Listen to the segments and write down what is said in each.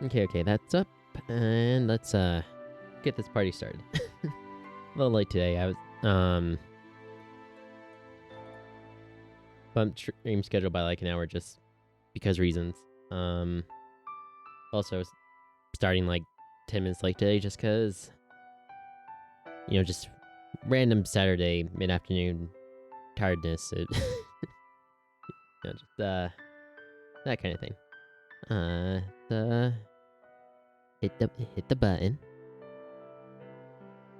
Okay, that's up. And let's get this party started. A little late today. I was bumped stream schedule by like an hour just because reasons. Also starting like 10 minutes late today just because, just random Saturday mid-afternoon tiredness. Just that kind of thing. Hit the button.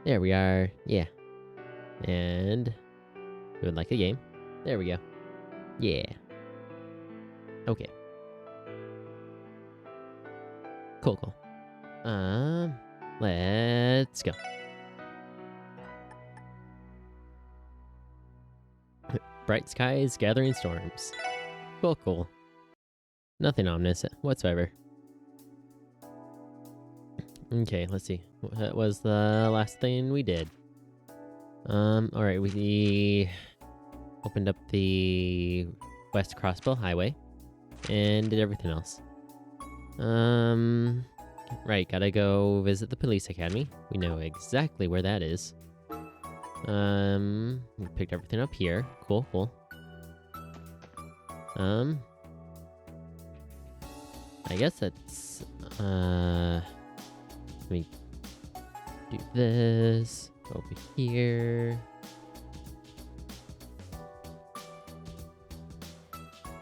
There we are. Yeah. And we would like a game. There we go. Yeah. Okay. Cool. Let's go. Bright skies, gathering storms. Cool. Nothing ominous whatsoever. Okay, let's see. What was the last thing we did? Alright, we opened up the West Crossbow Highway and did everything else. Right, gotta go visit the police academy. We know exactly where that is. We picked everything up here. Cool. I guess that's, let me do this over here.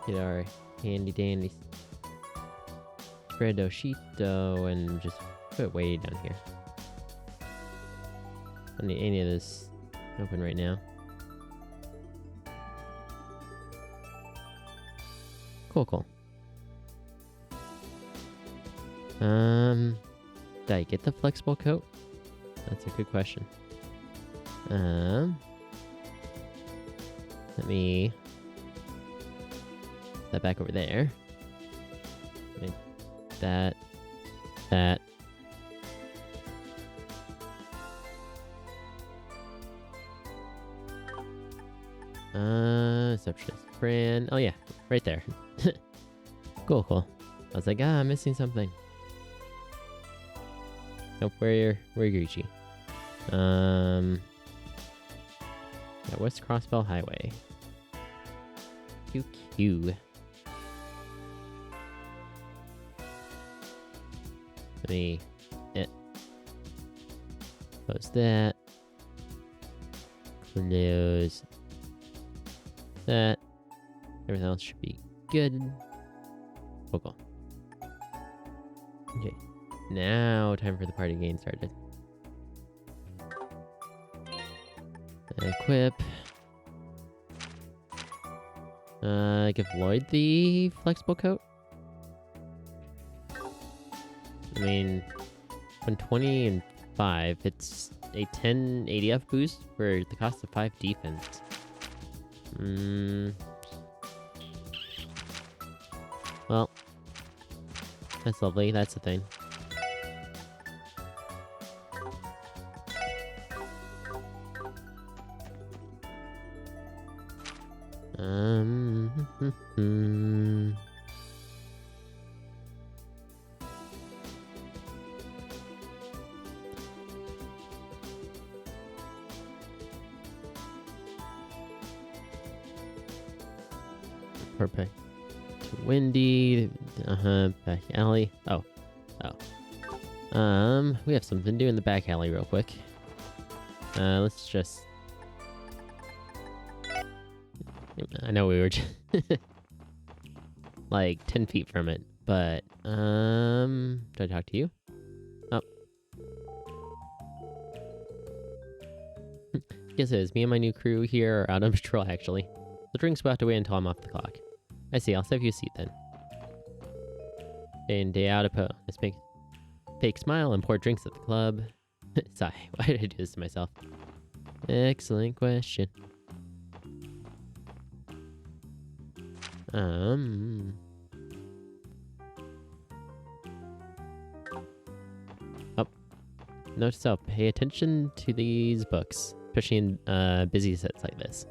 Get our handy dandy spreadsheeto and just put it way down here. I don't need any of this open right now. Cool. Did I get the flexible coat? That's a good question. Let me put that back over there. That. Receptionist Fran. Oh yeah, right there. Cool. I was like, I'm missing something. Nope, where Gucci? Yeah, West Crossbell Highway. QQ. Let me close that. Close that. Everything else should be good. Cool. Okay. Now, time for the party getting started. Equip. Give Lloyd the flexible coat. I mean, 120 and 5, it's a 10 ADF boost for the cost of 5 defense. Well, that's lovely. That's the thing. Perfect. Windy. Back alley. Oh. We have something to do in the back alley real quick. Let's just... I know we were just like 10 feet from it, but, did I talk to you? Oh. Guess it is. Me and my new crew here are out on patrol, actually. The drinks will have to wait until I'm off the clock. I see, I'll save you a seat then. Day in, day out, I just make fake smile and pour drinks at the club. Sigh, why did I do this to myself? Excellent question. Oh. Note to self, pay attention to these books, especially in busy sets like this.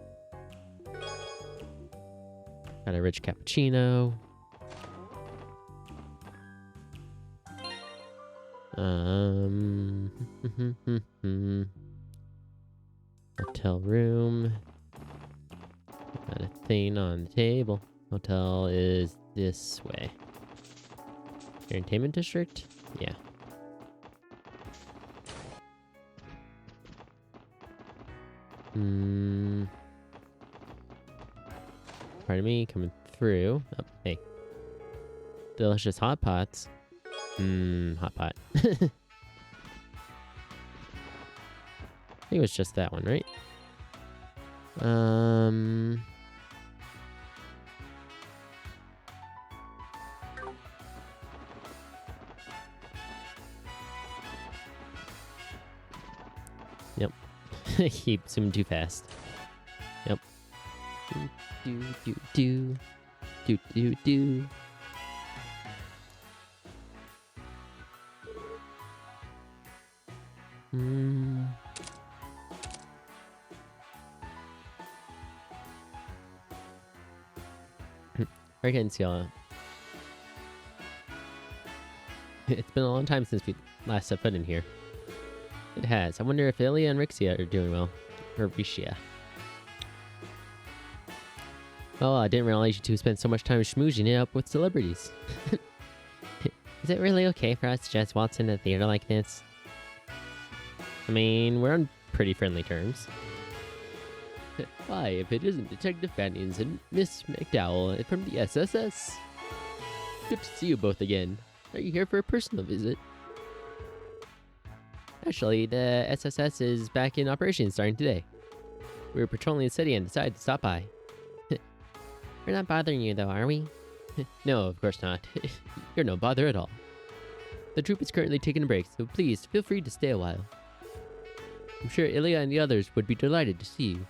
Got a rich cappuccino. Hotel room. Got a thing on the table. Hotel is this way. Entertainment district? Yeah. Pardon me, coming through. Oh, hey. Delicious hot pots. Hot pot. I think it was just that one, right? Yep. Keep zooming too fast. Yep. Do. Hurricane Scala. It's been a long time since we last set foot in here. It has. I wonder if Ilya and Rixia are doing well. Or Rixia. Oh, I didn't realize you two spent so much time schmoozing it up with celebrities. Is it really okay for us to just waltz into a theater like this? I mean, we're on pretty friendly terms. Why, if it isn't Detective Bannings and Miss McDowell from the SSS. Good to see you both again. Are you here for a personal visit? Actually, the SSS is back in operation starting today. We were patrolling the city and decided to stop by. We're not bothering you though, are we? No, of course not. You're no bother at all. The troop is currently taking a break, so please feel free to stay a while. I'm sure Ilya and the others would be delighted to see you.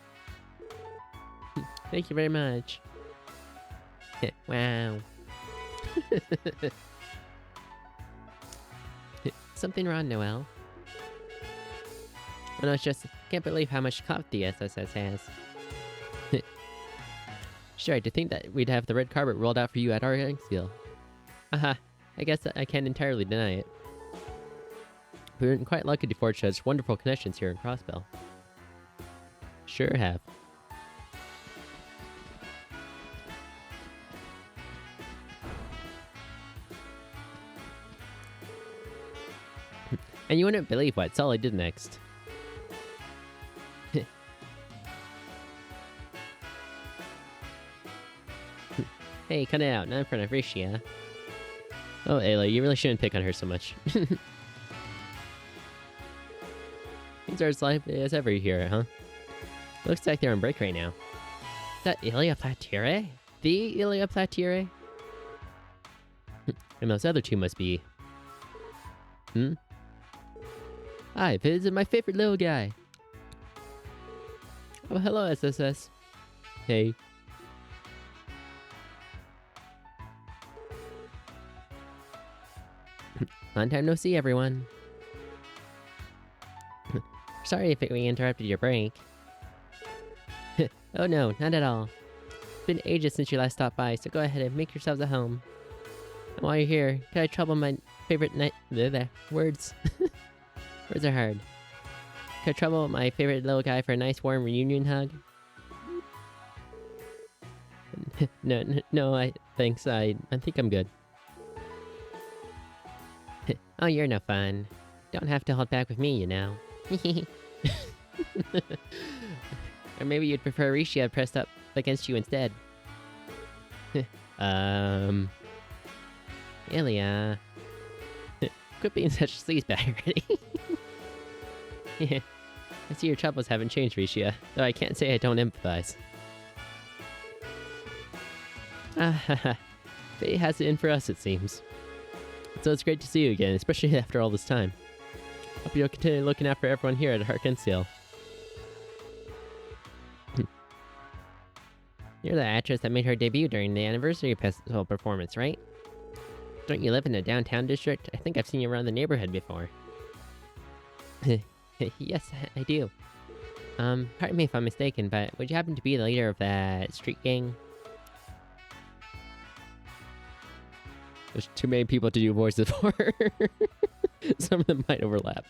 Thank you very much. Wow. Something wrong, Noel? Oh, no, it's just, can't believe how much clout the SSS has. Sure, to think that we'd have the red carpet rolled out for you at our Exil. Haha, I guess I can't entirely deny it. We were quite lucky to forge such wonderful connections here in Crossbell. Sure have. And you wouldn't believe what Sully did next. Hey, cut it out, not in front of Rixia. Oh, Ayla, you really shouldn't pick on her so much. Things are as lively as ever here, huh? Looks like they're on break right now. Is that Ilya Platire? The Ilya Platire? And those other two must be... Hi, visit my favorite little guy. Oh, hello, SSS. Hey. Long time no see, everyone. Sorry if we interrupted your break. Oh no, not at all. It's been ages since you last stopped by, so go ahead and make yourselves at home. And while you're here, could I trouble my favorite words? Words are hard. Could I trouble my favorite little guy for a nice warm reunion hug? No, thanks, I think I'm good. Oh, you're no fun. Don't have to hold back with me, you know. Or maybe you'd prefer Rixia pressed up against you instead. Ilya. Quit being such a sleazebag already. Yeah. I see your troubles haven't changed, Rixia, though I can't say I don't empathize. Fate has it in for us, it seems. So it's great to see you again, especially after all this time. Hope you'll continue looking after everyone here at Harkensiel. You're the actress that made her debut during the anniversary festival performance, right? Don't you live in the downtown district? I think I've seen you around the neighborhood before. Yes, I do. Pardon me if I'm mistaken, but would you happen to be the leader of that street gang? There's too many people to do voices for. Some of them might overlap.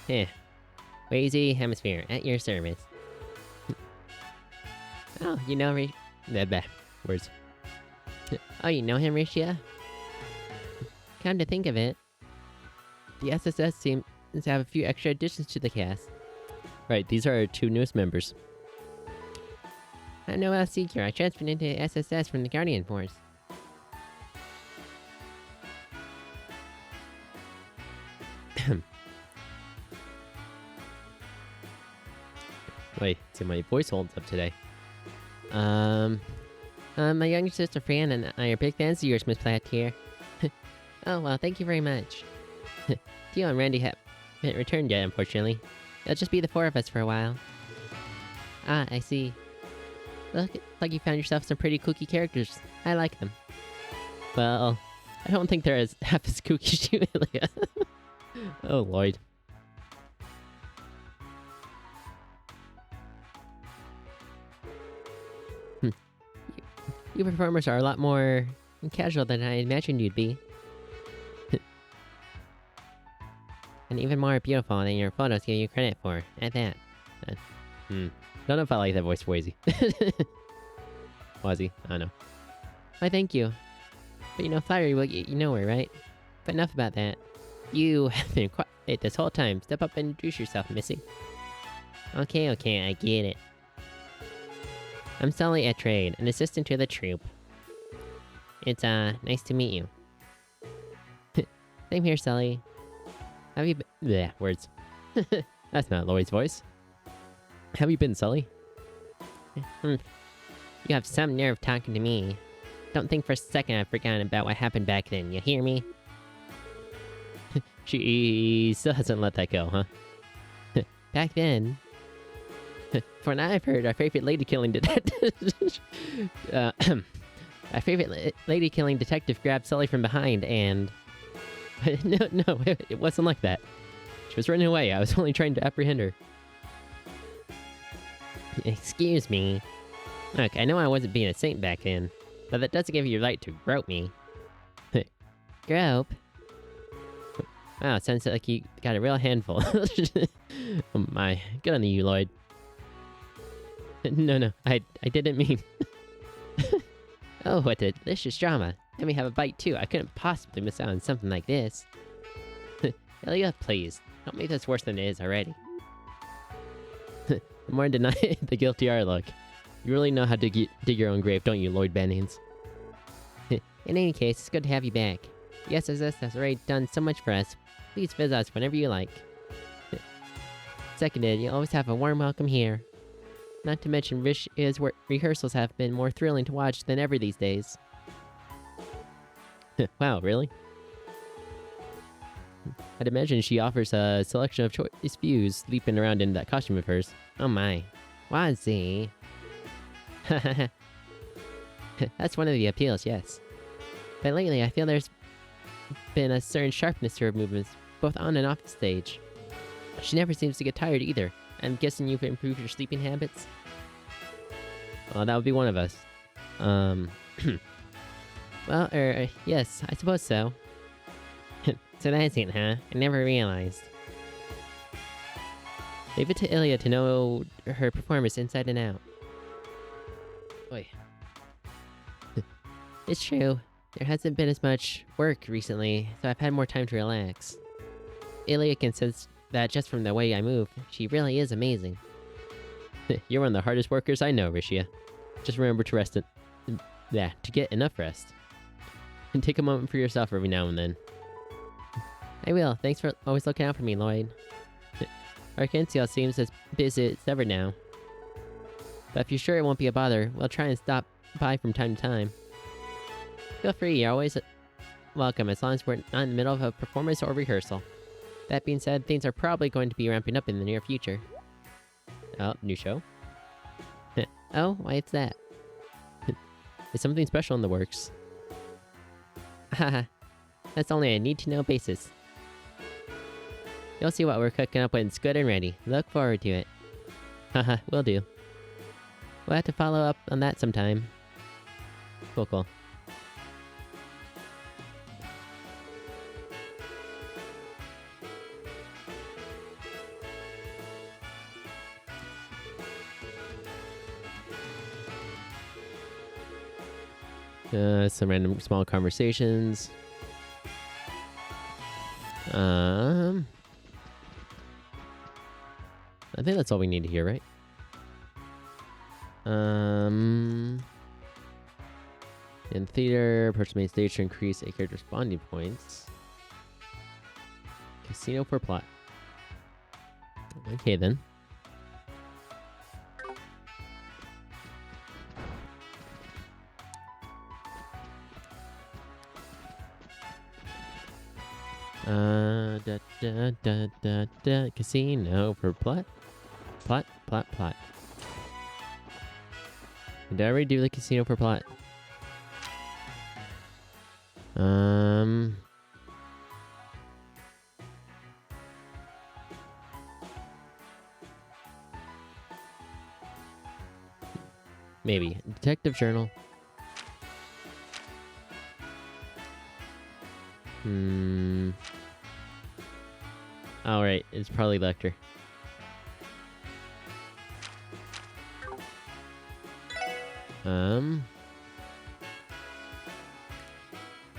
Eh. Wazy Hemisphere, at your service. Oh, you know words. Oh, you know him, Ricia? Come to think of it, the SSS seems to have a few extra additions to the cast. Right, these are our 2 newest members. I'm Noel Seeker. I transferred into SSS from the Guardian Force. Wait, see, my voice holds up today. My younger sister Fran and I are big fans of yours, Miss Platt here. Oh, well, thank you very much. Theo and Randy haven't returned yet, unfortunately. It'll just be the 4 of us for a while. Ah, I see. Look, like you found yourself some pretty kooky characters. I like them. Well, I don't think they're half as kooky as you, Ilya. Oh, Lloyd. You performers are a lot more casual than I imagined you'd be. And even more beautiful than your photos give you credit for, at that. Don't know if I like that voice for Wazy. Wazzy, I don't know. Why, thank you. But you know, flattery will get you nowhere, right? But enough about that. You have been quiet this whole time. Step up and introduce yourself, Missy. Okay, I get it. I'm Sully at Trade, an assistant to the troop. It's, nice to meet you. Same here, Sully. Have you been— bleh, words. That's not Lloyd's voice. Have you been, Sully? You have some nerve talking to me. Don't think for a second I've forgotten about what happened back then, you hear me? She still hasn't let that go, huh? Back then... For now, I've heard our favorite lady-killing detective... our favorite lady-killing detective grabbed Sully from behind and... No, it wasn't like that. She was running away. I was only trying to apprehend her. Excuse me. Look, I know I wasn't being a saint back then, but that doesn't give you the right to grope me. Grope? Wow, it sounds like you got a real handful. Oh my, good on you, Lloyd. No, I didn't mean... Oh, what a delicious drama. Let me have a bite too. I couldn't possibly miss out on something like this. Ilya, please. Don't make this worse than it is already. The more deny the guiltier look. You really know how to dig your own grave, don't you, Lloyd Bennings? In any case, it's good to have you back. The SSS has already done so much for us. Please visit us whenever you like. Seconded, you always have a warm welcome here. Not to mention, Rish's rehearsals have been more thrilling to watch than ever these days. Wow, really? I'd imagine she offers a selection of choice views leaping around in that costume of hers. Oh my. Wazzy. That's one of the appeals, yes. But lately, I feel there's been a certain sharpness to her movements, both on and off the stage. She never seems to get tired either. I'm guessing you've improved your sleeping habits? Well, that would be one of us. Well, yes, I suppose so. So that's it, huh? I never realized. Leave it to Ilya to know her performance inside and out. Oi. It's true. There hasn't been as much work recently, so I've had more time to relax. Ilya can sense that just from the way I move. She really is amazing. You're one of the hardest workers I know, Rishia. Just remember to rest to get enough rest. And take a moment for yourself every now and then. I will. Thanks for always looking out for me, Lloyd. Arkansas seems as busy as ever now. But if you're sure it won't be a bother, we'll try and stop by from time to time. Feel free, you're always welcome as long as we're not in the middle of a performance or rehearsal. That being said, things are probably going to be ramping up in the near future. Oh, new show? Oh, why it's that? Is something special in the works? Haha, that's only a need-to-know basis. You'll see what we're cooking up when it's good and ready. Look forward to it. Haha, will do. We'll have to follow up on that sometime. Cool. Some random small conversations. I think that's all we need to hear, right? In theater, approach the main stage to increase a character's bonding points. Casino for plot. Okay then. Casino for plot. Plot. Did I already do the casino for plot? Maybe. Detective journal. Alright, it's probably Lecter.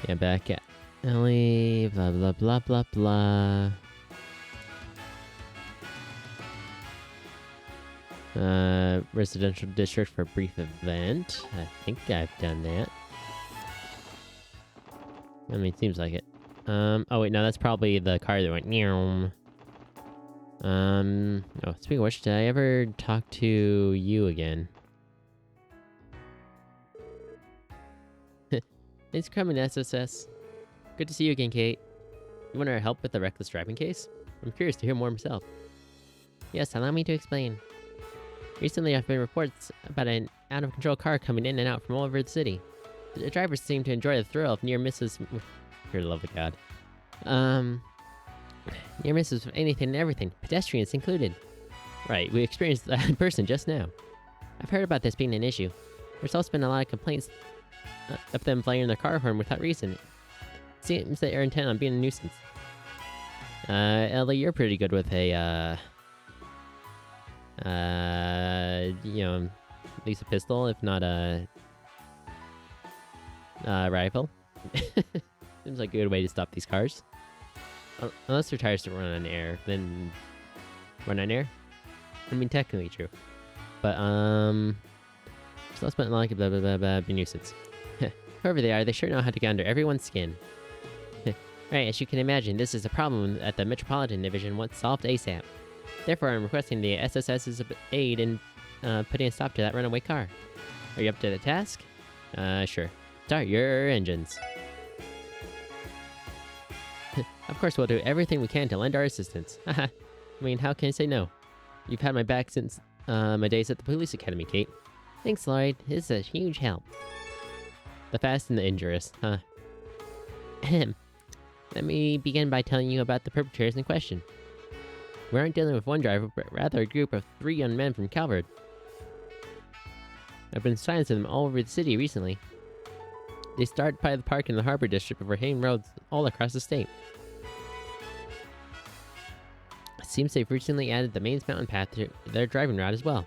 Yeah, back at Ellie, blah blah blah blah blah. Residential district for a brief event. I think I've done that. I mean, seems like it. Oh wait, no, that's probably the car that went meow. Oh, speaking of which, did I ever talk to you again? Thanks for coming, SSS. Good to see you again, Kate. You want our help with the reckless driving case? I'm curious to hear more myself. Yes, allow me to explain. Recently, I've been reports about an out-of-control car coming in and out from all over the city. The drivers seem to enjoy the thrill of near misses. For the love of God. Near misses with anything and everything, pedestrians included. Right, we experienced that in person just now. I've heard about this being an issue. There's also been a lot of complaints of them playing their car horn without reason. It seems they are intent on being a nuisance. Ellie, you're pretty good with a, you know, at least a pistol, if not a rifle. Seems like a good way to stop these cars. Unless their tires don't run on air, then... Run on air? I mean, technically true. But, so let's put like blah blah blah blah, be nuisance. Whoever they are, they sure know how to get under everyone's skin. Right, as you can imagine, this is a problem that the Metropolitan Division wants solved ASAP. Therefore, I'm requesting the SSS's aid in putting a stop to that runaway car. Are you up to the task? Sure. Start your engines. Of course, we'll do everything we can to lend our assistance. Haha. I mean, how can I say no? You've had my back since my days at the police academy, Kate. Thanks, Lloyd. This is a huge help. The fast and the injurious, huh? Ahem. Let me begin by telling you about the perpetrators in question. We aren't dealing with one driver, but rather a group of 3 young men from Calvert. I've been signs of them all over the city recently. They started by the park in the Harbor District of Hayden roads all across the state. It seems they've recently added the Mains Mountain Path to their driving route as well.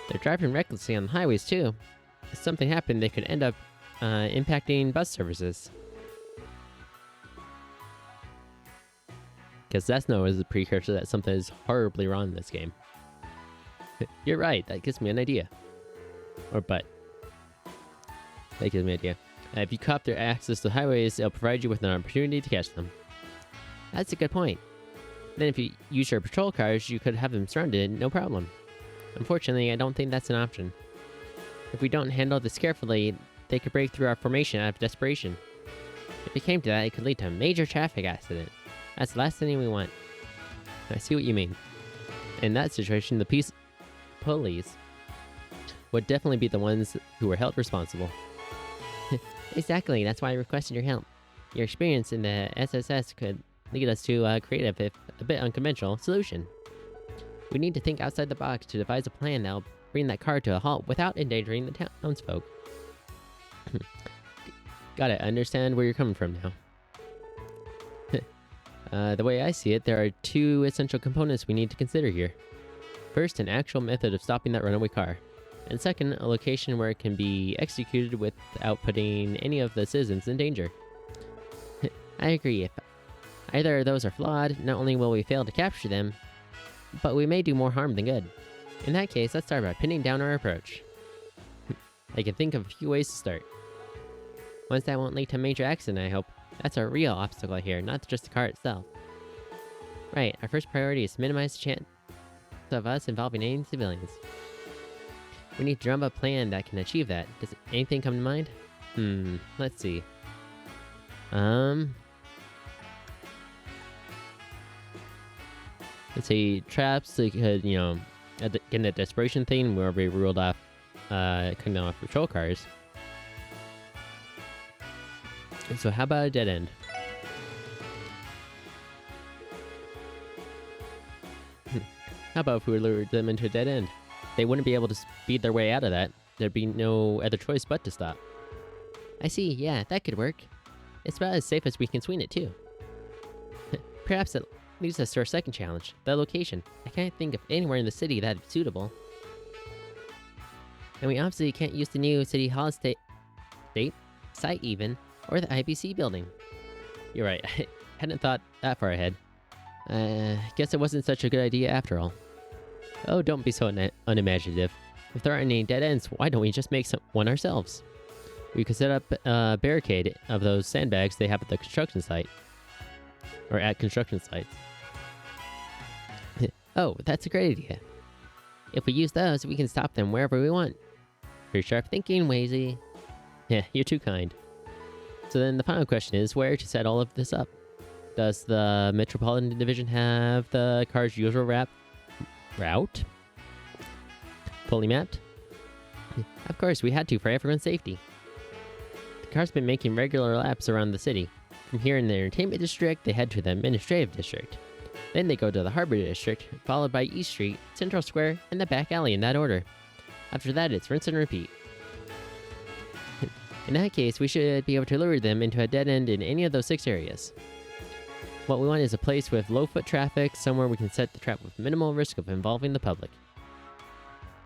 They're driving recklessly on the highways too. If something happened, they could end up impacting bus services. Because that's known as a precursor that something is horribly wrong in this game. You're right, that gives me an idea. Or but. That gives me an idea. If you cop their access to highways, it'll provide you with an opportunity to catch them. That's a good point. Then if you use your patrol cars, you could have them surrounded, no problem. Unfortunately, I don't think that's an option. If we don't handle this carefully, they could break through our formation out of desperation. If it came to that, it could lead to a major traffic accident. That's the last thing we want. I see what you mean. In that situation, the police would definitely be the ones who were held responsible. Exactly, that's why I requested your help. Your experience in the SSS could lead us to a creative, if a bit unconventional, solution. We need to think outside the box to devise a plan that'll bring that car to a halt without endangering the townsfolk. Got it, I understand where you're coming from now. The way I see it, there are 2 essential components we need to consider here. First, an actual method of stopping that runaway car. And second, a location where it can be executed without putting any of the citizens in danger. I agree. If either of those are flawed, not only will we fail to capture them, but we may do more harm than good. In that case, let's start by pinning down our approach. I can think of a few ways to start. Ones that won't lead to a major accident, I hope. That's our real obstacle here, not just the car itself. Right, our first priority is to minimize the chance of us involving any civilians. We need to drum up a plan that can achieve that. Does anything come to mind? Let's see. Let's say traps, so you could, get a desperation thing where we ruled off, cutting off patrol cars. And so how about a dead end? How about if we lured them into a dead end? They wouldn't be able to speed their way out of that. There'd be no other choice but to stop. I see, yeah, that could work. It's about as safe as we can swing it, too. Perhaps it leads us to our second challenge, the location. I can't think of anywhere in the city that'd be suitable. And we obviously can't use the new City Hall site even, or the IBC building. You're right, I hadn't thought that far ahead. Guess it wasn't such a good idea after all. Oh, don't be so unimaginative. If there aren't any dead ends, why don't we just make one ourselves? We could set up a barricade of those sandbags they have at the construction site. Or at construction sites. Oh, that's a great idea. If we use those, we can stop them wherever we want. Pretty sharp thinking, Wazy. Yeah, you're too kind. So then the final question is where to set all of this up. Does the Metropolitan Division have the car's usual route? Fully mapped? Of course, we had to for everyone's safety. The car's been making regular laps around the city. From here in the Entertainment District, they head to the Administrative District. Then they go to the Harbor District, followed by East Street, Central Square, and the back alley in that order. After that, it's rinse and repeat. In that case, we should be able to lure them into a dead end in any of those 6 areas. What we want is a place with low foot traffic, somewhere we can set the trap with minimal risk of involving the public.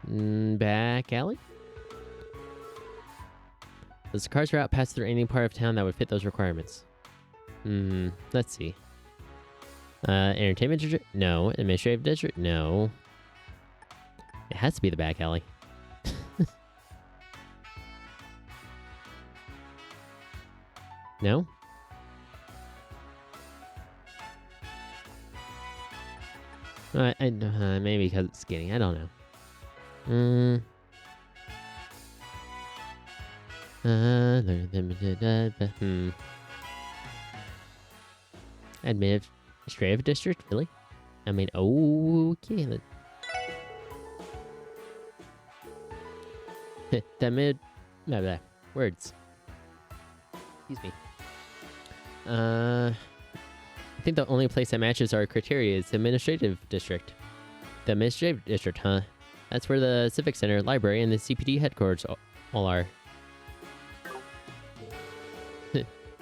Back alley? Does the car's route pass through any part of town that would fit those requirements? Let's see. Entertainment District? No. Administrative District? No. It has to be the back alley. No? Maybe because it's skinny. I don't know. Administrative District? Really? I mean, okay. Words. Excuse me. I think the only place that matches our criteria is the Administrative District. The Administrative District, huh? That's where the Civic Center, Library, and the CPD headquarters all are.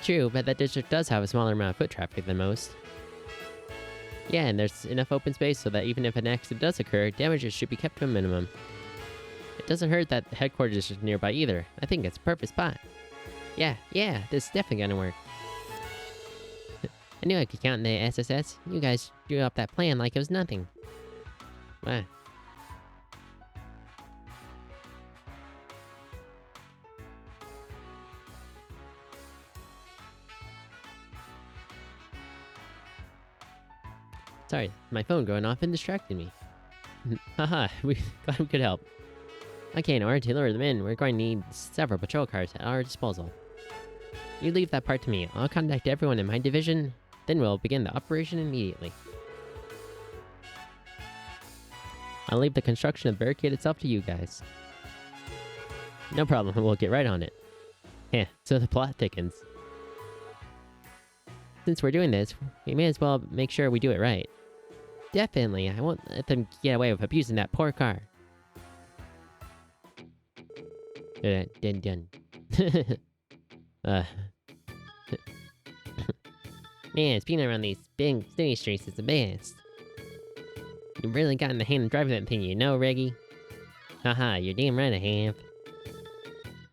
True, but that district does have a smaller amount of foot traffic than most. Yeah, and there's enough open space so that even if an accident does occur, damages should be kept to a minimum. It doesn't hurt that the headquarters is nearby either. I think it's a perfect spot. Yeah, this is definitely gonna work. I knew I could count in the SSS. You guys drew up that plan like it was nothing. What? Sorry, my phone going off and distracted me. Haha, we glad we could help. Okay, in order to lure them in, we're going to need several patrol cars at our disposal. You leave that part to me. I'll contact everyone in my division, then we'll begin the operation immediately. I'll leave the construction of the barricade itself to you guys. No problem, we'll get right on it. Yeah, so the plot thickens. Since we're doing this, we may as well make sure we do it right. Definitely, I won't let them get away with abusing that poor car. Dun. Man, speeding around these big city streets is the best. You've really gotten the hang of driving that thing, you know, Reggie? Haha, you're damn right I have.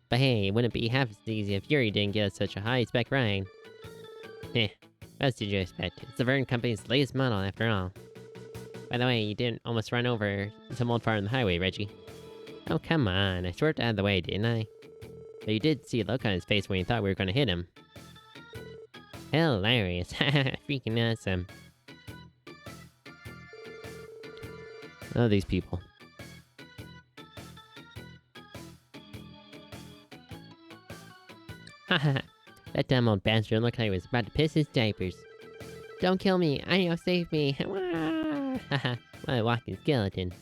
But hey, it wouldn't be half as easy if Yuri didn't get us such a high-spec ride. Heh, what else did you expect? It's the Vern Company's latest model, after all. By the way, you didn't almost run over some old fart on the highway, Reggie. Oh, come on, I swerved out of the way, didn't I? But you did see a look on his face when you thought we were gonna hit him. Hilarious, haha, freaking awesome. Oh, these people. Haha, that dumb old bastard looked like he was about to piss his diapers. Don't kill me, Io, save me! Haha, what a walking skeleton.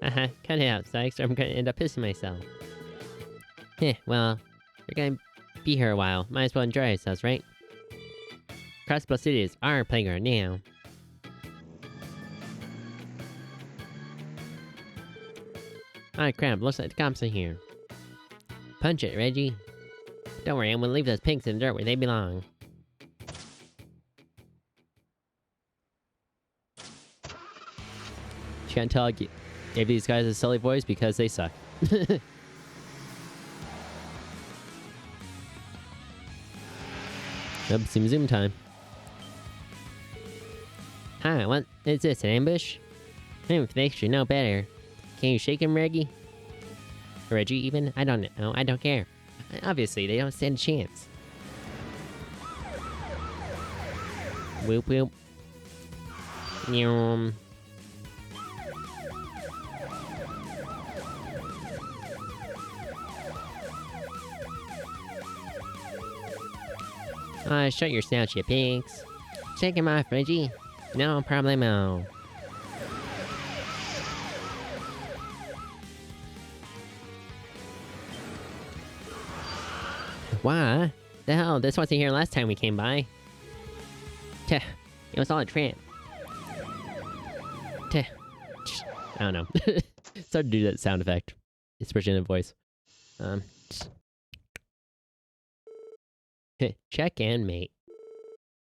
Haha, cut it out, Sykes, or I'm gonna end up pissing myself. Heh, well, we're gonna be here a while. Might as well enjoy ourselves, right? Crossbow City is our playground now. Ah, crap, looks like the cops are here. Punch it, Reggie. Don't worry, I'm gonna leave those pigs in the dirt where they belong. You can't tell I gave these guys a silly voice because they suck. Yep, zoom time. Hi, what is this, an ambush? They should know better. Can you shake him, Reggie? Or Reggie, even? I don't know, I don't care. Obviously, they don't stand a chance. Whoop whoop. Yum. Shut your snout, you pigs. Shake him off, Reggie. No problemo. Why? The hell, this wasn't here last time we came by. Teh, it was all a trap. Teh. I don't know. Started to do that sound effect. Especially in the voice. Check and mate.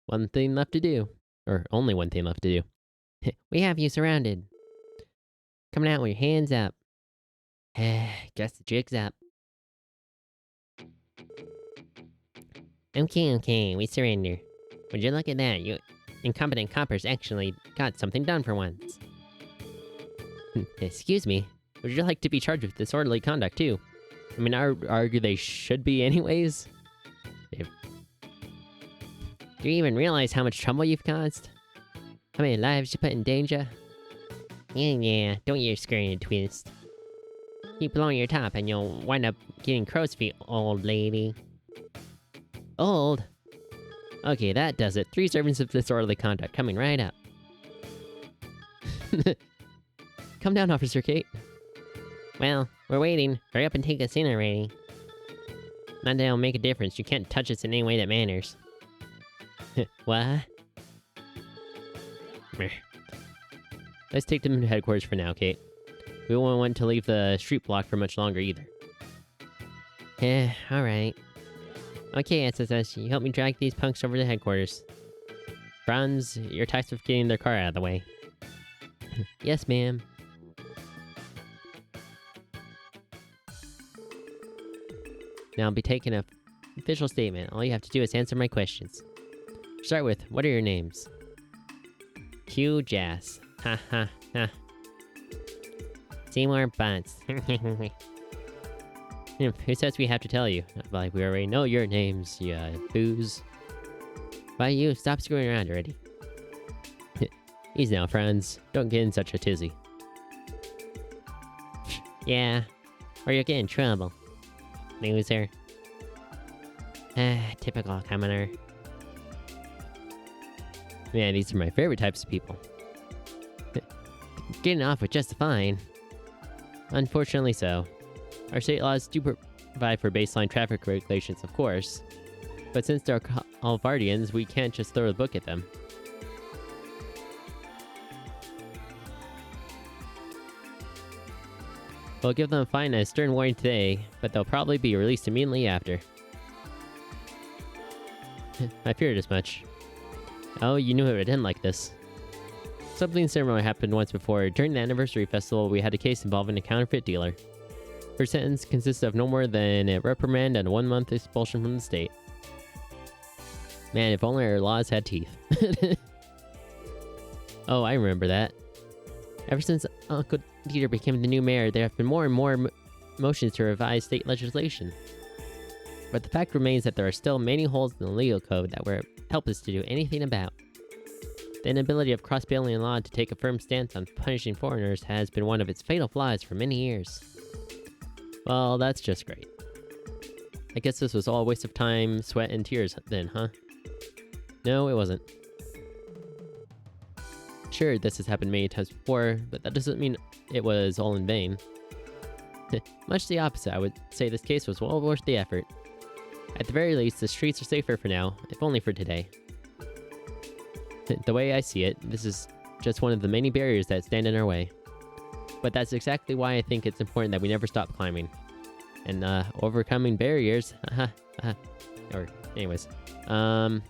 One thing left to do. Or only one thing left to do. We have you surrounded. Coming out with your hands up. Guess the jig's up. Okay, we surrender. Would you look at that? You incompetent coppers actually got something done for once. Excuse me. Would you like to be charged with disorderly conduct too? I mean, I would argue they should be anyways. Do you even realize how much trouble you've caused? How many lives you put in danger? Yeah, don't get your scurry twist. Keep blowing your top and you'll wind up getting crow's feet, old lady. Old? Okay, that does it. 3 servants of disorderly conduct coming right up. Come down, Officer Kate. Well, we're waiting. Hurry up and take us in already. Not that it'll make a difference. You can't touch us in any way that matters. What? Let's take them to headquarters for now, Kate. We won't want to leave the street block for much longer either. Alright. Okay, SSS, you help me drag these punks over to headquarters. Franz, you're tasked with getting their car out of the way. Yes, ma'am. Now I'll be taking an official statement. All you have to do is answer my questions. Start with, what are your names? Q Jas. Ha ha ha. Seymour Bunce. Who says we have to tell you? Like, we already know your names, you booze. Why you stop screwing around already? Easy now, friends. Don't get in such a tizzy. Yeah, or you'll get in trouble. Loser. Typical commoner. Man, these are my favorite types of people. Getting off with just fine. Unfortunately so. Our state laws do provide for baseline traffic regulations, of course. But since they're all Vardians, we can't just throw a book at them. We'll give them a fine and a stern warning today, but they'll probably be released immediately after. I feared as much. Oh, you knew it would end like this. Something similar happened once before. During the anniversary festival, we had a case involving a counterfeit dealer. Her sentence consists of no more than a reprimand and a 1-month expulsion from the state. Man, if only our laws had teeth. Oh, I remember that. Ever since Uncle Dieter became the new mayor, there have been more and more motions to revise state legislation. But the fact remains that there are still many holes in the legal code that we're helpless to do anything about. The inability of cross-Balian law to take a firm stance on punishing foreigners has been one of its fatal flaws for many years. Well, that's just great. I guess this was all a waste of time, sweat, and tears then, huh? No, it wasn't. Sure, this has happened many times before, but that doesn't mean it was all in vain. Much the opposite, I would say this case was well worth the effort. At the very least, the streets are safer for now, if only for today. The way I see it, this is just one of the many barriers that stand in our way. But that's exactly why I think it's important that we never stop climbing. And, overcoming barriers, or, anyways, or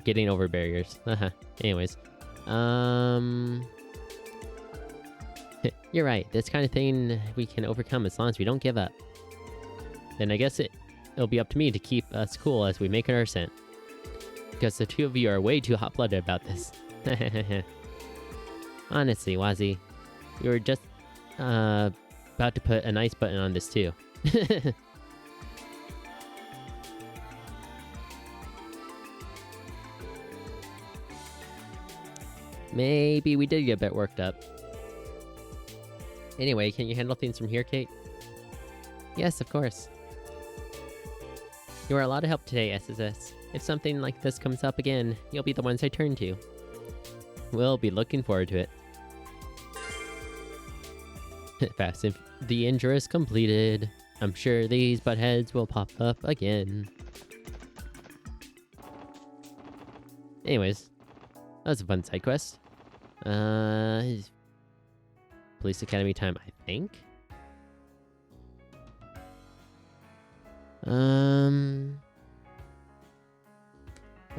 getting over barriers, anyways, you're right, this kind of thing we can overcome as long as we don't give up. Then I guess it'll be up to me to keep us cool as we make our ascent. Because the two of you are way too hot-blooded about this. Honestly, Wazzy, you were just about to put a nice button on this too. Maybe we did get a bit worked up. Anyway, can you handle things from here, Kate? Yes, of course. You are a lot of help today, SSS. If something like this comes up again, you'll be the ones I turn to. We'll be looking forward to it. Fast, if the injury is completed, I'm sure these butt heads will pop up again. Anyways, that was a fun side quest. Police Academy time, I think. Well,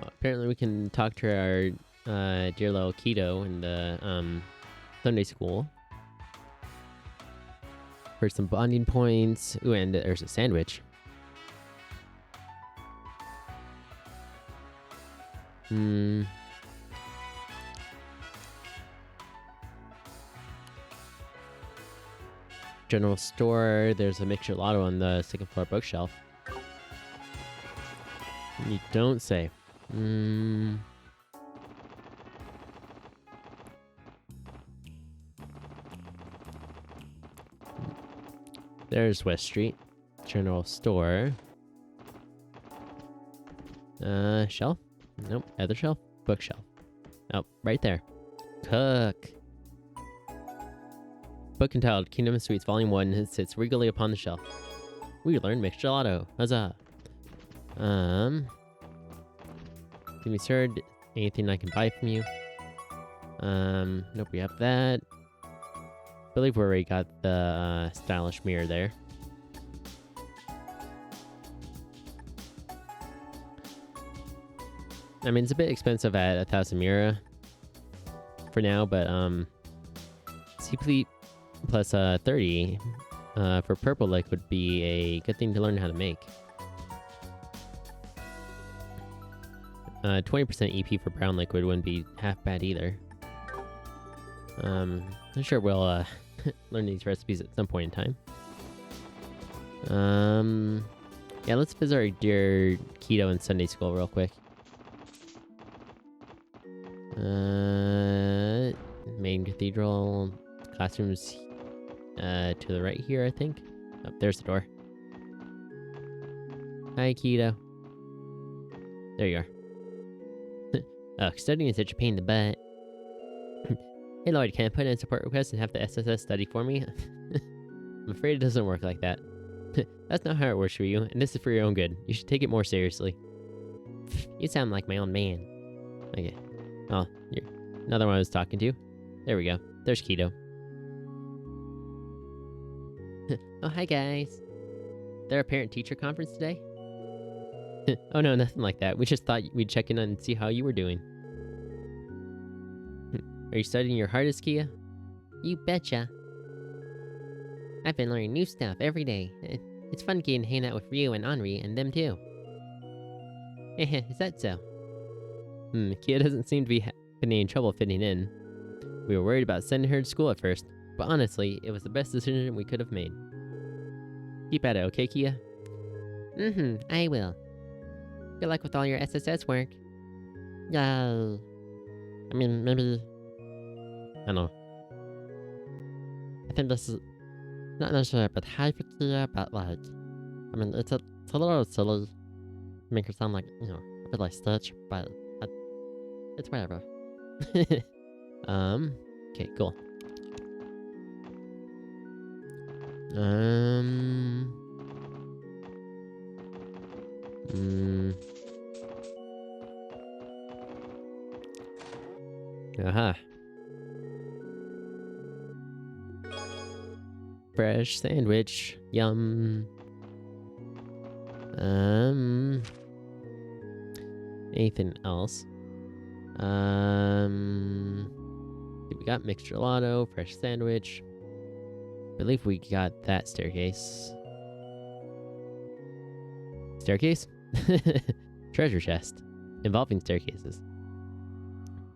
apparently we can talk to our dear little Keto in the Sunday school for some bonding points. Ooh, and there's a sandwich. General store, there's a mixture lotto on the second floor bookshelf. You don't say. There's West Street. General store. Shelf? Nope. Other shelf? Bookshelf. Oh, right there. Cook. Book entitled Kingdom of Sweets Volume 1 sits regally upon the shelf. We learned mixed gelato. Huzzah. Give me sir, anything I can buy from you? Nope, we have that. I believe we already got the stylish mirror there. I mean, it's a bit expensive at 1,000 Mira for now, but CP plus 30 for purple lick would be a good thing to learn how to make. 20% EP for brown liquid wouldn't be half bad either. I'm sure we'll learn these recipes at some point in time. Yeah, let's visit our dear Keto in Sunday school real quick. Main cathedral classrooms to the right here, I think. Oh, there's the door. Hi, Keto. There you are. Oh, studying is such a pain in the butt. Hey Lloyd, can I put in a support request and have the SSS study for me? I'm afraid it doesn't work like that. That's not how it works for you, and this is for your own good. You should take it more seriously. You sound like my own man. Okay. Oh, you're another one I was talking to. There we go. There's Keto. Oh, hi guys. There a parent-teacher conference today? Oh no, nothing like that. We just thought we'd check in and see how you were doing. Are you studying your hardest, Kia? You betcha. I've been learning new stuff every day. It's fun getting to hang out with Ryu and Henri and them too. Is that so? Kia doesn't seem to be having any trouble fitting in. We were worried about sending her to school at first, but honestly, it was the best decision we could have made. Keep at it, okay, Kia? I will. Good luck with all your SSS work. Yeah. I mean, maybe... I don't know. I think this is not necessarily a bit high for Kia, but like... I mean, it's a little silly to make her sound like, you know, a bit like Stitch, but... it's whatever. Okay, cool. Aha. Fresh sandwich. Yum. Anything else? We got mixed gelato, fresh sandwich. Believe we got that staircase. Staircase? Treasure chest. Involving staircases.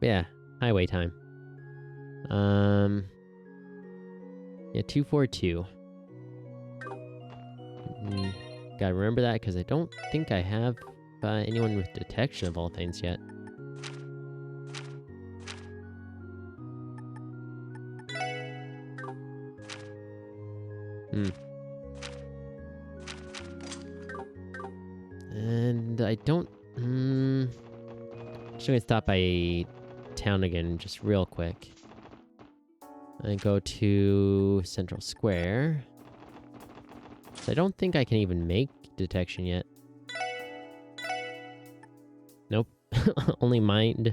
But yeah, highway time. Yeah, 242. Gotta remember that because I don't think I have anyone with detection of all things yet. And I don't... Just gonna stop by town again just real quick. I go to Central Square. I don't think I can even make detection yet. Nope. Only Mirage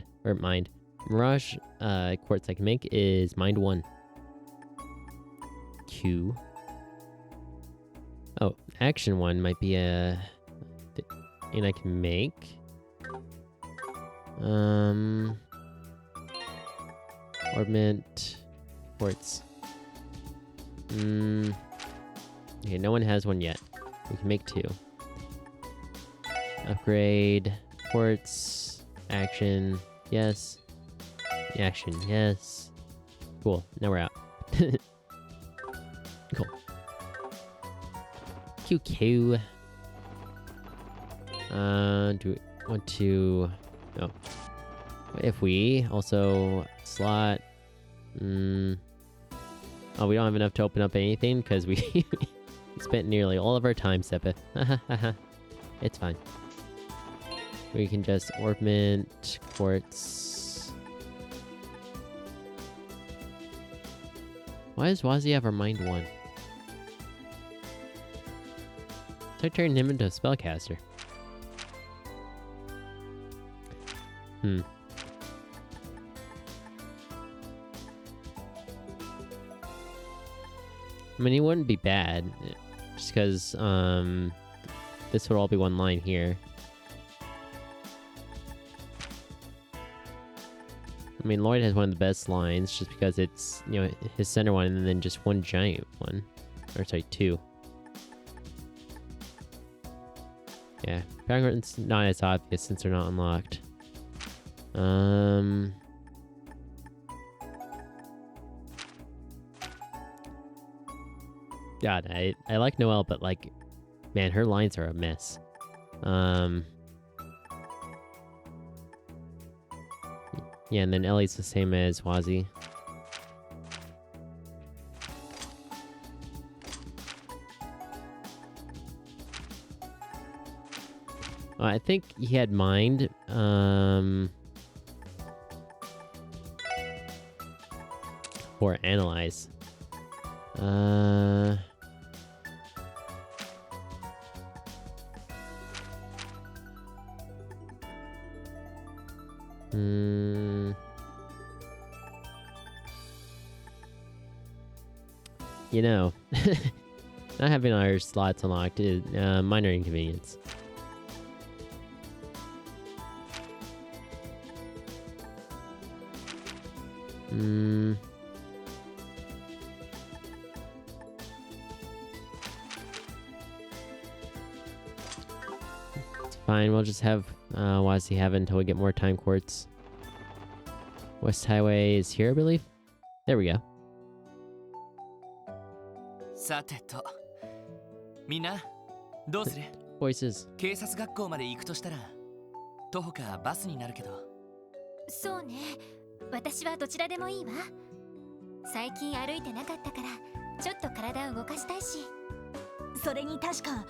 quartz I can make is Mind 1. Q. Oh, Action 1 might be a thing I can make. Orbment quartz. Okay, no one has one yet. We can make 2. Upgrade quartz. Action. Yes. Action. Yes. Cool. Now we're out. Cool. QQ. Do we want to... Oh. If we also slot... Oh, we don't have enough to open up anything because we spent nearly all of our time, Sepith. It's fine. We can just orbment quartz. Why does Wazzy have our mind 1? So I turned him into a spellcaster. I mean, it wouldn't be bad, just because this would all be one line here. I mean, Lloyd has one of the best lines, just because it's, you know, his center one and then just one giant one. Or sorry, 2. Yeah, Pattern's not as obvious since they're not unlocked. God, I like Noelle, but like, man, her lines are a mess. Yeah, and then Ellie's the same as Wazzy. I think he had mind. Or analyze. You know, not having our slots unlocked is minor inconvenience. Hmm. It's fine. We'll just have Wazzy have it until we get more time quartz. West Highway is here, I believe. There we go. さてとみんなどうする Voices. 警察学校まで行くとしたら徒歩かバスになるけどそうね、私はどちらでもいいわ。最近歩いてなかったからちょっと体を動かしたいし。それに確か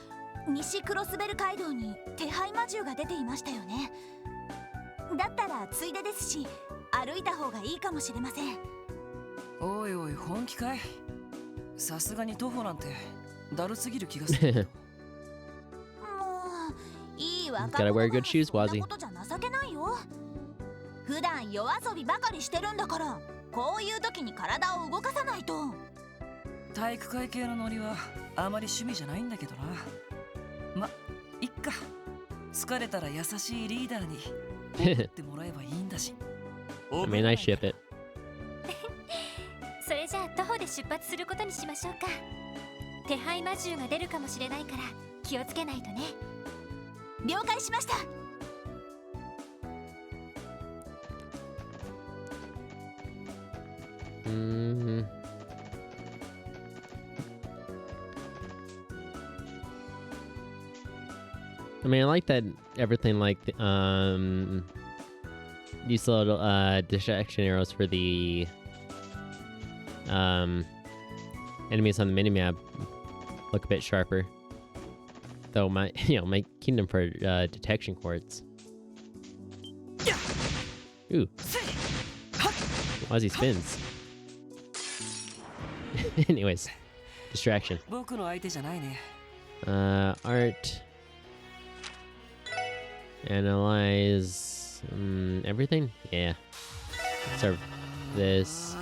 西クロスベル街道に手配魔獣が出ていましたよね。だったらついでですし歩いた方がいいかもしれません。おいおい本気かいさすがに徒歩なんてだるすぎる気がするもういい若 Gotta 者 wear が good shoes, そんな Wazzy. ことじゃ情けないよ。普段夜遊びばかりしてるんだからこういう時に体を動かさないと。体育会系のノリはあまり趣味じゃないんだけどな。ま、いっか。疲れたら優しいリーダーに怒ってもらえばいいんだし。 I mean, I ship it. それじゃあ徒歩で出発することにしましょうか。手配魔獣が出るかもしれないから気をつけないとね。了解しました。Mm. I mean, I like that everything like these little distraction arrows for the enemies on the minimap look a bit sharper. Though my my kingdom for detection quartz. Ooh. Wazzy spins. Anyways, distraction. 僕の相手じゃないね。 Art. Analyze everything? Yeah. Serve this.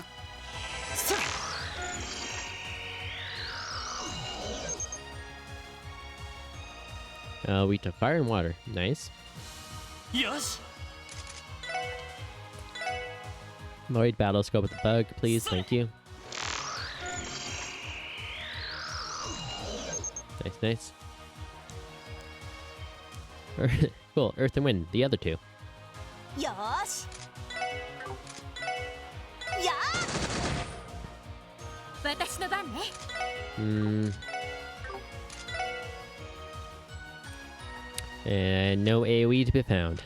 Wheat to fire and water. Nice. よし Lloyd battle scope with the bug, please. Thank you. Nice, nice. Cool. Earth and wind, the other two. よーし。やー。私の番ね。And no AoE to be found.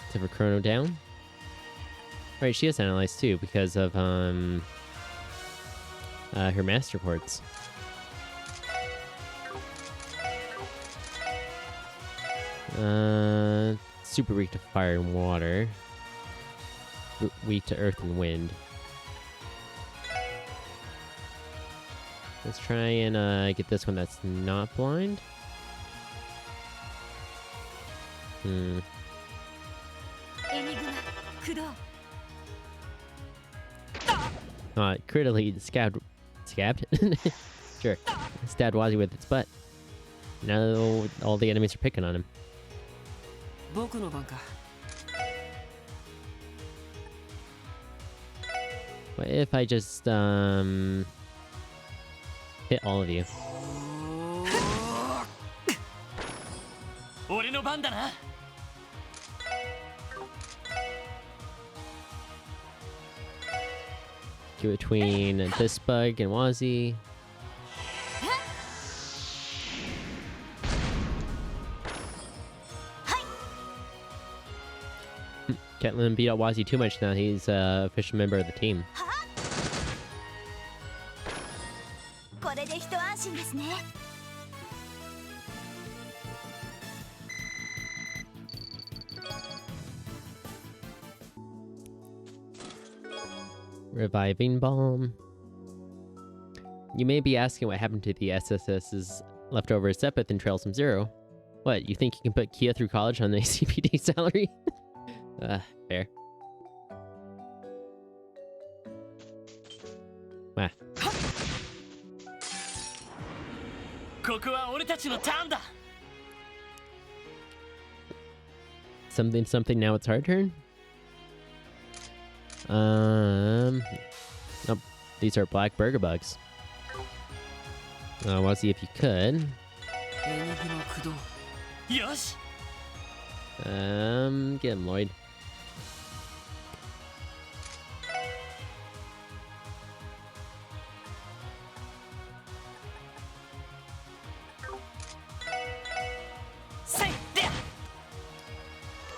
Except for Chrono down. Right, she has analyzed too because of her master quartz. Super weak to fire and water. Weak to earth and wind. Let's try and get this one that's not blind. Hmm. エニグマ、駆動。Critically scabbed. Sure. Stabbed Wazzy with its butt. Now all the enemies are picking on him. 僕の番か。 What if I just hit all of you? 俺の番だな。 Between this bug and Wazzy. Can't let him beat out Wazzy too much now. He's an official member of the team. これで一安心ですね。 Reviving Bomb. You may be asking what happened to the SSS's leftover Sepith and Trails from Zero. What, you think you can put Kia through college on a CPD salary? Fair. Ah. ここは俺たちのターンだ。 Something, now it's our turn? Nope. These are black burger bugs. I want to see if you could. エニグマ駆動よし Get him, Lloyd.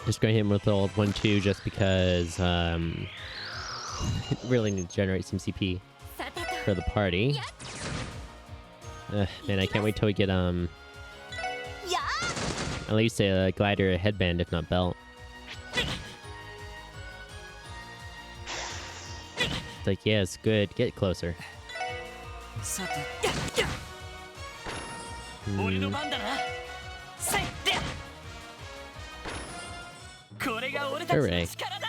Just gonna hit him with the old 1-2 just because really need to generate some CP さてと for the party. Man, I can't wait till we get や at least a glider headband, if not belt. It's like, yes, good. Get closer. さて俺の番だなせいでこれが俺たちの Hooray. 力だ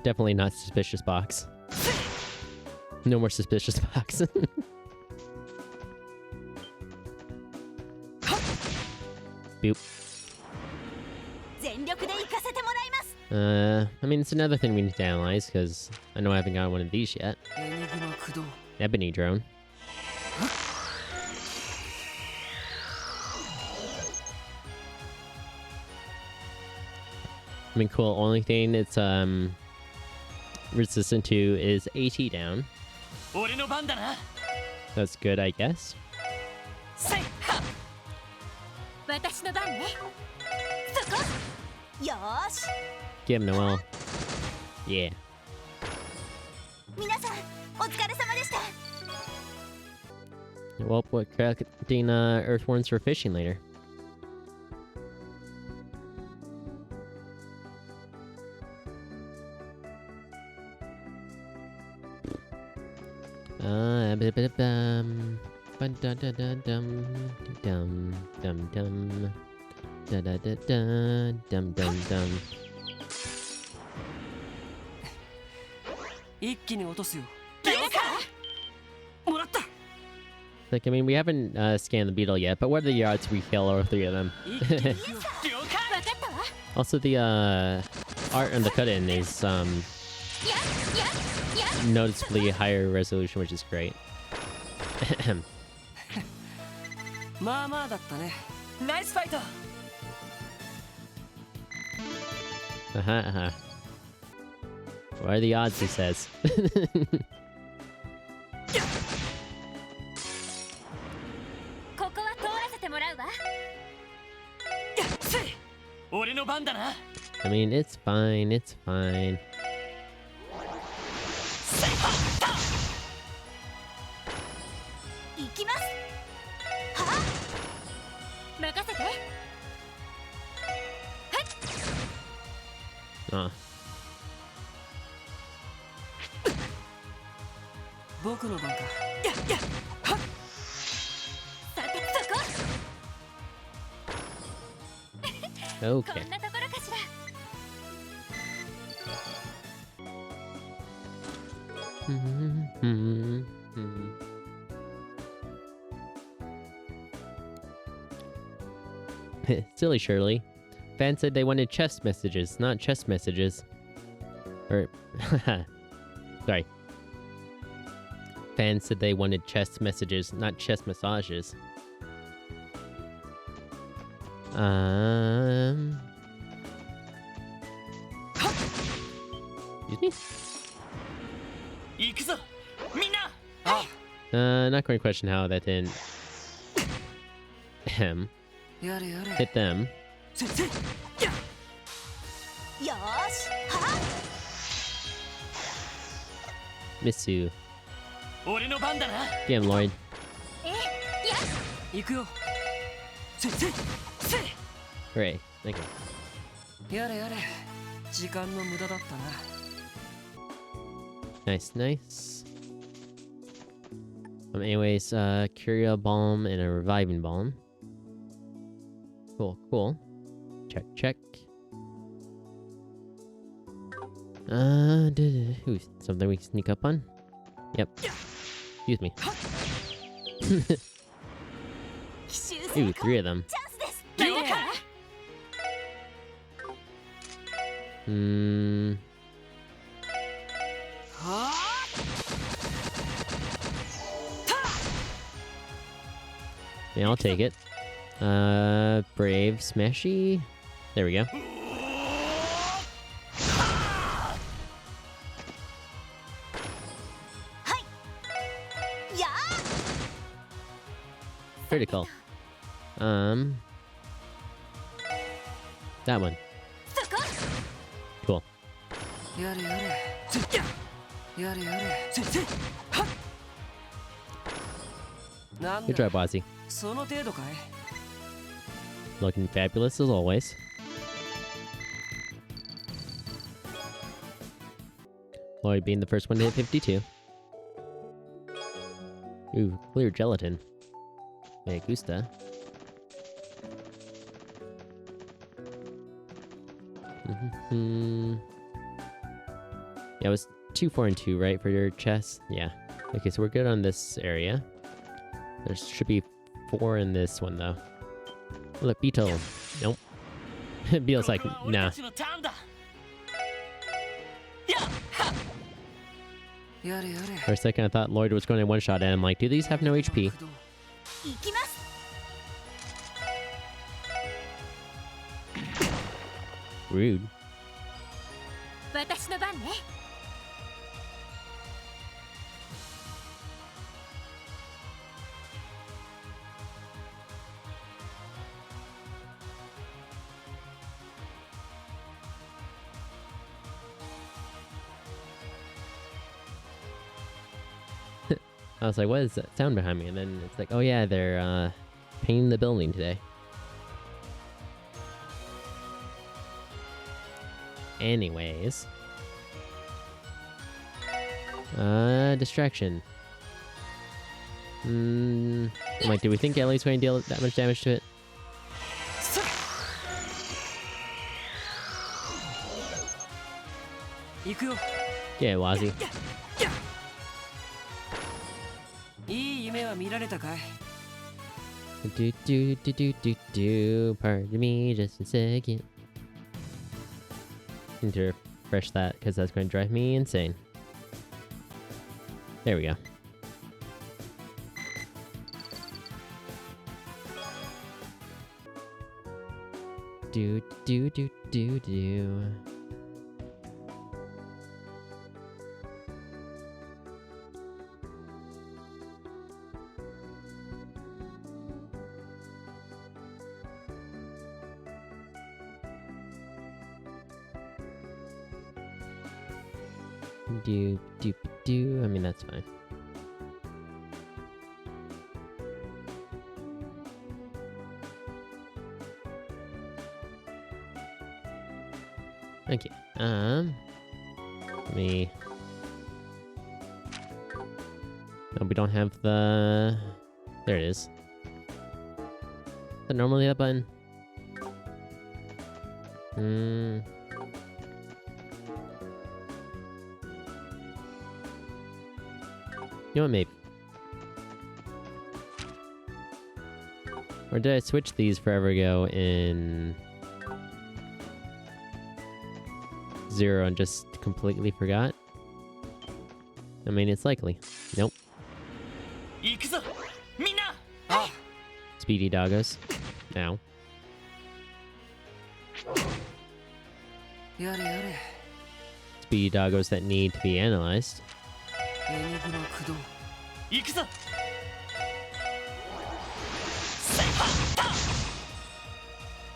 Definitely not suspicious box. No more suspicious box. Boop. 全力で行かせてもらいます I mean, it's another thing we need to analyze, because I know I haven't got one of these yet. エニグマ駆動 Ebony drone. I mean, cool. Only thing it's resistant to is AT down. 俺の番だな That's good, I guess. せいは私の番ねそこよーし Get him, Noel. Yeah. 皆さんお疲れ様でした Well, we're collecting earthworms for fishing later. Ba-da-ba-da-bum. Ba-da-da-da-dum. Dum, dum, dum. Da-da-da-da. Dum, dum, dum. 一気に落とすよ了解もらった Like, I mean, we haven't scanned the beetle yet, but what are the odds we kill all three of them? 一気に行くよ了解 分かったわ Also, the art on the cut-in is ややや noticeably higher resolution, which is great. まあまあだったねナイスファイト Uh-huh, uh-huh. What are the odds, he says. ここは通らせてもらうわせい俺の番だな I mean, it's fine, it's fine. せいは行きますは任せて Ah, 僕の番かややはっさてそこ okay. こんなところかしら Silly Shirley. Fans said they wanted chest messages, not chest messages. Or, sorry. Fans said they wanted chest messages, not chest massages. Excuse me? 行くぞみんなあ Not going to question how that didn't him やれやれ hit them. せいせいやよーしは Misu. 俺の番だな Get him, Lloyd. 行くよせいせいせい Hooray. Thank you. やれやれ時間の無駄だったな Nice, nice. Anyways, Curia Balm and a Reviving Balm. Cool, cool. Check, check. Ooh, something we can sneak up on. Yep. Excuse me. 奇襲 Ooh, 成功 3 of them. チャンスです Hmm. は Yeah, I'll take it. Brave Smashy. There we go. や Critical. That one. そこ Cool. やれやれやれやれはっなん Good だ job, Ozzy. その程度かい Looking fabulous as always. Lloyd being the first one to hit 52. Ooh, clear gelatin. Me gusta. Yeah, it was 2, 4, and 2, right, for your chess? Yeah. Okay, so we're good on this area. There should be 4 in this one, though. Look, Beetle. Nope. Beetle's like, nah. やれやれ For a second, I thought Lloyd was going to one-shot at him. Like, do these have no HP? 行きます Rude. 私の番ね I was like, what is that sound behind me? And then it's like, oh yeah, they're painting the building today. Anyways. Distraction. I'm like, do we think Ellie's going to deal that much damage to it? Yeah, Wazzy. いい夢は見られたかい Do do do do do do. Pardon me, just a second. Need to refresh that because that's going to drive me insane. There we go. Do do do do do. Do do do. I mean, that's fine. Okay. Let me. No, we don't have the. There it is. Is that normally that button? You know what, maybe. Or did I switch these forever ago in 0 and just completely forgot? I mean, it's likely. Nope. 行くぞみんなあ Speedy doggos. Now. やれやれ Speedy doggos that need to be analyzed. 絵の具の駆動行くぞ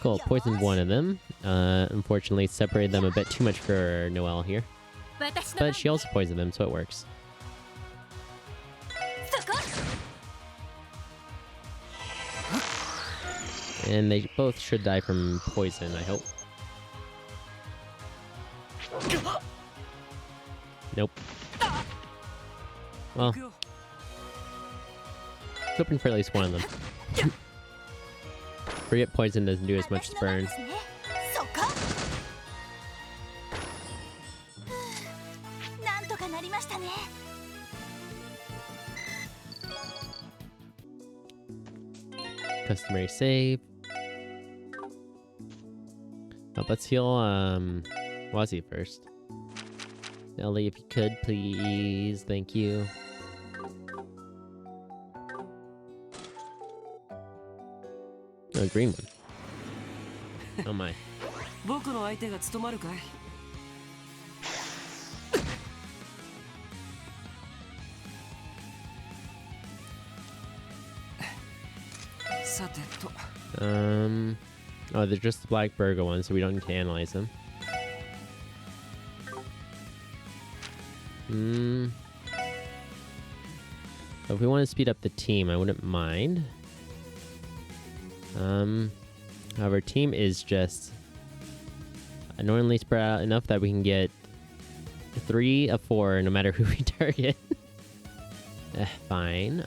Cool, poisoned one of them. Unfortunately, separated them a bit too much for Noelle here. 私の番 But she also poisoned them, so it works. そこ And they both should die from poison, I hope. Nope. Well, 行くよ hoping for at least one of them. Forget poison doesn't do as much as 私の番 burn. ですねそこなんとかなりましたね Customary save. Let's heal Wazzy first. Ellie, if you could, please. Thank you. Oh, green one. Oh my. 僕の相手が務まるかい？さてと。Oh, they're just the black burger ones, so we don't need to analyze them. So if we want to speed up the team, I wouldn't mind. Our team is just annoyingly spread out enough that we can get 3 of 4 no matter who we target. Fine.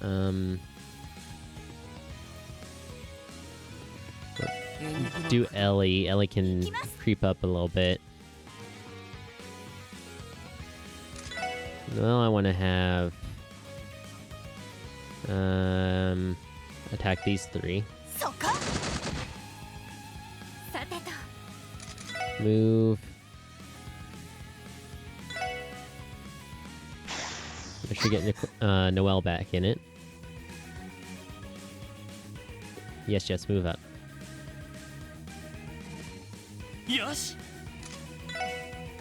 Do Ellie. Ellie can creep up a little bit. Well, I want to have attack these 3. Move. I should get Noelle back in it. Yes, yes, move up. Yes.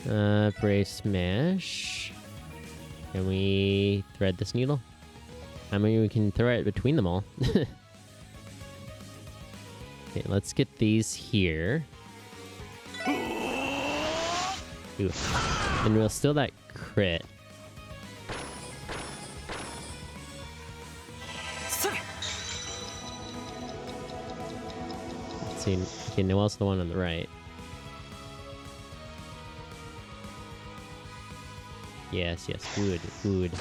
Brave smash. Can we thread this needle? I mean, we can thread it between them all. Okay, let's get these here. Ooh. And we'll steal that crit. Let's see. Okay, Noelle's the one on the right. Yes, yes, good, good.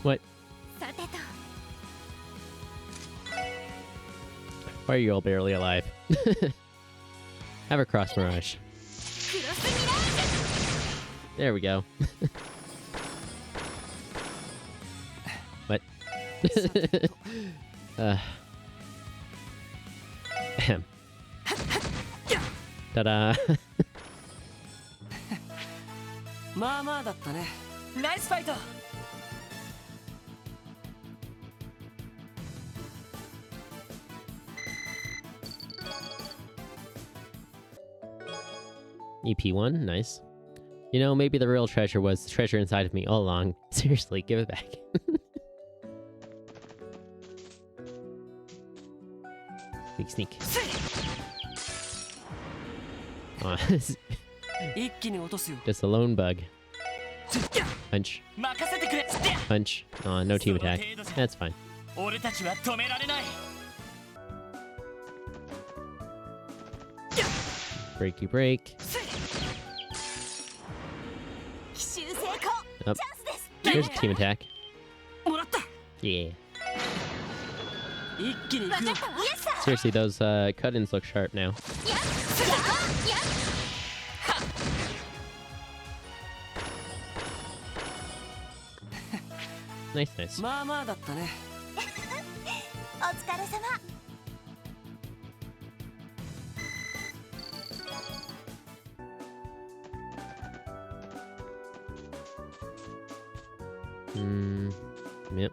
What? Why are you all barely alive? Have a cross mirage. There we go. What? Ahem. Ta-da! まあまあだったね。ナイスファイト。EP1, nice. You know, maybe the real treasure was the treasure inside of me all along. Seriously, give it back. Sneak, sneak. Aw, just a lone bug. Punch. Punch. Aw, no team attack. That's fine. Breaky break. Up. Here's a team attack. Yeah. Seriously, those cut-ins look sharp now. Nice, nice. Yep.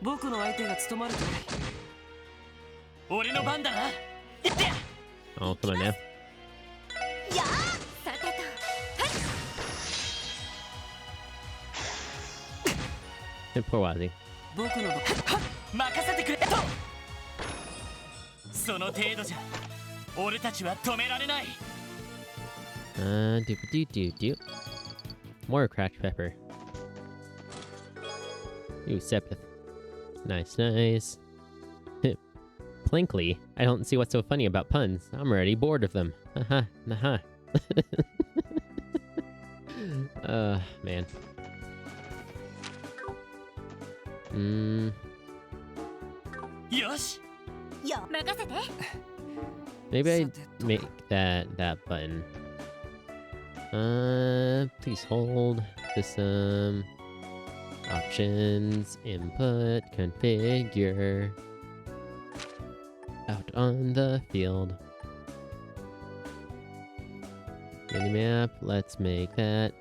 僕の相手が務まるかい？俺の番だな。行って。 Oh, come on now. Hey, poor Wazzy. 僕の番。任せてくれ。その程度じゃ、俺たちは止められない。Do. More cracked pepper. Ooh, Sepith. Nice, nice. Clinkly. I don't see what's so funny about puns. I'm already bored of them. Haha, naha. Man. Yosh. よ任せて。 Maybe I make that button. Please hold. System. Options. Input. Configure. Out on the field. Minimap. Let's make that.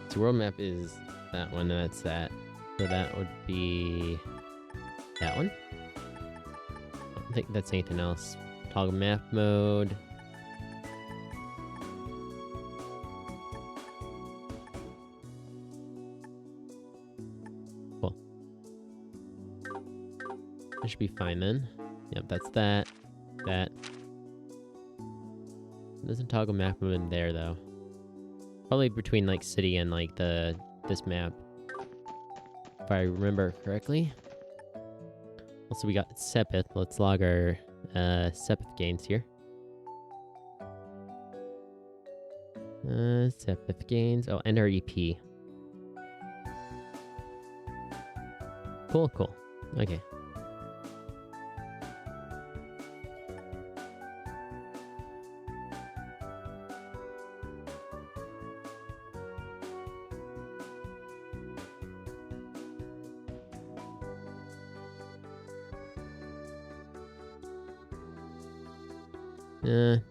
So world map is that one. That's that. So that would be that one. I don't think that's anything else. Toggle map mode. Cool. That should be fine then. Yep, that's that. That. Doesn't toggle map mode in there though. Probably between like city and like this map. If I remember correctly. Also, we got Sepith. Let's log our Sepith gains here. Sepith gains. Oh, and our EP. Cool, cool. Okay.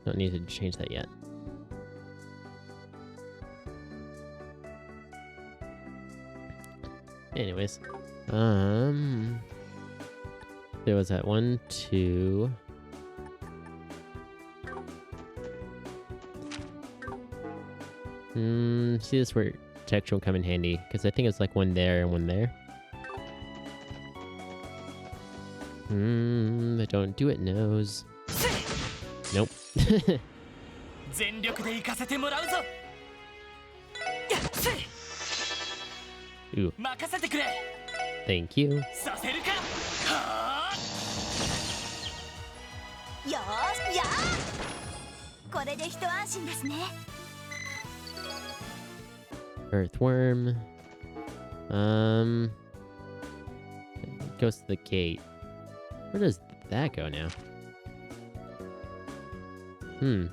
Don't need to change that yet. Anyways, there was that 1, 2. See, this where text will come in handy because I think it's like one there and one there. I don't do it, nose. Nope. 全力で行かせてもらうぞ。やっせ Ooh, 任せてくれ。 thank you. させるか。はあ。よーしやーこれで一安心ですね Earthworm. It goes to the gate. Where does that go now? Hmm.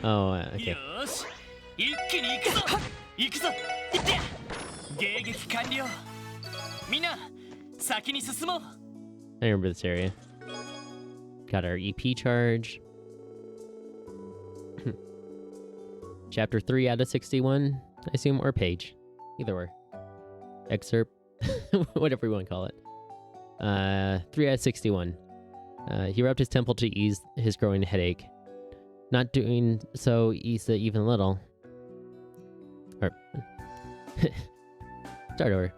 Oh, okay. よーし。一気に行くぞ。行くぞ。行ってや。迎撃完了。みんな、先に進もう。 I remember this area. Got our EP charge. Chapter 3 out of 61, I assume, or page. Either or. Excerpt. Whatever you want to call it. 3 out of 61. He rubbed his temple to ease his growing headache. Not doing so eased it even a little. Or... Start over.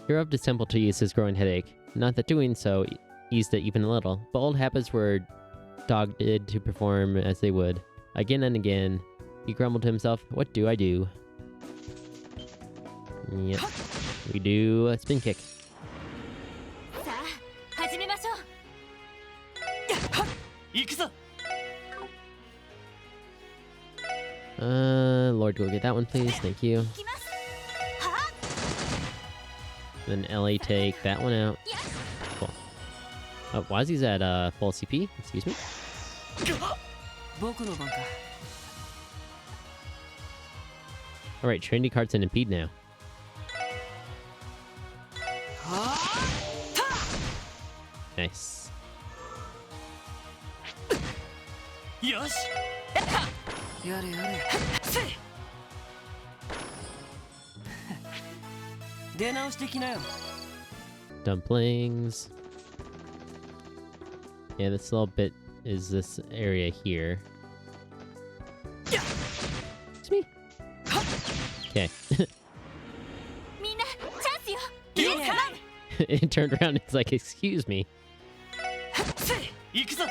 He rubbed his temple to ease his growing headache. Not that doing so eased it even a little, but old habits were dogged to perform as they would. Again and again, he grumbled to himself, "What do I do?" Yep. We do a spin kick. さあ始めましょう。行くぞ。 Lord, go get that one, please. Thank you. いきますは Then LA take that one out. Cool. Wazi's at full CP. Excuse me. 僕の番か。 All right, Trinity cards and impede now. はあ。た。 Nice. よし。やれやれ。せい。出直してきなよ。 Dumplings. Yeah, this little bit is this area here. It turned around and it's like, excuse me. せい行くぞ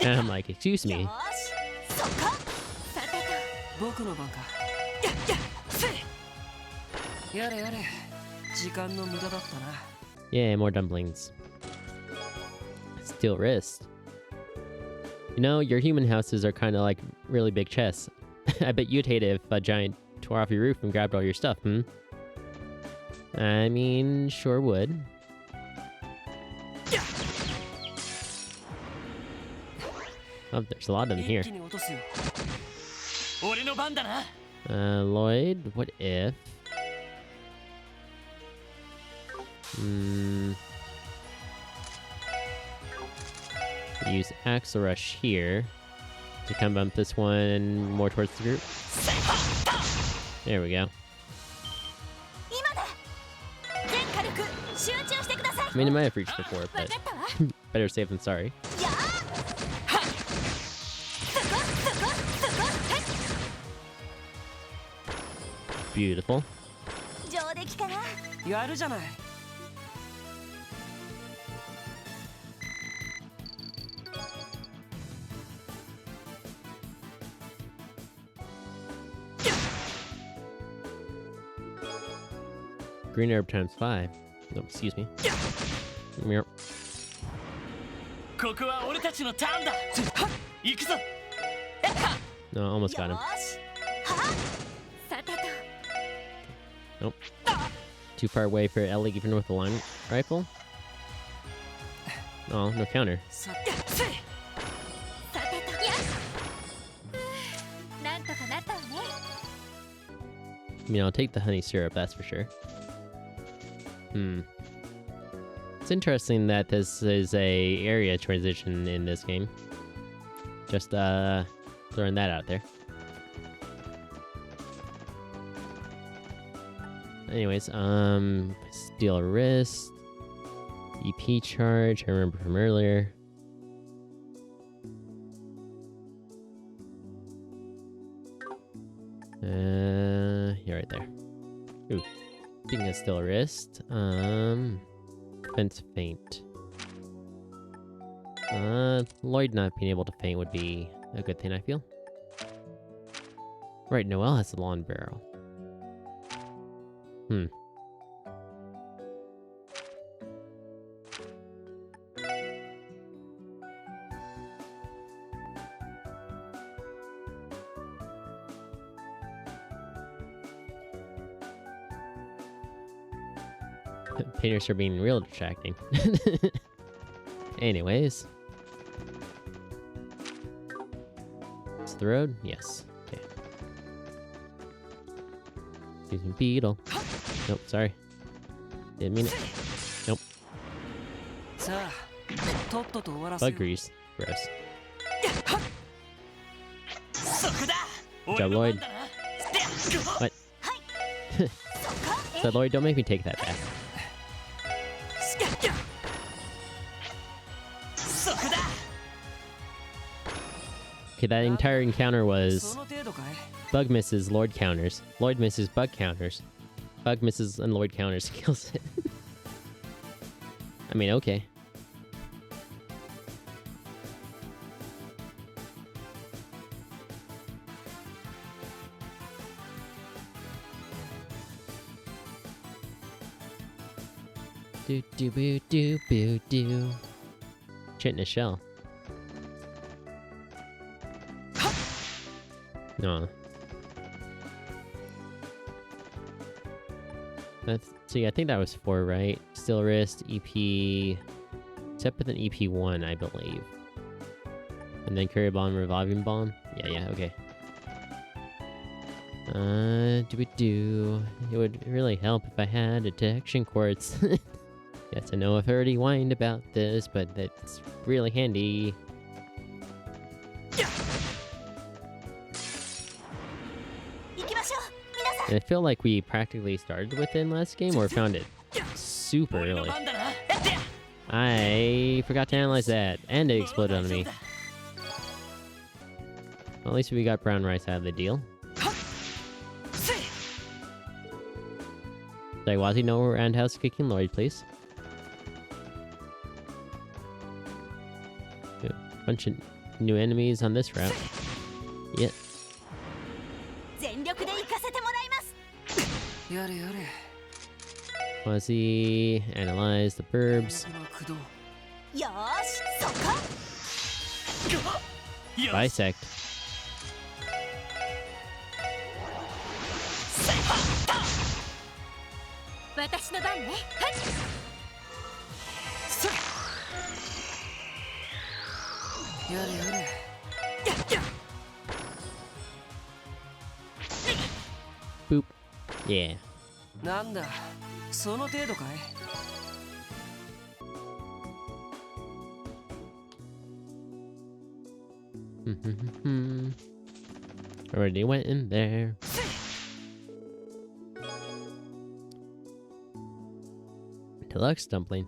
And I'm like, excuse よ me. ーしそこさて僕の番かやっやっせいやれやれ時間の無駄だったな Yeah, more dumplings. Steel wrist. You know, your human houses are kind of like really big chests. I bet you'd hate it if a giant tore off your roof and grabbed all your stuff, hmm? I mean, sure would. Oh, there's a lot of them 一 here. 気に落とすよ俺の番だな Lloyd, what if... Use Axle Rush here to come bump this one more towards the group. There we go. 今だ全火力集中してください I mean, it might have reached before, わ but かったわ better safe than sorry. やーそこそこそこはい Beautiful. 上出来かなやるじゃない Green herb times 5. Oh, excuse me. Meow. ここは俺たちのターンだはっ行くぞ No, almost got よ him. ーしはさてと Too far away for Ellie even with a long rifle. Oh, no counter. させいさてとよしなんとかなったわね I mean, I'll take the honey syrup, that's for sure. It's interesting that this is a area transition in this game. Just throwing that out there. Anyways, steel wrist, EP charge, I remember from earlier. You're right there. Ooh, speaking of steel wrist, defense feint. Lloyd not being able to feint would be a good thing, I feel. Right, Noelle has the lawn barrel. Painters are being real distracting. Anyways. Is the road? Yes. Okay. Excuse me, beetle. Nope, sorry. Didn't mean it. さあとっとと終わらせ Bug よ grease. Gross. そこだ Good job, Lloyd. What? So, Lloyd, don't make me take that back. そこだ Okay, that entire encounter そ was の程度かい bug misses, Lloyd counters. Lloyd misses, bug counters. Bug misses, and Lloyd counters. Kills it. I mean, okay. Do do boo do boo do. Chit in a shell. No. Let's see, I think that was 4, right? Steel wrist, EP... Except with an EP1, I believe. And then Courier Bomb, Revolving Bomb? Yeah, okay. Do-we-do... It would really help if I had a detection quartz. Yes, I know I've already whined about this, but it's really handy. And I feel like we practically started with it in last game, or found it super 俺の early. 番だな I forgot to analyze that, and it exploded on me. Well, at least we got brown rice out of the deal. Like, Wazzy, no roundhouse kicking Lloyd, please. Bunch of new enemies on this route. Yeah. 全力で行かせてもらいます。やれやれ。 Quasi, analyze the burbs. 駆動。よーし、そこ。 Bisect. 私の番ね。はい。やれやれ。 Boop. Yeah. なんだ、その程度かい。 Already went in there. Deluxe dumpling.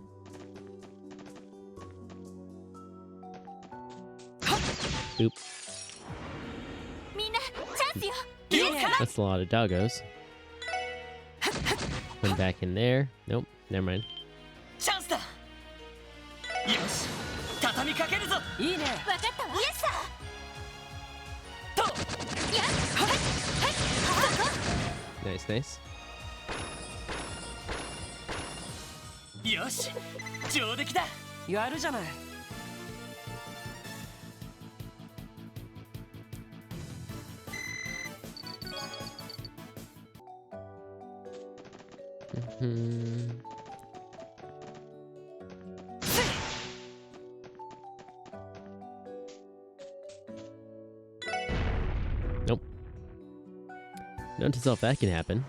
みんなチャンスよ。 That's a lot of doggos. One back in there. Nope, never mind. チャンスだ。よし、畳みかけるぞ。いいね。わかったわ。イエスだ。 Nice, nice. よし、上出来だ。やるじゃない。 Hmm. Nope. Note to self, that can happen.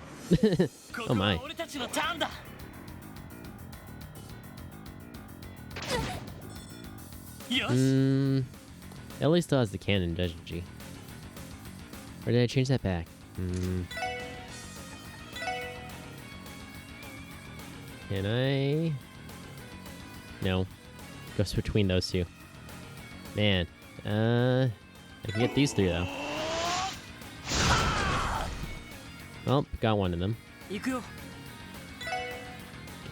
Oh my. 俺たちのターンだ。よし。 Ellie still has the cannon, doesn't she? Or did I change that back? Can I? No. Goes between those two. Man. I can get these three though. Well, got one of them. 行くよ。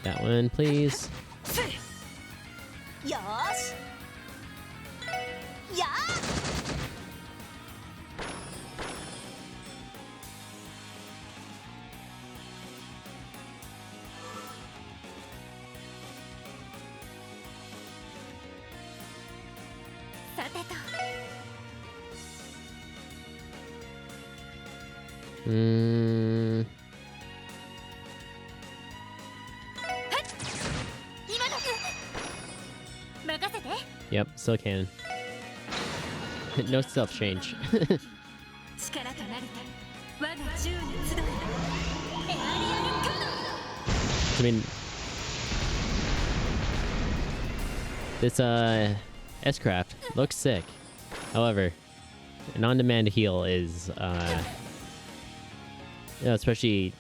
Get that one, please. よーし。やー。 さてと。 今だ。任せて。 Yep, still can. No self change. 力となりて我が宙に集う。エアリアルカード。 I mean, this S-craft looks sick. However, an on-demand heal is especially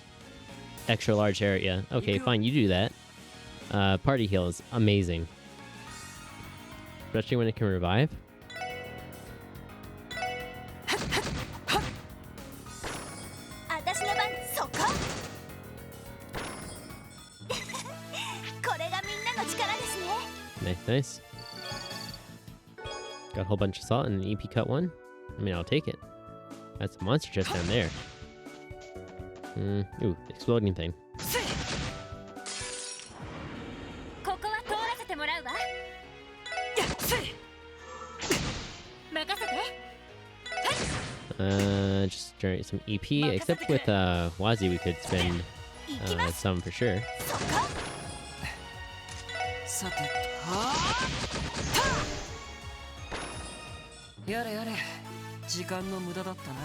extra large area. Okay, fine, you do that. Party heal is amazing, especially when it can revive. 私の番、そこ。これがみんなの力ですね。 Nice, nice. Got a whole bunch of salt and an EP cut one. I mean, I'll take it. That's a monster chest down there. Ooh, exploding thing. ここは通らせてもらうわ。任せて。 Just generate some EP. Except with Wazi, we could spend 行きます。 some for sure. そこ。さてと。やれやれ。時間の無駄だったな。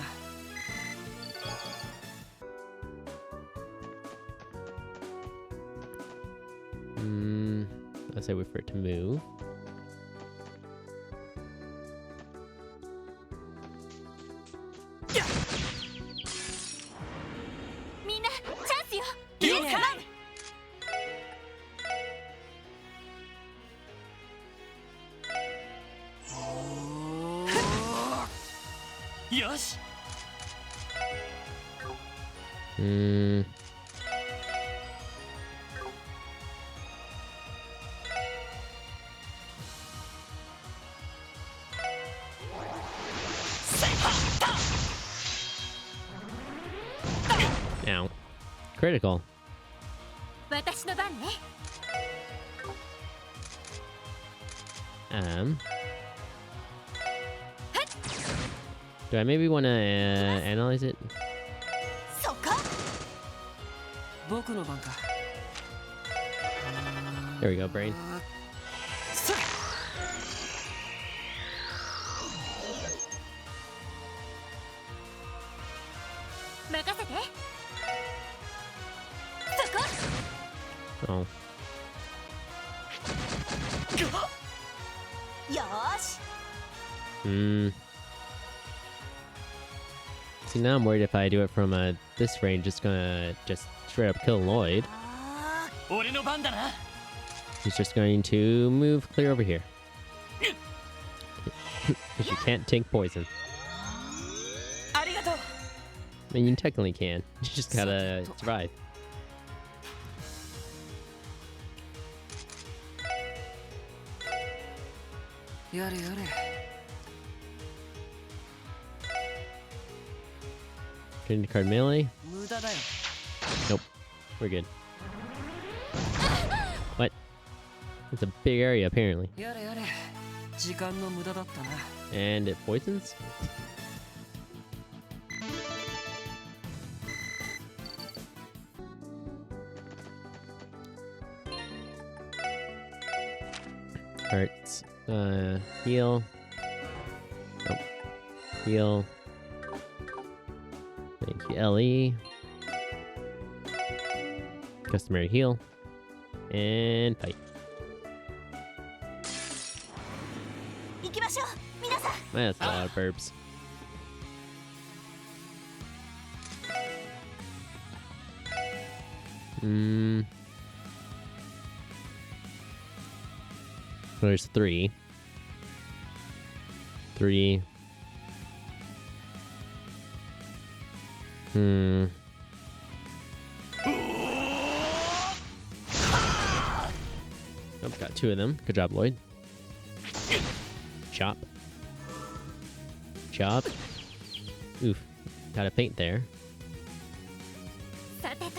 Let's say wait for it to move. みんなチャンスよ。いいね。よし。 I critical. 私の番ね。 Do I maybe want to analyze it? そこ。僕の番か。 There we go, brain. それ。任せて。そこ。 Oh. よーし。 Hmm. See, now I'm worried if I do it from this range, it's gonna just straight up kill Lloyd. あ俺の番だな。 He's just going to move clear over here. Because you can't take poison. ありがとう。 I mean, you technically can. You just gotta survive. やれやれ。 Trinity card melee? 無駄だよ。 Nope. We're good. What? It's a big area, apparently. やれやれ。時間の無駄だったな。 And it poisons? Hurts. Heal. Nope. Heal. Thank you, LE. Customary heal. And fight. ー行きましょう皆さん。 That's a lot of burps. There's 3. 3. Oh, got 2 of them. Good job, Lloyd. Chop. Chop. Oof. Got a feint there. さてと。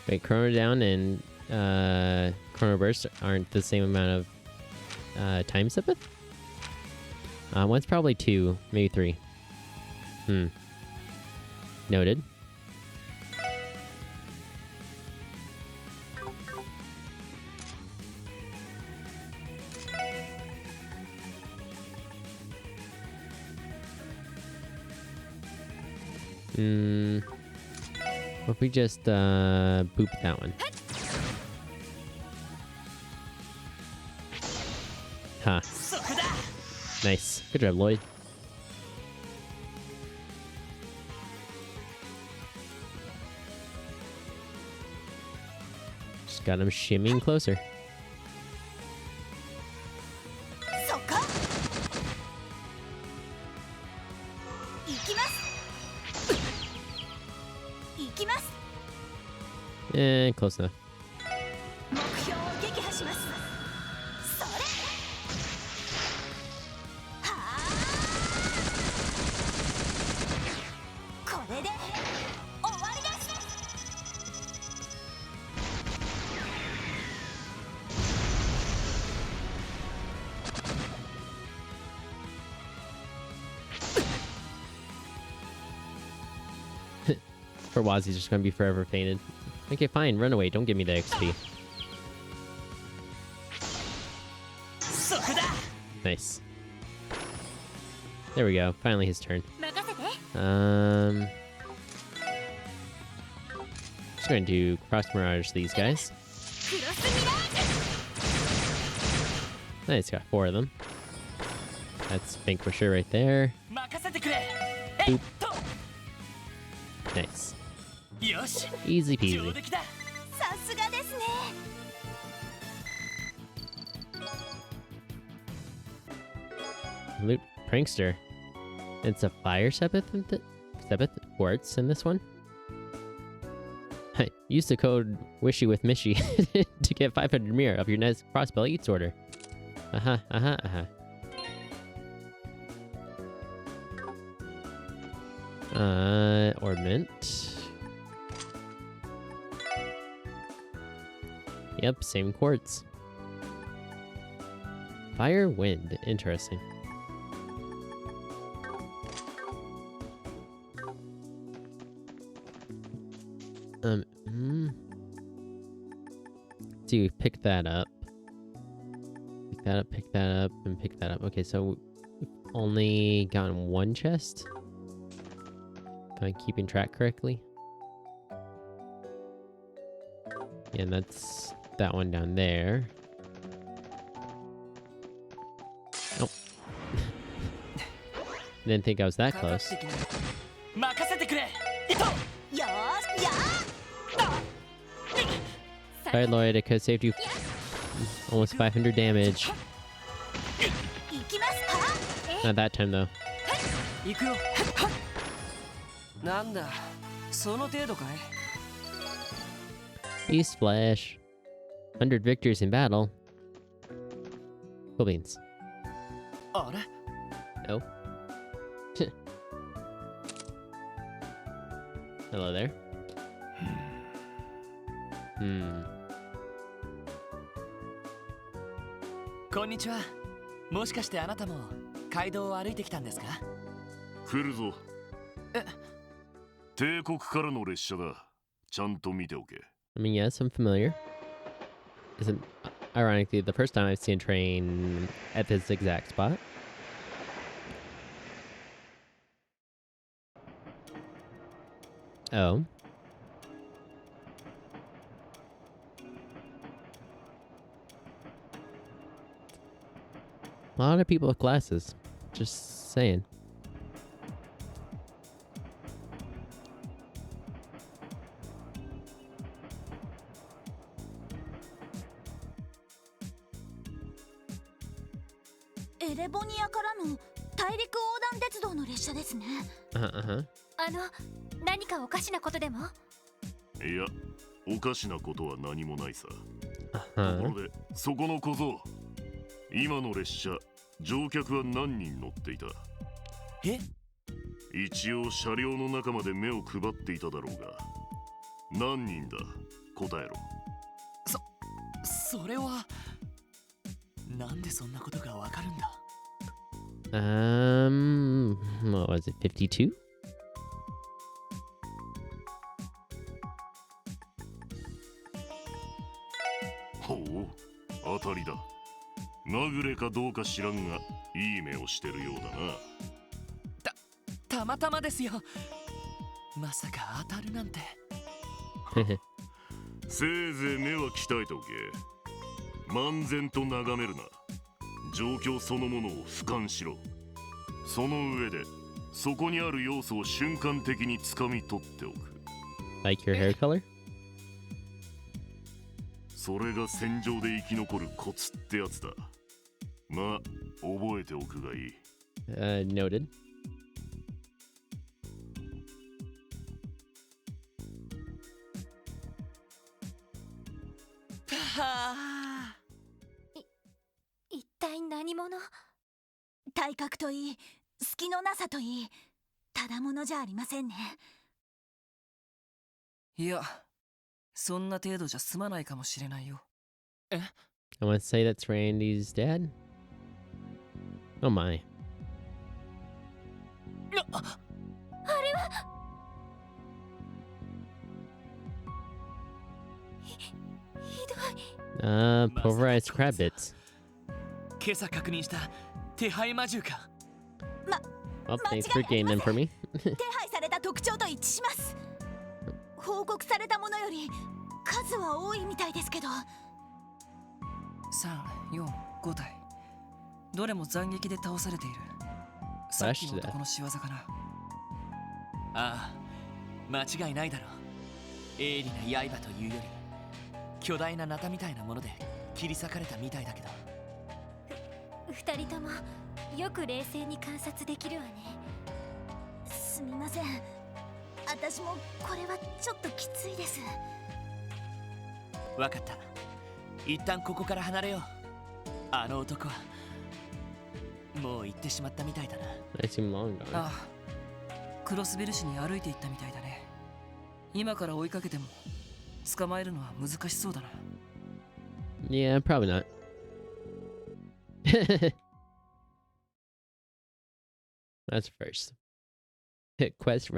Wait, Chrono Down and Chrono Burst aren't the same amount of time Sepith? One's probably 2, maybe 3. Noted. What if we just boop that one? Ha. Nice. Good job, Lloyd. Just got him shimmying closer. そこ。行きます。行きます。 Eh, close enough. 目標を撃破します。それ。はあ。これで終わりです。 For Waz, he's just gonna be forever fainted. Okay, fine. Run away. Don't give me the XP. そこだ。 Nice. There we go. Finally his turn. 任せて。 Just going to cross mirage these guys. クロスミラージュ。 Nice, got 4 of them. That's Fink for sure right there. 任せてくれ。 Boop. Nice. よし。 Easy 上 peasy. 出来だ。さすがですね。 Loot Prankster. It's a fire Sepith Sepith quartz in this one. I used the code Wishy with Mishy. to get 500 mirror of your next crossbow eats order. Uh-huh. Ornament. Yep, same quartz. Fire, wind. Interesting. So you pick that up. Pick that up, and pick that up. Okay, so we've only gotten one chest. Am I keeping track correctly? Yeah, and that's that one down there. Nope. Didn't think I was that close. 任せてくれ。イト。よーしや Sorry, Lloyd, it could have saved you almost 500 damage. ー行きますか Not that time, though. 行くよ。なんだ、その程度かい。 East Flash. 100 victories in battle. Cool beans. あれ Oh. Hello there. Hmm. こんにちは。もしかしてあなたも街道を歩いてきたんですか？来るぞ。え、帝国からの列車だ。ちゃんと見ておけ。I mean, yes, I'm familiar. Isn't ironically the first time I've seen a train at this exact spot. Oh. A lot of people with glasses. Just saying. Erevonia からの大陸横断鉄道の列車ですね。Uh-huh. 何かおかしなことでも？いや、おかしなことは何もないさ。Uh-huh. ところで、そこの小僧。今の列車、乗客は何人乗っていた？え？一応車両の中まで目を配っていただろうが。何人だ？答えろ。それはなんでそんなことがわかるんだ？ What was it, 52? ほう、当たりだ。まぐれかどうか知らんが、いい目をしてるようだな。たまたまですよ。まさか当たるなんて。せいぜい目は鍛えておけ。漫然と眺めるな。状況そのものを俯瞰しろ。その上で、そこにある要素を瞬間的に掴み取っておく。Like your hair color? それが戦場で生き残るコツってやつだ。まあ、覚えておくがいい。Noted. はあ。一体何者？体格といい、隙のなさといい、ただものじゃありませんね。いや、そんな程度じゃ済まないかもしれないよ。え？ I want to say that's Randy's dad. Oh my. あれはひどい。Pulverized crab bits. 今朝確認した手配魔獣か。Well, thanks for getting them for me. 手配された特徴と一致します。報告されたものより数は多いみたいですけど。3、4、5体。どれも斬撃で倒されている。さっきの男の仕業かな。ああ、間違いないだろう。鋭利な刃というより巨大なナタみたいなもので切り裂かれたみたいだけど。二人ともよく冷静に観察できるわね。すみません、私もこれはちょっときついです。わかった。一旦ここから離れよう。あの男はもう行ってしまったみたいだな。 I seem long gone. ああ、クロスベル市に歩いて行ったみたいだね。今から追いかけても捕まえるのは難しそうだな。 Yeah, probably not. That's first. Hit quest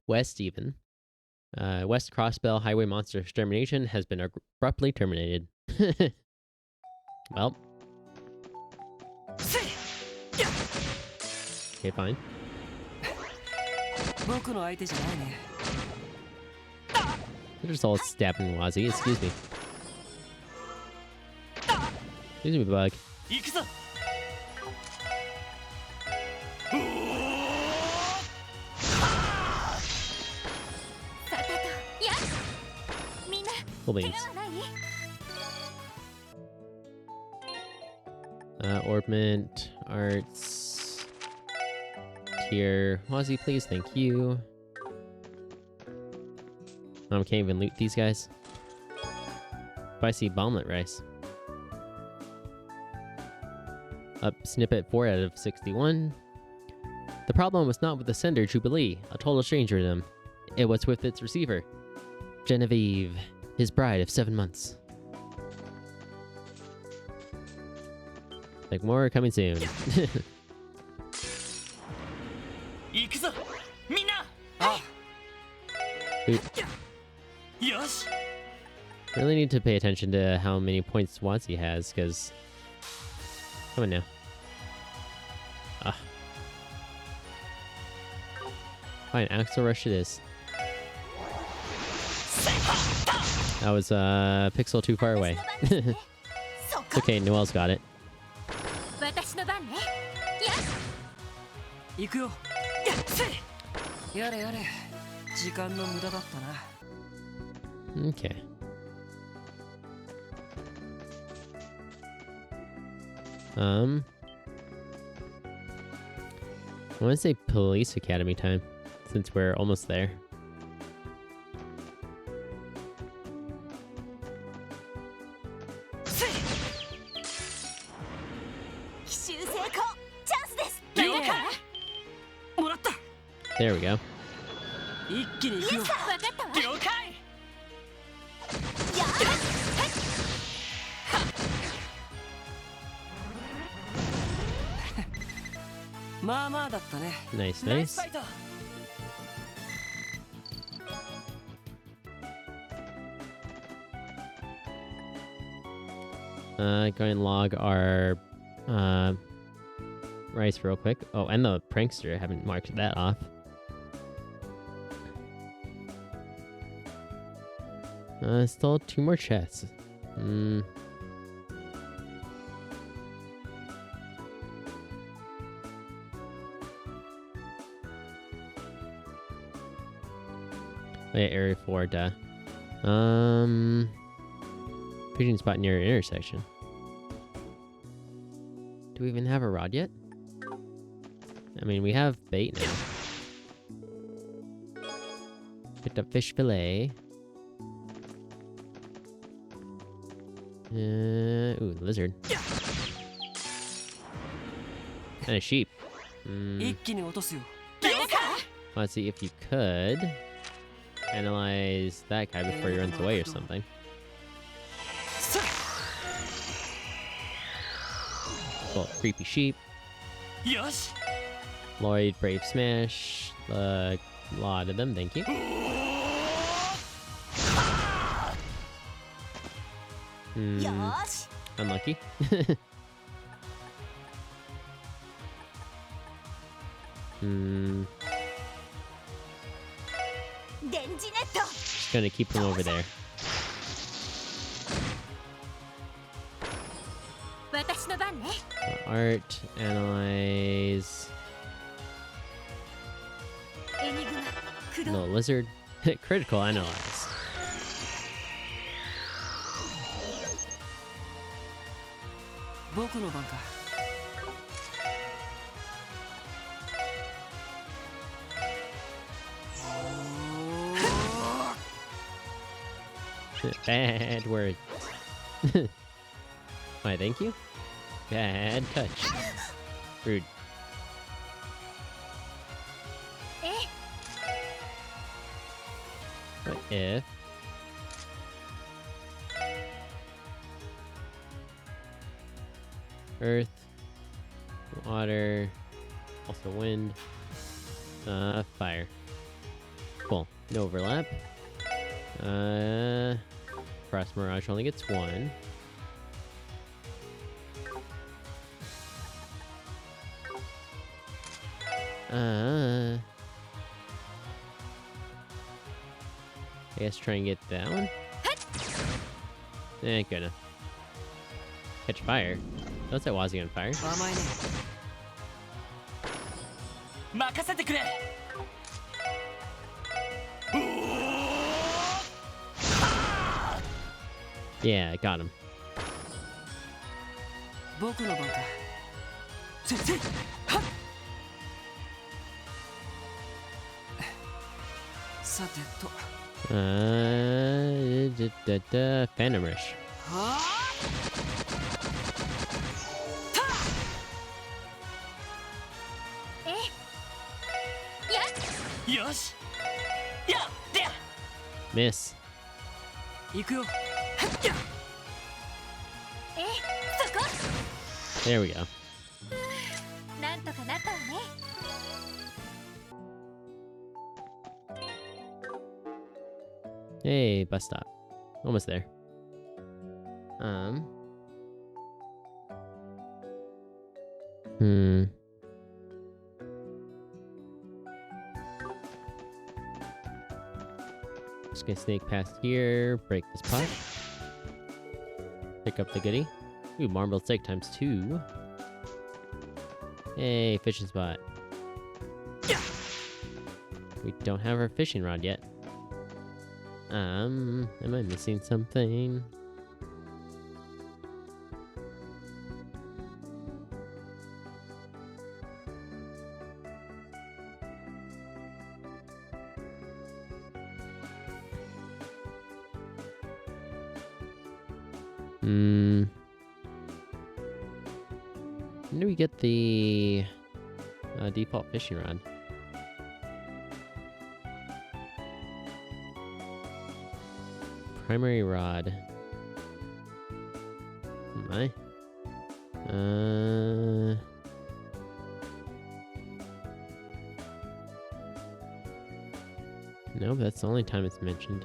West even. West Crossbell Highway Monster Extermination has been abruptly terminated. Well. Okay, fine. 僕の相手じゃないね。 They're just all stabbing Wazzy. Excuse me. Excuse me, bug. 行くぞ。さてと、やっみんな Cool 怪 beans. 我はない？ Orbment, arts, tier. Wazzy, please, thank you. Can't even loot these guys. Spicy bomblet rice. Up snippet 4 out of 61. The problem was not with the sender, Jubilee, a total stranger to them. It was with its receiver, Genevieve, his bride of 7 months. Like more coming soon. 行くぞ。みんな。Oop. よし。 Really need to pay attention to how many points Wazzy has, because... Come on now. Ah. Fine, Axel Rush it is. That was, pixel too far away. そこ Okay, Noel's got it. 私の番ね。やっ行くよ。やれやれ。時間の無駄だったな。 Okay. I want to say Police Academy time, since we're almost there. There we go. 一気に行くよ。わかったわ。了解。やっまあまあだったね。 Nice, ナイス nice. ファイト。 Go and log our rice real quick. Oh, and the prankster. I haven't marked that off. Still 2 more chests. Wait, area 4, duh. Fishing spot near an intersection. Do we even have a rod yet? I mean, we have bait now. Picked up fish fillet. Ooh, lizard. And a sheep. 一気に落とすよ。 Let's see if you could analyze that guy before he runs away or something. Well, creepy sheep. よし。 Lloyd, Brave Smash. A lot of them, thank you. Hmm, よーし unlucky. 電磁ネット Just gonna keep him over there. 私の番ね Art, analyze. エニグマ駆動 No, lizard. Critical analyze. 僕の番か。Bad words. Why, thank you? Bad touch. Rude. What if... Earth, water, also wind, fire. Cool. No overlap. Frost Mirage only gets one. I guess try and get that one. Eh, good enough. Catch fire. Don't set Wazzy on fire. 甘いね任せてくれ Yeah, got him. 僕の番かせっせっはっさてと Phantom Rush. はあ よしやっでや Miss. 行くよはっや There we go. なんとかなったわね。 Hey, bus stop. Almost there. Just gonna snake past here, break this pot. Pick up the goodie. Ooh, marble steak ×2. Hey, fishing spot. We don't have our fishing rod yet. Am I missing something? When do we get the default fishing rod? Primary rod. Am I? No, that's the only time it's mentioned.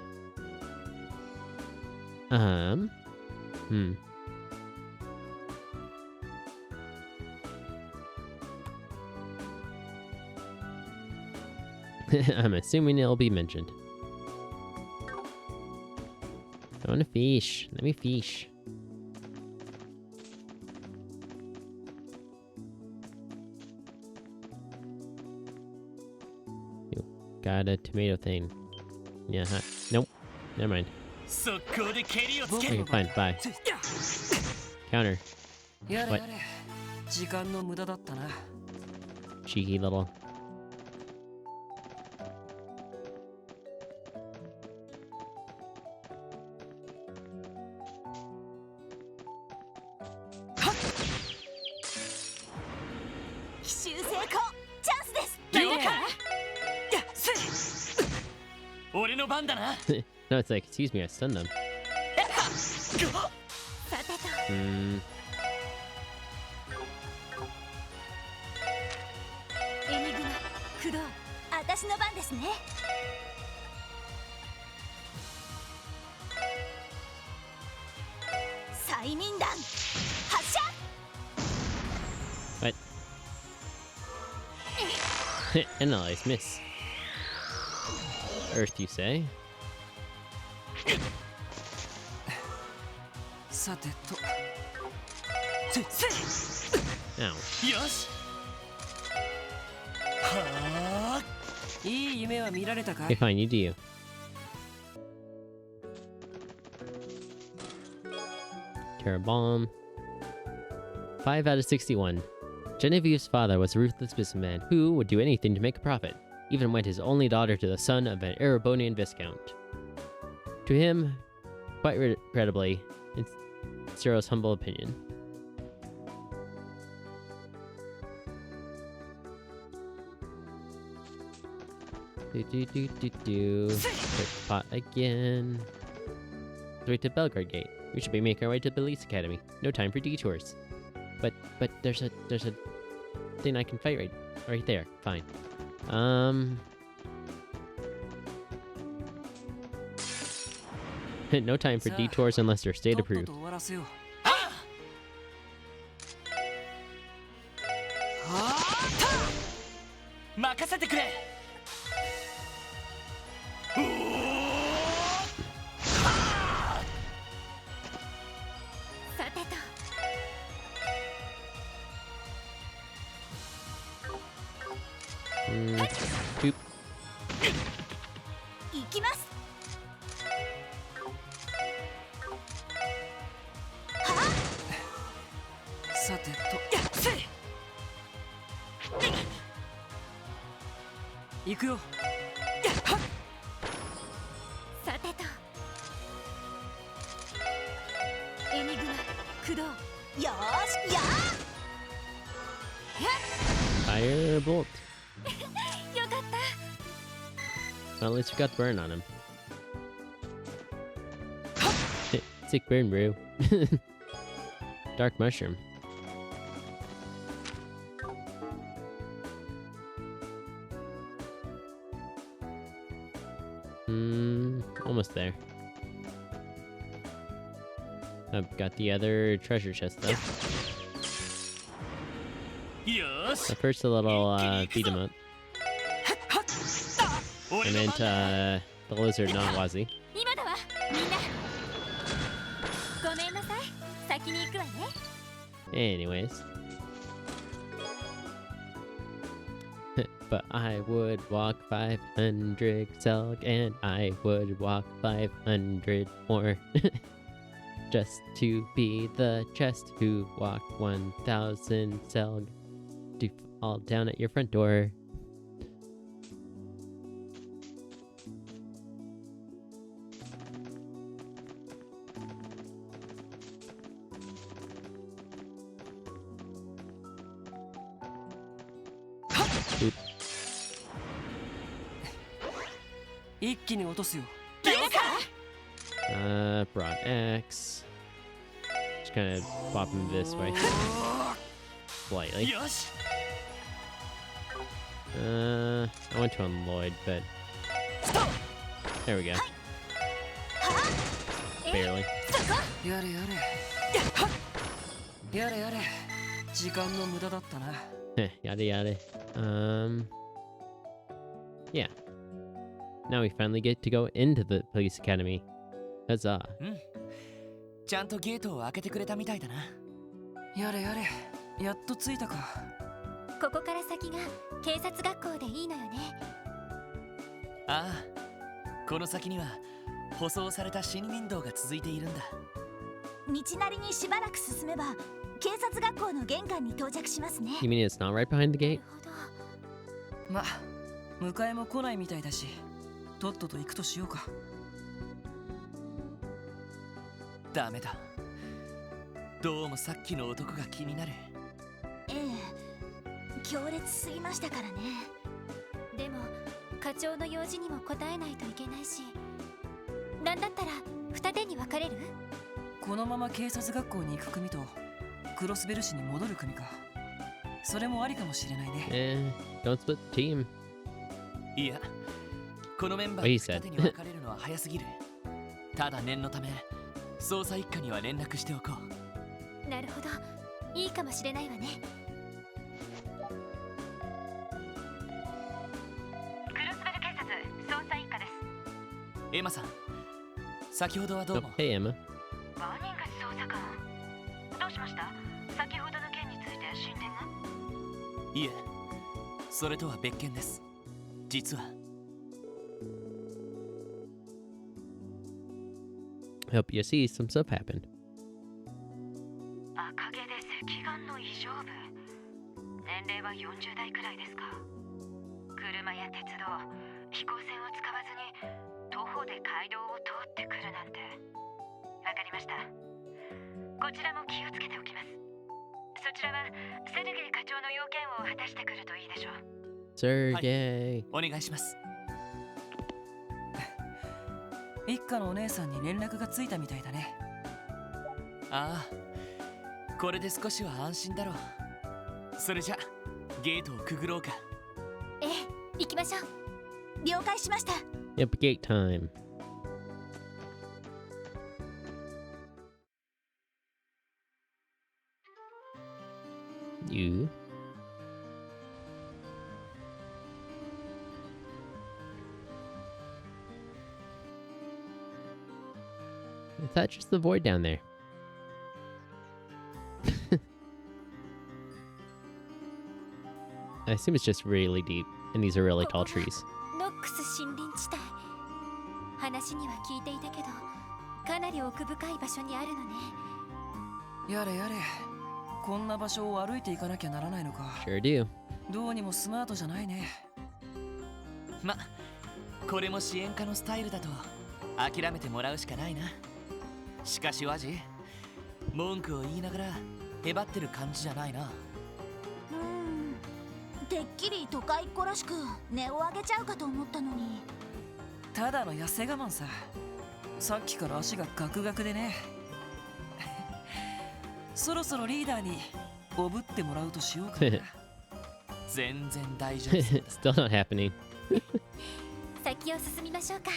I'm assuming it'll be mentioned. I want to fish. Let me fish. You got a tomato thing. Yeah, huh. Nope. Never mind. 速攻で蹴りをつけ Okay, fine. Bye. Counter. やれ What? やれ時間の無駄だったな Cheeky little. No, it's like, excuse me, I stunned them. What? Analyze, miss. Earth, you say? さてとせっ Ow. よしはあいい夢は見られたか Okay, fine, you do you. Terra Bomb. 5 out of 61. Genevieve's father was a ruthless businessman who would do anything to make a profit, even wed his only daughter to the son of an Erebonian viscount. To him, quite regrettably, it's Zero's humble opinion. Quick pot again. Wait to Belgrade Gate. We should be making our way to the police academy. No time for detours. But there's a thing I can fight right there. Fine. No time for detours unless they're state approved. 任せてくれ。さてと。Boop. 行きます。さてと。行くよ。さてと。エニグマ駆動。よーしやー。 Firebolt. よかった。 Well, at least we got the burn on him. Sick burn, bro. Dark mushroom. Almost there. I've got the other treasure chest though. But first a little beat 'em up. I meant the lizard, not Wazzy. 今だわみんな。ごめんなさい。先に行くわね。 Anyways. But I would walk 500 Selg, and I would walk 500 more. Just to be the chest who walked 1000 Selg to fall down at your front door. Oop. 一気に落とすよ。 Broad X. Just kind of pop him this way. Slightly. よし。 I went to unload, but there we go. Barely. やれやれ。やれやれ。時間の無駄だったな。 Yada yada. Yeah. Now we finally get to go into the police academy. Huzzah. ちゃんとゲートを開けてくれたみたいだな。やれやれ。やっと着いたか。ここから先が警察学校でいいのよね。ああ。この先には舗装された森林道が続いているんだ。道なりにしばらく進めば警察学校の玄関に到着しますね。 You mean it's not right behind the gate? ま、迎えも来ないみたいだし、とっとと行くとしようか。ダメだ。どうもさっきの男が気になる。ええ、強烈すぎましたからね。でも課長の用事にも応えないといけないし、なんだったら二手に分かれる？このまま警察学校に行く組とクロスベル市に戻る組か。それもありかもしれないね。Don't split the team. いや、このメンバーが二手に分かれるのは早すぎる。ただ念のため捜査一課には連絡しておこう。なるほど、いいかもしれないわね。クロスベル警察捜査一課です。エマさん、先ほどはどう Oh, も。 hey, Emma. バーニングス捜査官、どうしました？先ほどの件について進展が？いえ、それとは別件です。実は Hope you see some stuff happened. 赤毛で赤眼の異常部。年齢は40代くらいですか。車や鉄道、飛行船を使わずに徒歩で街道を通ってくるなんて。わかりました。こちらも気をつけておきます。そちらはセルゲイ課長の要件を果たしてくるといいでしょう。Sergey. お願いします。一家のお姉さんに連絡がついたみたいだね。ああ、これで少しは安心だろう。それじゃゲートをくぐろうか。ええ、行きましょう。了解しました。 Yep, gate time. You. Is that just the void down there? I assume it's just really deep, and these are really tall trees. ノックス森林地帯。話には聞いていたけど、かなり奥深い場所にあるのね。やれやれ、こんな場所を歩いていかなきゃならないのか。 Sure do. どうにもスマートじゃないね。ま、これも支援家のスタイルだと諦めてもらうしかないな。しかしワジ、文句を言いながらへばってる感じじゃないな。てっきり都会っ子らしく値を上げちゃうかと思ったのに。ただの痩せ我慢さ。さっきから足がガクガクでね。そろそろリーダーにおぶってもらうとしようかな。全然大丈夫。 Still not happening. 先を進みましょうか。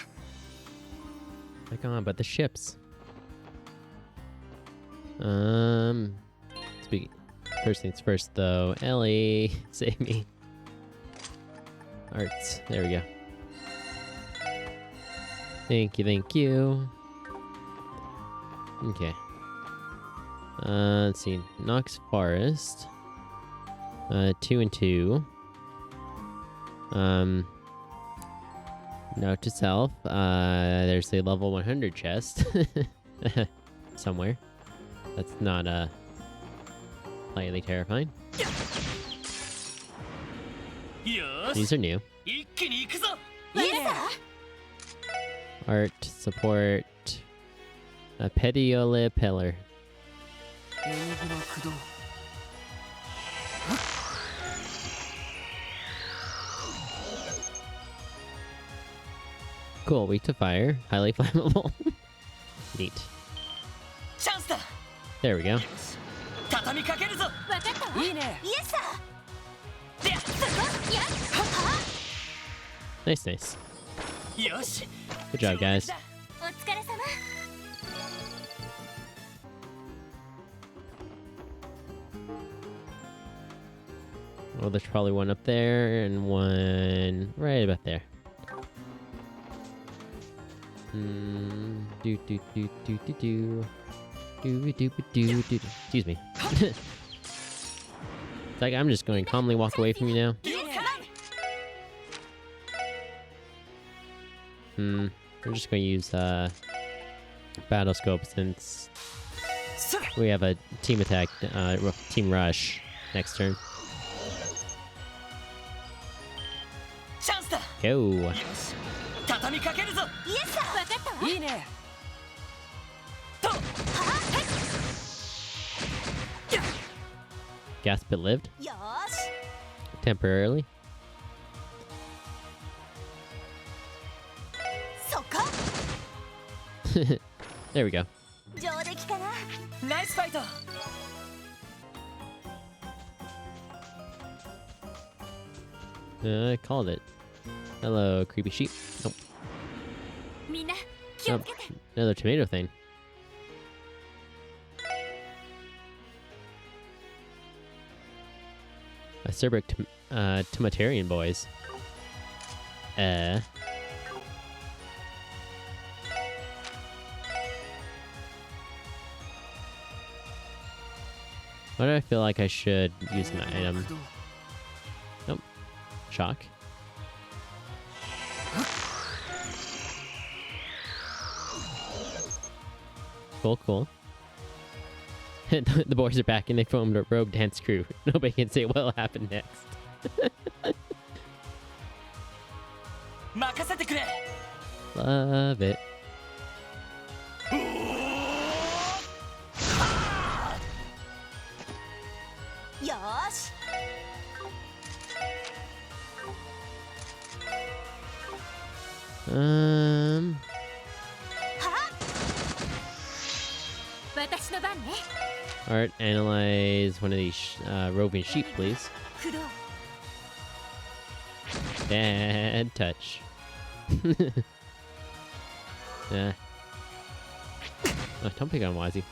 Like on, but the ships. Speaking. First things first, though. Ellie, save me. Arts. There we go. Thank you, thank you. Okay. Let's see. Nox Forest. 2 and 2. Note to self. There's a level 100 chest. Somewhere. That's not, slightly terrifying. These are new. Art, support, a Pediole pillar. Cool, weak to fire, highly flammable. Neat. There we go. 畳みかけるぞ。わかったわ。いいね。イエスさ。で、そこ、やっ、は Nice, nice. よし。 Good job, guys. お疲れ様。Well, there's probably one up there and one right about there. Do do do do do do. Do do do do. Excuse me. It's like I'm just going to calmly walk away from you now. I'm just going to use battle scope since we have a team attack, team rush next turn. Go. 畳みかけるぞ。イエスさ。わかったわ。いいね。 Gasp, it lived よーし。 temporarily. そこ。 There we go. 上出来かな。ナイスファイト。 I called it. Hello, creepy sheep. Nope. みんな気を Nope. つけて。 Another tomato thing. Acerbic Tomatarian boys. Why do I feel like I should use an item? Nope. Shock. Cool, cool. The boys are back and they formed a rogue dance crew. Nobody can say what'll happen next. 任せてくれ。 Love it. よーし。 私の番ね。 Art, analyze one of these roving sheep, please. 駆動。 Bad touch. Yeah. Oh, don't pick on Wazzy.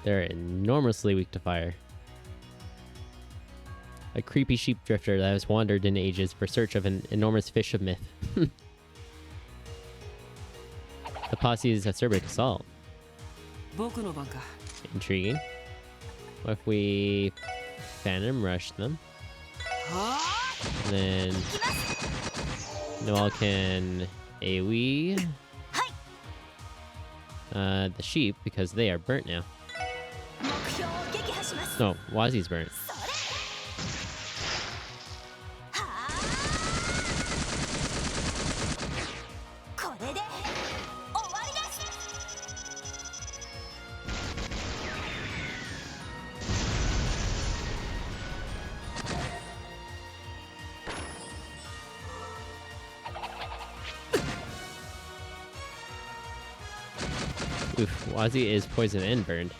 They're enormously weak to fire. A creepy sheep drifter that has wandered in ages for search of an enormous fish of myth. The posse is acerbic assault. 僕の番か。 Intriguing. What if we Phantom Rush them? And then Noel can AoE the sheep because they are burnt now. 目標を撃破します。 No, Wazzy's burnt. はあ。これで終わりです。 Oof, Wazzy is poisoned and burned.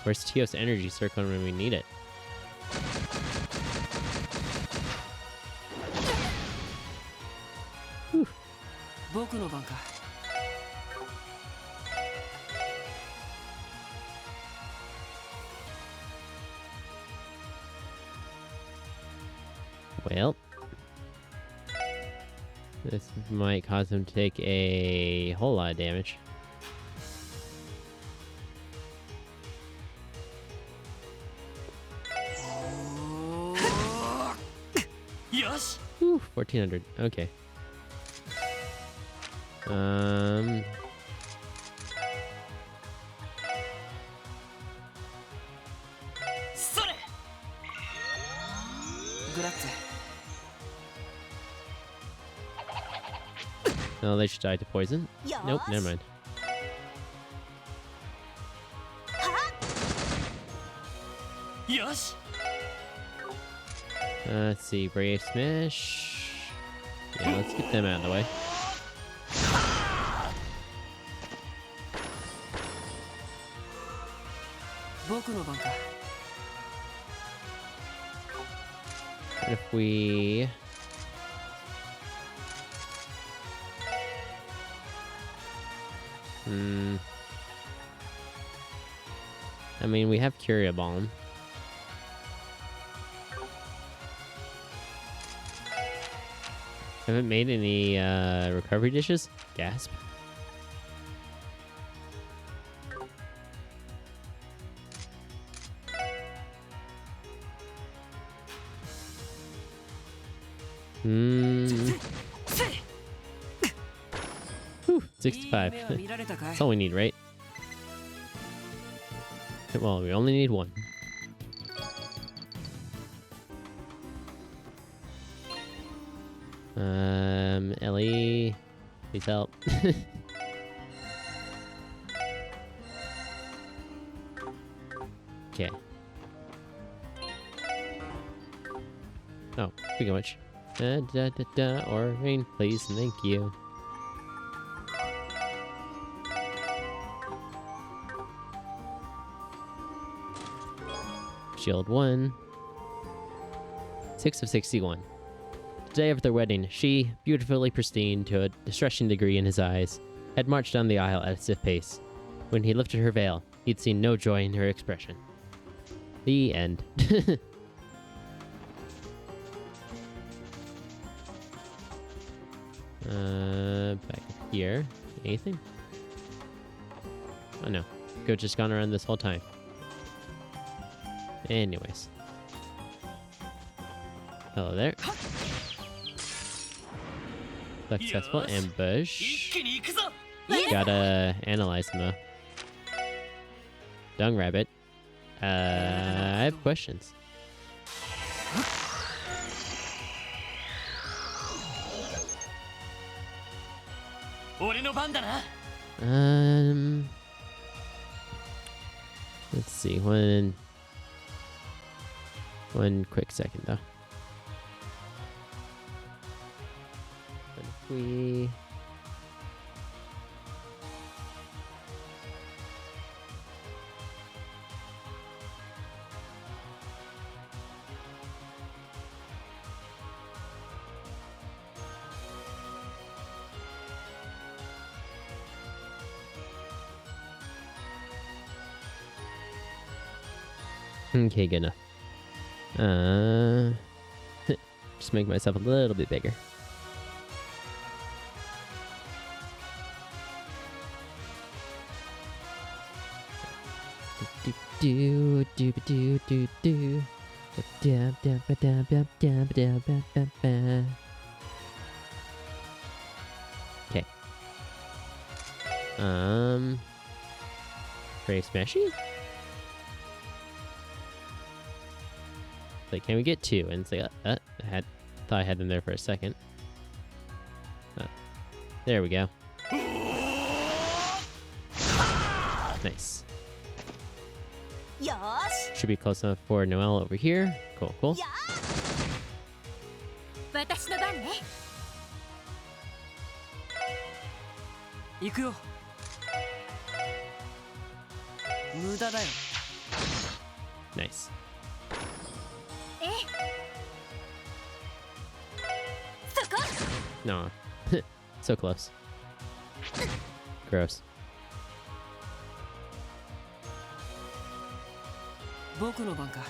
Where's Teos energy circle when we need it? Whew. 僕の番か。 Well, this might cause him to take a whole lot of damage. Yes. Whew, 1400. Okay. Sore. Grazie. No, they should die to poison. Nope, never mind. よし。 Let's see, Brave Smash. Yeah, let's get them out of the way. What if we... I mean, we have Curia Balm. Haven't made any recovery dishes? Gasp. Whew, 65. That's all we need, right? Well, we only need one. Ellie, please help. Okay. Oh, speaking of which. Or rain, please, thank you. Shield 1. 6 of 61. The day of their wedding, she, beautifully pristine to a distressing degree in his eyes, had marched down the aisle at a stiff pace. When he lifted her veil, he'd seen no joy in her expression. The end. Back here. Anything? Oh no. Coach just gone around this whole time. Anyways. Hello there. Successful ambush. Gotta analyze them though. Dung rabbit. I have questions. 俺の番だな。 Let's see. One quick second though. But if we okay, good enough. Just make myself a little bit bigger. Do do do do do. Okay. Very smashy. Like, can we get two? And it's like, thought I had them there for a second. There we go. Nice. Should be close enough for Noelle over here. Cool, cool. 私の番ね。行くよ。無駄だよ。 Nice. そこ。 No. So close. Gross. 僕の番か。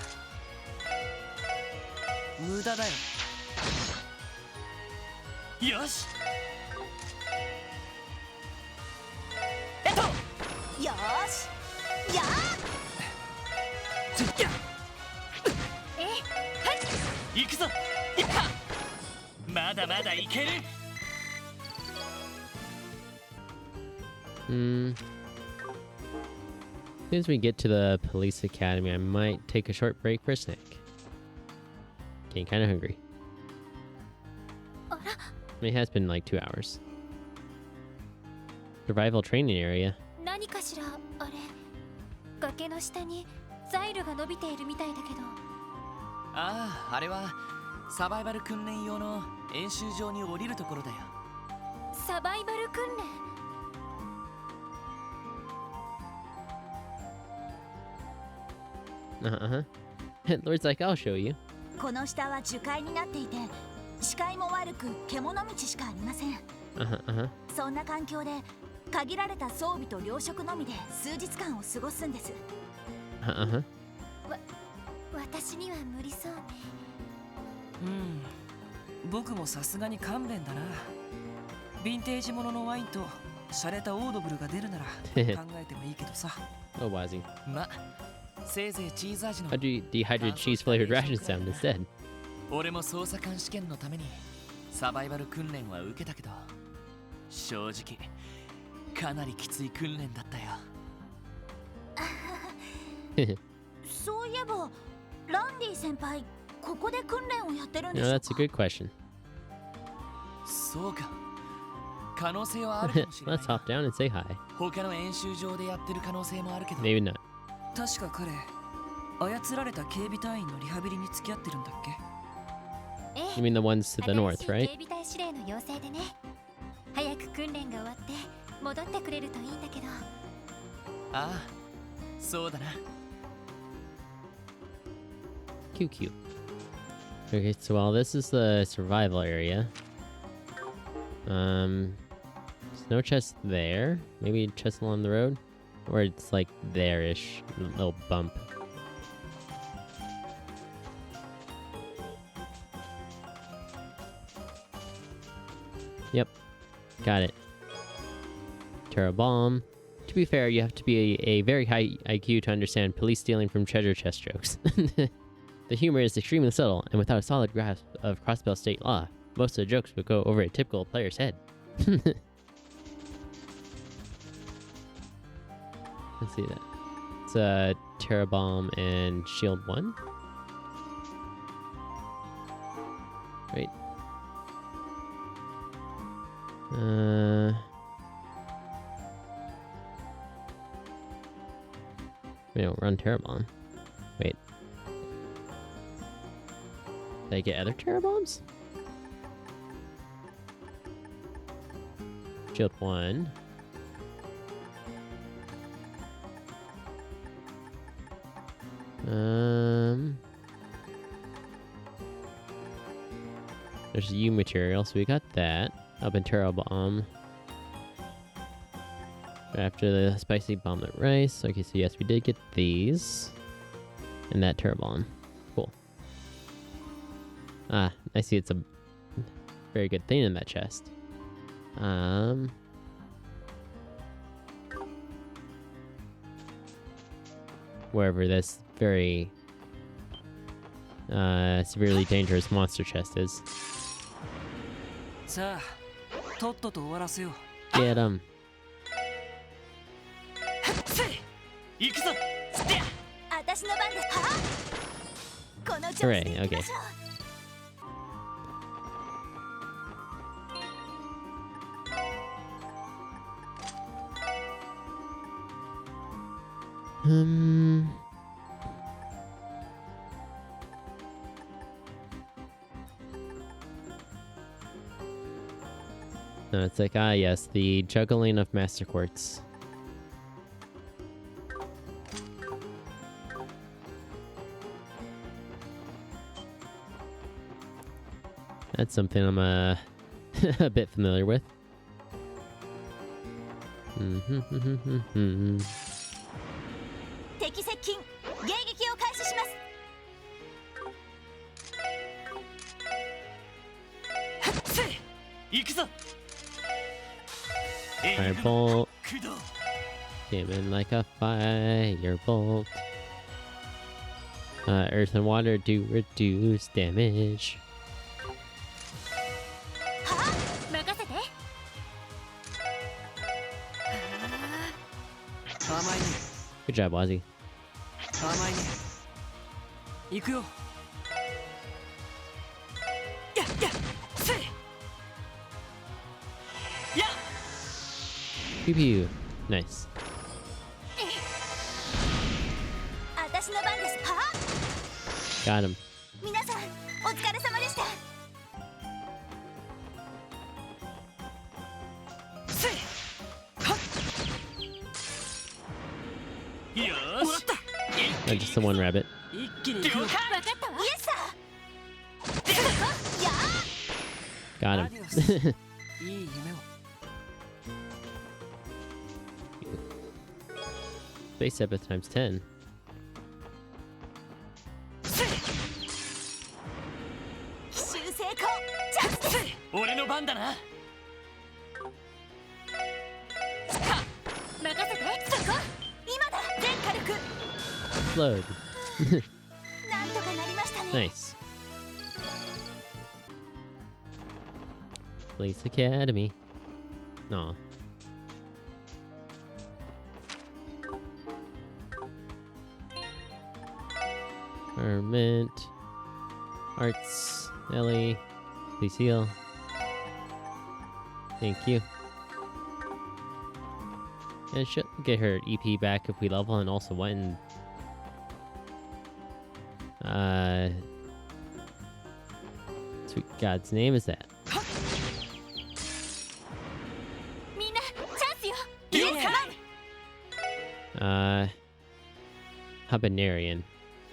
無駄だよ。よし。よーし。や行くぞ。やっまだまだいける。 As soon as we get to the police academy, I might take a short break for a snack. Getting kind of hungry. I mean, it has been like 2 hours. Survival training area. 何かしらあれ。崖の下にザイルが伸びているみたいだけど。ああ、あれはサバイバル訓練用の演習場に降りるところだよ。サバイバル訓練。 Lord's like, I'll show you. この下は樹海になっていて、視界も悪く獣道しかありません。そんな環境で限られた装備と糧食のみで数日間を過ごすんです。私には無理そうね。僕もさすがに勘弁だな。ヴィンテージもののワインと洒落たオードブルが出るなら考えてもいいけどさ。Oh, Wazzy. ま、せいぜいチーズ味の How'd you dehydrated cheese flavored rations sound instead? 俺も捜査官試験のためにサバイバル訓練は受けたけど、正直かなりきつい訓練だったよ。そういえばランディ先輩、ここで訓練をやってるんで No, しょう that's a good question. そうか。可能性はあるかもしれない Let's hop down and say hi. 他の演習場でやってる可能性もあるけど。 Maybe not. 確か彼、操られた警備隊員のリハビリに付き合ってるんだっけ？ You mean the ones to the north, 新しい right? 警備隊司令の要請でね。早く訓練が終わって戻ってくれるといいんだけど。ああ、そうだな。 Cute. Okay, so while this is the survival area, there's no chest there. Maybe chest along the road, or it's like there-ish, little bump. Yep, got it. Terra bomb. To be fair, you have to be a very high IQ to understand police stealing from treasure chest jokes. The humor is extremely subtle, and without a solid grasp of crossbell state law, most of the jokes would go over a typical player's head. Let's see that. It's Terra Bomb and Shield 1. Right. We don't run Terra Bomb. Wait. Did I get other Terra Bombs? Shield 1. There's U material, so we got that. Up in Terra Bomb. After the spicy bomblet rice. Okay, so yes, we did get these. And that Terra Bomb. Cool. Ah, I see it's a very good thing in that chest. Wherever this very severely dangerous monster chest is. さあとっとと終わらせよう Get him. せい行くぞ私の番です。はあ、この調子で Hooray, 行き okay. ましょう。No, it's like, ah, yes, the juggling of Master Quartz. That's something I'm a bit familiar with. 敵接近、迎撃を開始します。 せい行くぞ Firebolt, 駆動 came in like a firebolt. Earth and water do reduce damage. はあ、任せて。 甘いね Good job, Wazzy. 甘いね行くよやっやっせいやっ Pew pew. Nice. 私の番です。はあ、 Got him. 皆さんお疲れ様でした。 せいはっよーし Just the one rabbit. 一気に行くよわかったわ。イエスサー。やあ、 Got him. いい夢を Space Epith times 10. せい奇襲成功。チャンスです。せい俺の番だな任せて。そこ、今だ。全火力。 Explode. なんとかなりましたね。 Nice. Police Academy. Aw. Ferment. Arts. Ellie. Please heal. Thank you. And should get her EP back if we level, and also what in sweet God's name is that? みんなチャンスよ。イエスカマン。 Habanerian.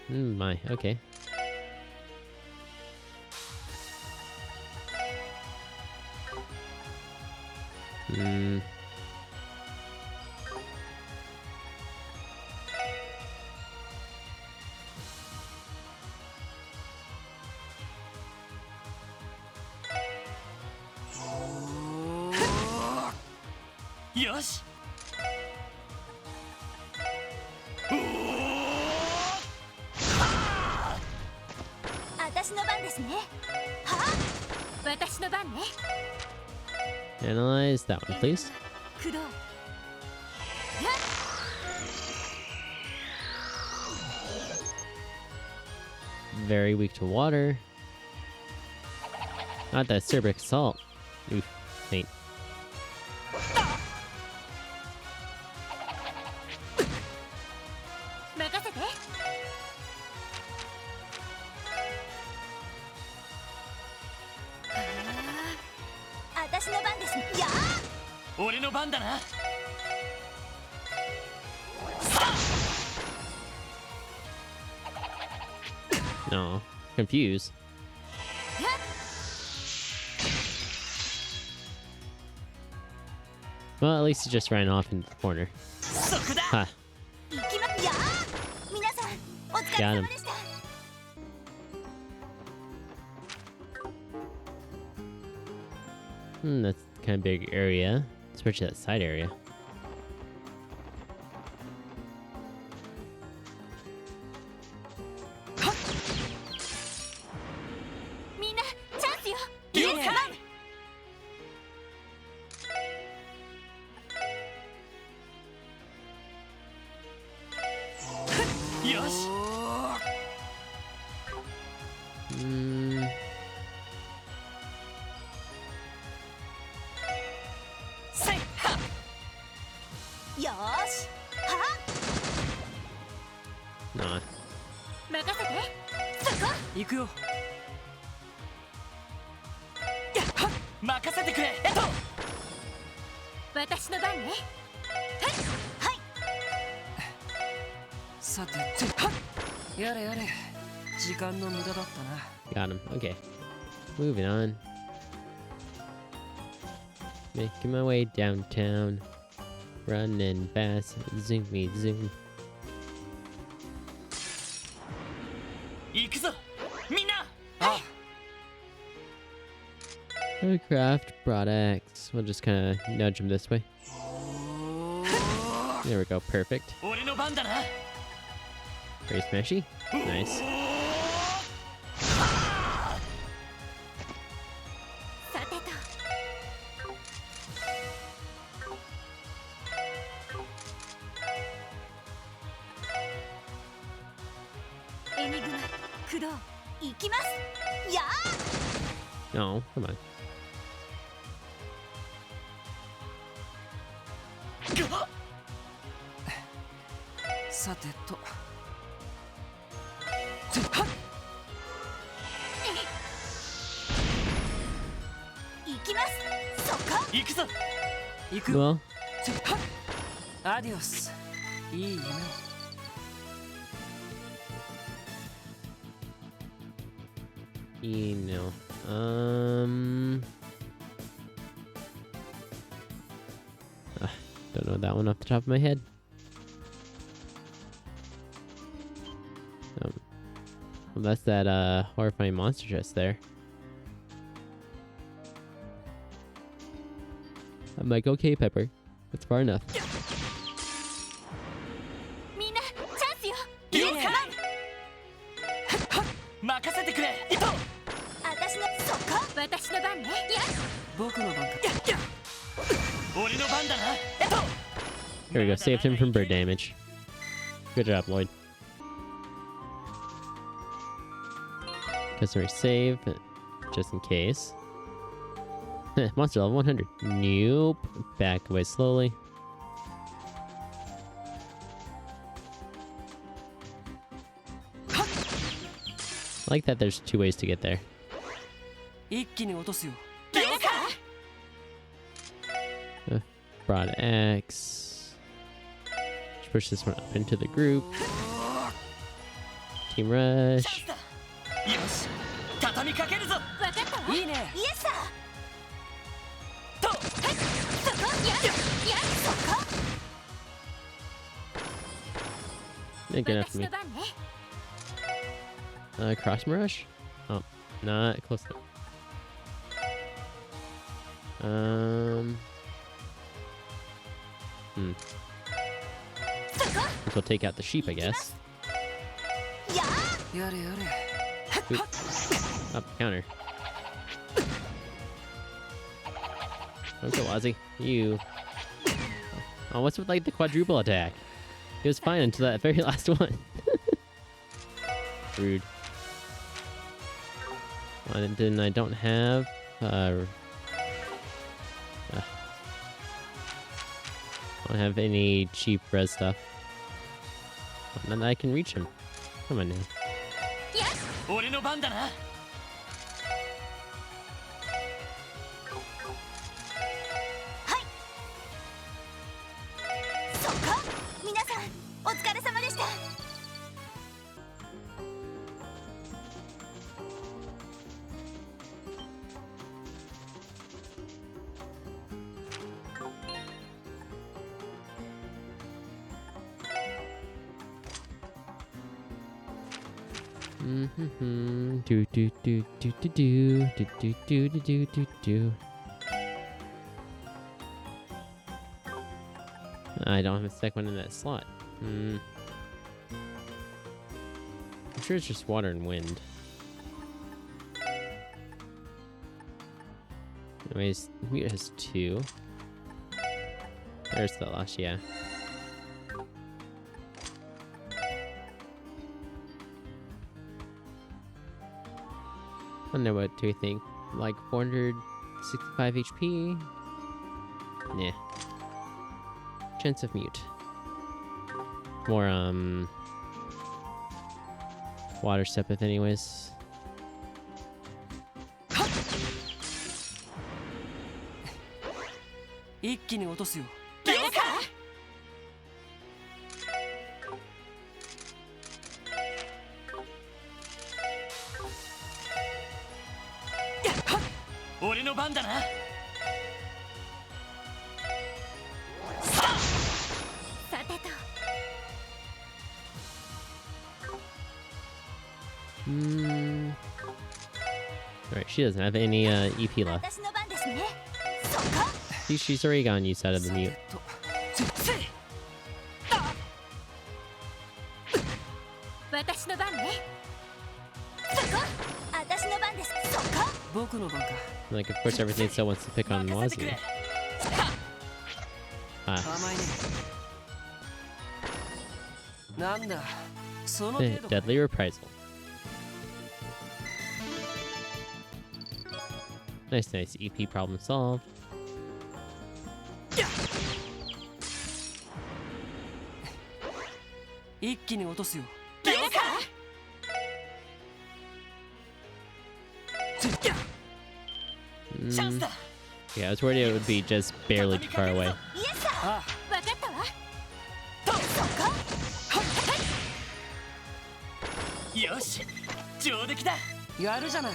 My, okay. Oh. よし私の番ですね。はあ、私の番ね。 Analyze that one, please. 駆動。 Very weak to water. Not that Cerbric Salt. Oof, faint. 番だな。 No. Confused. Well, at least he just ran off into the corner. そこだ。 Ha. 行きまやー皆さんお疲れ様でした。 That's kind of big area, especially that side area. みんなチャンスよ。いいね。よし。 Mm, せいは。 よーしは nah. 任せてそこ。 行くよ。やっはっ任せてくれ。私の番ね。はいはい。さてはっやれやれ。時間の無駄だったな。 Got him. Okay. Moving on. Making my way downtown. Running fast. Zoom me zoom. 行くぞみんな。 Ah. Aircraft products. We'll just kind of nudge him this way. There we go. Perfect. 俺の番だな。 Very smashy. Nice. さてとエニグマクロウ行きますやー No, come on. さてと。 行きますそこ。 行くぞ。行く。 Well, アディオス。いい夢を。 you know. Don't know that one off the top of my head. Well, that's that horrifying monster just there. I'm like, okay, Pepper, that's far enough. みんなチャンスよ。いいね。任せてくれ。私のそこ。私の番ね。や僕の番か。俺の番だな。 There we go, saved him from bird damage. Good job, Lloyd. Customer save, just in case. Monster level 100. Nope. Back away slowly. I like that there's two ways to get there. 一気に落とすよ。 Broad X. Let's push this one up into the group. Team rush. よし。畳みかけるぞ。わかったわ。いいね。イエスさと。はいそこやそこ。 Good enough 私 for me. の番ね。 Cross rush? Oh, not close enough. Guess we'll take out the sheep, I guess. ややれやれ。 Oop. Up counter. Okay, Wazzy. You. Oh, what's with like the quadruple attack? It was fine until that very last one. Rude. And then I don't have I don't have any cheap res stuff. Not that I can reach him. Come on now. 俺の番だな。 行そっか。皆さんお疲れ様でした。Do do do do do do do do do do do do. I don't have a second one in that slot. I'm sure it's just water and wind. Anyways, Mute has 2. There's the last, yeah. I don't know what do you think. Like 465 HP? Nah. Chance of Mute. More water Sepith anyways. 一気に落とすよ。誰か。俺の番だな。さてと。Alright, she doesn't have any EP left. 私の番ですね。そっか。She's already gotten used out of the mute. 私の番ね。そこ。私の番です。そっか。僕の番か。 Like, of course, everything still wants to pick on 任せてく Wazi. れ。 Ah, 甘いね。なんだ。その eh, 程度か。 deadly reprisal. Nice, nice. EP problem solved. 一気に落とすよ。誰か。 チャンス Mm, だ。 yeah, I was worried it would be just barely too far away. イエスさ。あわかったわ。そっか。よし、上出来だ。やるじゃない。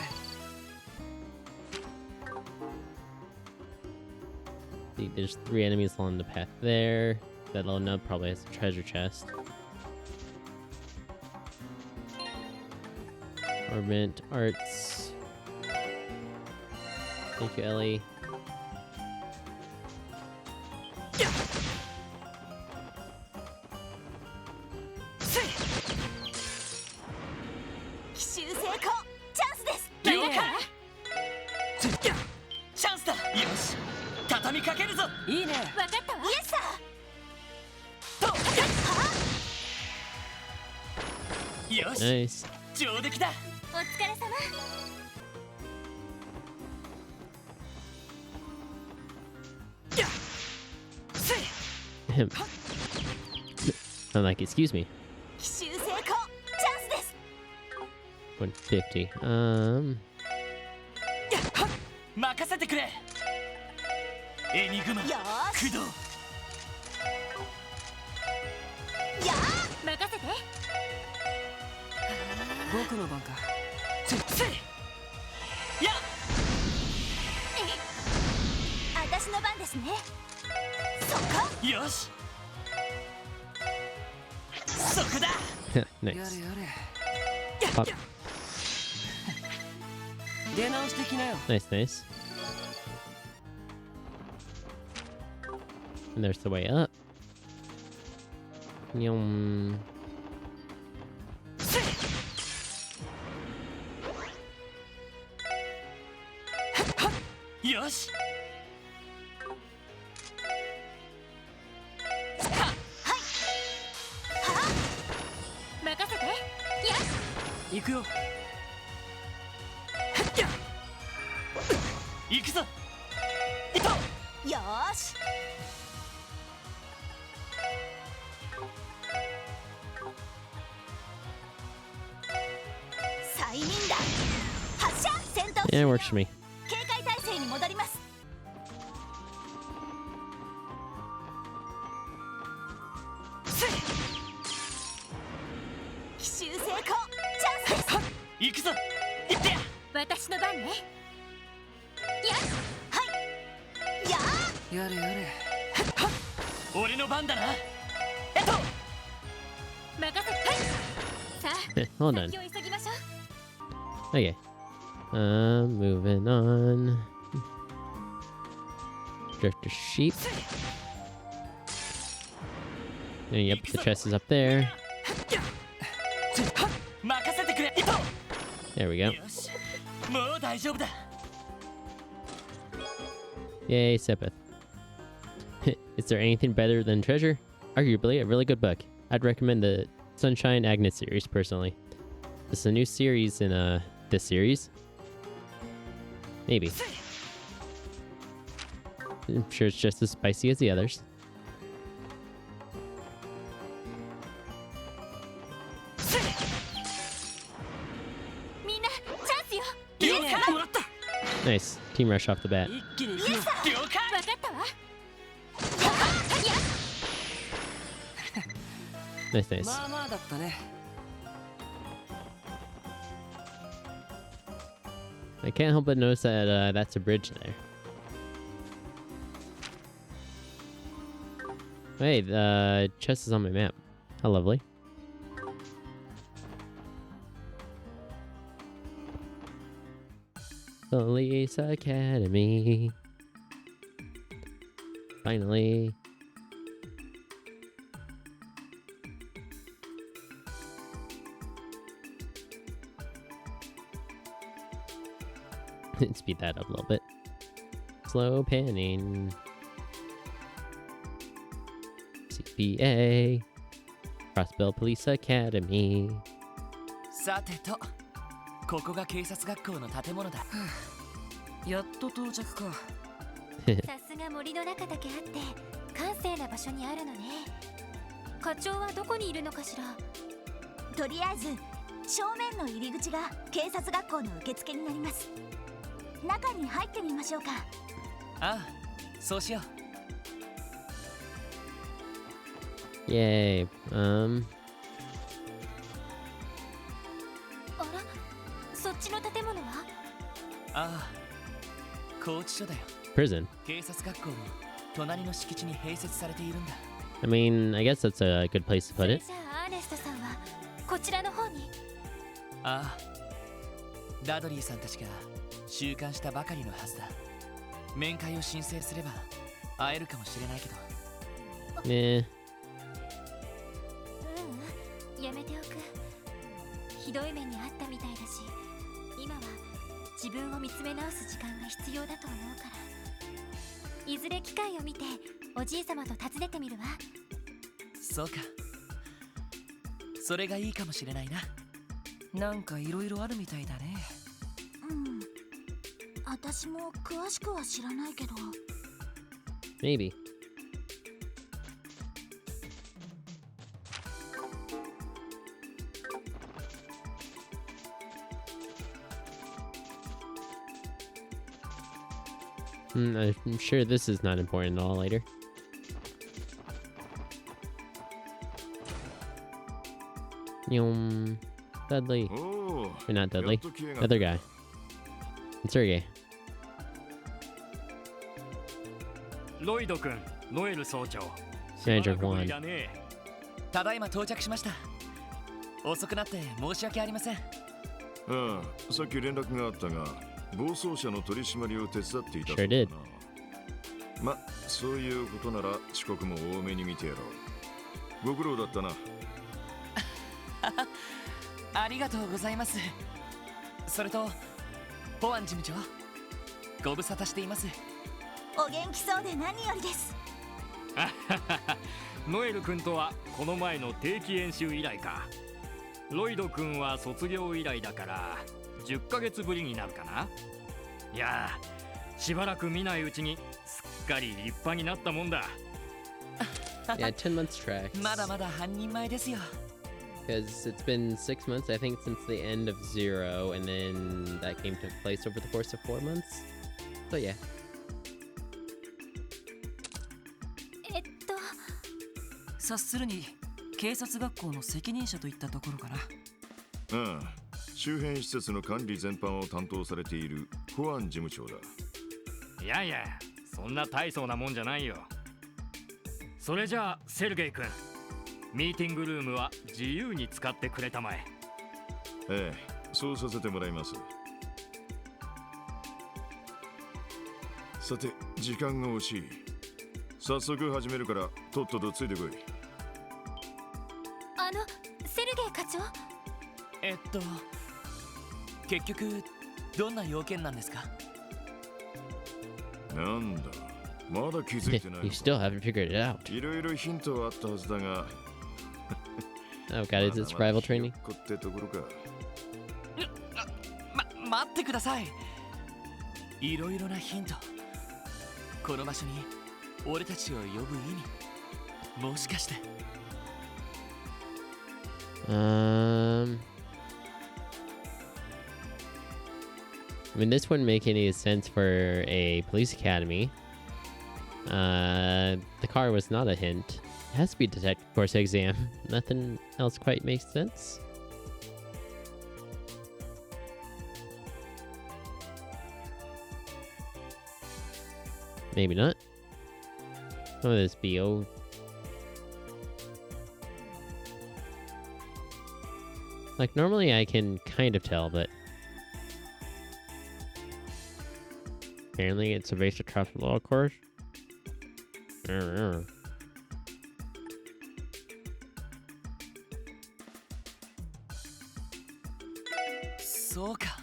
See, there's 3 enemies along the path there. That little nub probably has a treasure chest. Orbit arts. Thank you, Ellie. 奇襲成功。チャンスです。了解誰か。チャンスだ。よし、畳みかけるぞ。いいね。わかったわ。イエスさ。よし、 Nice. 上出来だ。お疲れ様。 Him. I'm like, excuse me. 奇襲成功。チャンスです。 150. 任せてくれ。エニグマ、よーし。駆動。やー。任せて。僕の番か。やっ。私の番ですね。そっか。よし。そこだ。や Nice. れやれ。 Pop. 出直してきなよ。 Nice, nice. And there's the way up. Yum. よし。任せて。やっ。行くよ。行くぞ。よーし。催眠弾発射。戦闘 Yeah, it works for me. 警戒態勢に戻ります。行くぞ。行ってや。私の番ね。はいやーやれやれ。俺の番だな。任せて。はいさあ Hold on. 先を急ぎましょう。 Okay. Moving on. Drifter sheep. And yep, the chest is up there. 任せてくれ。 There we go. よし、もう大丈夫だ。 Yay, Sepith. Is there anything better than Treasure? Arguably a really good book. I'd recommend the Sunshine Agnes series personally. This is a new series in this series. Maybe. I'm sure it's just as spicy as the others. みんなチャンスよ。いいね、もらった。 Nice. Team rush off the bat. 一気に行くよ。了解。分かったわ。 Nice, nice. まあまあだったね。 I can't help but notice that that's a bridge there. Hey, the chest is on my map. How lovely. Police Academy. Finally. Speed that up a little bit. Slow panning. CPA. Crossbell Police Academy. さてと、ここが警察学校の建物だ。やっと到着か。さすが森の中だけあって閑静な場所にあるのね。課長はどこにいるのかしら。とりあえず正面の入り口が警察学校の受付になります。中に入ってみましょうか。ああ、そうしよう。 Yay. あら、そっちの建物は？ああ、拘置所だよ。 Prison. 警察学校の隣の敷地に併設されているんだ。 I mean, I guess that's a good place to そ put れ it. じゃあアーネストさんはこちらの方に。ああ、ダドリーさんたちが収監したばかりのはずだ。面会を申請すれば会えるかもしれないけど。 Eh. ううん、やめておく。ひどい目にあったみたいだし、今は自分を見つめ直す時間が必要だと思うから、いずれ機会を見ておじい様と訪ねてみるわ。そうか。それがいいかもしれないな。なんかいろいろあるみたいだね。うん、私も詳しくは知らないけど。 Maybe. I'm sure this is not important at all later. Dudley. おお、 Or not や Dudley. っと来やがっ Other guy. It's Sergey. ロイド君、ノエル総長。 Manager しばらくぶ Juan. りだね。ただいま到着しました。遅くなって申し訳ありません。ああ、さっき連絡があったが、暴走車の取り締まりを手伝っていたそうだ Sure did. な。ま、そういうことなら遅刻も多めに見てやろう。ご苦労だったな。ありがとうございます。それと、ポアン事務長、ご無沙汰しています。お元気そうで何よりです。ノエル君とはこの前の定期演習以来か。ロイド君は卒業以来だから10ヶ月ぶりになるかな。いやー、しばらく見ないうちにすっかり立派になったもんだ。Yeah, 10 months tracks. まだまだ半人前ですよ。 Because it's been 6 months, I think, since the end of Zero, and then that game took place over the course of 4 months. So yeah. 察するに警察学校の責任者といったところかな。ああ、周辺施設の管理全般を担当されている保安事務長だ。いやいや、そんな大層なもんじゃないよ。それじゃあセルゲイ君、ミーティングルームは自由に使ってくれたまえ。ええ、そうさせてもらいます。さて、時間が惜しい。早速始めるからとっととついてこい。セルゲイ課長、結局どんな要件なんですか？なんだ、まだ気づいてない You の still か。 haven't figured it out. いろいろヒントはあったはずだが、 Oh god, is it survival training? こってところか。待ってください。いろいろなヒント。この場所に俺たちを呼ぶ意味、もしかして。I mean, this wouldn't make any sense for a police academy. The car was not a hint. It has to be a detective course exam. Nothing else quite makes sense. Maybe not. Oh, this BO. Like, normally I can kind of tell, but apparently it's a basic traffic law course. Arr. そうか、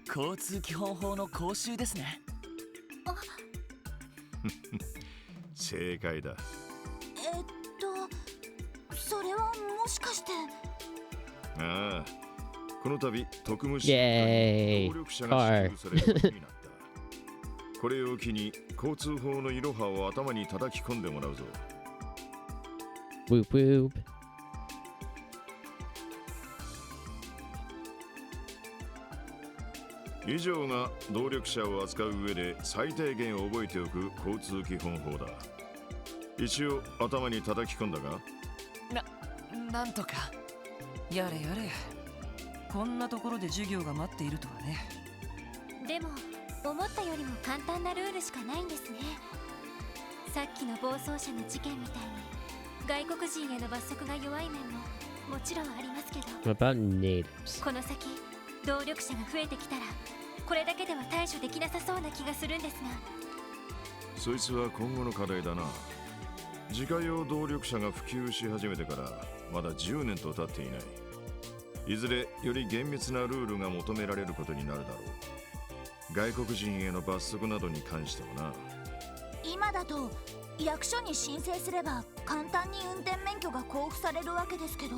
交通基本法の講習ですね。正解だ。それはもしかして。ああ、この度特務士 Yay! 能力者が支給されることになった。これを機に交通法のイロハを頭に叩き込んでもらうぞ。 Whoop whoop. 以上が動力車を扱う上で最低限覚えておく交通基本法だ。一応頭に叩き込んだが、なんとか。やれやれ、こんなところで授業が待っているとはね。でも思ったよりも簡単なルールしかないんですね。さっきの暴走車の事件みたいに外国人への罰則が弱い面ももちろんありますけど、 What about natives? この先動力車が増えてきたらこれだけでは対処できなさそうな気がするんですが。そいつは今後の課題だな。自家用動力車が普及し始めてからまだ10年と経っていない。いずれより厳密なルールが求められることになるだろう。外国人への罰則などに関してもな。今だと役所に申請すれば簡単に運転免許が交付されるわけですけど、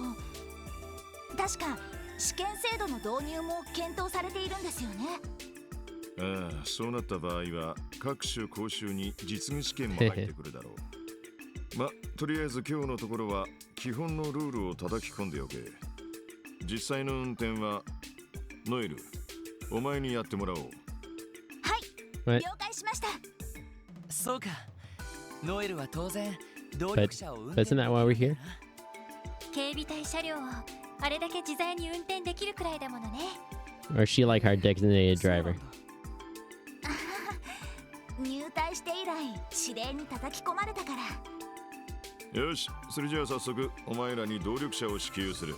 確か試験制度の導入も検討されているんですよね。ああ、そうなった場合は各種講習に実技試験も入ってくるだろう。ま、とりあえず今日のところは基本のルールを叩き込んでおけ。実際の運転はノエル、お前にやってもらおう。はい、了解しました。そうか、ノエルは当然動力車を運 But isn't that why we're here? 警備隊車両をあれだけ自在に運転できるくらいだものね。 Or is she like our designated driver? 入隊して以来指令に叩き込まれたから。よし、それじゃあ早速お前らに動力車を支給する。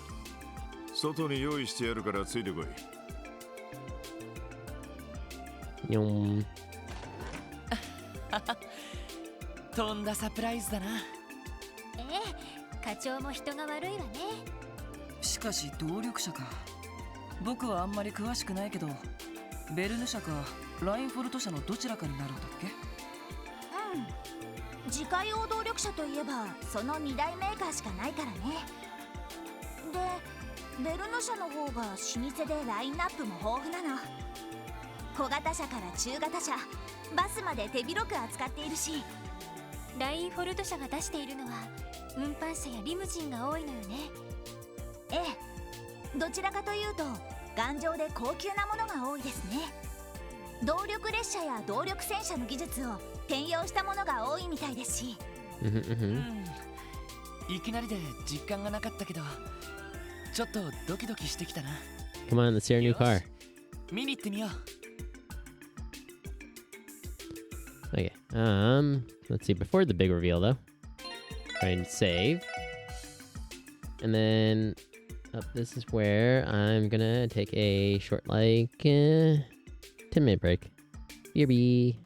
外に用意してやるからついてこい。Yum. とんだサプライズだな。課長も人が悪いわね。しかし動力車か。僕はあんまり詳しくないけど、ベルヌ社かラインフォルト社のどちらかになるんだっけ？自家用動力車といえばその2大メーカーしかないからね。で、ベルヌ社の方が老舗でラインナップも豊富なの。小型車から中型車、バスまで手広く扱っているし、ラインフォルト社が出しているのは運搬車やリムジンが多いのよね。ええ、どちらかというと頑丈で高級なものが多いですね。動力列車や動力戦車の技術を転用したものが多いみたいですし。いきなりで実感がなかったけど、ちょっとドキドキしてきたな。Come on, let's see our new car. 見に行ってみよう。 Okay. Let's see. Before the big reveal, though, try and save, and then this is where I'm gonna take a short, like, 10-minute break. BRB.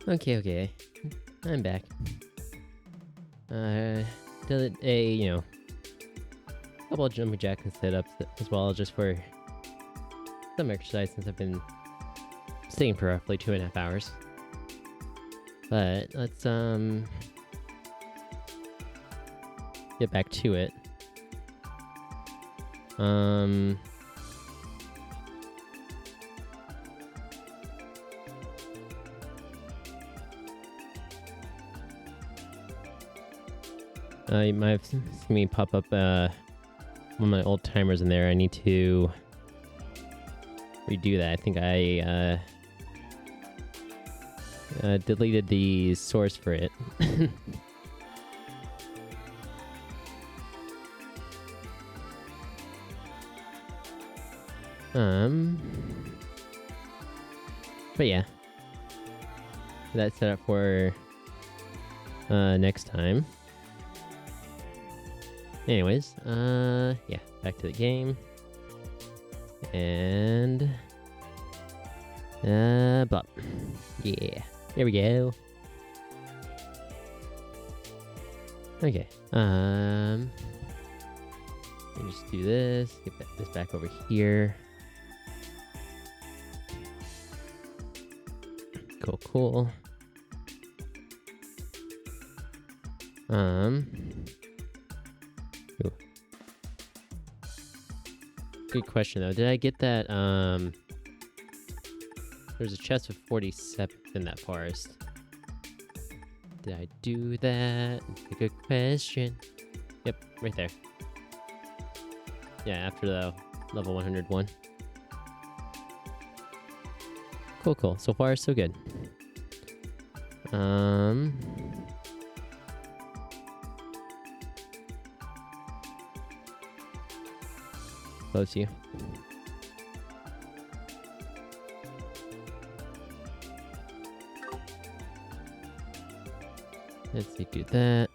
Okay. I'm back. Did a, couple of jumping jacks and sit-ups as well, just for some exercise since I've been staying for roughly 2.5 hours. But let's, get back to it. You might have seen me pop up one of my old timers in there. I need to redo that. I think I deleted the source for it. But yeah, that's set up for next time. Anyways, yeah, back to the game. And blah. Yeah, there we go. Okay, let me just do this, get this back over here. Cool. Ooh. Good question though. Did I get that? There's a chest with 47 in that forest. Did I do that? That's a good question. Yep, right there. Yeah, after the level 101. Cool. So far, so good. Close you. Let's see, do that.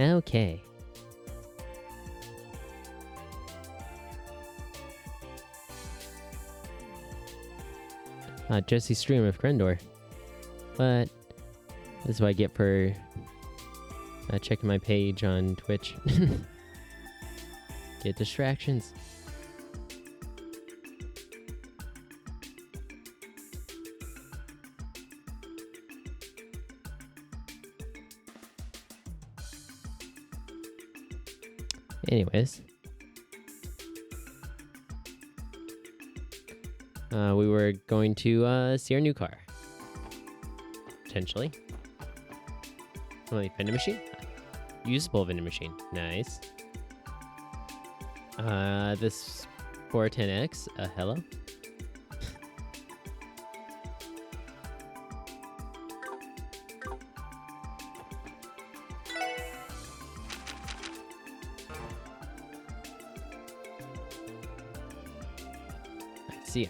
Okay. Jesse's stream of Krendor. But this is what I get for checking my page on Twitch. Get distractions. Anyways. We were going to see our new car. Potentially. Vending machine? Usable vending machine. Nice. This 410X, hello? I see.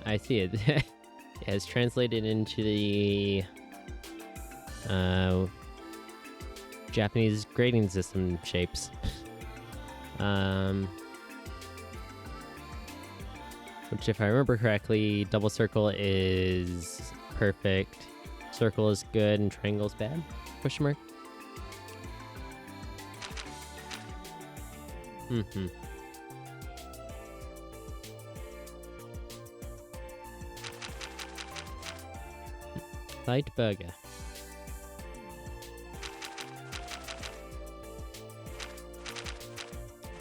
I see it. It has translated into the Japanese grading system shapes. Which, if I remember correctly, double circle is perfect, circle is good, and triangle is bad? Question mark? Light burger.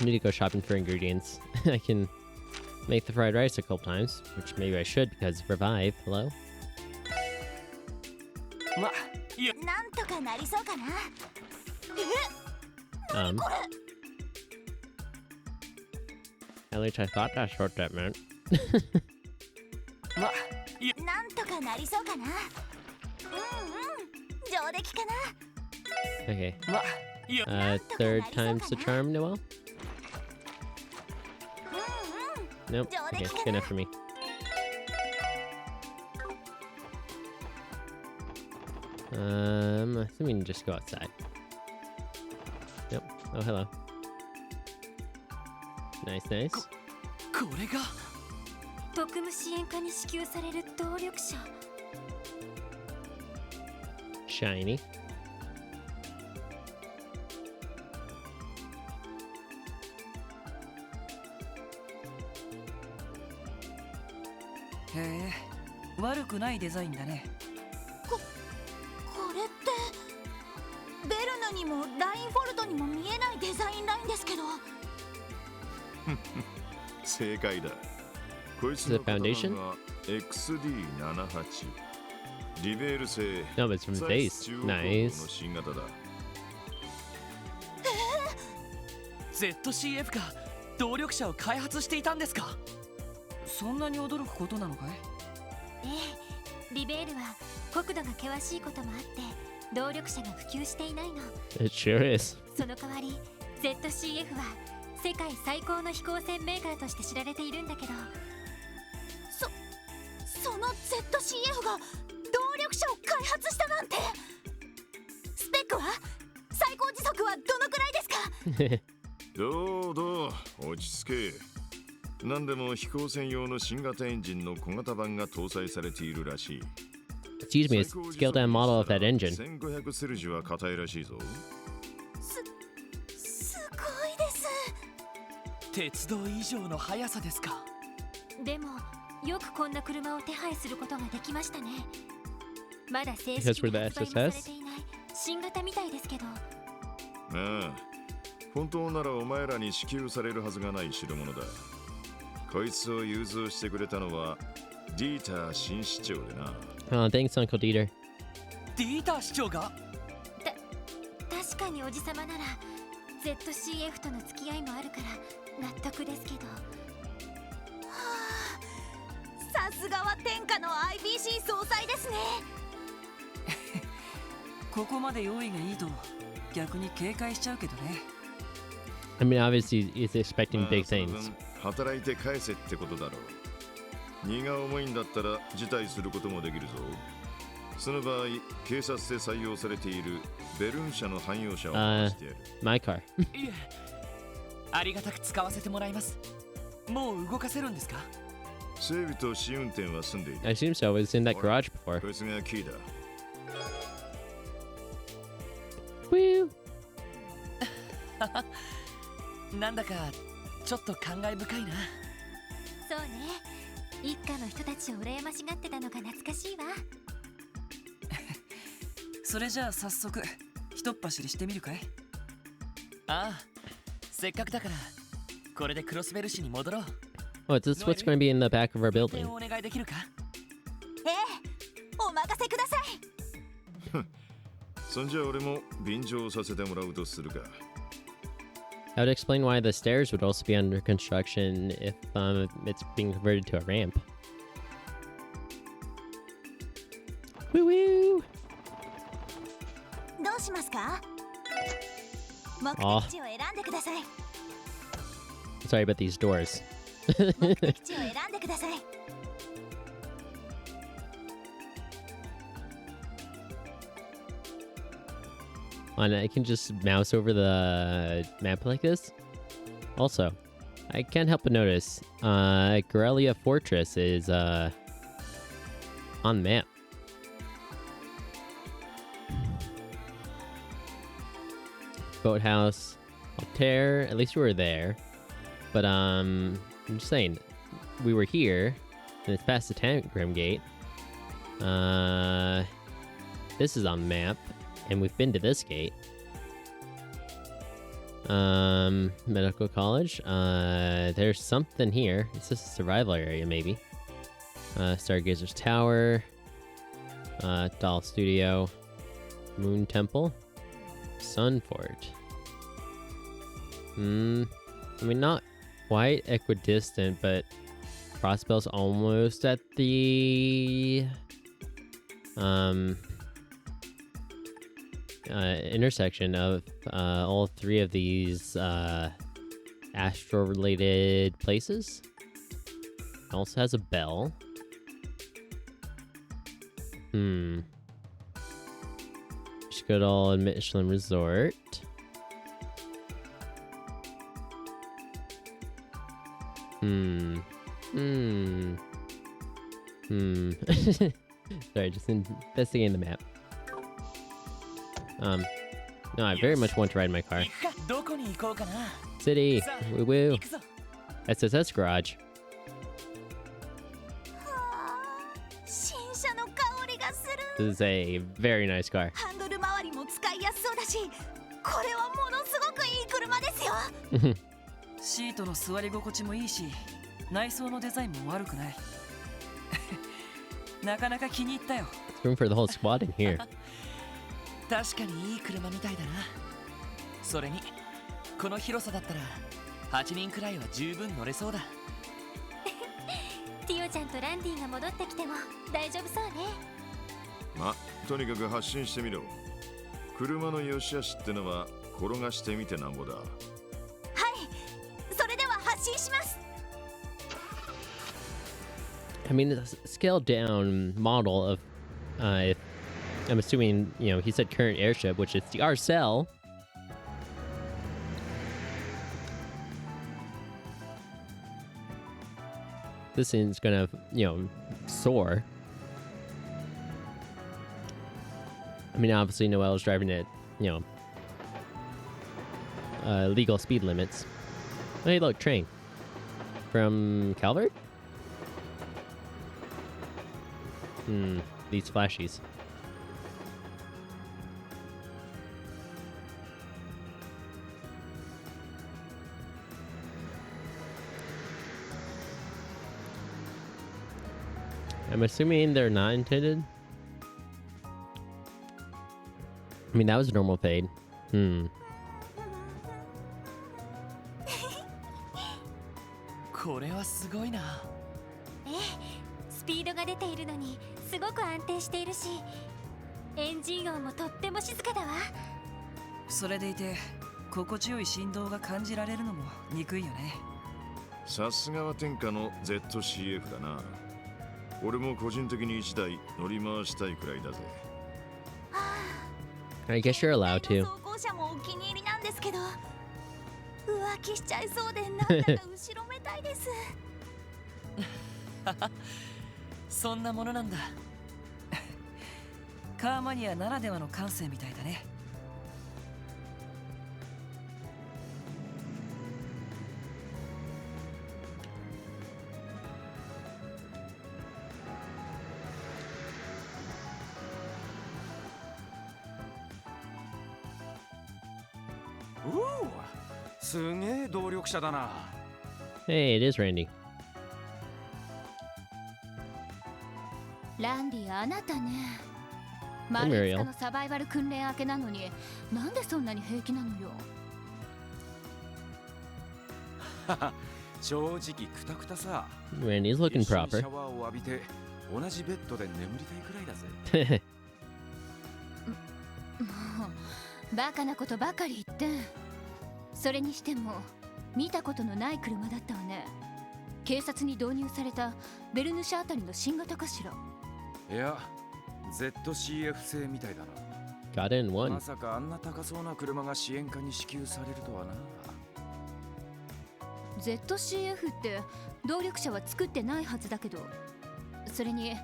I need to go shopping for ingredients. I can make the fried rice a couple times, which maybe I should because revive. Hello? なんとかなりそうかな。At least I thought that's what that meant. なんとかなりそうかな。上出来かな。 Okay. いや Third time's the charm, Noel? Nope. Okay, good enough for me. I think we can just go outside. Yep. Oh, hello. Nice, nice. これが特務支援課に支給される動力者。 Shiny. へえ、悪くないデザインだね。これってベルヌにもラインフォルトにも見えないデザインラインですけど。正解だ。こいつの型番は XD78。リベール製 No, but it's from サ base. イス中央高校 Nice. の新型だ。ZCF が動力車を開発していたんですか。そんなに驚くことなのかい？ええ、リベールは国土が険しいこともあって動力車が普及していないの。 It sure is. その代わり ZCF は世界最高の飛行船メーカーとして知られているんだけど、その ZCF が動力車を開発したなんて。スペックは最高時速はどのくらいですか？どう落ち着け。何でも飛行船用の新型エンジンの小型版が搭載されているらしい。 Excuse me, a scaled down model of that engine. 1500セルジュは硬いらしいぞ。すごいです。鉄道以上の速さですか。でもよくこんな車を手配することができましたね。まだ正 Because 式 for に the 発売もされ SSS? ていない新型みたいですけど。ああ、本当ならお前らに支給されるはずがない代物だ。こいつを融通してくれたのはディーター新市長でな。Oh, thanks, Uncle Dieter. ディーター市長が確かにおじさまなら ZCF との付き合いもあるから納得ですけど。はあ、さすがは天下の IBC 総裁ですね。ここまで用意がいいと逆に警戒しちゃうけどね。 I mean, obviously, he's expecting まあ big その things. 分働いて返せってことだろう。荷が重いんだったら辞退することもできるぞ。その場合、警察で採用されているベルン社の汎用車を回してやる。My car. いえ、ありがたく使わせてもらいます。もう動かせるんですか。整備と試運転は済んでいる。 I assume so. It was in that garage before. こいつがキーだ。Woo! なんだかちょっと感慨深いな。そうね、一家の人たちを羨ましがってたのが懐かしいわ。それじゃあ早速ひとっ走りしてみるかい？ああ、せっかくだからこれでクロスベル市に戻ろう。 Oh, is this what's going to be in the back of our 運 building? 転をお願いできるか。ええ、お任せください。そんじゃ俺も便乗させてもらうとするか。That would explain why the stairs would also be under construction if it's being converted to a ramp. Woo woo! どうしますか？目的地を選んでください。 Sorry about these doors. 目的地を選んでください。 And I can just mouse over the map like this. Also, I can't help but notice, Corellia Fortress is on the map. Boathouse, Altair, at least we were there. But I'm just saying, we were here, and it's past the Tangram Gate. This is on the map. And we've been to this gate. Medical college. There's something here. It's just a survival area, maybe. Stargazer's Tower. Doll Studio. Moon Temple. Sun Fort. I mean, not quite equidistant, but Crossbell's almost at the intersection of all three of these astro-related places. It also has a bell. Just good old Michelin Resort. Sorry, just investigating the map. No, I very much want to ride my car. どこに行こうかな。 City, さあ woo woo. 行くぞ。 SSS Garage. はあ、新車の香りがする。 This is a very nice car. ハンドル周りも使いやすそうだし、これはものすごくいい車ですよ。シートの座り心地もいいし、内装のデザインも悪くない。なかなか気に入ったよ。 Room for the whole squad in here. 確かにいい車みたいだな。それにこの広さだったら8人くらいは十分乗れそうだ。ティオちゃんとランディが戻ってきても大丈夫そうね。ま、とにかく発進してみろ。車の良し悪しってのは転がしてみてなんぼだ。はい、それでは発進します。 I mean, it's a scaled down model of, if, I'm assuming, you know, he said current airship, which is the Arcel. This thing's gonna, you know, soar. I mean, obviously Noel's driving at, you know, legal speed limits. Hey, look, train. From Calvert? These flashies. I'm assuming they're not intended. I mean, that was a normal fade. これはすごいな。ええ、スピードが出ているのにすごく安定しているし、エンジン音もとっても静かだわ。それでいて心地よい振動が感じられるのも憎いよね。さすがは天下の ZCF だな。俺も個人的に1台乗り回したいくらいだぜ。 I guess you're allowed 走 to. 行車もお気に入りなんですけど、浮気しちゃいそうでなんだか後ろめたいです。そんなものなんだ。カーマニアならではの感性みたいだね。おお、すげえ動力車だな。 Hey, it is Randy. ランディ、あなたね。マ Hey, リ Muriel. アのサバイバル訓練明けなのに、なんでそんなに平気なのよ。正直クタクタさ。 Randy's looking 一緒に proper. シャワーを浴びて同じベッドで眠りたいくらいだぜ。もうバカなことばかり言って。それにしても見たことのない車だったわね。警察に導入されたベルヌシャあたりの新型かしら。いや、ZCF 製みたいだな。 Got in ま one. さかあんな高そうな車が支援課に支給されるとはな。 ZCF って動力車は作ってないはずだけど、それに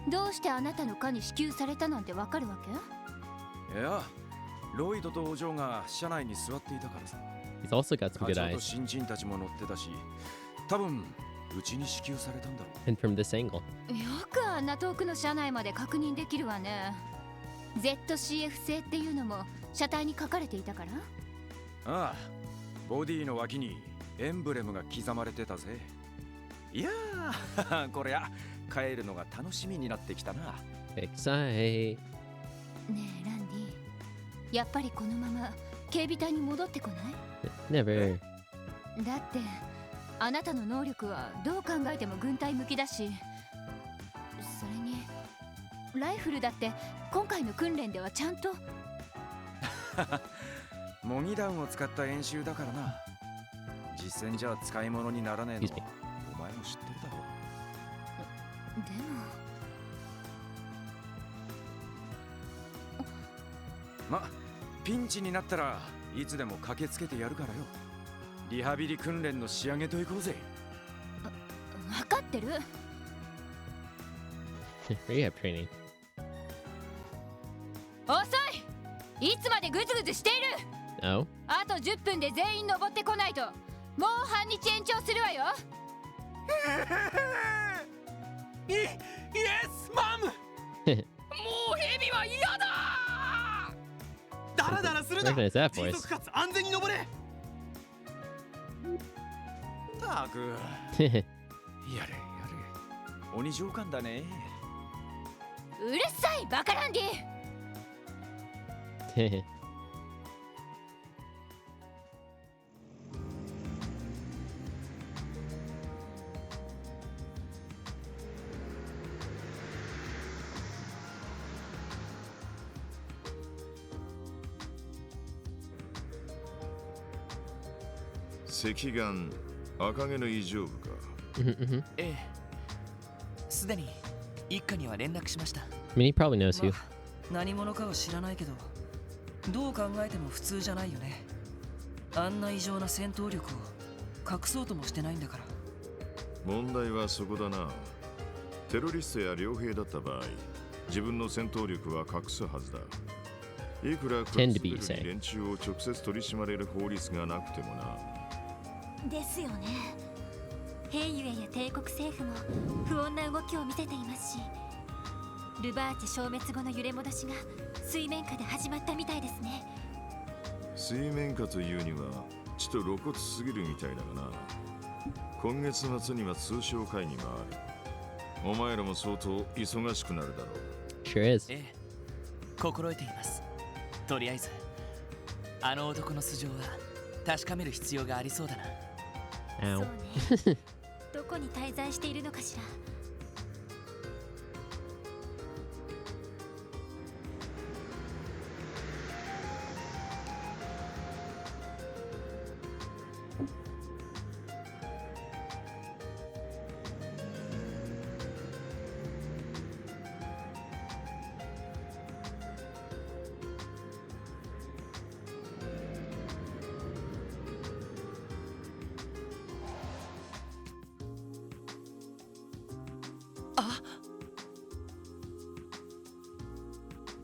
どうしてあなたの課に支給されたなんてわかるわけ？いや、ロイドとお嬢が車内に座っていたからさ。 He's also got some 課 good 長と eyes. 新人たちも乗ってたし、多分うちに支給されたんだろう。 And from this angle. よくあんな遠くの車内まで確認できるわね。ZCF 製っていうのも車体に書かれていたから？ああ、ボディの脇にエンブレムが刻まれてたぜ。いやー、こりゃ帰るのが楽しみになってきたな。 Excite. ねえランディ、やっぱりこのまま警備隊に戻ってこない？ Never. だってあなたの能力はどう考えても軍隊向きだし、それにライフルだって今回の訓練ではちゃんと。模擬弾を使った演習だからな。実戦じゃ使い物にならねえのはお前も知ってるだろ。でもま、ピンチになったらいつでも駆けつけてやるからよ。リハビリ訓練の仕上げといこうぜ。分かってる。Rehab training. 遅い。いつまでグズグズしている。 Oh? あと10分で全員登ってこないともう半日延長するわよ。イエスマム。もうヘビは嫌だ。ダラダラするな。 Recognize that 迅 voice. 速かつ安全に登れ。たくやれやれ、鬼上官だね。うるさいバカランディ。赤眼赤毛の異常部か。ええ、すでに一家には連絡しました。 I mean, he probably knows you. 何者かは知らないけど、どう考えても普通じゃないよね。あんな異常な戦闘力を隠そうともしてないんだから。問題はそこだな。テロリストや傭兵だった場合、自分の戦闘力は隠すはずだ。いくらクラスレベルに連中を直接取り締まれる法律がなくてもな。ですよね。兵ゆえや帝国政府も不穏な動きを見せていますし、ルバーチ消滅後の揺れ戻しが水面下で始まったみたいですね。水面下というにはちと露骨すぎるみたいだがな。今月末には通商会議がある。お前らも相当忙しくなるだろう。 Sure is. ええ、心得ています。とりあえずあの男の素性は確かめる必要がありそうだな。Ow. そうね。どこに滞在しているのかしら。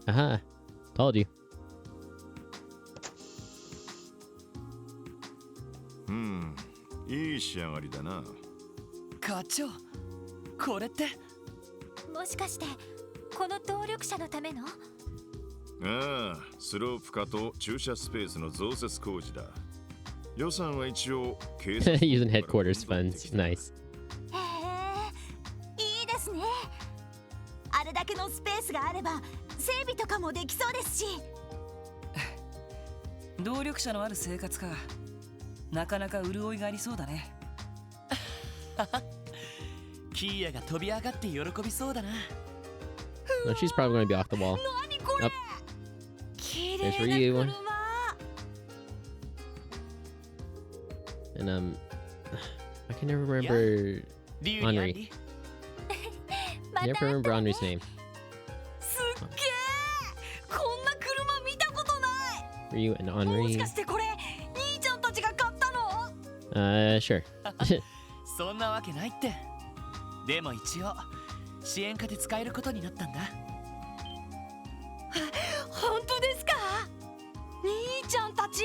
Aha. Told you. いい仕上がりだな。課長、これってもしかしてこの動力車のための？ああ、スロープ化と駐車スペースの増設工事だ。予算は一応警察 Using headquarters funds. Nice. へえ、いいですね。あれだけのスペースがあれば整備とかもできそうですし。動力車のある生活か。なかなか潤いがありそうだね。キーヤが飛び上がって喜びそうだな。No, she's probably going to be off the wall. 何これ？ Up. 綺 There's 麗 Ryu. な車。 And I can never remember 理由にあ Henri. り。ま Never た会った remember わね。 Henri's name. すっげえ。こんな車見たことない。 Ryu and もし Henri. かしてこれ兄ちゃんたちが買ったの？ Sure. そんなわけないって。でも一応支援課で使えることになったんだ。本当ですか？兄ちゃんたち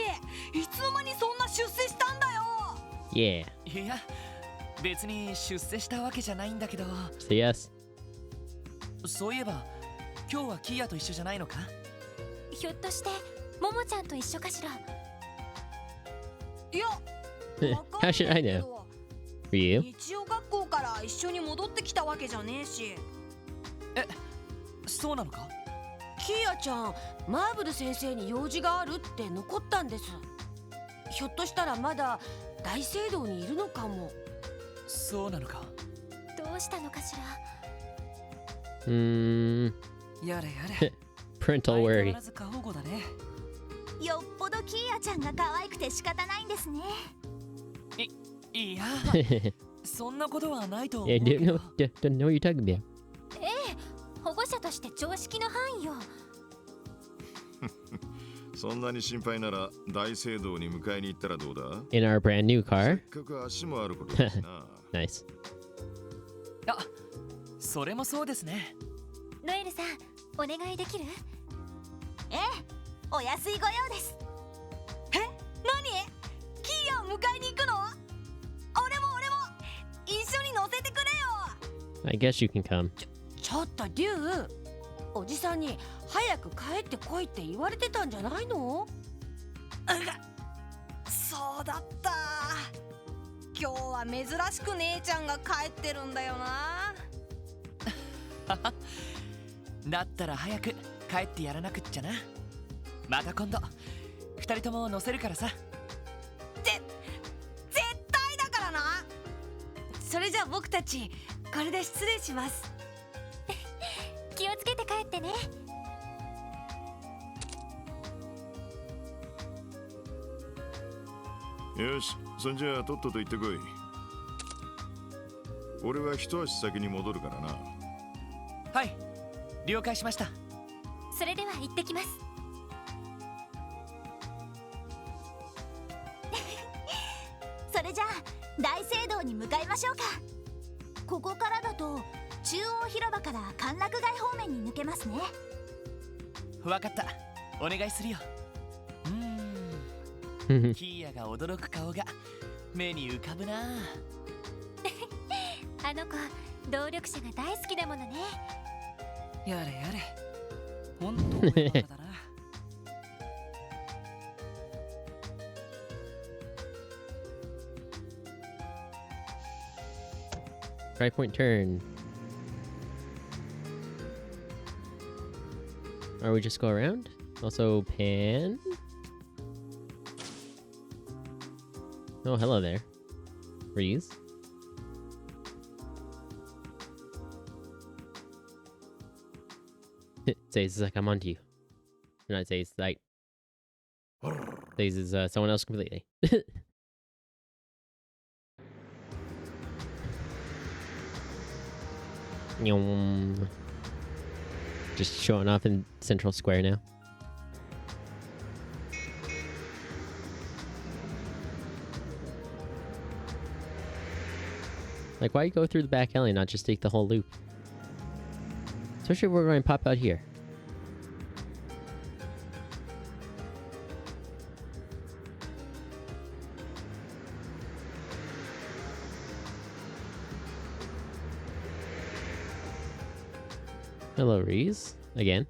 いつの間にそんな出世したんだよ。 Yeah. いや、別に出世したわけじゃないんだけど。 So yes. そういえば今日はキーヤと一緒じゃないのか？ひょっとしてももちゃんと一緒かしら。いや How should I know? Ryu? 日曜学校から一緒に戻ってきたわけじゃねえし。え、そうなのか？キーヤちゃん、マーブル先生に用事があるって残ったんです。ひょっとしたらまだ大聖堂にいるのかも。そうなのか。どうしたのかしら。やれやれ。Parental 相変 worry. わらず過保護だね。よっぽどキーヤちゃんが可愛くて仕方ないんですね。いや、そんなことはないと思う Yeah, け don't ど。 know what you're talking about. 保護者として常識の範囲よ。そんなに心配なら大聖堂に迎えに行ったらどうだ？ In our brand new せ car. っかく足もあることだしな。Nice. あ、それもそうですね。ノエルさん、お願いできる？ええ、お安いご用です。え、何？キーヤを迎えに行くの？俺も一緒に乗せてくれよ。 I guess you can come. ちょっとリュウ、おじさんに早く帰ってこいって言われてたんじゃないの？そうだった。今日は珍しく姉ちゃんが帰ってるんだよな。だったら早く帰ってやらなくっちゃな。また今度二人とも乗せるからさ。絶対だからな。それじゃあ僕たちこれで失礼します。気をつけて帰ってね。よし、そんじゃあとっとと行ってこい。俺は一足先に戻るからな。はい、了解しました。それでは行ってきます。それじゃあ大聖堂に向かいましょうか。ここからだと中央広場から歓楽街方面に抜けますね。わかった、お願いするよ。キーヤが驚く顔が目に浮かぶな。あの子、動力車が大好きだものね。やれやれ、本当にバカだな。Try point turn. Or we just go around? Also pan? Oh, hello there. Freeze. Says like I'm onto you. Not says like says is someone else completely. Yum. Just showing off in Central Square now. Like, why go through the back alley and not just take the whole loop? Especially if we're going to pop out here. Hello, Reese. Again.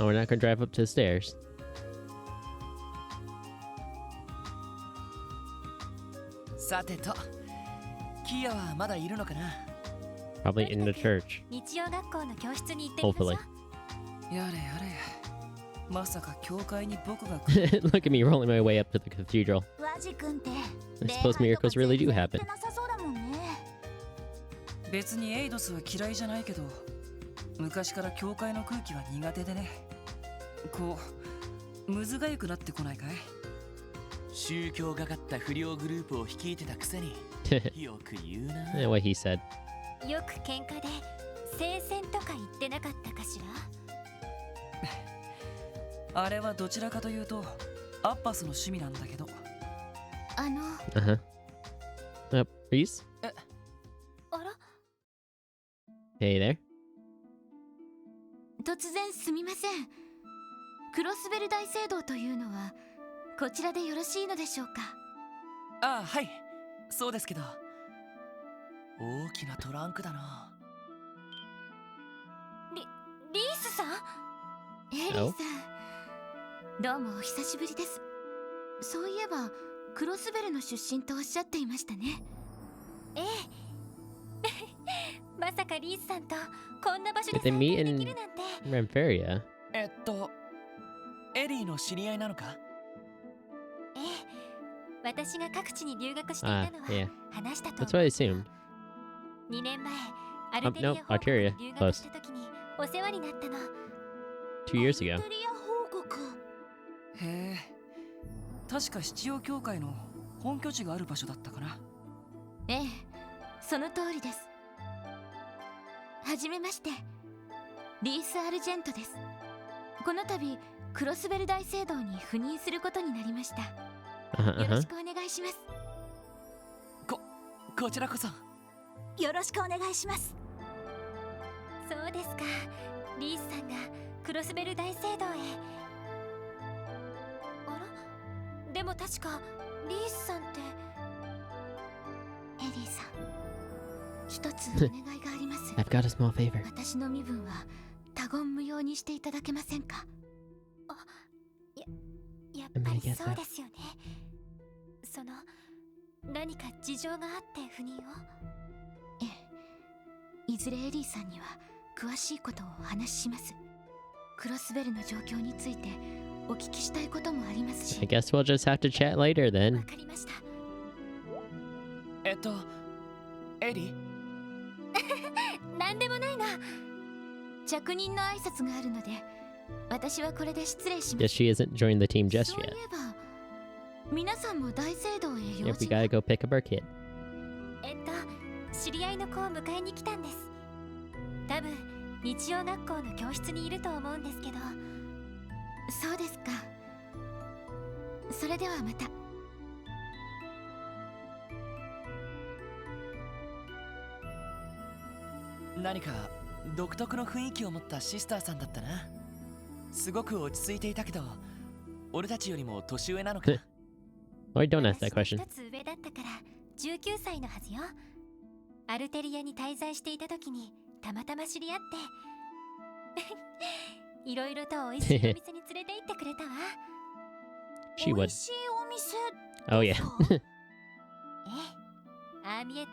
Oh, we're not gonna drive up to the stairs. Probably in the church. 日曜学校の教室に行ってみましょう。 Hopefully. やれやれ。まさか教会に僕が Look at me rolling my way up to the cathedral. ワジ君って I suppose miracles really do happen. なさそうだもんね。別にエイドスは嫌いじゃないけど、昔から教会の空気は苦手でね。こうむずがゆくなってこないかい？宗教がかった不良グループを率いてたくせによく言うな。Yeah, what he said. よく喧嘩で聖戦とか言ってなかったかしら。あれはどちらかというとアッパスの趣味なんだけど。Uh-huh. Reese? あら、 Hey there. 突然すみません。クロスベル大聖堂というのはこちらでよろしいのでしょうか？ああ、はい、そうですけど。大きなトランクだな。リースさん？エリーさん、どうもお久しぶりです。そういえばクロスベルの出身とおっしゃっていましたね。ええまさかリースさんとこんな場所で Did they 再 meet 会で in きるなんて。 Rampharia? エリーの知り合いなのか？ええ、私が各地に留学していたのは yeah. 話したと That's what I assumed. 2年前アルテリア no, 報告に Arteria. 留学した時にお世話になったの。 2 years ago. アルテリア報告。へえ、確か七曜教会の本拠地がある場所だったかな。ええ、その通りです。はじめまして、リース・アルジェントです。この度クロスベル大聖堂に赴任することになりました。 Uh-huh, よろ uh-huh. しくお願いします。こちらこそ。よろしくお願いします。そうですか、リースさんがクロスベル大聖堂へ。あら、でも確かリースさんってエリーさん、一つお願いがあります。 I've got a small favor. 私の身分は他言無用にしていただけませんか？あ、やっぱりそうですよね。その何か事情があって赴任を。ええ、いずれエリーさんには詳しいことをお話しします。クロスベルの状況についてお聞きしたいこともありますし。 I guess we'll just have to chat later わ then. かりました。エリー？なんでもないな。着任の挨拶があるので私はこれで失礼しま Guess す。 she hasn't joined the team そう just い yet. えば皆さんも大聖堂へ用 Yep, 事 we が。 gotta go pick up our kid. 知り合いの子を迎えに来たんです。多分日曜学校の教室にいると思うんですけど。そうですか。それではまた。何か独特の雰囲気を持ったシスターさんだったな。すごく落ち着いていたけど、俺たちよりも年上なのか？ Why don't ask that 私 question? の一つ上だったから19歳のはずよ。アルテリアに滞在していた時にたまたま知り合っていろいろと美味しいお店に連れて行ってくれたわ。 She 美 would. 味しいお店 Oh, で yeah. すか？ええ、ああ見えて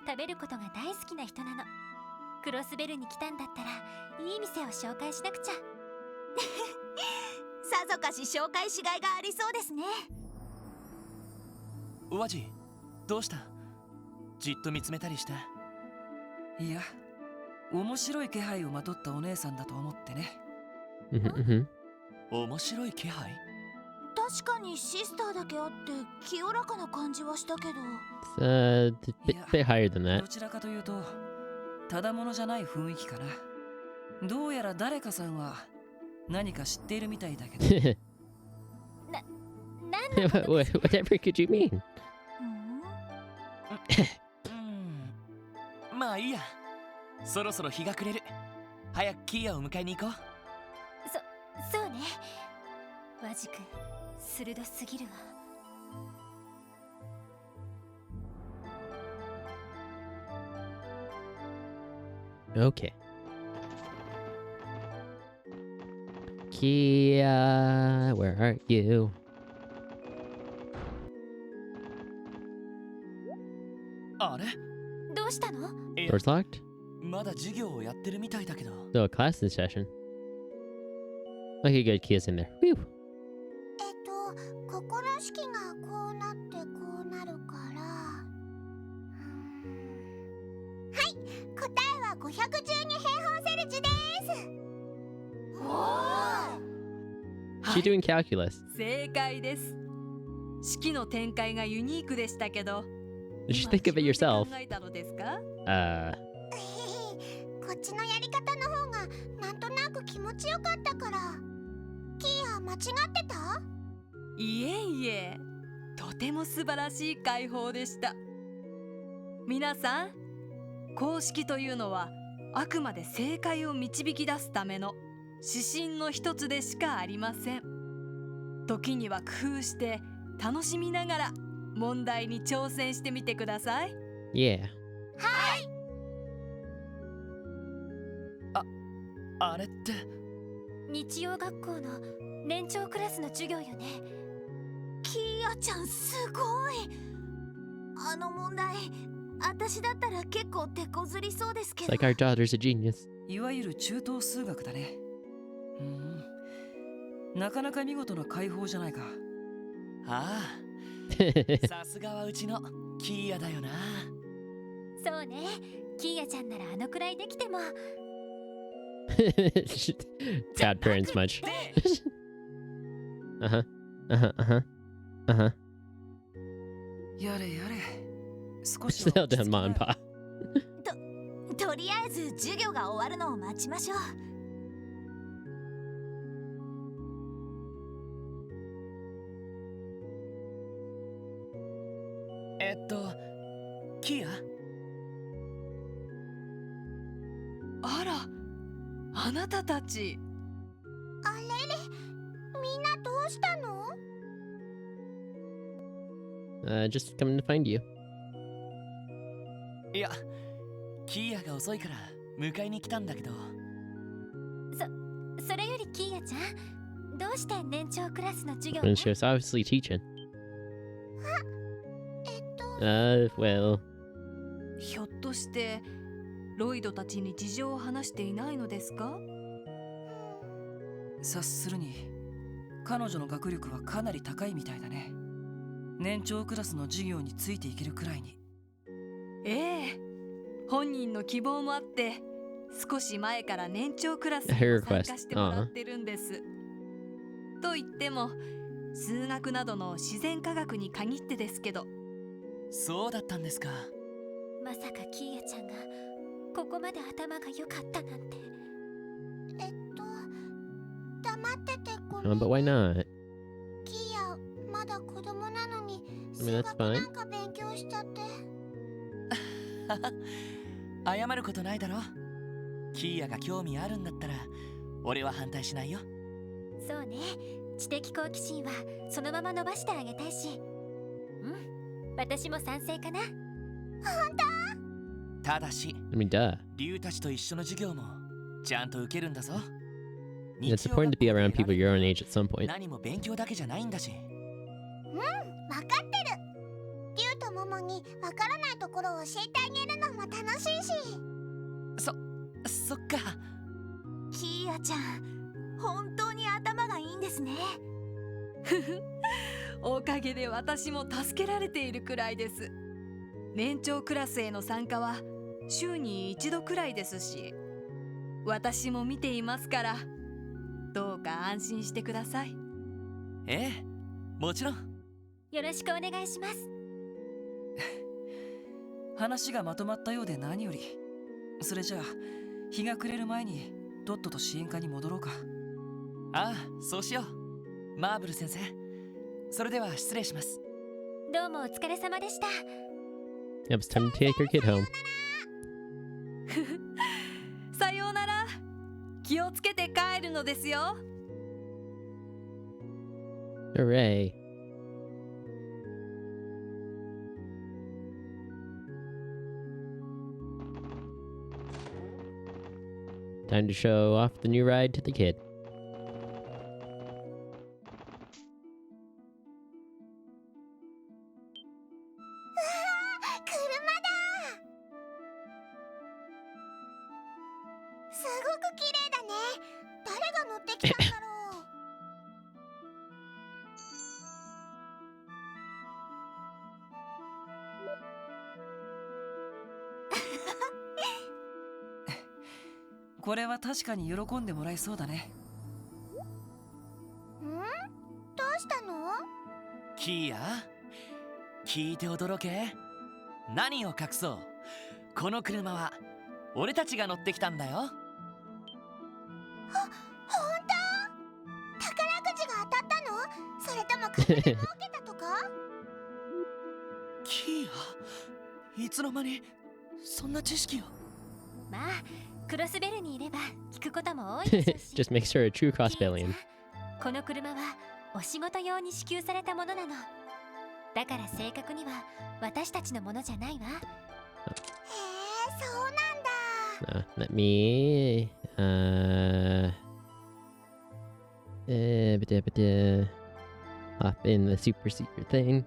食べることが大好きな人なの。クロスベルに来たんだったらいい店を紹介しなくちゃ。さぞかし紹介しがいがありそうですね。ワジ、どうした？じっと見つめたりした？いや、面白い気配をまとったお姉さんだと思ってね。Mm-hmm, 面白い気配？確かにシスターだけあって清らかな感じはしたけど。It's bit higher than ど that. ちらかというとただものじゃない雰囲気かな。どうやら誰かさんは何か知っているみたいだけど。なんのこと Whatever could you mean? まあいいや。そろそろ日が暮れる。早くキーヤを迎えに行こう。そうね。ワジ君、鋭すぎるわ。Okay. Kia, where are you? あれ？どうしたの？いや Door's locked? まだ授業をやってるみたいだけど。 So a class in session. Okay, good. Kia's in there. Whew. ここの式がこうなってこうなるからはい、答えは512平方セルジです。She's doing calculus. 正解です。式の展開がユニークでしたけど。 Did you think of it yourself? 考えたのですか？こっちのやり方の方がなんとなく気持ちよかったから。キーヤ間違ってた？いえいえ、とても素晴らしい解放でした。皆さん、公式というのはあくまで正解を導き出すための指針の一つでしかありません。時には工夫して楽しみながら問題に挑戦してみてください。Yeah. はい。あれって日曜学校の年長クラスの授業よね。キーヤちゃんすごい。あの問題、私だったら結構手こずりそうですけ It's ど。 like our daughter's a genius. いわゆる中等数学だね。なかなか見事な解放じゃないか。ああ、さすがはうちのキーヤだよな。そうね、キーヤちゃんならあのくらいできても。Bad parents much. Uh-huh. Uh-huh. Uh-huh. Uh-huh. やれやれ。少し Still down, mom and pop. とりあえず授業が終わるのを待ちましょう。キーヤ？あら、あなたたち。あれれ、みんなどうしたの？ Just coming to find you. いや、キーヤが遅いから迎えに来たんだけど。それよりキーヤちゃん、どうして年長クラスの授業 When she was obviously teaching. Well. ひょっとしてロイドたちに事情を話していないのですか？察するに彼女の学力はかなり高いみたいだね。年長クラスの授業についていけるくらいに。ええ、本人の希望もあって少し前から年長クラスに Her 参 request. 加してもらってるんです。と言っても数学などの自然科学に限ってですけど。そうだったんですか。まさかキーヤちゃんがここまで頭が良かったなんて。黙っててごめん。 But why not? キーヤまだ子供なのに I mean, 数 that's 学 fine. なんか勉強しちゃって。謝ることないだろ。キーヤが興味あるんだったら俺は反対しないよ。そうね、知的好奇心はそのまま伸ばしてあげたいし。私も賛成かな。ただし I mean, duh. 竜たちと一緒の授業もちゃんと受けるんだぞ。 It's important to be around people your own age at some point. 何も勉強だけじゃないんだし。わかってる。リュウとモモにわからないところを教えてあげるのも楽しいし。そっか。キーヤちゃん、本当に頭がいいんですね。おかげで私も助けられているくらいです。年長クラスへの参加は週に一度くらいですし、私も見ていますから、どうか安心してください。ええ、もちろん。よろしくお願いします。話がまとまったようで何より。それじゃあ日が暮れる前にとっとと支援課に戻ろうか。ああ、そうしよう。マーブル先生、それでは失礼します。どうもお疲れ様でした。 Yep, it's time to take her kid home. さようなら。気をつけて帰るのですよ。 Hooray. Time to show off the new ride to the kid. すごく綺麗だね。誰が乗ってきたんだろう。これは確かに喜んでもらえそうだね。どうしたの？キーヤ、聞いて驚け。何を隠そう、この車は俺たちが乗ってきたんだよ。ほんと？宝くじが当たったの？それとも株で儲けたとか？キーヤ、いつの間にそんな知識を。まあ、クロスベルにいれば聞くことも多いでしょうし。 Just makes her a true crossbellian. この車はお仕事用に支給されたものなの。だから正確には私たちのものじゃないわ。へえ、そうなんだ。Let me. Hop in the super secret thing.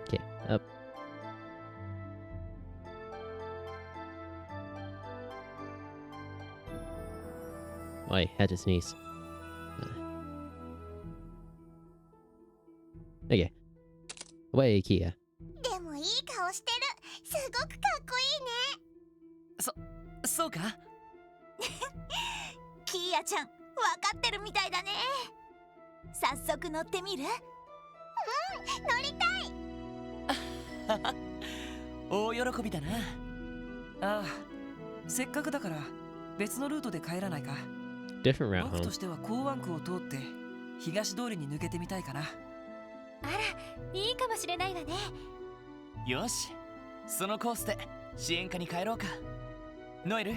Okay, up. Oh, I had to sneeze. Okay. Away, Kia. でもいい顔してる。すごくかっこいいね。そうか？キーヤちゃん、わかってるみたいだね。早速乗ってみる？乗りたい。大喜びだな。ああ、せっかくだから別のルートで帰らないか。 Different route 僕と home. しては港湾区を通って東通りに抜けてみたいかな。あら、いいかもしれないわね。よし、そのコースで支援課に帰ろうか。ノエル、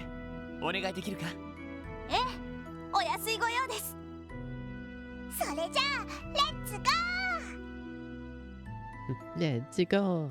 お願いできるか？ええ、お安いご用です。それじゃあ、レッツゴー。 Let's go.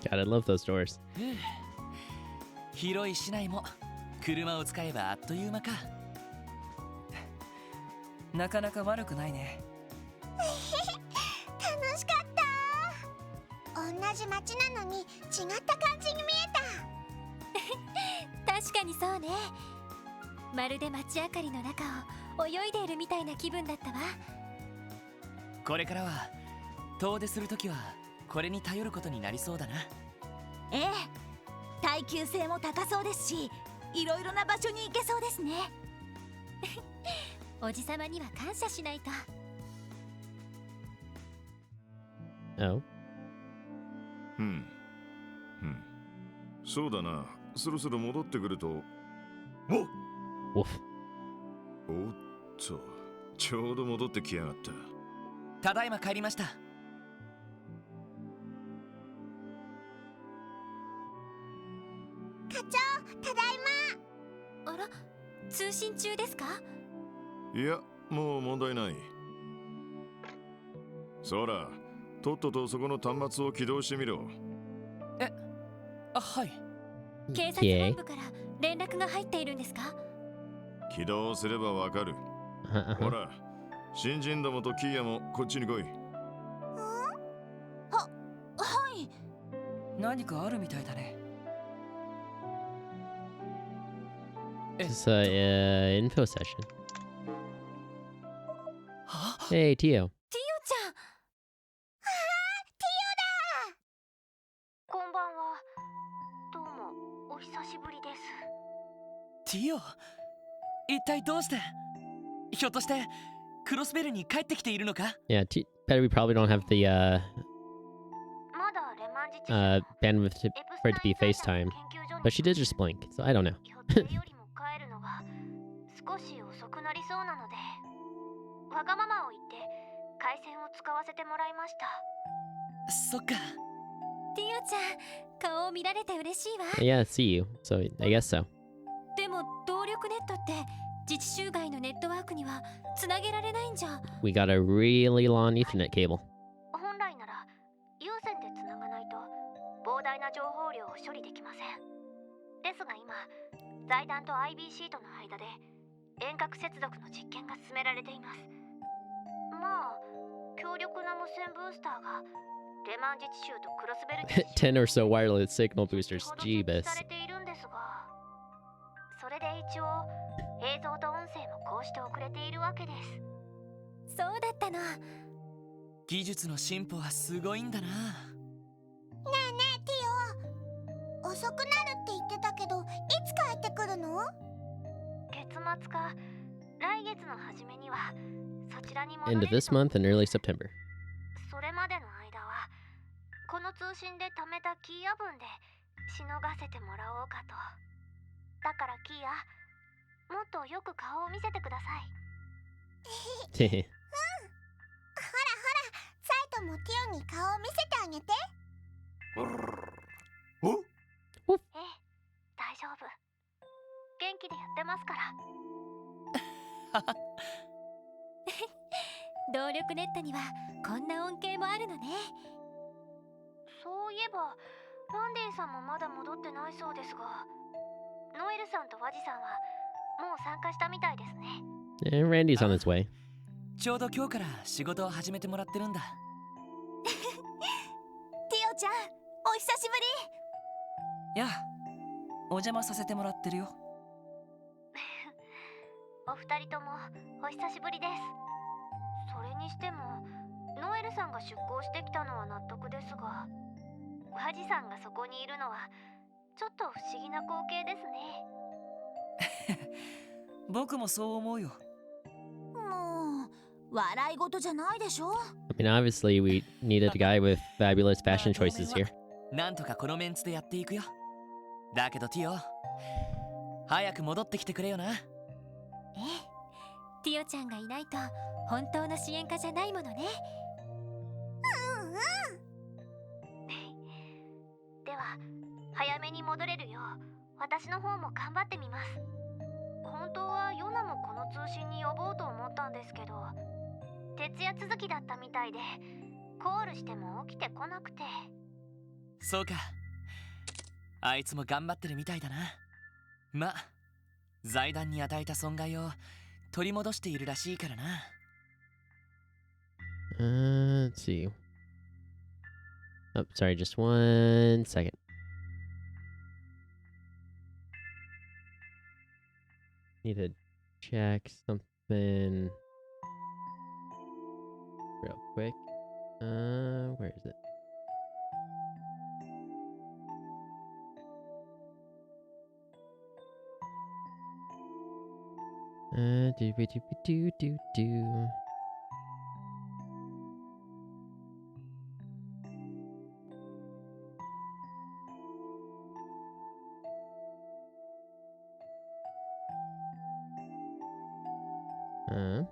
God, I love those doors. 広い市内も車を使えばあっという間か。なかなか悪くないね。楽しかった。同じ街なのに違った感じに見えた。確かにそうね。まるで街明かりの中を泳いでいるみたいな気分だったわ。これからは遠出するときはこれに頼ることになりそうだな。ええ、耐久性も高そうですし、いろいろな場所に行けそうですね。おじさまには感謝しないと。 Oh. そうだな。そろそろ戻ってくると。Woof. おっと、ちょうど戻ってきやがった。ただいま帰りました。課長、ただいま。あら、通信中ですか？いや、もう問題ない。そら、とっととそこの端末を起動してみろ。あ、はい。警察本部から連絡が入っているんですか？起動すればわかる。ほら、新人どもとキーヤもこっちに来い。はい。何かあるみたいだね。It's a info session. は？ Hey, Tio. ティオちゃん。ティオだ。こんばんは。どうもお久しぶりです。ティオ、一体どうして？ひょっとしてクロスベルに帰ってきているのか？ Yeah, better we probably don't have the まだレマンジ地区 bandwidth for it to be FaceTime, but she did just blink, so I don't know. 予定よりも帰るのが少し遅くなりそうなので、わがままを言って回線を使わせてもらいました。そっか。ティオちゃん、顔を見られて嬉しいわ。 Yeah, see you. So I guess so. でも動力ネットって自治州外のネットワークにはつなげられないんじゃ。 We got a really long Ethernet cable. 本来なら有線でつながないと膨大な情報量を処理できません。ですが今、財団と IBC との間で遠隔接続の実験が進められています。まあ、強力な無線ブースターがレマン自治州とクロスベル自治州 10 or so wireless signal boosters. ほど設置 Jeebus. されているんですが、それで一応映像と音声もこうして遅れているわけです。そうだったの。技術の進歩はすごいんだな。ねえねえティオ、遅くなるって言ってたけど、いつ帰ってくるの？月月か来月の初めにはそちらに戻 End れ of る this と。 month and early September. それまでの間はこの通信で貯めたキーヤ分でしのがせてもらおうかと。だからキーヤ、もっとよく顔を見せてください。ほらほら、サイトもティオに顔を見せてあげて。おええ、大丈夫。元気でやってますから。動力ネットにはこんな恩恵もあるのね。そういえばランディさんもまだ戻ってないそうですが、ノエルさんとワジさんはもう参加したみたいですね。 And Randy's on his way. ちょうど今日から仕事を始めてもらってるんだ。ティオちゃん、お久しぶり。やあ、お邪魔させてもらってるよ。お二人ともお久しぶりです。それにしてもノエルさんが出向してきたのは納得ですが、ワジさんがそこにいるのはちょっと不思議な光景ですね。僕もそう思うよ。もう笑い事じゃないでしょ。 I mean, obviously, we needed a guy with fabulous fashion choices here. なんとかこのメンツでやっていくよ。だけどティオ、早く戻ってきてくれよな。ええ、ティオちゃんがいないと本当の支援家じゃないものね。うんうん。では早めに戻れるよう私の方も頑張ってみます。本当はヨナもこの通信に呼ぼうと思ったんですけど、徹夜続きだったみたいでコールしても起きてこなくて。そうか、あいつも頑張ってるみたいだな。ま、財団に与えた損害を取り戻しているらしいからな。Let's see. Oh, sorry, just 1 second. Need to check something real quick. Where is it? Do. Hmm.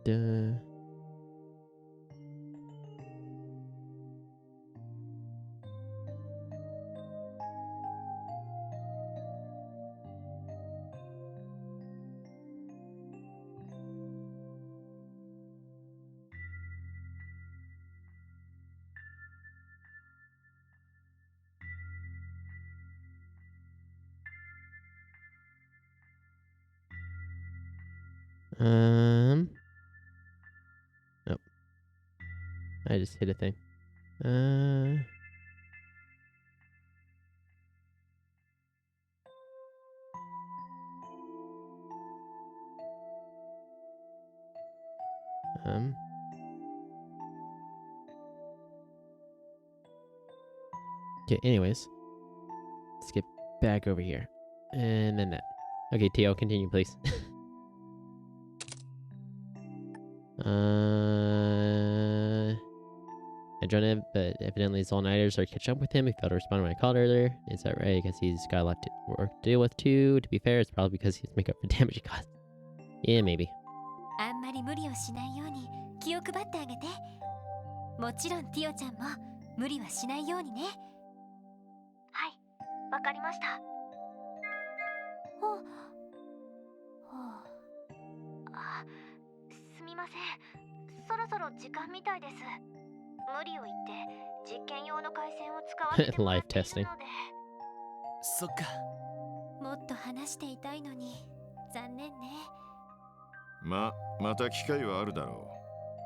Da. Nope. I just hit a thing. Okay, anyways. Let's get back over here. And then that. Okay, Tio, continue, please. I joined him, but evidently his all-nighters are catch up with him. He failed to respond when I called earlier. Is that right? I guess he's got a lot to work to deal with too. To be fair, it's probably because he has to make up for damage he caused. Yeah, maybe. あんまり無理をしないように気を配ってあげて。もちろんティオちゃんも無理はしないようにね。はい、わかりました。あ、すみません。そろそろ時間みたいです。無理を言って実験用の回線を使わせてもら Live ってい testing. るのでそっか。もっと話していたいのに残念ね。また機会はあるだろ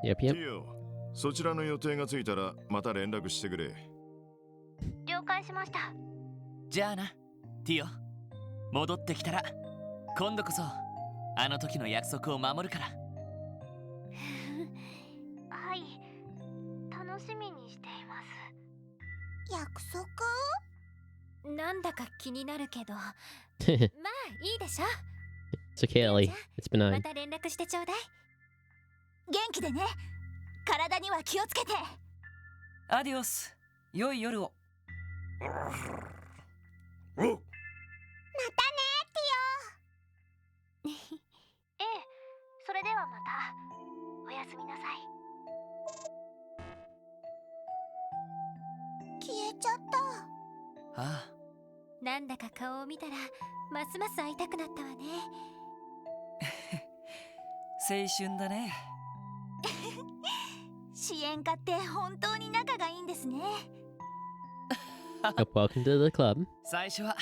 う。 Yep, テ yep. ィオ、そちらの予定がついたらまた連絡してくれ。了解しました。じゃあな、ティオ。戻ってきたら今度こそあの時の約束を守るから。はい、楽しみにしています。約束？なんだか気になるけど、まあいいでしょ。 It's okay, Ellie. It's ま benign. た連絡してちょうだい。元気でね。体には気をつけて。アディオス。良い夜を。おまたね、ティオ。ええ、それではまた。おやすみなさい。消えちゃった。ああ、なんだか顔を見たらますます会いたくなったわね。青春だね。支援家って本当に仲がいいんですね。Yep, welcome to the club. 最初は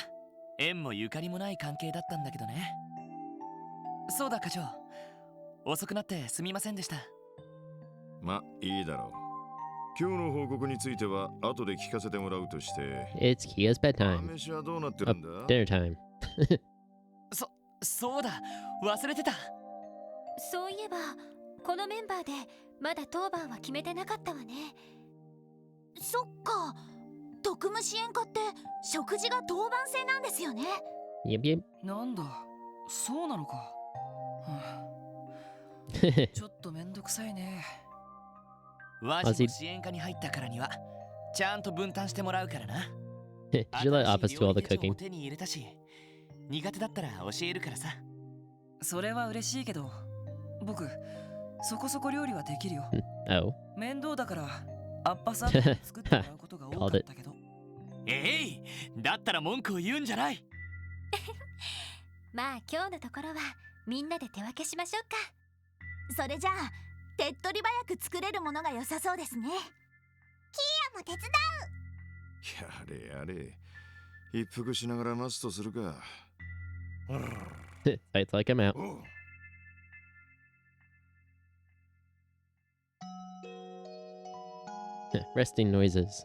縁もゆかりもない関係だったんだけどね。そうだ課長、遅くなってすみませんでした。まいいだろう。今日の報告については後で聞かせてもらうとして。 It's Kia's bedtime. 飯はどうなってるんだ？ Dinner time. そうだ、忘れてた。そういえばこのメンバーでまだ当番は決めてなかったわね。そっか、特務支援課って食事が当番制なんですよね。 Yep, yep. なんだ、そうなのか。はあ、ちょっとめんどくさいね。ワジも支援課に入ったからにはちゃんと分担してもらうからな。Did you let Office do all the 新しい料理手帳 cooking? も手に入れたし、苦手だったら教えるからさ。それは嬉しいけど、僕そこそこ料理はできるよ。 Oh. 面倒だからアッパサーで作ってもらうことが多かったけど。えい、だったら文句を言うんじゃない。まあ今日のところはみんなで手分けしましょうか。それじゃあ手っ取り早く作れるものが良さそうですね。キーヤも手伝やれやれ。一服しながらマストするか。Fights like I'm out. Resting noises.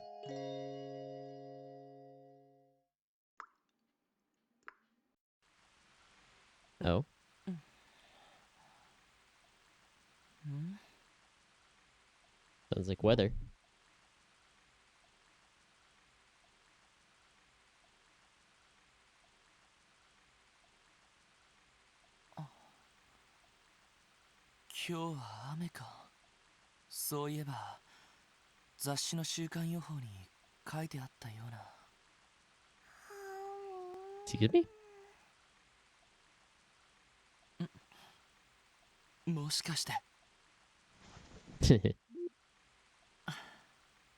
Oh. Sounds like weather. 今日は雨か。そういえば雑誌の週間予報に書いてあったような。Excuse me? もしかして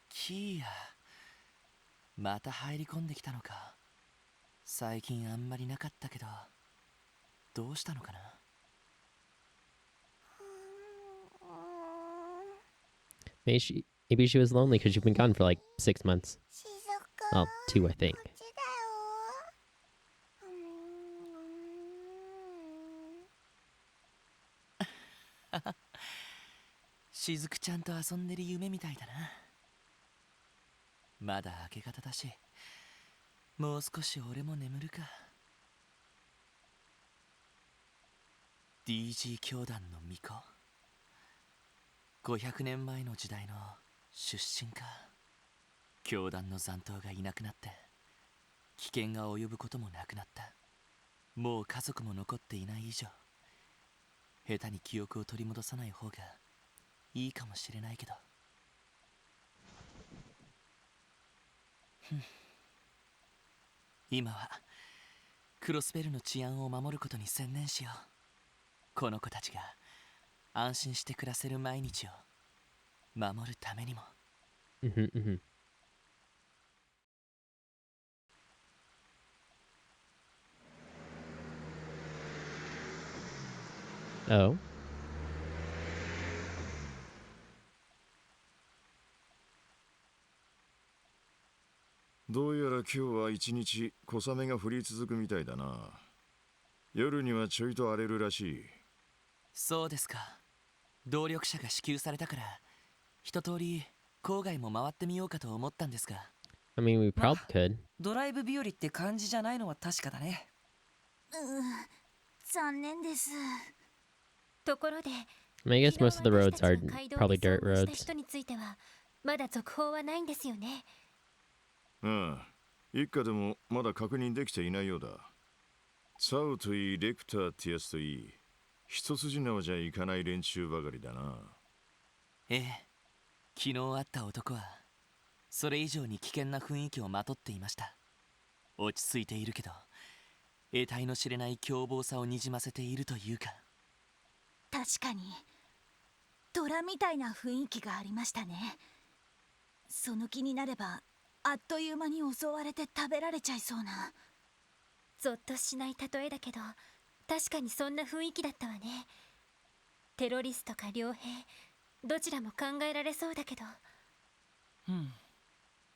キーヤ、また入り込んできたのか。最近あんまりなかったけど、どうしたのかな。Maybe she was lonely because you've been gone for like 6 months. Well, 2, I think. しずくちゃんと遊んでる夢みたいだな。まだ明け方だし、もう少し俺も眠るか。DG 教団の巫女、500年前の時代の出身か。教団の残党がいなくなって危険が及ぶこともなくなった。もう家族も残っていない以上、下手に記憶を取り戻さない方がいいかもしれないけど。今はクロスベルの治安を守ることに専念しよう。この子たちが安心して暮らせる毎日を守るためにも。Oh. どうやら今日は一日小雨が降り続くみたいだな。夜にはちょいと荒れるらしい。そうですか。動力車が支給されたから一通り郊外も回ってみようかと思ったんですが。 I mean, we probably could. ドライブ日和って感じじゃないのは確かだね。残念です。ところで、 I mean, I guess most of the roads are 昨日 probably 私た dirt ちが街道に遭遇した roads. 人についてはまだ続報はないんですよね。ああ、一家でもまだ確認できていないようだ。サウといい、レクターってやつといい、一筋縄じゃいかない連中ばかりだな。ええ、昨日会った男はそれ以上に危険な雰囲気をまとっていました。落ち着いているけど得体の知れない凶暴さをにじませているというか。確かに虎みたいな雰囲気がありましたね。その気になればあっという間に襲われて食べられちゃいそうな。ゾッとしない例えだけど確かにそんな雰囲気だったわね。テロリストか傭兵どちらも考えられそうだけど。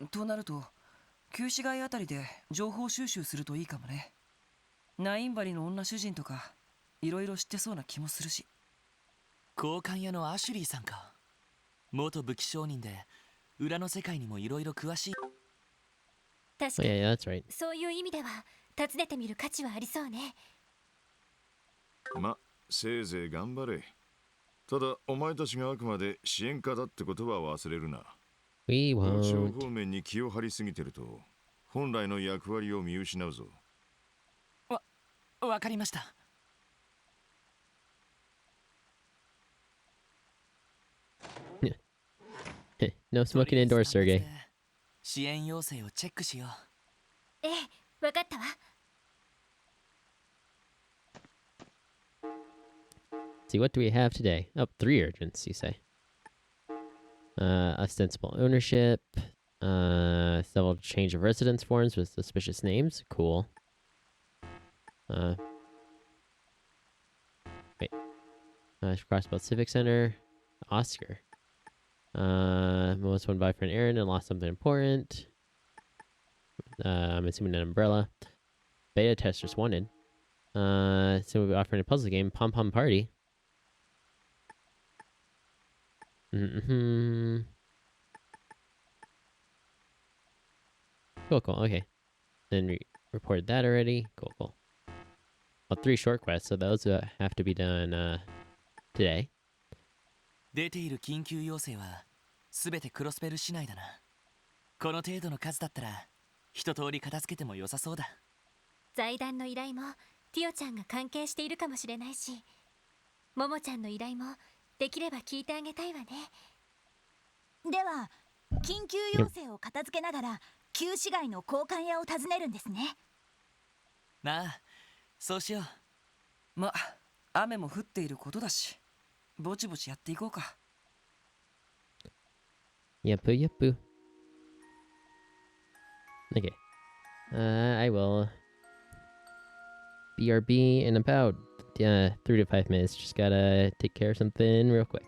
となると旧市街あたりで情報収集するといいかもね。ナインバリの女主人とかいろいろ知ってそうな気もするし。交換屋のアシュリーさんか。元武器商人で裏の世界にもいろいろ詳しい。確か Oh, に yeah, that's right. そういう意味では訪ねてみる価値はありそうね。ま、せいぜい頑張れ。ただ、お前たちがあくまで支援家だってことは忘れるな。 We 同調 won't. 方面に気を張りすぎてると、本来の役割を見失うぞ。わかりました。No smoking indoors, Sergey. 支援要請をチェックしよう。ええ、わかったわ。See, what do we have today? Oh, 3 urgents, you say. Ostensible ownership. Several change of residence forms with suspicious names. Cool. Wait. Crossbow Civic Center. Oscar. Most went by for an errand and lost something important. I'm assuming an umbrella. Beta testers wanted. So we'll be offering a puzzle game, Pom Pom Party. Cool, cool. Okay. Then reported that already. Cool, cool. Well, 3 short quests, so those have to be done today. 出ている緊急要請はすべてクロスペル市内だな。この程度の数だったら一通り片付けても良さそうだ。財団の依頼もティオちゃんが関係しているかもしれないし、モモちゃんの依頼もできれば聞いてあげたいわね。では緊急要請を片付けながら旧市街の交換屋を訪ねるんですね。まあそうしよう。ま、雨も降っていることだし、ぼちぼちやっていこうか。Yep, yep. Okay. I will BRB in about 3 to 5 minutes. Just gotta take care of something real quick.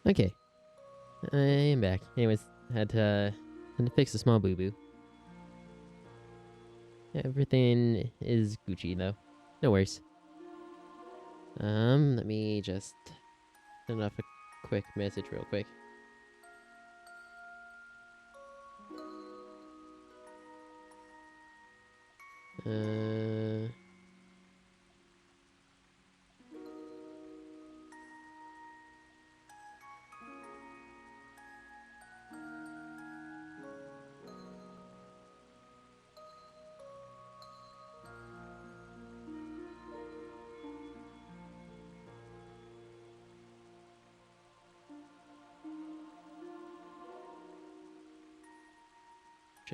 Okay. I am back. Anyways, had to fix a small boo-boo. Everything is Gucci though. No worries. Let me just send off a quick message real quick.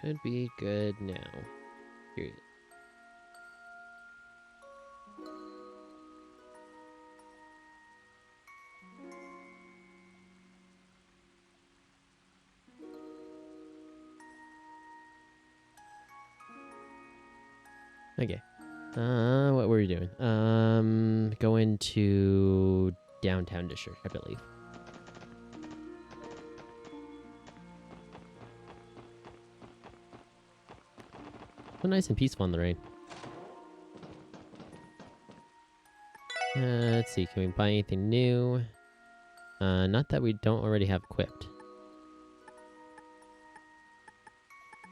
Should be good now. Period. Okay. What were we doing? Going to downtown district, I believe. So nice and peaceful in the rain. Let's see, can we buy anything new? Not that we don't already have equipped.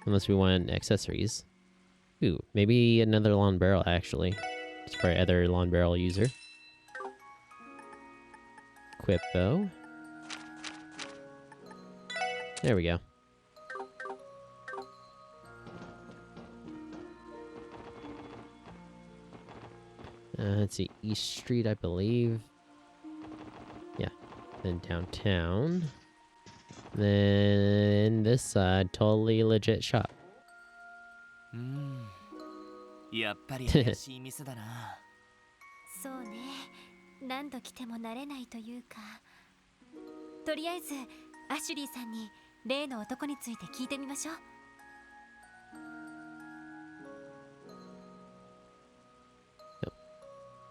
Unless we want accessories. Ooh, maybe another long barrel actually. Just for other long barrel user. Equip bow. There we go. Let's see, East Street, I believe. Yeah. Then downtown. Then this side, totally legit shop. やっぱり怪しい店だな。そうね。何度来ても慣れないというか。とりあえずアシュリーさんに例の男について聞いてみましょう。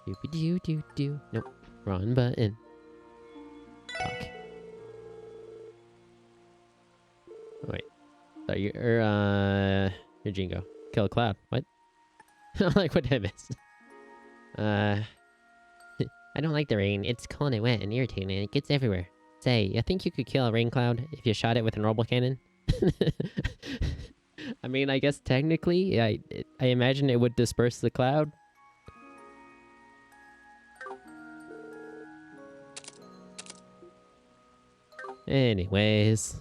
Doopy-doo-doo-doo. Nope. Wrong button. Talk. Oh, wait. Sorry, you're Jingo. Kill a cloud. What? I'm like, what did I miss? I don't like the rain. It's cold and wet and irritating and it gets everywhere. Say, I think you could kill a rain cloud if you shot it with a normal cannon? I mean, I guess technically, I imagine it would disperse the cloud. Anyways.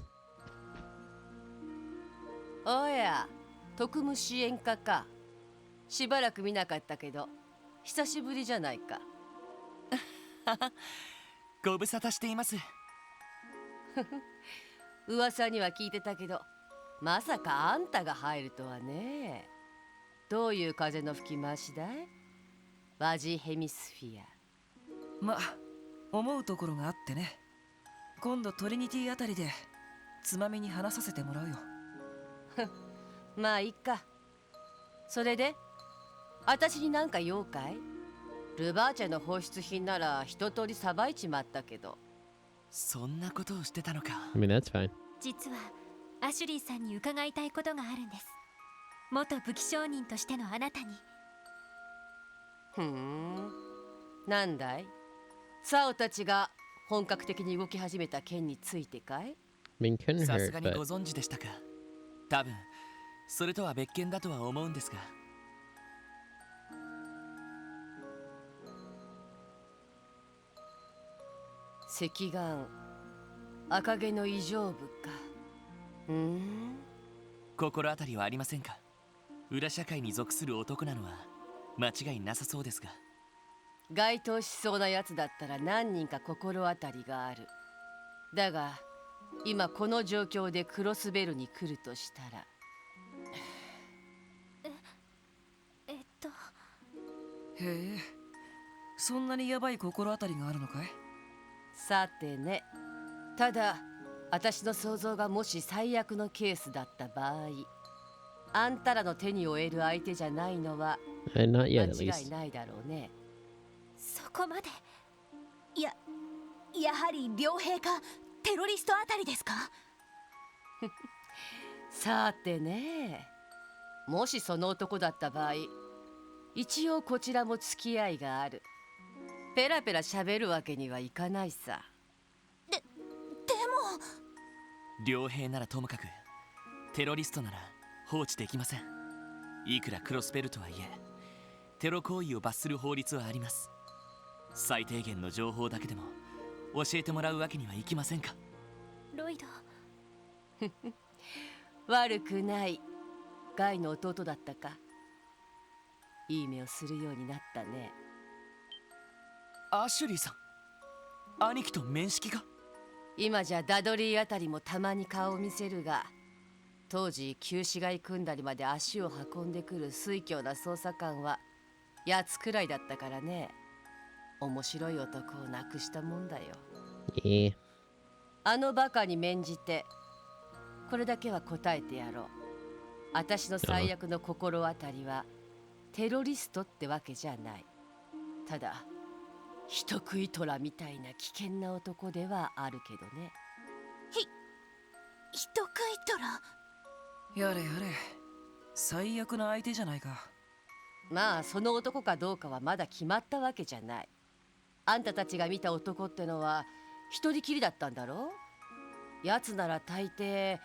おや、特務支援課か。しばらく見なかったけど、久しぶりじゃないか。ご無沙汰しています。噂には聞いてたけど、まさかあんたが入るとはね。どういう風の吹き回しだい？バジヘミスフィア。ま、思うところがあってね。今度トリニティあたりでつまみに話させてもらうよ。まあいいか。それで私になんか用かい？ルバーチェの放出品なら一通りさばいちまったけど。そんなことをしてたのか。I mean, that's fine. 実はアシュリーさんに伺いたいことがあるんです。元武器商人としてのあなたに。なんだい？サオたちが本格的に動き始めた件についてかい？ I mean, couldn't さす hurt, がに but ご存知でしたか。多分それとは別件だとは思うんですが。赤眼、赤毛の異常部か。心当たりはありませんか。裏社会に属する男なのは間違いなさそうですが。該当しそうなやつだったら何人か心当たりがある。だが今この状況でクロスベルに来るとしたら。へえ、そんなにヤバい心当たりがあるのかい？さてね。ただ私の想像がもし最悪のケースだった場合、あんたらの手に負える相手じゃないのは間違いないだろうね。そこまで。いや、やはり両兵かテロリストあたりですか？さてね、もしその男だった場合、一応こちらも付き合いがある。ペラペラ喋るわけにはいかないさ。でも両兵ならともかくテロリストなら放置できません。いくらクロスベルとはいえテロ行為を罰する法律はあります。最低限の情報だけでも教えてもらうわけにはいきませんか？ロイド。悪くない。ガイの弟だったか。いい目をするようになったね。アシュリーさん、兄貴と面識が？今じゃダドリーあたりもたまに顔を見せるが、当時旧市街組んだりまで足を運んでくる酔狂な捜査官はやつくらいだったからね。面白い男を亡くしたもんだよ。あのバカに免じてこれだけは答えてやろう。私の最悪の心当たりはテロリストってわけじゃない。ただ人食い虎みたいな危険な男ではあるけどね。人食い虎？やれやれ、最悪な相手じゃないか。まあその男かどうかはまだ決まったわけじゃない。あんたたちが見た男ってのは一人きりだったんだろう。奴なら大抵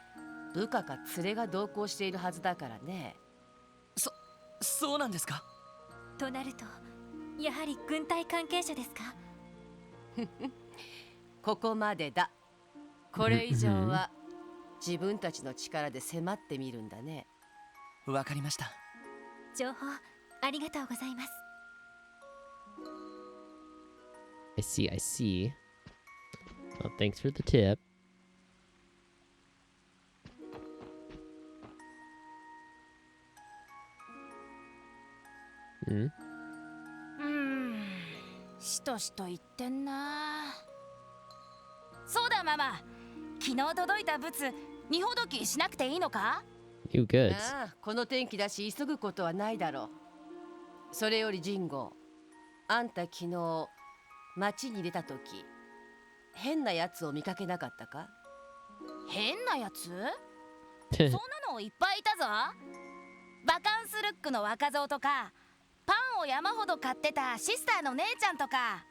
部下か連れが同行しているはずだからね。そうなんですか？となるとやはり軍隊関係者ですか？ここまでだ。これ以上は自分たちの力で迫ってみるんだね。わかりました。情報ありがとうございます。I see, I see. Well, thanks for the tip. Hmm? しとしと言ってんな。そうだママ、昨日届いた物荷ほどきしなくていいのか？ New goods. ああ、この天気だし急ぐことはないだろう。それよりジンゴ、あんた昨日町に出た時変なやつを見かけなかったか？変なやつ？そんなのいっぱいいたぞ。バカンスルックの若造とか、パンを山ほど買ってたシスターの姉ちゃんとか。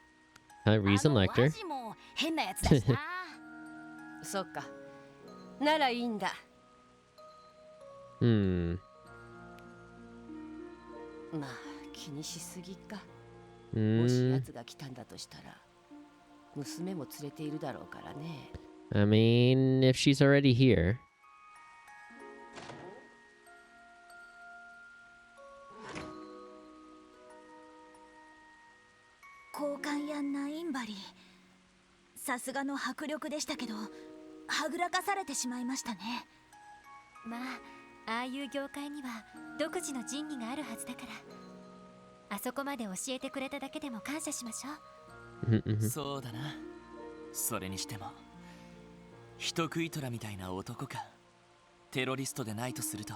Reason ワ Lecter. ジも変なやつだしな。そっか、ならいいんだ。Hmm. まあ気にしすぎか。もし奴が来たんだとしたら娘も連れているだろうからね。I mean, if she's already here. 交換やナインバリー、さすがの迫力でしたけどはぐらかされてしまいましたね。まあ、ああいう業界には独自の仁義があるはずだから、あそこまで教えてくれただけでも感謝しましょう。そうだな。それにしても人食い虎みたいな男か。テロリストでないとすると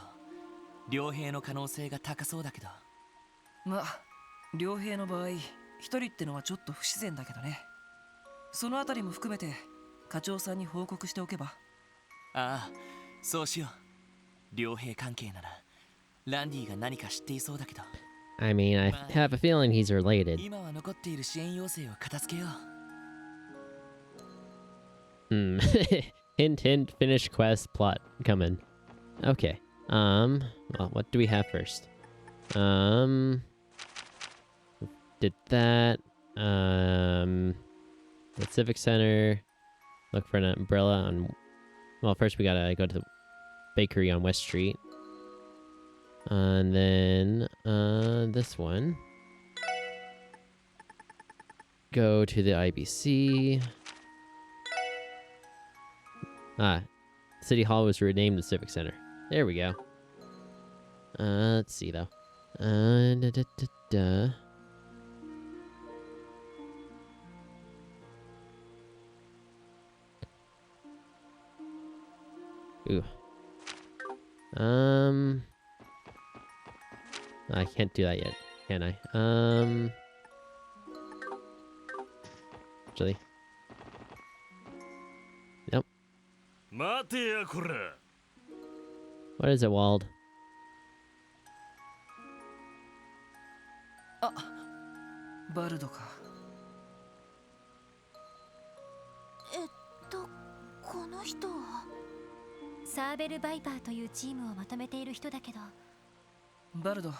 両兵の可能性が高そうだけど。まあ両兵の場合一人ってのはちょっと不自然だけどね。そのあたりも含めて課長さんに報告しておけば。ああ、そうしよう。両兵関係ならランディが何か知っていそうだけど。I mean, I have a feeling he's related. 今は残っている支援要請を片付けよHmm. う。Hint, hint, finish quest, plot coming. Okay. Well, what do we have first? Did that. The Civic Center. Look for an umbrella on. Well, first we gotta go to the bakery on West Street. And then, this one. Go to the IBC. City Hall was renamed the Civic Center. There we go. Let's see though. Ooh. I can't do that yet, can I? Actually. 待てやこら。 What is it, Wald? あ、バルドか。この人はサーベル・バイパーというチームをまとめている人だけど。バルド、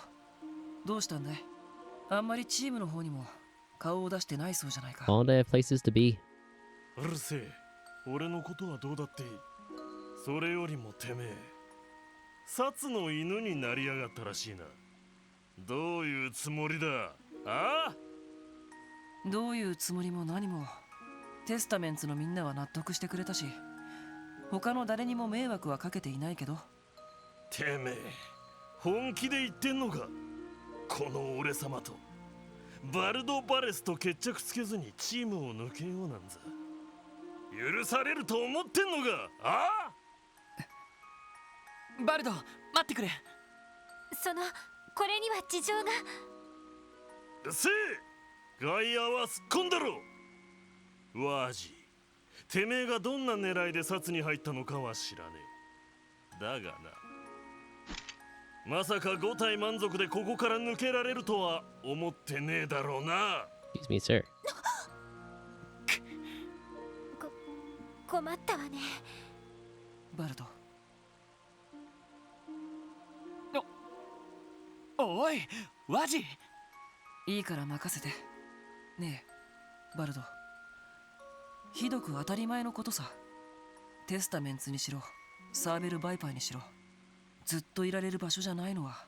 どうしたんだい？あんまりチームの方にも顔を出してないそうじゃないか。 All day have places to be. うるせえ。俺のことはどうだっていい。それよりもてめえ、殺の犬になりやがったらしいな。どういうつもりだ？ああ？どういうつもりも何も、テスタメンツのみんなは納得してくれたし、他の誰にも迷惑はかけていないけど。てめえ、本気で言ってんのか？この俺様とバルド・バレスと決着つけずにチームを抜けようなんざ許されると思ってんのか？ああ？バルド、待ってくれ。これには事情が。うっせえ、外野はすっ込んだろ。ワージ、てめえがどんな狙いで殺に入ったのかは知らねえ。だがな、まさか5体満足でここから抜けられるとは思ってねえだろうな。 Excuse me, sir. 困ったわね。バルド。おい、ワジ。いいから任せて。ねえ、バルド。ひどく当たり前のことさ。テスタメンツにしろ、サーベル・バイパーにしろ、ずっといられる場所じゃないのは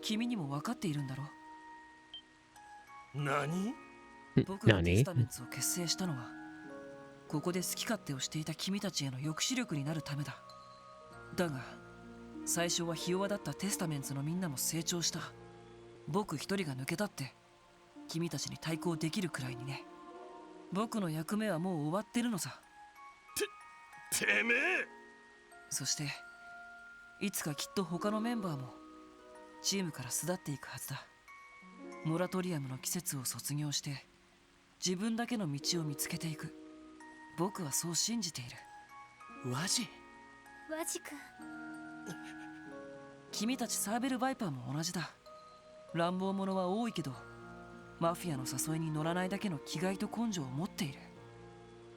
君にも分かっているんだろ。何？僕がテスタメンツを結成したのは、ここで好き勝手をしていた君たちへの抑止力になるためだ。だが最初はひ弱だったテスタメンツのみんなも成長した。僕一人が抜けたって君たちに対抗できるくらいにね。僕の役目はもう終わってるのさ。てめえ。そしていつかきっと他のメンバーもチームから巣立っていくはずだ。モラトリアムの季節を卒業して自分だけの道を見つけていく。僕はそう信じている。ワジ君。君たちサーベル・バイパーも同じだ。乱暴者は多いけどマフィアの誘いに乗らないだけの気概と根性を持っている。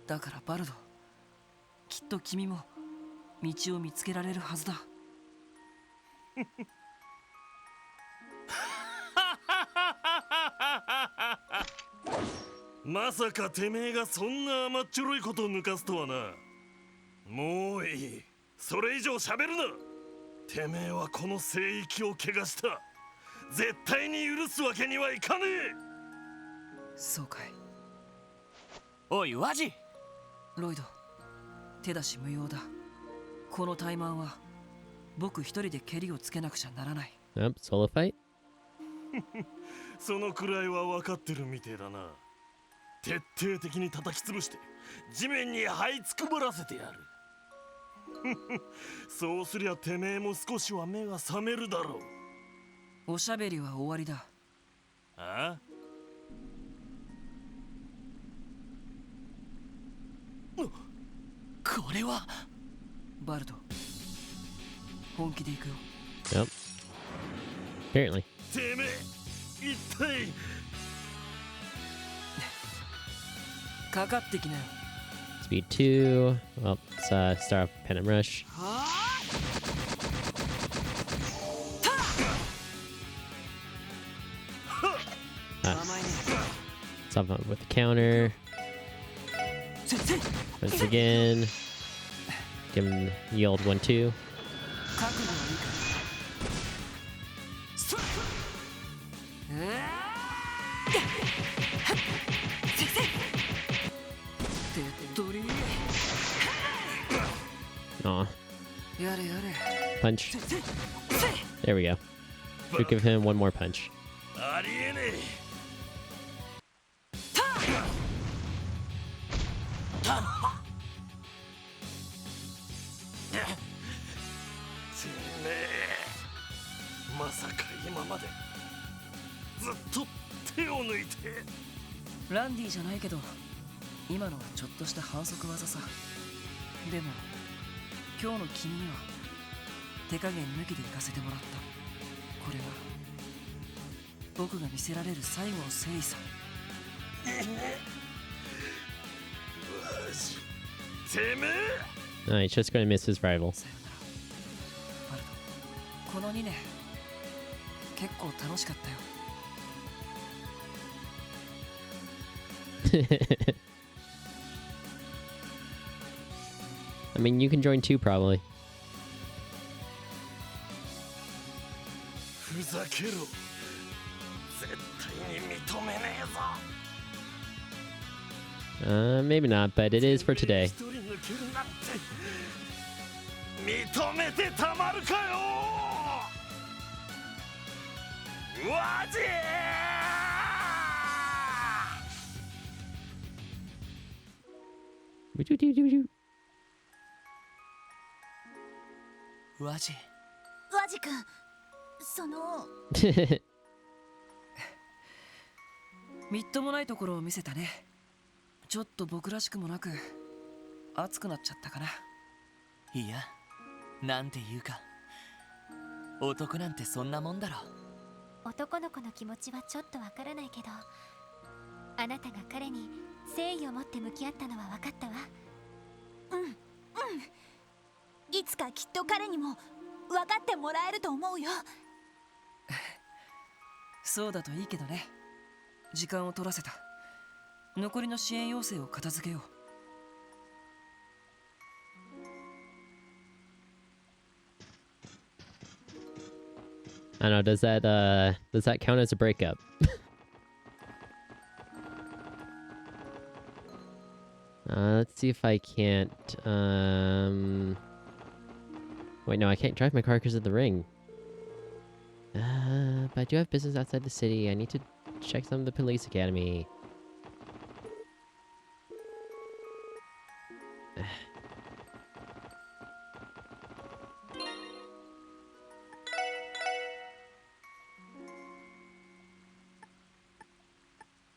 だからバルド、きっと君も道を見つけられるはずだ。まさかてめえがそんな甘っちょろいことを抜かすとはな。もういい、それ以上喋るな。てめえはこの聖域を汚した。絶対に許すわけにはいかねえ。そうかい。おいワジ。ロイド、手出し無用だ。この怠慢は僕一人でケリをつけなくちゃならない。Yep, solo fight? そのくらいは分かってるみてえだな。徹底的に叩き潰して地面に這いつくばらせてやる。そうすりゃてめえも少しは目が覚めるだろう。おしゃべりは終わりだ。ああ？これはバルド、本気で行くよ。Yep. Apparently. てめえ、一体かかってきなよ。Speed 2. Well, let's start off Pennant Rush. Stop with the counter. Once again. Give him yield 1-2. Aw. Punch. There we go. Should give him one more punch. ありえねえ。てめえ、まさか今までずっと手を抜いて。ランディじゃないけど今のはちょっとした反則技さ。でも今日の君には手加減抜きで行かせてもらった。これは僕が見せられる最後の誠意さ。No, he's just gonna miss his rival. さよならバルト。この2年結構楽しかったよ。I mean, you can join too, probably. ふざけろ。絶対に認めねえぞ。Maybe not, but it is for today. 一人抜けるなんて認めてたまるかよ。マジワジ。ワジ君、そのみっともないところを見せたね。ちょっと僕らしくもなく熱くなっちゃったかな。いや、なんていうか男なんてそんなもんだろ。男の子の気持ちはちょっとわからないけど、あなたが彼に誠意を持って向き合ったのは分かったわ。いつかきっと彼にも分かってもらえると思うよ。そうだといいけどね。時間を取らせた。残りの支援要請を片付けよう。I don't know, does that count as a breakup? Let's see if I can't, wait, no, I can't drive my car because of the ring. But I do have business outside the city. I need to check some of the police academy.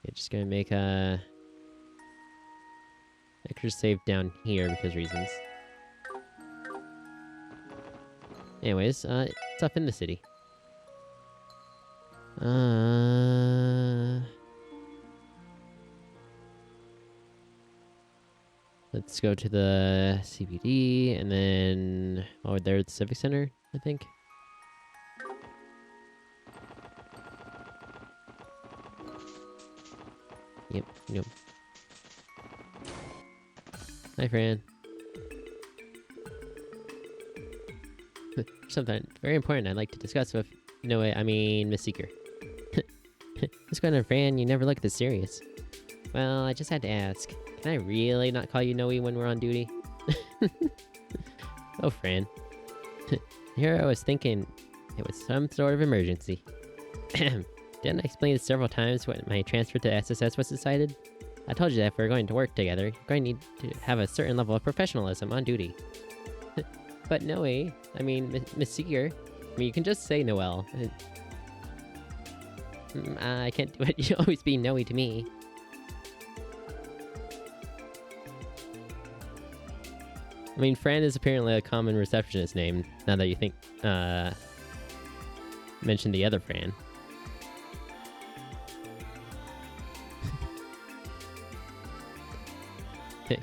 Okay, just gonna make a extra save down here because reasons. Anyways, it's up in the city. Let's go to the CBD and then there's the Civic Center, I think. Yep. Hi, Fran. Something very important I'd like to discuss with Miss Seeker. What's going on, Fran? You never look this serious. Well, I just had to ask. Can I really not call you Noe when we're on duty? Oh, Fran. Here I was thinking it was some sort of emergency. Didn't I explain it several times when my transfer to SSS was decided? I told you that if we're going to work together, you're going to need to have a certain level of professionalism on duty. But Noe, Miss Seeker, you can just say Noelle. I can't do it. You always be Noe to me. Fran is apparently a common receptionist name, now that you think, mention the other Fran.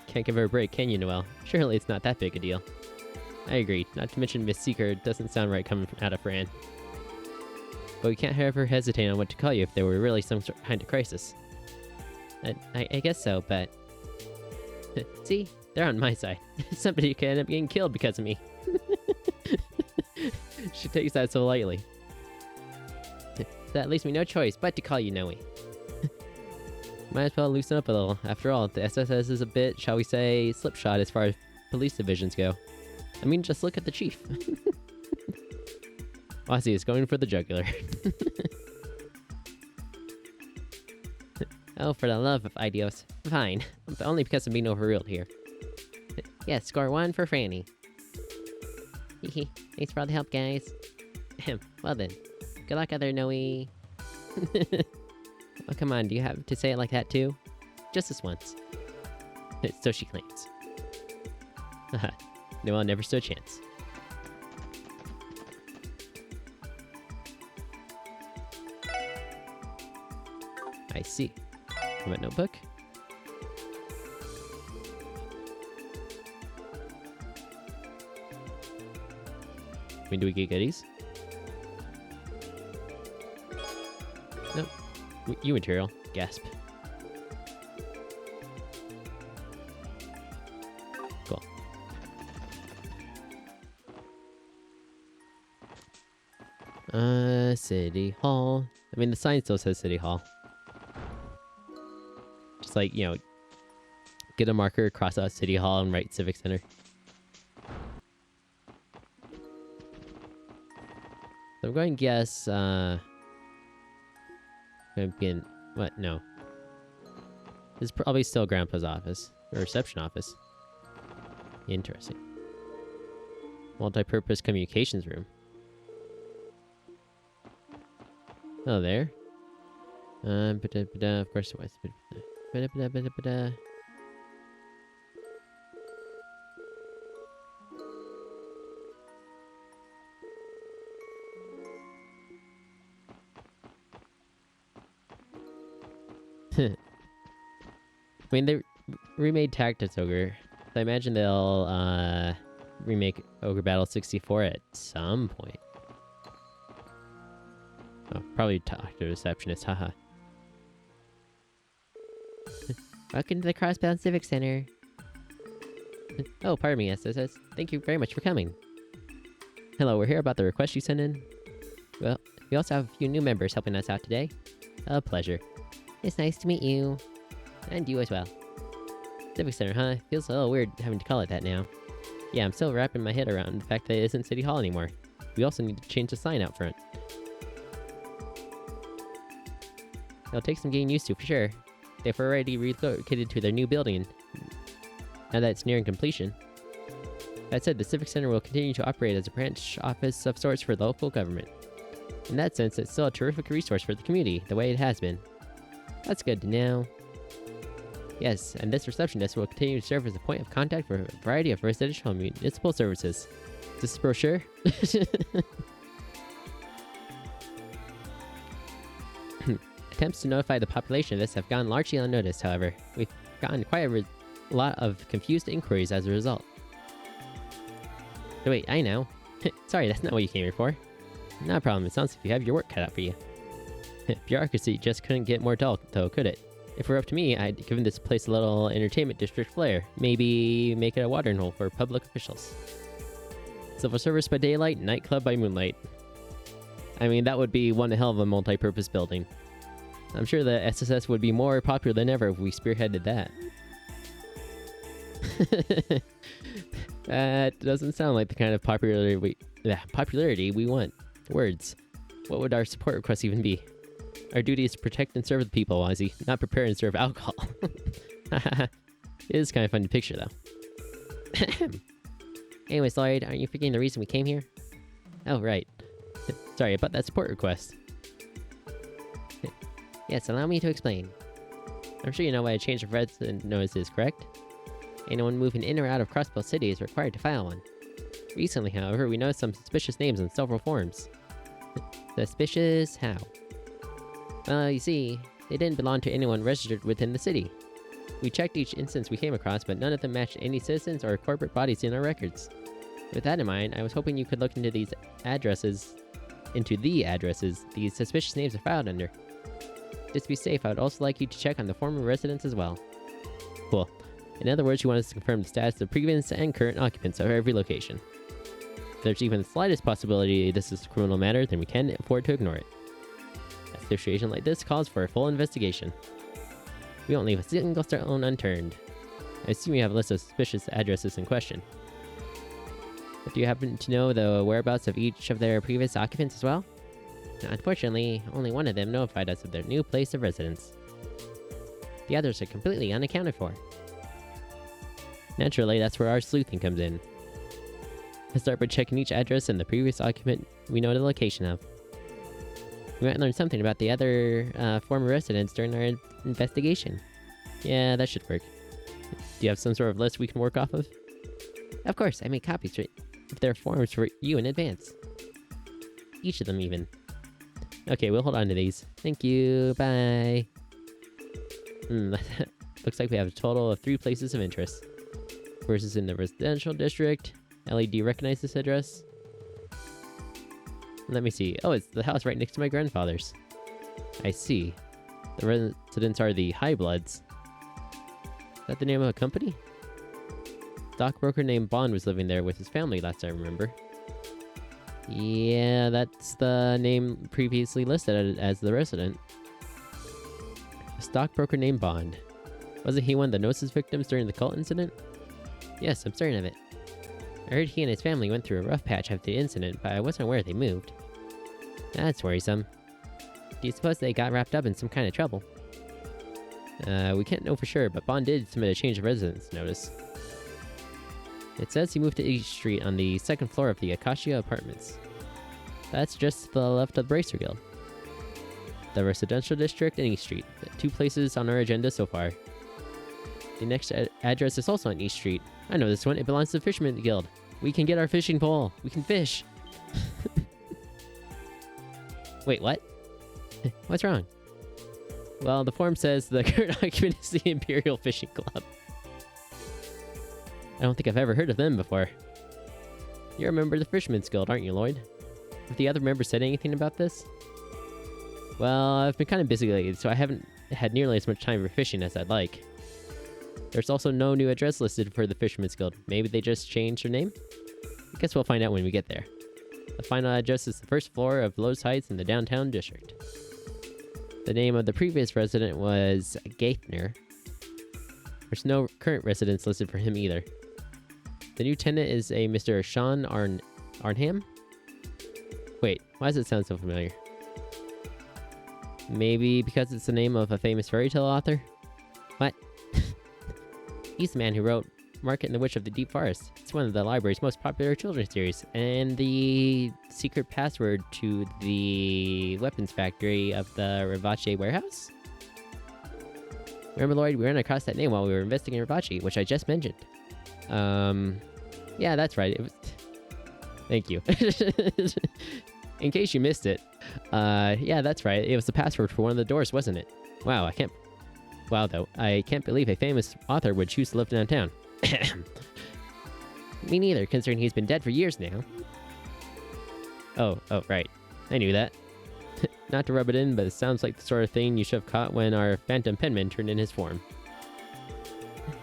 Can't give her a break, can you, Noelle? Surely it's not that big a deal. I agree. Not to mention Miss Seeker doesn't sound right coming out of Fran. But we can't have her hesitate on what to call you if there were really some kind of crisis. I guess so, but... See? They're on my side. Somebody could end up getting killed because of me. She takes that so lightly. So that leaves me no choice but to call you Noe. Might as well loosen up a little. After all, the SSS is a bit, shall we say, slipshod as far as police divisions go. Just look at the chief. Ozzy is going for the jugular. Oh, for the love of Idios. Fine, but only because I'm being overruled here. Yeah, score 1 for Franny. Thanks for all the help, guys. Well then, good luck, other Noe. Oh, come on, do you have to say it like that too? Just this once. So she claims. Noel never stood a chance. I see. What notebook? When do we get goodies? Nope. You material. Gasp. Cool. City Hall. I mean, the sign still says City Hall. Just like, you know, get a marker, cross out City Hall, and write Civic Center. So I'm going to guess, going to be in, what? No. This is probably still Grandpa's office, or reception office. Interesting. Multi-purpose communications room. Oh, there. Of course it was. I mean, they remade Tactics Ogre. So I imagine they'll remake Ogre Battle 64 at some point. Oh, probably talk to a receptionist, haha. Welcome to the Crossbound Civic Center. Oh, pardon me, SSS. Thank you very much for coming. Hello, we're here about the request you sent in. Well, we also have a few new members helping us out today. A pleasure. It's nice to meet you. And you as well. Civic Center, huh? Feels a little weird having to call it that now. Yeah, I'm still wrapping my head around the fact that it isn't City Hall anymore. We also need to change the sign out front. It'll take some getting used to, for sure. They've already relocated to their new building, now that it's nearing completion. That said, the Civic Center will continue to operate as a branch office of sorts for local government. In that sense, it's still a terrific resource for the community, the way it has been. That's good to know. Yes, and this reception desk will continue to serve as a point of contact for a variety of residential and municipal services. Is this a brochure? Attempts to notify the population of this have gone largely unnoticed, however. We've gotten quite a lot of confused inquiries as a result. Oh, wait, I know. Sorry, that's not what you came here for. Not a problem, it sounds like you have your work cut out for you. Bureaucracy just couldn't get more dull, though, could it? If it were up to me, I'd given this place a little entertainment district flair. Maybe make it a watering hole for public officials. Civil service by daylight, nightclub by moonlight. I mean, that would be one hell of a multi-purpose building. I'm sure the SSS would be more popular than ever if we spearheaded that. That doesn't sound like the kind of popularity we want. Words. What would our support requests even be? Our duty is to protect and serve the people, Ozzy, not prepare and serve alcohol. It is kind of fun to picture, though. Anyways, Lloyd, aren't you forgetting the reason we came here? Oh, right. Sorry about that support request. Yes, allow me to explain. I'm sure you know why a change of residence notice is, correct? Anyone moving in or out of Crossbow City is required to file one. Recently, however, we noticed some suspicious names in several forms. Suspicious how? Well, you see, they didn't belong to anyone registered within the city. We checked each instance we came across, but none of them matched any citizens or corporate bodies in our records. With that in mind, I was hoping you could look into the addresses these suspicious names are filed under. Just to be safe, I would also like you to check on the former residents as well. Cool. In other words, you want us to confirm the status of previous and current occupants of every location. If there's even the slightest possibility this is a criminal matter, then we can't afford to ignore it. A situation like this calls for a full investigation. We won't leave a single stone unturned. I assume you have a list of suspicious addresses in question. But do you happen to know the whereabouts of each of their previous occupants as well? Now, unfortunately, only one of them notified us of their new place of residence. The others are completely unaccounted for. Naturally, that's where our sleuthing comes in. Let's start by checking each address and the previous occupant we know the location of. We might learn something about the other former residents during our investigation. Yeah, that should work. Do you have some sort of list we can work off of? Of course, I made copies of their forms for you in advance. Each of them, even. Okay, we'll hold on to these. Thank you. Bye. Looks like we have a total of 3 places of interest. First is in the residential district. Ellie, do you recognize this address? Let me see. Oh, it's the house right next to my grandfather's. I see. The residents are the Highbloods. Is that the name of a company? Stockbroker named Bond was living there with his family last I remember. Yeah, that's the name previously listed as the resident. A stockbroker named Bond. Wasn't he one of the Gnosis victims during the cult incident? Yes, I'm certain of it. I heard he and his family went through a rough patch after the incident, but I wasn't aware they moved. That's worrisome. Do you suppose they got wrapped up in some kind of trouble? We can't know for sure, but Bond did submit a change of residence notice. It says he moved to East Street on the 2nd floor of the Acacia Apartments. That's just to the left of the Bracer Guild. The residential district and East Street, the 2 places on our agenda so far. The next address is also on East Street. I know this one, it belongs to the Fisherman Guild. We can get our fishing pole. We can fish. Wait, what? What's wrong? Well, the form says the current occupant is the Imperial Fishing Club. I don't think I've ever heard of them before. You're a member of the Fisherman's Guild, aren't you, Lloyd? Have the other members said anything about this? Well, I've been kind of busy lately, so I haven't had nearly as much time for fishing as I'd like. There's also no new address listed for the Fisherman's Guild. Maybe they just changed their name? I guess we'll find out when we get there. The final address is the 1st floor of Lowe's Heights in the downtown district. The name of the previous resident was Gaithner. There's no current residence listed for him either. The new tenant is a Mr. Sean Arnham? Wait, why does it sound so familiar? Maybe because it's the name of a famous fairy tale author? What? He's the man who wrote Market and the Witch of the Deep Forest. It's one of the library's most popular children's series, and the secret password to the weapons factory of the Rivace warehouse? Remember, Lloyd, we ran across that name while we were investigating Rivace, which I just mentioned. Yeah, that's right. It was... Thank you. In case you missed it, yeah, that's right. It was the password for one of the doors, wasn't it? Wow, I can't believe a famous author would choose to live downtown. Me neither, considering he's been dead for years now. Oh, right. I knew that. Not to rub it in, but it sounds like the sort of thing you should have caught when our Phantom Penman turned in his form.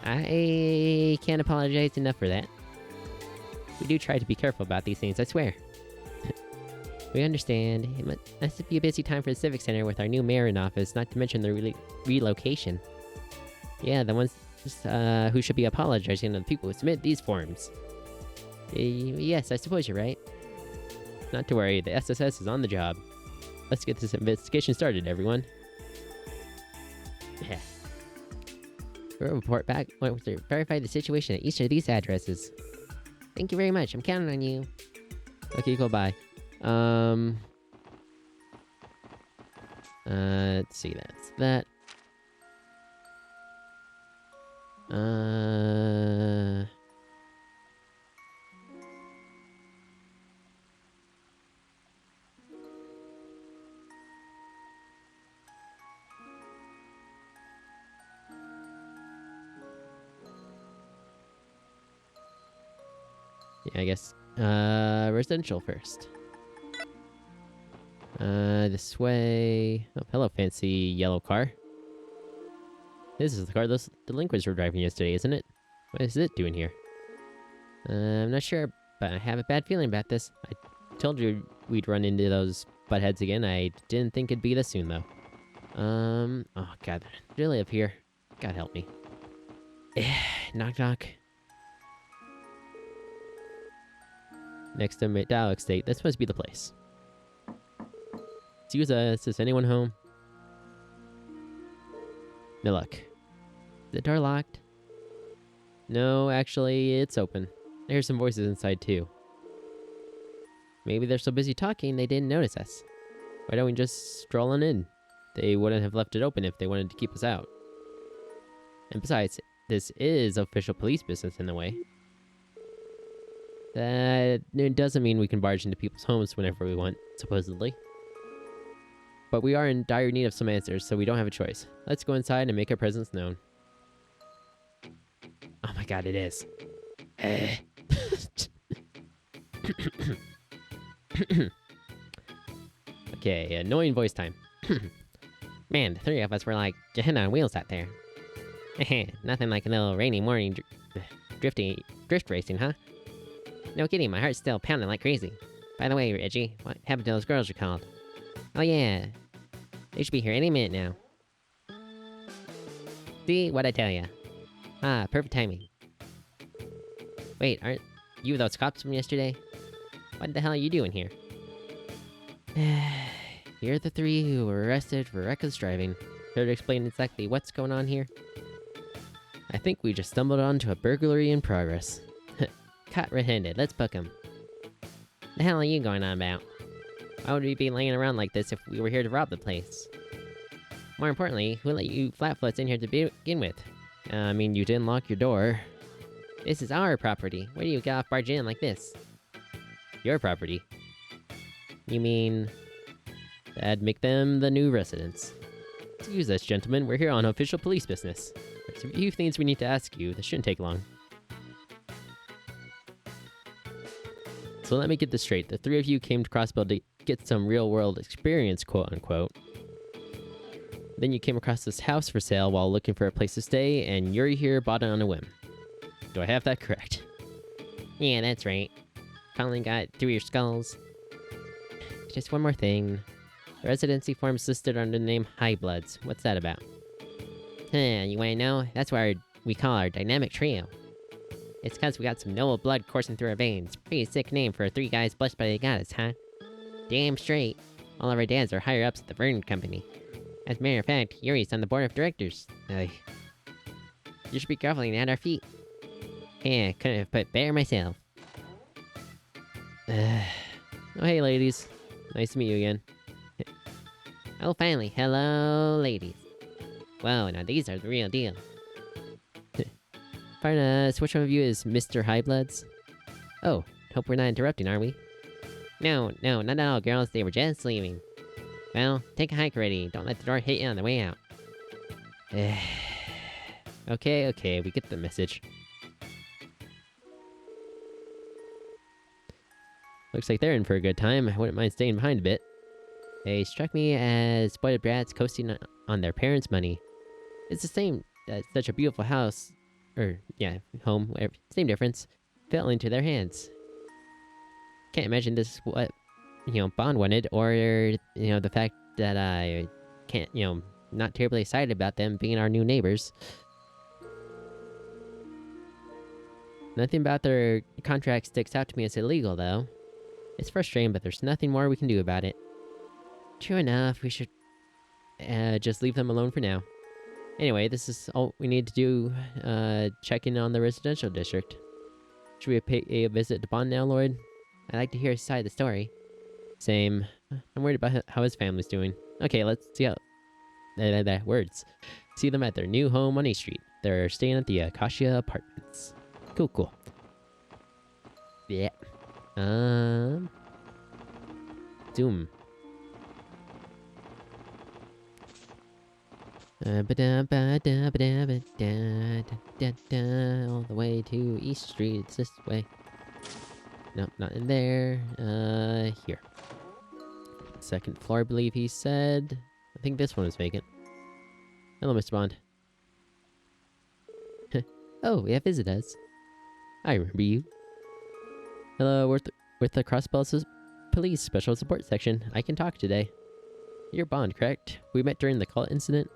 I can't apologize enough for that. We do try to be careful about these things, I swear. We understand. It must be a busy time for the Civic Center with our new mayor in office, not to mention the relocation. Yeah, the ones who should be apologizing to the people who submit these forms. Yes, I suppose you're right. Not to worry, the SSS is on the job. Let's get this investigation started, everyone. Yeah. We'll report back once we verify the situation at each of these addresses. Thank you very much. I'm counting on you. Okay, go bye. Let's see, that's that. Yeah, I guess, residential first. This way. Oh, hello, fancy yellow car. This is the car those delinquents were driving yesterday, isn't it? What is it doing here? I'm not sure, but I have a bad feeling about this. I told you we'd run into those buttheads again. I didn't think it'd be this soon, though. Oh god, do they live here? God help me. Knock knock. Next to Medallic State. This must be the place. Excuse us, is anyone home? No luck. Is the door locked? No, actually, it's open. I hear some voices inside, too. Maybe they're so busy talking they didn't notice us. Why don't we just stroll on in? They wouldn't have left it open if they wanted to keep us out. And besides, this is official police business in a way. It doesn't mean we can barge into people's homes whenever we want, supposedly. But we are in dire need of some answers, so we don't have a choice. Let's go inside and make our presence known. Oh my god, it is. Okay, annoying voice time. Man, the three of us were like Gehenna on wheels out there. Nothing like a little rainy morning drift racing, huh? No kidding, my heart's still pounding like crazy. By the way, Reggie, what happened to those girls you called? Oh yeah, they should be here any minute now. See what I tell ya? Ah, perfect timing. Wait, aren't you those cops from yesterday? What the hell are you doing here? You're the three who were arrested for reckless driving. Care to explain exactly what's going on here? I think we just stumbled onto a burglary in progress. Caught red-handed, let's book him. The hell are you going on about? Why would we be laying around like this if we were here to rob the place? More importantly, who let you flatfoots in here to begin with? I mean, you didn't lock your door. This is our property. Where do you get off barging in like this? Your property. You mean... That'd make them the new residents. Excuse us, gentlemen, we're here on official police business. There's a few things we need to ask you. This shouldn't take long. So let me get this straight. The three of you came to Crossbell to get some real-world experience, quote-unquote. Then you came across this house for sale while looking for a place to stay, and you're here bought it on a whim. Do I have that correct? Yeah, that's right. Finally got through your skulls. Just one more thing. The residency form's listed under the name High Bloods. What's that about? You wanna know? That's what we call our dynamic trio. It's cause we got some noble blood coursing through our veins. Pretty sick name for three guys blessed by the goddess, huh? Damn straight. All of our dads are higher ups at the Vern Company. As a matter of fact, Yuri's on the board of directors. You should be groveling at our feet. Yeah, couldn't have put better myself. Oh, hey, ladies. Nice to meet you again. Oh, finally. Hello, ladies. Whoa, now these are the real deal. Pardon us, which one of you is Mr. Highbloods? Oh, hope we're not interrupting, are we? No, not at all, girls. They were just leaving. Well, take a hike already. Don't let the door hit you on the way out. Okay, we get the message. Looks like they're in for a good time. I wouldn't mind staying behind a bit. They struck me as spoiled brats coasting on their parents' money. It's the same that such a beautiful house, home, whatever, same difference, fell into their hands. Can't imagine this is what, Bond wanted, or, the fact that I can't, not terribly excited about them being our new neighbors. Nothing about their contract sticks out to me as illegal, though. It's frustrating, but there's nothing more we can do about it. True enough, we should just leave them alone for now. Anyway, this is all we need to do, check in on the residential district. Should we pay a visit to Bond now, Lloyd? I'd like to hear his side of the story. Same. I'm worried about how his family's doing. Okay, let's see how... words. See them at their new home on East Street. They're staying at the Acacia Apartments. Cool. Yeah. Zoom. All the way to East Street. It's this way. Nope, not in there. Here. Second floor, I believe he said. I think this one is vacant. Hello, Mr. Bond. Oh, we have visitors. I remember you. Hello, with the Crossbell Police Special Support Section. I can talk today. You're Bond, correct? We met during the cult incident?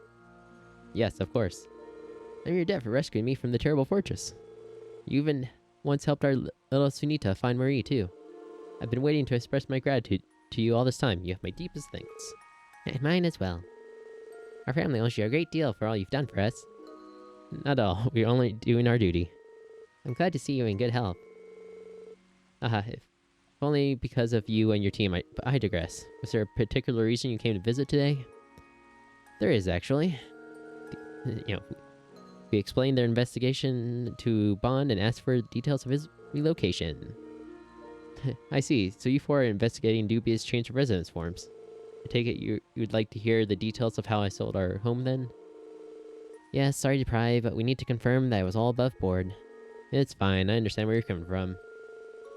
Yes, of course. I'm your dad for rescuing me from the terrible fortress. You even once helped our little Sunita find Marie, too. I've been waiting to express my gratitude to you all this time. You have my deepest thanks. And mine as well. Our family owes you a great deal for all you've done for us. Not all. We're only doing our duty. I'm glad to see you in good health. If only because of you and your team, but I digress. Was there a particular reason you came to visit today? There is, actually. We explained their investigation to Bond and asked for details of his relocation. I see. So you four are investigating dubious change of residence forms. I take it you'd like to hear the details of how I sold our home then? Yes, sorry to pry, but we need to confirm that it was all above board. It's fine, I understand where you're coming from.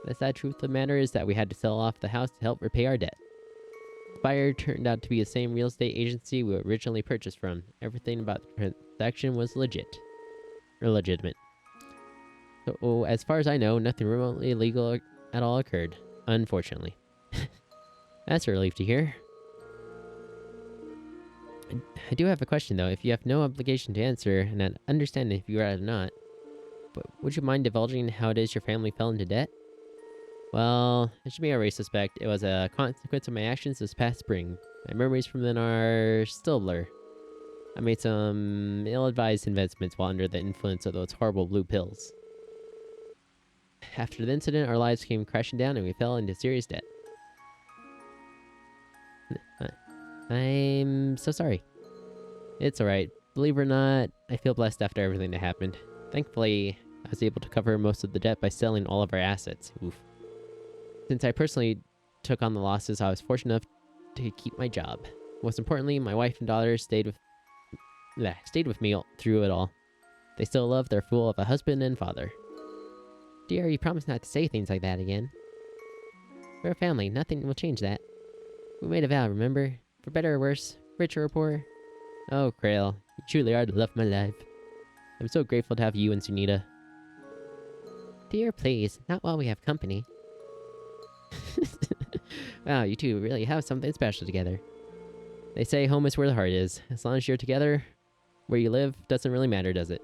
The sad truth of the matter is that we had to sell off the house to help repay our debt. The buyer turned out to be the same real estate agency we originally purchased from. Everything about the transaction was legitimate. So, as far as I know, nothing remotely illegal at all occurred, unfortunately. That's a relief to hear. I do have a question though. If you have no obligation to answer, and I understand if you are or not, but would you mind divulging how it is your family fell into debt? Well, it should be a race suspect. It was a consequence of my actions this past spring. My memories from then are still blur. I made some ill-advised investments while under the influence of those horrible blue pills. After the incident, our lives came crashing down and we fell into serious debt. I'm so sorry. It's alright. Believe it or not, I feel blessed after everything that happened. Thankfully, I was able to cover most of the debt by selling all of our assets. Oof. Since I personally took on the losses, I was fortunate enough to keep my job. Most importantly, my wife and daughter stayed with me through it all. They still love their fool of a husband and father. Dear, you promised not to say things like that again. We're a family. Nothing will change that. We made a vow, remember? For better or worse, rich or poor. Oh, Krail, you truly are the love of my life. I'm so grateful to have you and Sunita. Dear, please, not while we have company. Wow, you two really have something special together. They say home is where the heart is. As long as you're together, where you live doesn't really matter, does it?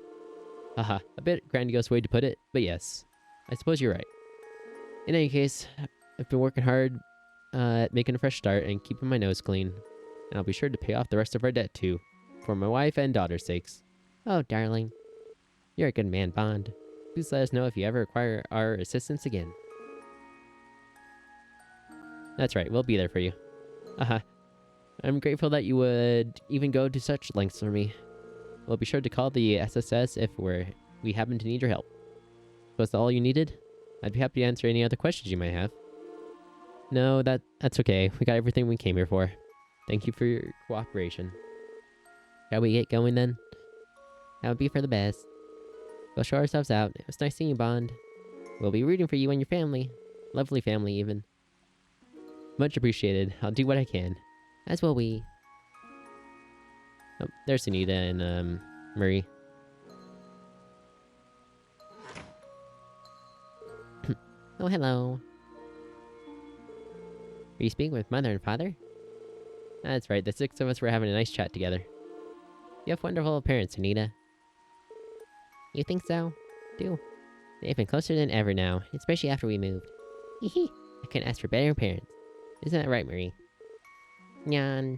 Haha, a bit grandiose way to put it, but yes. I suppose you're right. In any case, I've been working hard at making a fresh start and keeping my nose clean. And I'll be sure to pay off the rest of our debt too, for my wife and daughter's sakes. Oh, darling. You're a good man, Bond. Please let us know if you ever require our assistance again. That's right, we'll be there for you. I'm grateful that you would even go to such lengths for me. We'll be sure to call the SSS if we happen to need your help. Was that all you needed? I'd be happy to answer any other questions you might have. No, that's okay. We got everything we came here for. Thank you for your cooperation. Shall we get going then? That would be for the best. We'll show ourselves out. It was nice seeing you, Bond. We'll be rooting for you and your family. Lovely family, even. Much appreciated. I'll do what I can. As will we. Oh, there's Sunita and, Marie. Oh, hello. Are you speaking with Mother and Father? That's right, the six of us were having a nice chat together. You have wonderful parents, Sunita. You think so? Do. They've been closer than ever now, especially after we moved. Hehe, I couldn't ask for better parents. Isn't that right, Marie? Nyan.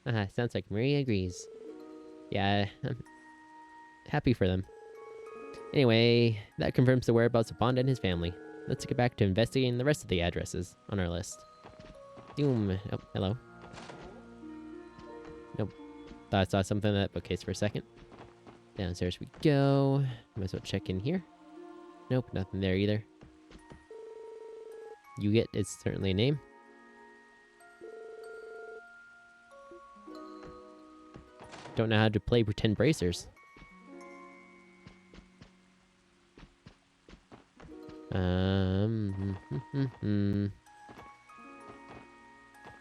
Sounds like Marie agrees. Yeah, I'm happy for them. Anyway, that confirms the whereabouts of Bond and his family. Let's get back to investigating the rest of the addresses on our list. Doom. Oh, hello. Nope. Thought I saw something in that bookcase for a second. Downstairs we go. Might as well check in here. Nope, nothing there either. Yuget is certainly a name. Don't know how to play pretend bracers.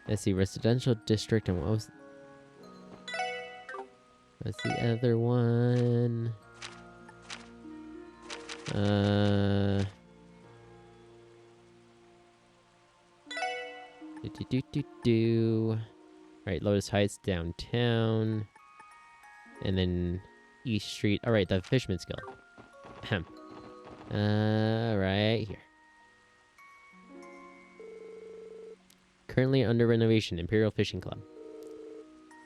Let's see, residential district, and what's the other one? Right, Lotus Heights downtown, and then East Street. All right, the Fisherman's Guild. Ahem. Right here. Currently under renovation, Imperial Fishing Club.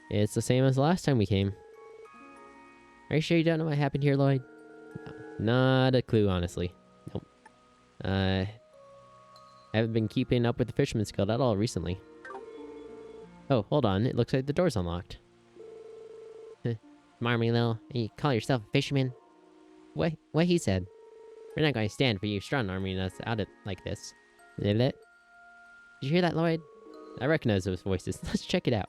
It's the same as the last time we came. Are you sure you don't know what happened here, Lloyd? No, not a clue, honestly. Nope. I haven't been keeping up with the Fisherman's Guild at all recently. Oh, hold on. It looks like the door's unlocked. Marmy Lil, you call yourself a fisherman? What he said? We're not going to stand for you strong-arming us out of like this. Did you hear that, Lloyd? I recognize those voices. Let's check it out.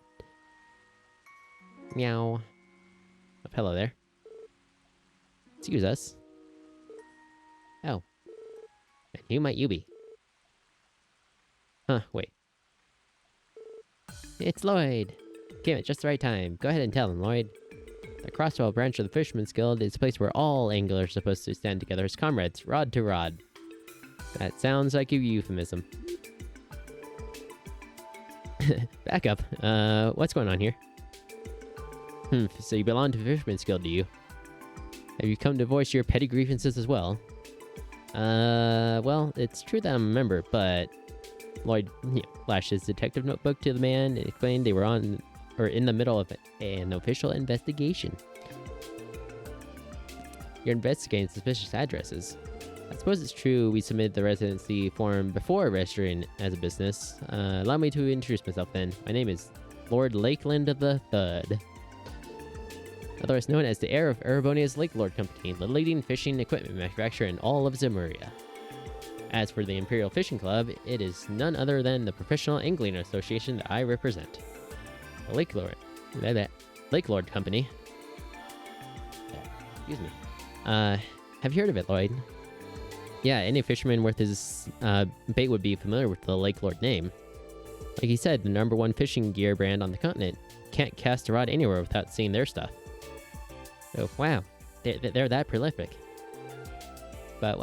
Meow. Oh, hello there. Excuse us. Oh. And who might you be? Huh, wait. It's Lloyd. Came at just the right time. Go ahead and tell him, Lloyd. The Crosswell branch of the Fisherman's Guild is a place where all anglers are supposed to stand together as comrades, rod to rod. That sounds like a euphemism. Back up. What's going on here? So you belong to the Fisherman's Guild, do you? Have you come to voice your petty grievances as well? Well, it's true that I'm a member, but... Lloyd flashed his detective notebook to the man and explained they were in the middle of an official investigation. You're investigating suspicious addresses. I suppose it's true we submitted the residency form before registering as a business. Allow me to introduce myself then. My name is Lord Lakeland III. Otherwise known as the heir of Erebonia's Lake Lord Company, the leading fishing equipment manufacturer in all of Zemuria. As for the Imperial Fishing Club, it is none other than the professional angling association that I represent. The Lake Lord Company. Excuse me. Have you heard of it, Lloyd? Yeah, any fisherman worth his bait would be familiar with the Lake Lord name. Like he said, the #1 fishing gear brand on the continent. Can't cast a rod anywhere without seeing their stuff. Oh, wow. They're that prolific. But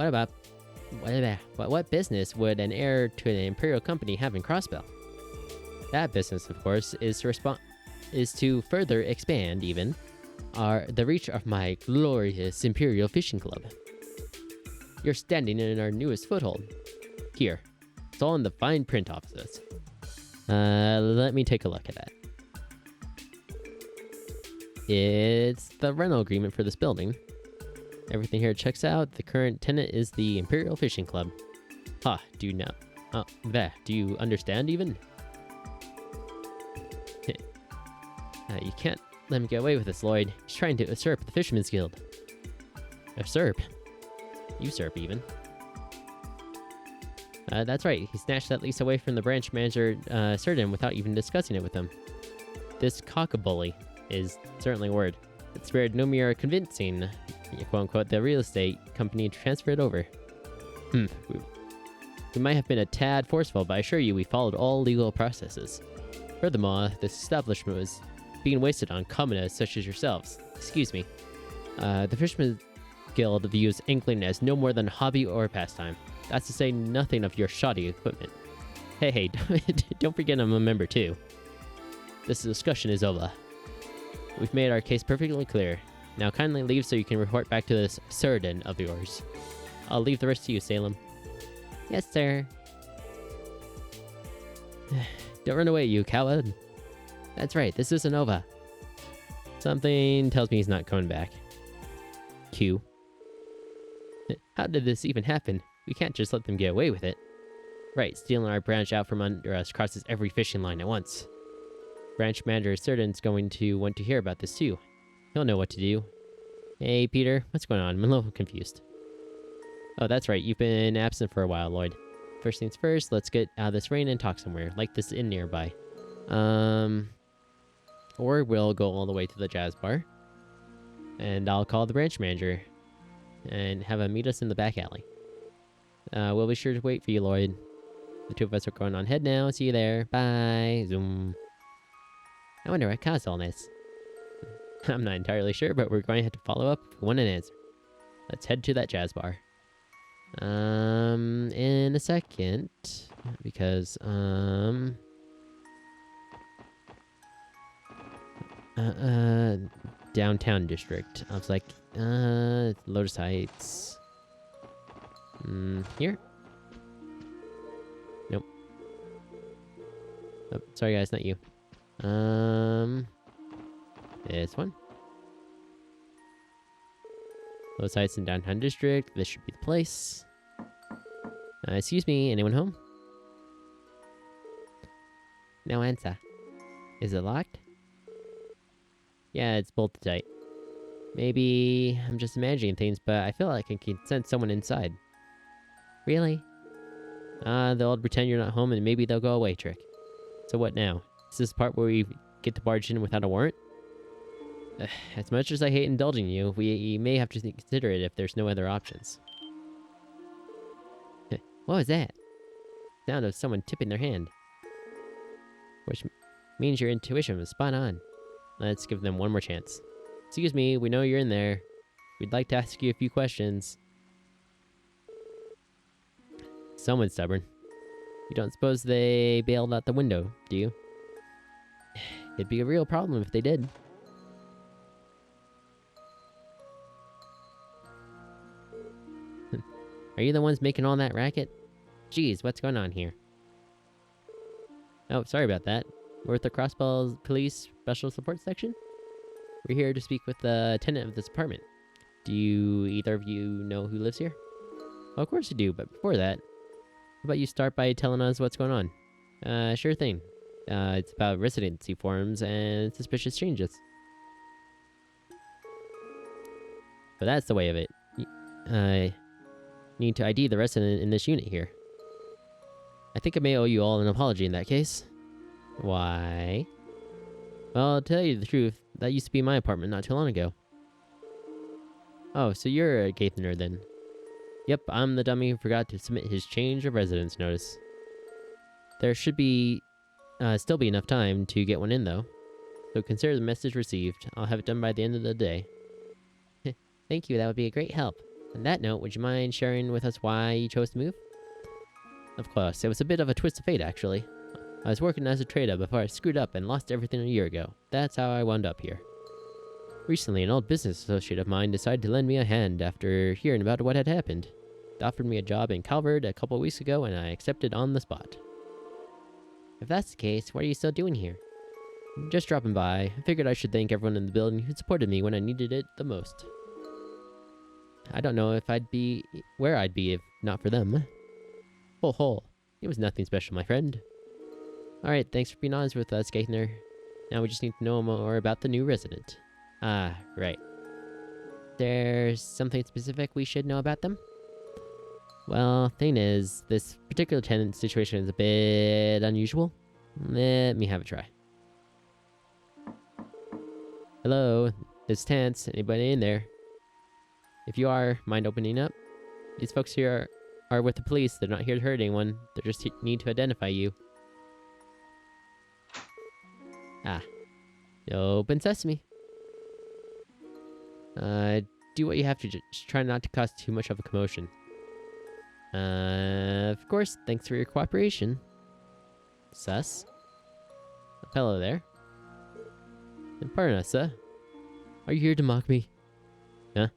what business would an heir to an Imperial company have in Crossbell? That business, of course, is to further expand, even, the reach of my glorious Imperial Fishing Club. You're standing in our newest foothold. Here. It's all in the fine print opposites. Let me take a look at that. It's the rental agreement for this building. Everything here checks out. The current tenant is the Imperial Fishing Club. Ha, do you know? Do you understand even? You can't let him get away with this, Lloyd. He's trying to usurp the Fisherman's Guild. Usurp? Usurp, even. That's right. He snatched that lease away from the branch manager, Certain, without even discussing it with him. This cockabully is certainly a word. It spared no mere convincing, quote-unquote, the real estate company to transfer it over. We might have been a tad forceful, but I assure you we followed all legal processes. Furthermore, this establishment was being wasted on commoners such as yourselves. Excuse me. The Fisherman's Guild views angling as no more than a hobby or a pastime. That's to say nothing of your shoddy equipment. Hey, don't forget I'm a member too. This discussion is over. We've made our case perfectly clear. Now kindly leave so you can report back to this Certain of yours. I'll leave the rest to you, Salem. Yes, sir. Don't run away, you coward. That's right, this isn't over. Something tells me he's not coming back. Q. How did this even happen? We can't just let them get away with it. Right, stealing our branch out from under us crosses every fishing line at once. Branch manager Certain's going to want to hear about this too. He'll know what to do. Hey, Peter, what's going on? I'm a little confused. Oh, that's right, you've been absent for a while, Lloyd. First things first, let's get out of this rain and talk somewhere, like this inn nearby. Or we'll go all the way to the jazz bar. And I'll call the branch manager. And have him meet us in the back alley. We'll be sure to wait for you, Lloyd. The two of us are going on ahead now. See you there. Bye. Zoom. I wonder what caused all this. I'm not entirely sure, but we're going to have to follow up if we want an answer. Let's head to that jazz bar. In a second. Because, downtown district. I was like, Lotus Heights. Here? Nope. Oh, sorry guys, not you. This one. Lotus Heights in downtown district. This should be the place. Excuse me, anyone home? No answer. Is it locked? Yeah, it's bolted tight. Maybe I'm just imagining things, but I feel like I can sense someone inside. Really? They'll pretend you're not home and maybe they'll go away trick. So what now? Is this the part where we get to barge in without a warrant? As much as I hate indulging you, we may have to consider it if there's no other options. What was that? Sound of someone tipping their hand. Which means your intuition was spot on. Let's give them one more chance. Excuse me, we know you're in there. We'd like to ask you a few questions. Someone's stubborn. You don't suppose they bailed out the window, do you? It'd be a real problem if they did. Are you the ones making all that racket? Jeez, what's going on here? Oh, sorry about that. We're with the Crossbell Police Special Support Section. We're here to speak with the tenant of this apartment. Do either of you know who lives here? Well, of course you do, but before that, how about you start by telling us what's going on? Sure thing. It's about residency forms and suspicious changes. But that's the way of it. I need to ID the resident in this unit here. I think I may owe you all an apology in that case. Why? Well, I'll tell you the truth. That used to be my apartment not too long ago. Oh, so you're a Gaithner then. Yep, I'm the dummy who forgot to submit his change of residence notice. There should be still be enough time to get one in though. So consider the message received. I'll have it done by the end of the day. Thank you, that would be a great help. On that note, would you mind sharing with us why you chose to move? Of course, it was a bit of a twist of fate actually. I was working as a trader before I screwed up and lost everything a year ago. That's how I wound up here. Recently, an old business associate of mine decided to lend me a hand after hearing about what had happened. They offered me a job in Calvert a couple weeks ago and I accepted on the spot. If that's the case, what are you still doing here? Just dropping by. I figured I should thank everyone in the building who supported me when I needed it the most. I don't know if I'd be where I'd be if not for them. Ho. It was nothing special, my friend. Alright, thanks for being honest with us, Gaithner. Now we just need to know more about the new resident. Ah, right. There's something specific we should know about them? Well, thing is, this particular tenant situation is a bit unusual. Let me have a try. Hello, this is Tance. Anybody in there? If you are, mind opening up? These folks here are with the police. They're not here to hurt anyone. They just need to identify you. Ah. Open sesame. Do what you have to. Just try not to cause too much of a commotion. Of course, thanks for your cooperation. Sus. Hello there. And pardon us, sir. Are you here to mock me? Huh?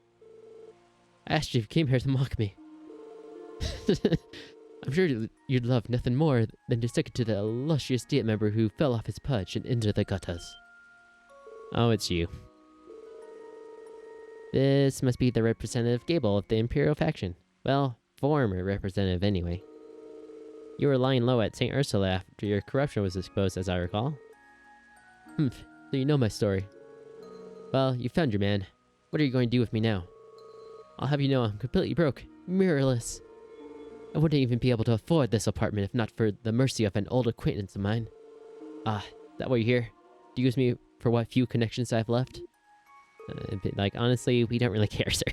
I asked you if you came here to mock me. I'm sure you'd love nothing more than to stick it to the illustrious Diet member who fell off his perch and into the gutters. Oh, it's you. This must be the representative Gable of the Imperial faction. Well, former representative anyway. You were lying low at St. Ursula after your corruption was exposed, as I recall. So you know my story. Well, you found your man. What are you going to do with me now? I'll have you know I'm completely broke, mirrorless. I wouldn't even be able to afford this apartment if not for the mercy of an old acquaintance of mine. Ah, is that why you're here? To use me for what few connections I have left? Like, honestly, we don't really care, sir.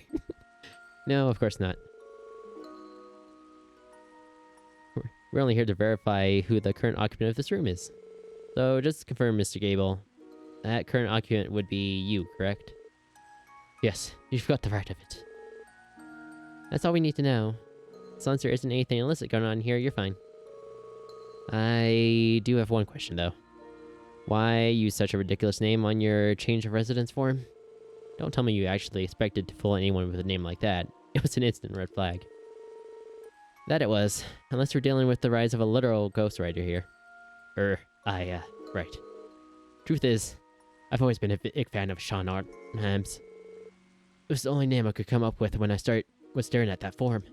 No, of course not. We're only here to verify who the current occupant of this room is. So, just to confirm, Mr. Gable, that current occupant would be you, correct? Yes, you've got the right of it. That's all we need to know. As long as there isn't anything illicit going on here, you're fine. I do have one question, though. Why use such a ridiculous name on your change of residence form? Don't tell me you actually expected to fool anyone with a name like that. It was an instant red flag. That it was, unless we're dealing with the rise of a literal ghostwriter here. Right. Truth is, I've always been a big fan of Sean Hams. It was the only name I could come up with when I was staring at that form.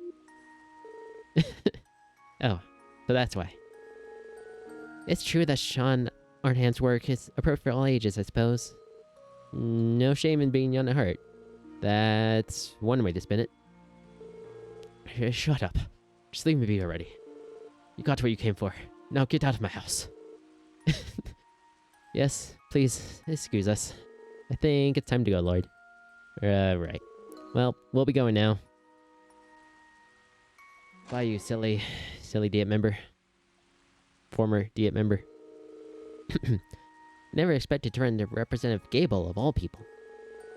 Oh, so that's why. It's true that Sean Arnham's work is appropriate for all ages, I suppose. No shame in being young at heart. That's one way to spin it. Shut up. Just leave me be already. You got what you came for. Now get out of my house. Yes, please, excuse us. I think it's time to go, Lloyd. Right. Well, we'll be going now. Bye, you silly Diet member. Former Diet member. Never expected to run into Representative Gable, of all people.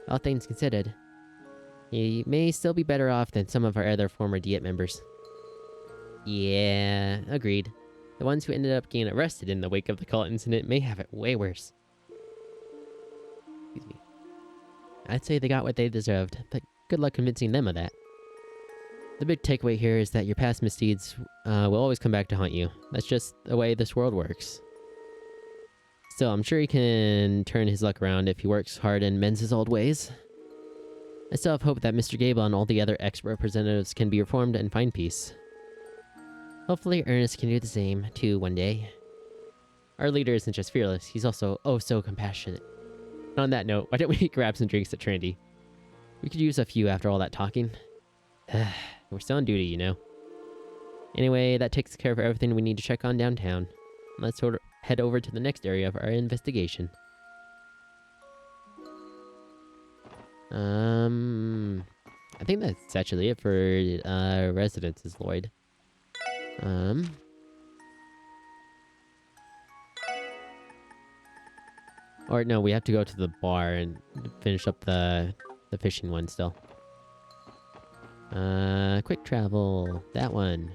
All things considered, he may still be better off than some of our other former Diet members. Yeah, agreed. The ones who ended up getting arrested in the wake of the cult incident may have it way worse. Excuse me. I'd say they got what they deserved, but good luck convincing them of that. The big takeaway here is that your past misdeeds will always come back to haunt you. That's just the way this world works. Still, I'm sure he can turn his luck around if he works hard and mends his old ways. I still have hope that Mr. Gable and all the other ex-representatives can be reformed and find peace. Hopefully Ernest can do the same, too, one day. Our leader isn't just fearless, he's also oh so compassionate. And on that note, why don't we grab some drinks at Trinity? We could use a few after all that talking. We're still on duty, you know. Anyway, that takes care of everything we need to check on downtown. Let's head over to the next area of our investigation. I think that's actually it for residences, Lloyd. Or no, we have to go to the bar and finish up the fishing one still. Quick travel. That one.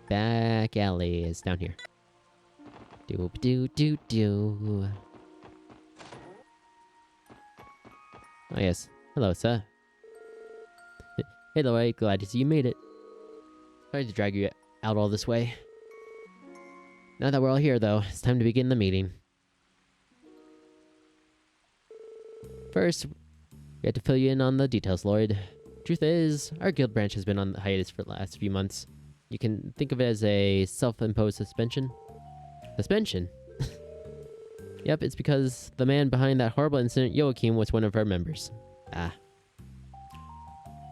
Back alley is down here. Do. Oh yes. Hello, sir. Hey, Lloyd. Glad to see you made it. Sorry to drag you out all this way. Now that we're all here, though, it's time to begin the meeting. First, we have to fill you in on the details, Lloyd. Truth is, our guild branch has been on hiatus for the last few months. You can think of it as a self-imposed suspension. Suspension? Yep, it's because the man behind that horrible incident, Joachim, was one of our members. Ah.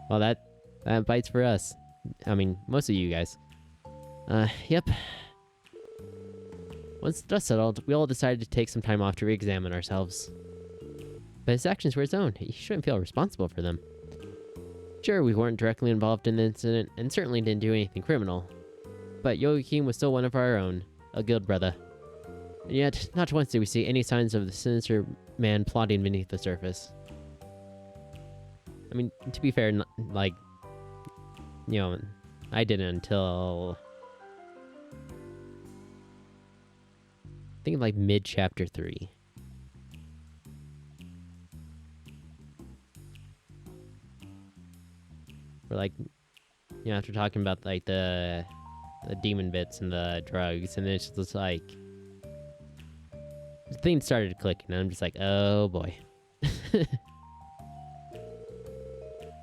Well, that bites for us. I mean, most of you guys. Yep. Once the dust settled, we all decided to take some time off to re-examine ourselves. But his actions were his own. He shouldn't feel responsible for them. Sure, we weren't directly involved in the incident, and certainly didn't do anything criminal. But Joachim was still one of our own, a guild brother. And yet, not once did we see any signs of the sinister man plotting beneath the surface. I mean, to be fair, like, you know, I didn't until I think like mid-chapter 3. We're like, you know, after talking about like the demon bits and the drugs, and then it's just like things started clicking, and I'm just like, oh boy.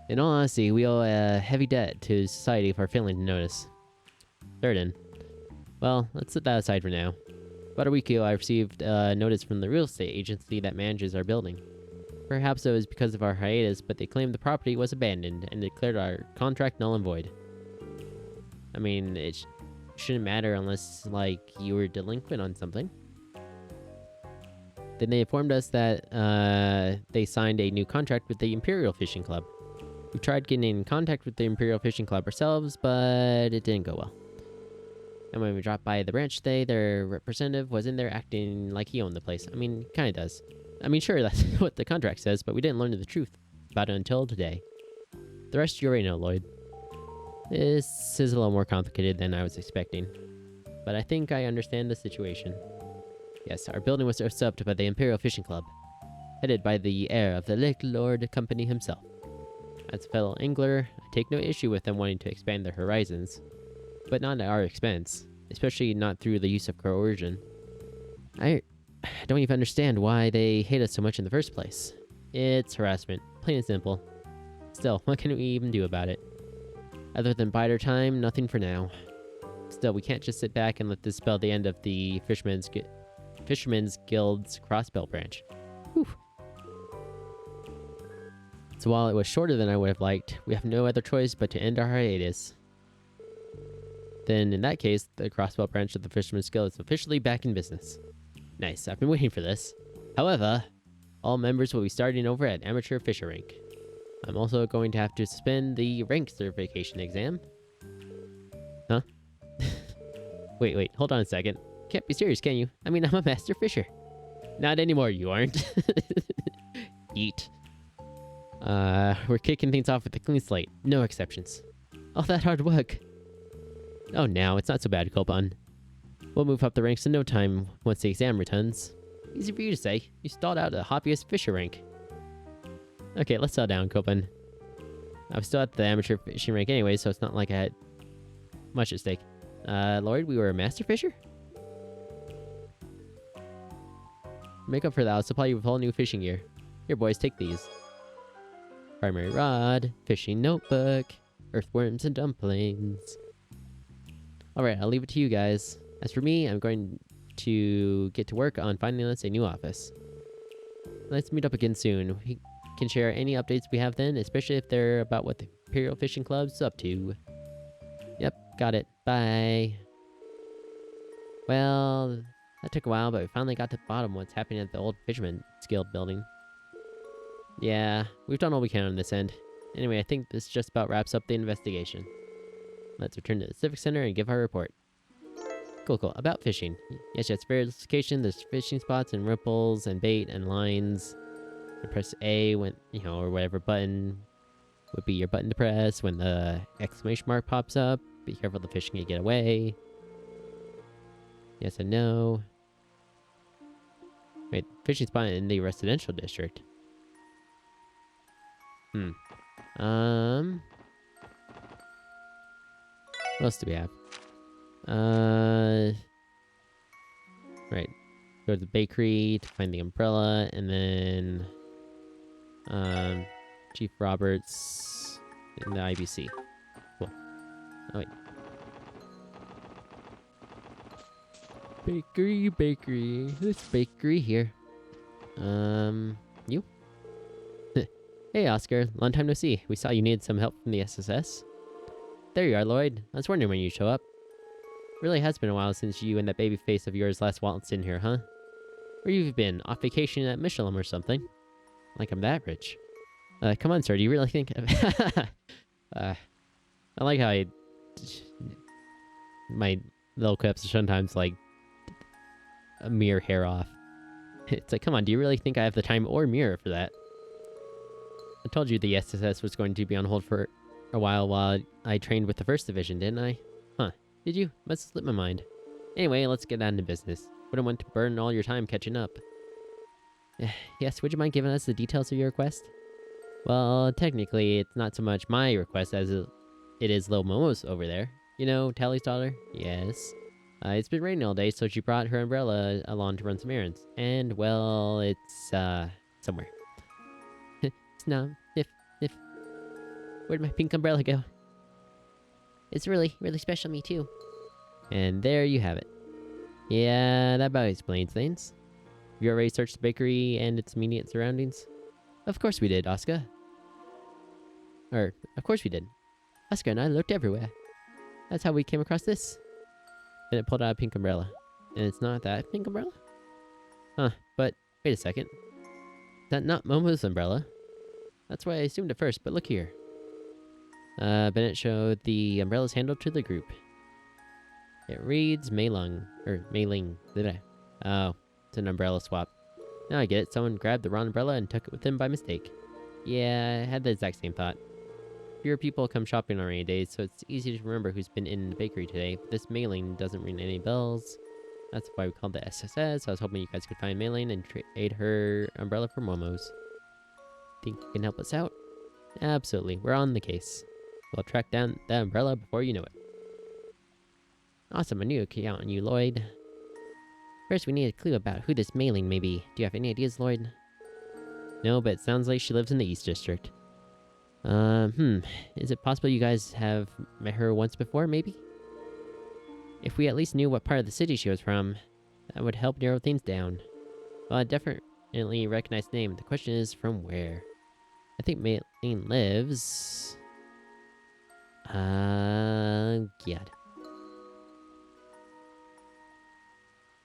In all honesty, we owe a heavy debt to society for failing to notice. Certain. Well, let's set that aside for now. About a week ago, I received a notice from the real estate agency that manages our building. Perhaps it was because of our hiatus, but they claimed the property was abandoned and declared our contract null and void. I mean, it shouldn't matter unless, like, you were delinquent on something. Then they informed us that they signed a new contract with the Imperial Fishing Club. We tried getting in contact with the Imperial Fishing Club ourselves, but it didn't go well. And when we dropped by the branch today, their representative was in there acting like he owned the place. I mean, kinda does. I mean, sure, that's what the contract says, but we didn't learn the truth about it until today. The rest you already know, Lloyd. This is a little more complicated than I was expecting, but I think I understand the situation. Yes, our building was usurped by the Imperial Fishing Club, headed by the heir of the Lake Lord Company himself. As a fellow angler, I take no issue with them wanting to expand their horizons, but not at our expense, especially not through the use of coercion. I don't even understand why they hate us so much in the first place. It's harassment, plain and simple. Still, what can we even do about it? Other than bide our time, nothing for now. Still, we can't just sit back and let this spell the end of the Fisherman's Guild's Crossbell branch. Whew. So while it was shorter than I would have liked, we have no other choice but to end our hiatus. Then, in that case, the crossbow branch of the Fisherman's Guild is officially back in business. Nice, I've been waiting for this. However, all members will be starting over at Amateur Fisher Rank. I'm also going to have to suspend the rank certification exam. Huh? Wait, hold on a second. Can't be serious, can you? I mean, I'm a master fisher. Not anymore, you aren't. Eat. We're kicking things off with a clean slate. No exceptions. All that hard work. Oh, now it's not so bad, Kopan. We'll move up the ranks in no time once the exam returns. Easy for you to say. You stalled out at the hobbyist fisher rank. Okay, let's settle down, Kopan. I was still at the amateur fishing rank anyway, so it's not like I had much at stake. Lloyd, we were a master fisher? Make up for that, I'll supply you with all new fishing gear. Here, boys, take these. Primary rod, fishing notebook, earthworms and dumplings. Alright, I'll leave it to you guys. As for me, I'm going to get to work on finding us a new office. Let's meet up again soon. We can share any updates we have then, especially if they're about what the Imperial Fishing Club's up to. Yep, got it. Bye. Well, that took a while, but we finally got to the bottom of what's happening at the old Fisherman's Guild building. Yeah, we've done all we can on this end. Anyway, I think this just about wraps up the investigation. Let's return to the Civic Center and give our report. Cool. About fishing. Yes, various locations. There's fishing spots and ripples and bait and lines. You press A when, or whatever button would be your button to press when the exclamation mark pops up. Be careful the fish can get away. Yes and no. Wait, fishing spot in the residential district. What else do we have? Right. Go to the bakery to find the umbrella, and then Chief Roberts in the IBC. Cool. Oh wait. Bakery. Who's bakery here? You? Hey, Oscar. Long time no see. We saw you needed some help from the SSS. There you are, Lloyd. I was wondering when you'd show up. Really has been a while since you and that baby face of yours last waltzed in here, huh? Where you've been? Off vacation at Michelin or something? Like I'm that rich. Come on, sir. Do you really think... I like how my little quips are sometimes like a mere hair off. It's like, come on, do you really think I have the time or mirror for that? I told you the SSS was going to be on hold for a while I trained with the 1st Division, didn't I? Huh. Did you? Must have slipped my mind. Anyway, let's get down to business. Wouldn't want to burn all your time catching up. Yes, would you mind giving us the details of your request? Well, technically, it's not so much my request as it is Lil Momo's over there. You know, Tally's daughter? Yes. It's been raining all day, so she brought her umbrella along to run some errands. And, well, it's, somewhere. It's not. Where'd my pink umbrella go? It's really, really special to me, too. And there you have it. Yeah, that about explains things. Have you already searched the bakery and its immediate surroundings? Of course we did, Oscar. Of course we did. Oscar and I looked everywhere. That's how we came across this. And it pulled out a pink umbrella. And it's not that pink umbrella? Huh, but wait a second. Is that not Momo's umbrella? That's what I assumed at first, but look here. Bennett showed the umbrella's handle to the group. It reads Mei-Ling. Oh, it's an umbrella swap. Now I get it. Someone grabbed the wrong umbrella and took it with them by mistake. Yeah, I had the exact same thought. Fewer people come shopping on rainy days, so it's easy to remember who's been in the bakery today. But this Mei-Ling doesn't ring any bells. That's why we called the SSS. I was hoping you guys could find Mei-Ling and trade her umbrella for Momo's. Think you can help us out? Absolutely. We're on the case. We'll track down that umbrella before you know it. Awesome, a new account on you, Lloyd. First, we need a clue about who this Mei-Ling may be. Do you have any ideas, Lloyd? No, but it sounds like she lives in the East District. Is it possible you guys have met her once before, maybe? If we at least knew what part of the city she was from, that would help narrow things down. Well, I definitely recognize the name. The question is, from where? I think Maylene lives... God.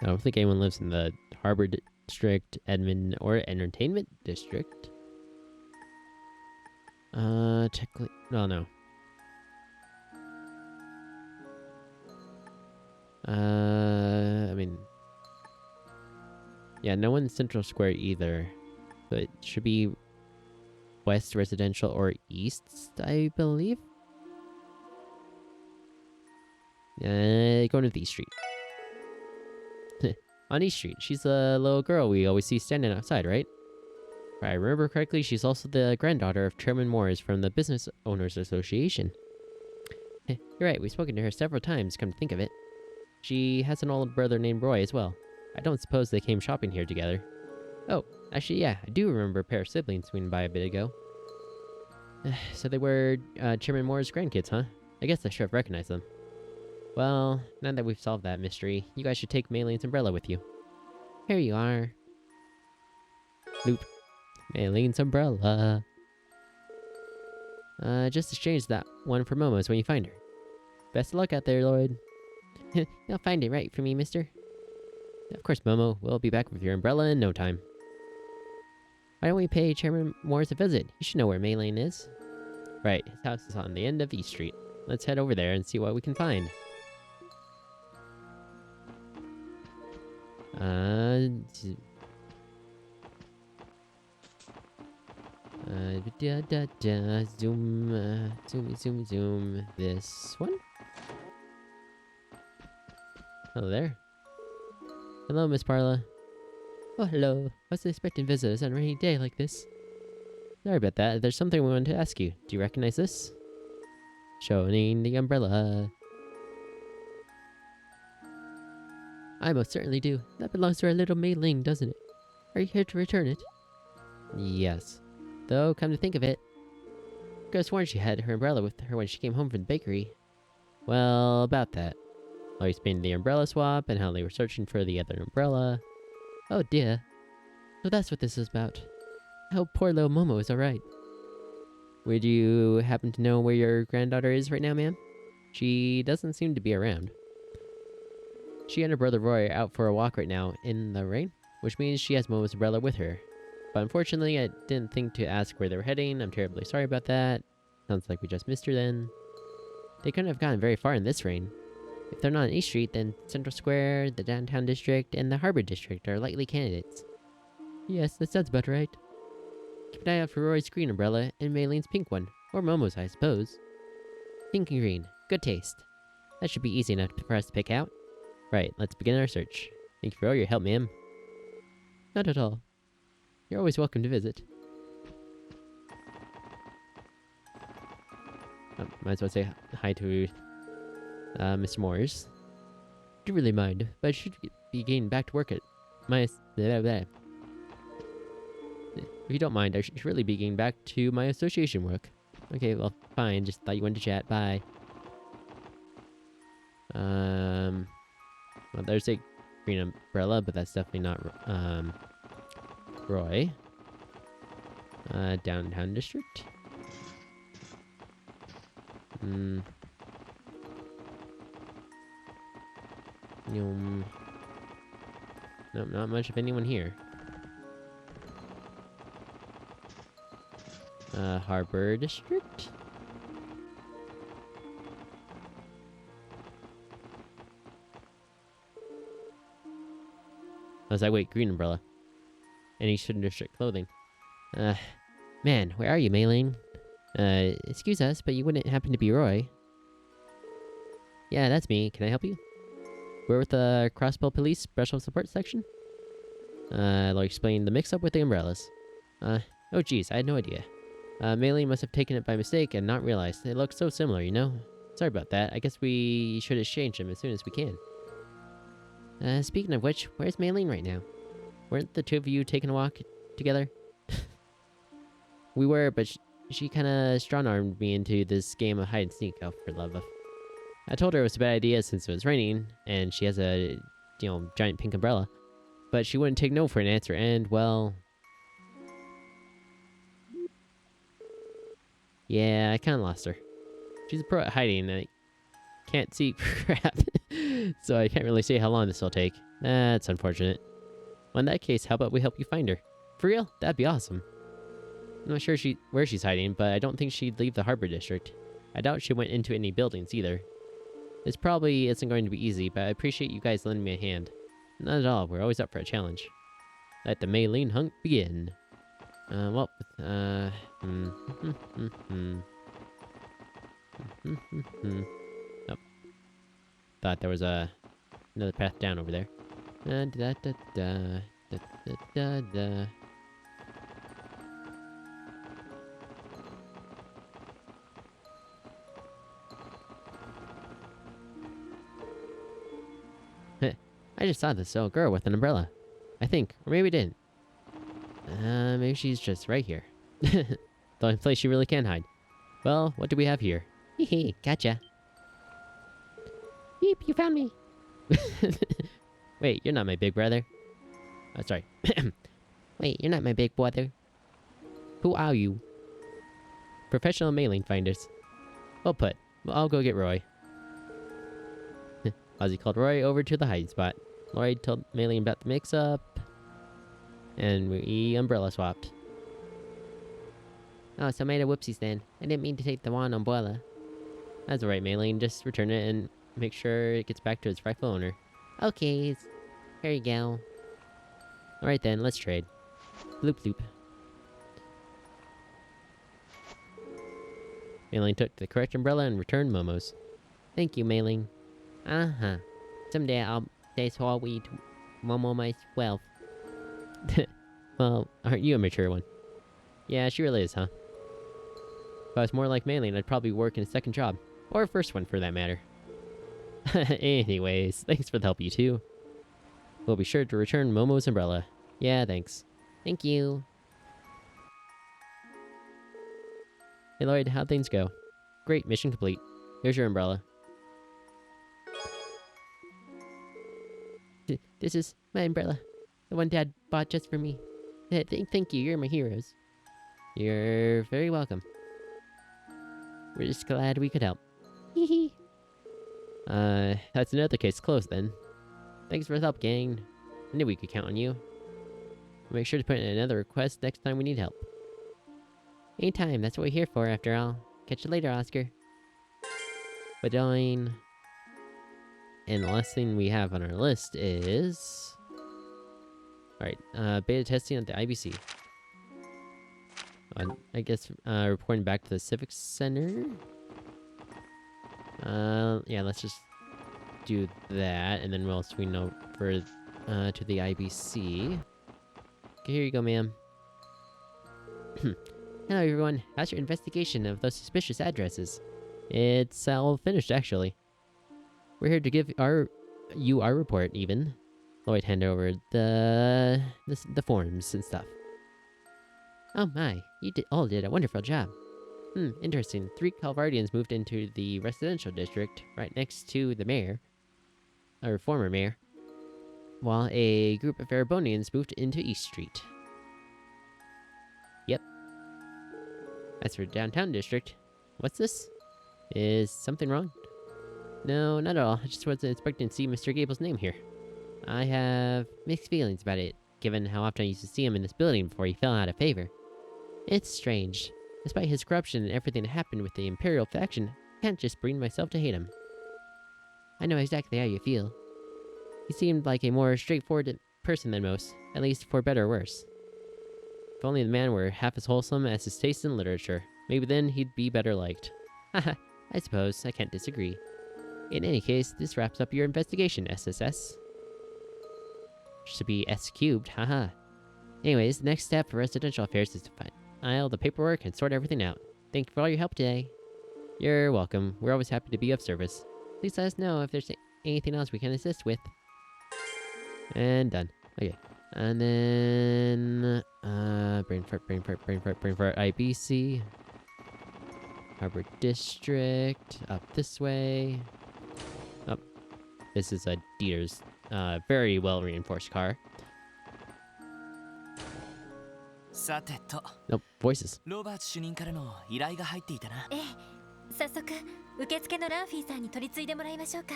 I don't think anyone lives in the Harbor District, Admin, or Entertainment District. Technically... No. I mean... Yeah, no one in Central Square either. But it should be West Residential or East, I believe? Going to the East Street. On East Street, she's the little girl we always see standing outside, right? If I remember correctly, she's also the granddaughter of Chairman Morris from the Business Owners Association. You're right, we've spoken to her several times, come to think of it. She has an older brother named Roy as well. I don't suppose they came shopping here together. Oh, actually, yeah, I do remember a pair of siblings swinging by a bit ago. So they were Chairman Moore's grandkids, huh? I guess I should have recognized them. Well, now that we've solved that mystery, you guys should take Maylene's umbrella with you. Here you are. Loop. Maylene's umbrella. Just exchange that one for Momo's when you find her. Best of luck out there, Lloyd. You'll find it right for me, mister. Of course, Momo. We'll be back with your umbrella in no time. Why don't we pay Chairman Morris a visit? You should know where Maylene is. Right, his house is on the end of East Street. Let's head over there and see what we can find. Zoom. This one? Hello there. Hello, Miss Parla. Oh, hello. I wasn't expecting visitors on a rainy day like this. Sorry about that. There's something we wanted to ask you. Do you recognize this? Showing the umbrella. I most certainly do. That belongs to our little Mei-Ling, doesn't it? Are you here to return it? Yes. Though, come to think of it, I could have sworn she had her umbrella with her when she came home from the bakery. Well, about that. I'll explain the umbrella swap and how they were searching for the other umbrella. Oh dear. So that's what this is about. I hope poor little Momo is alright. Would you happen to know where your granddaughter is right now, ma'am? She doesn't seem to be around. She and her brother Roy are out for a walk right now in the rain, which means she has Momo's umbrella with her. But unfortunately, I didn't think to ask where they were heading. I'm terribly sorry about that. Sounds like we just missed her then. They couldn't have gotten very far in this rain. If they're not on East Street, then Central Square, the Downtown District, and the Harbor District are likely candidates. Yes, that sounds about right. Keep an eye out for Roy's green umbrella and Maylene's pink one. Or Momo's, I suppose. Pink and green. Good taste. That should be easy enough for us to pick out. Right, let's begin our search. Thank you for all your help, ma'am. Not at all. You're always welcome to visit. Oh, might as well say hi to Mr. Morris. Do really mind, but I should be getting back to work at my... If you don't mind, I should really be getting back to my association work. Okay, well, fine. Just thought you wanted to chat. Bye. Well, there's a green umbrella, but that's definitely not, Roy. Downtown District. Nope, not much of anyone here. Harbor District? I was like, wait, green umbrella. And Eastern District clothing. Man, where are you, Maylene? Excuse us, but you wouldn't happen to be Roy. Yeah, that's me. Can I help you? We're with the Crossbow Police Special Support Section. I'll explain the mix-up with the umbrellas. Oh geez, I had no idea. Maylene must have taken it by mistake and not realized. They look so similar, you know? Sorry about that. I guess we should exchange them as soon as we can. Speaking of which, where's Maylene right now? Weren't the two of you taking a walk together? We were, but she kinda strong-armed me into this game of hide-and-seek, oh, for love of... I told her it was a bad idea since it was raining, and she has a, giant pink umbrella. But she wouldn't take no for an answer, and, well... Yeah, I kind of lost her. She's a pro at hiding, and I can't see crap. So I can't really say how long this will take. That's unfortunate. Well, in that case, how about we help you find her? For real? That'd be awesome. I'm not sure where she's hiding, but I don't think she'd leave the harbor district. I doubt she went into any buildings either. This probably isn't going to be easy, but I appreciate you guys lending me a hand. Not at all, we're always up for a challenge. Let the Maylene hunt begin. Oh. Thought there was another path down over there. I just saw this little girl with an umbrella. I think, or maybe didn't. Maybe she's just right here. The only place she really can hide. Well, what do we have here? Hehe, gotcha. Beep, you found me. Wait, you're not my big brother. Oh, sorry. Wait, you're not my big brother. Who are you? Professional mailing finders. Well put. Well, I'll go get Roy. Ozzy called Roy over to the hiding spot. Lloyd told Maylene about the mix-up. And we umbrella swapped. Oh, so I made a whoopsies then. I didn't mean to take the one umbrella. That's alright, Maylene. Just return it and make sure it gets back to its rightful owner. Okay, here you go. Alright then, let's trade. Bloop bloop. Maylene took the correct umbrella and returned Momo's. Thank you, Maylene. Uh-huh. Someday I'll taste whole wheat Momo myself. Well, aren't you a mature one? Yeah, she really is, huh? If I was more like Maylene, I'd probably work in a second job. Or a first one, for that matter. Anyways, thanks for the help, you two. We'll be sure to return Momo's umbrella. Yeah, thanks. Thank you. Hey Lloyd, how'd things go? Great, mission complete. Here's your umbrella. This is my umbrella. The one Dad bought just for me. Thank you, you're my heroes. You're very welcome. We're just glad we could help. Hehe. That's another case closed then. Thanks for the help, gang. I knew we could count on you. Make sure to put in another request next time we need help. Anytime, that's what we're here for after all. Catch you later, Oscar. Badoing. And the last thing we have on our list is... Alright, beta testing at the IBC. I guess reporting back to the Civic Center. Yeah, let's just do that, and then we'll swing over to the IBC. Okay, here you go, ma'am. Hello, everyone. How's your investigation of those suspicious addresses? It's all finished, actually. We're here to give you our report, even. Lloyd hand over the forms and stuff. Oh my, you all did a wonderful job. Interesting. 3 Calvardians moved into the residential district right next to the mayor, or former mayor, while a group of Erebonians moved into East Street. Yep. As for downtown district, what's this? Is something wrong? No, not at all. I just wasn't expecting to see Mr. Gable's name here. I have mixed feelings about it, given how often I used to see him in this building before he fell out of favor. It's strange. Despite his corruption and everything that happened with the Imperial faction, I can't just bring myself to hate him. I know exactly how you feel. He seemed like a more straightforward person than most, at least for better or worse. If only the man were half as wholesome as his taste in literature, maybe then he'd be better liked. Haha, I suppose, I can't disagree. In any case, this wraps up your investigation, SSS. Should be S cubed, haha. Anyways, the next step for residential affairs is to file the paperwork and sort everything out. Thank you for all your help today. You're welcome. We're always happy to be of service. Please let us know if there's anything else we can assist with. And done. Okay. And then... brain fart, IBC. Harbor District. Up this way. Up. This is a Dieter's very well reinforced car. Sa te to. Nope. voices. ロバーツ主任からの依頼が入っていたな。ええ、早速受付のランフィーさんに取り継いでもらいましょうか。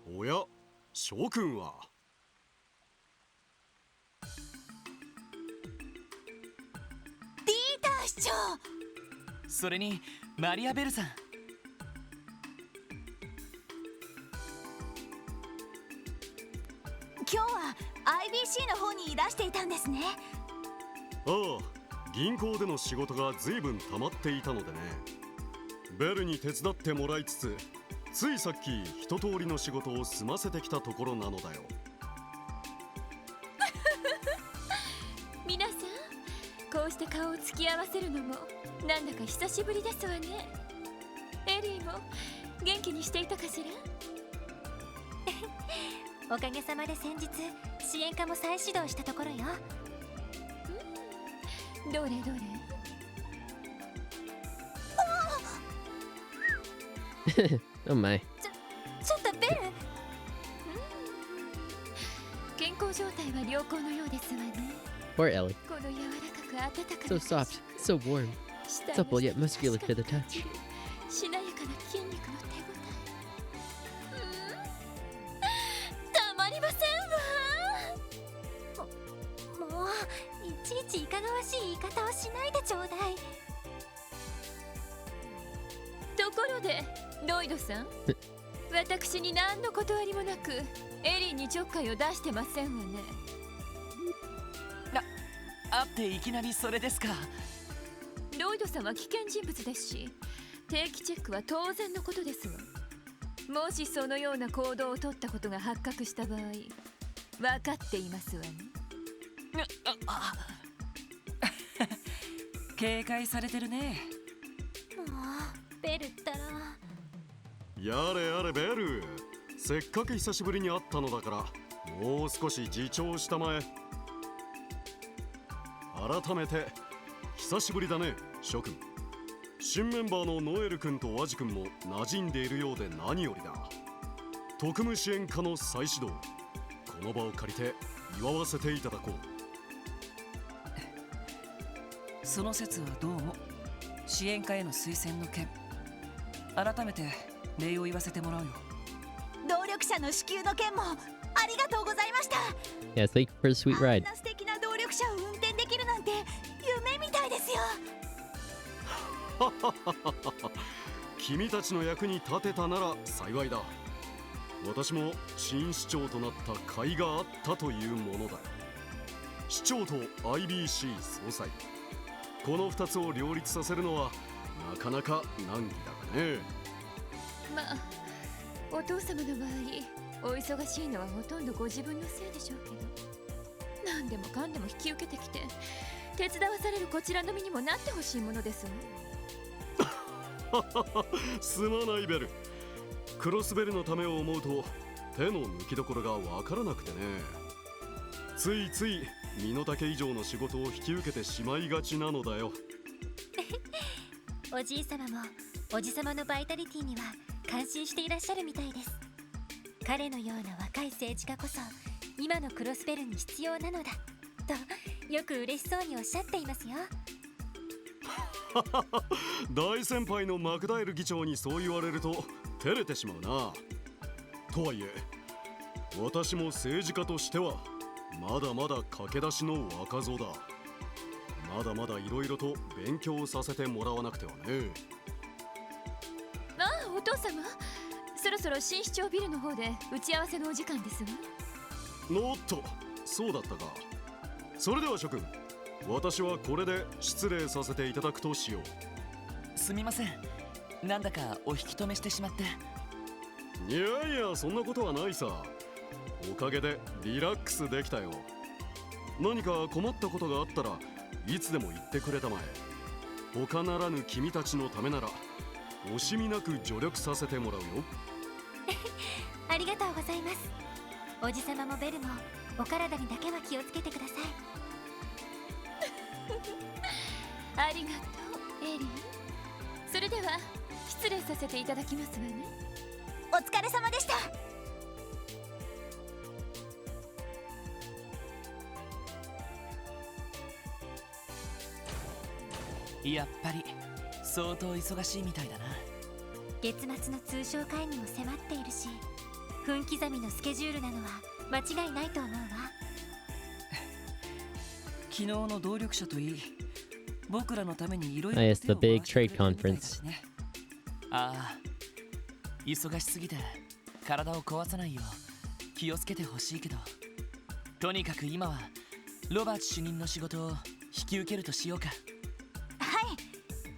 おや、諸君は。ディーター市長。それにマリアベルさん。今日は IBC の方にいらしていたんですね。ああ、銀行での仕事が随分溜まっていたのでね。ベルに手伝ってもらいつつ、ついさっき一通りの仕事を済ませてきたところなのだよ。皆さん、こうして顔を突き合わせるのもなんだか久しぶりですわね。エリーも元気にしていたかしら。おかげさまで先日支援課も再始動したところよ。どれどれ。Oh my. ちょっとベル。健康状態は良好のようですわね。 Poor Ellie. この柔らかく温かな So soft, so warm. Supple yet muscular to the touch. しなやかな筋肉の手応え。たまりませんわ。もういちいちいかがわしい言い方をしないでちょうだい。ところでロイドさん、私に何の断りもなくエリーにちょっかいを出してませんわね。会っていきなりそれですか。ロイドさんは危険人物ですし、定期チェックは当然のことですわ。もしそのような行動を取ったことが発覚した場合、分かっていますわね。警戒されてるね。もうベルったら。やれやれベル、せっかく久しぶりに会ったのだからもう少し自重したまえ。改めて久しぶりだね諸君。新メンバーのノエル君とワジ君も馴染んでいるようで何よりだ。特務支援課の再始動、この場を借りて祝わせていただこう。その説はどうも支援課への推薦の件、改めて礼を言わせてもらうよ。動力車の支給の件もありがとうございました。 Yeah, thank you for the sweet あ ride. んな素敵な動力車を運転できるなんて夢みたいですよ。君たちの役に立てたなら幸いだ。私も新市長となった甲斐があったというものだ。市長と IBC 総裁、この2つを両立させるのはなかなか難儀だがね。まあお父様の場合、お忙しいのはほとんどご自分のせいでしょうけど、何でもかんでも引き受けてきて手伝わされるこちらの身にもなってほしいものですわ。すまないベル。クロスベルのためを思うと手の抜きどころがわからなくてね。ついつい身の丈以上の仕事を引き受けてしまいがちなのだよ。おじい様もおじ様のバイタリティには感心していらっしゃるみたいです。彼のような若い政治家こそ今のクロスベルに必要なのだとよく嬉しそうにおっしゃっていますよ。大先輩のマクダエル議長にそう言われると照れてしまうな。とはいえ私も政治家としてはまだまだ駆け出しの若造だ。まだまだいろいろと勉強させてもらわなくてはね。ああ、お父様、そろそろ新市長ビルの方で打ち合わせのお時間ですわ。おっと、そうだったか。それでは諸君、私はこれで失礼させていただくとしよう。すみません、なんだかお引き止めしてしまって。いやいや、そんなことはないさ。おかげでリラックスできたよ。何か困ったことがあったらいつでも言ってくれたまえ。他ならぬ君たちのためなら惜しみなく助力させてもらうよ。ありがとうございます。おじさまもベルもお体にだけは気をつけてください。ありがとうエリー。それでは失礼させていただきますわね。お疲れ様でした。やっぱり相当忙しいみたいだな。月末の通商会議も迫っているし、分刻みのスケジュールなのは間違いないと思うわ。昨日の動力者といい、僕らのためにいろいろ Yes, the big trade conference. ああ、忙しすぎて体を壊さないよう気をつけてほしいけど、とにかく今はロバーツ主任の仕事を引き受けるとしようか。は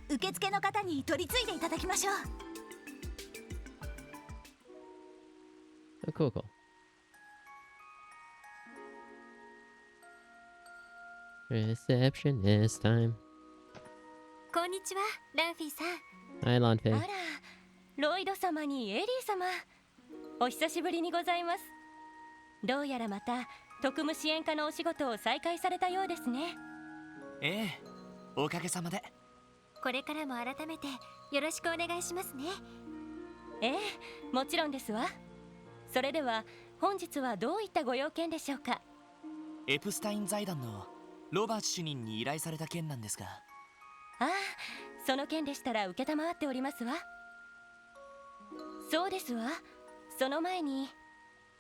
い、受付の方に取り継いでいただきましょう。Oh, cool, cool. Receptionist time. こんにちは、ランフィーさん。 Hi, Lanfei. あら、ロイド様にエリー様、お久しぶりにございます。どうやらまた特務支援課のお仕事を再開されたようですね。ええ、おかげさまで。これからも改めてよろしくお願いしますね。ええ、もちろんですわ。それでは本日はどういったご用件でしょうか。エプスタイン財団のロバーツ主任に依頼された件なんですが。ああ、その件でしたら承っておりますわ。そうですわ。その前に、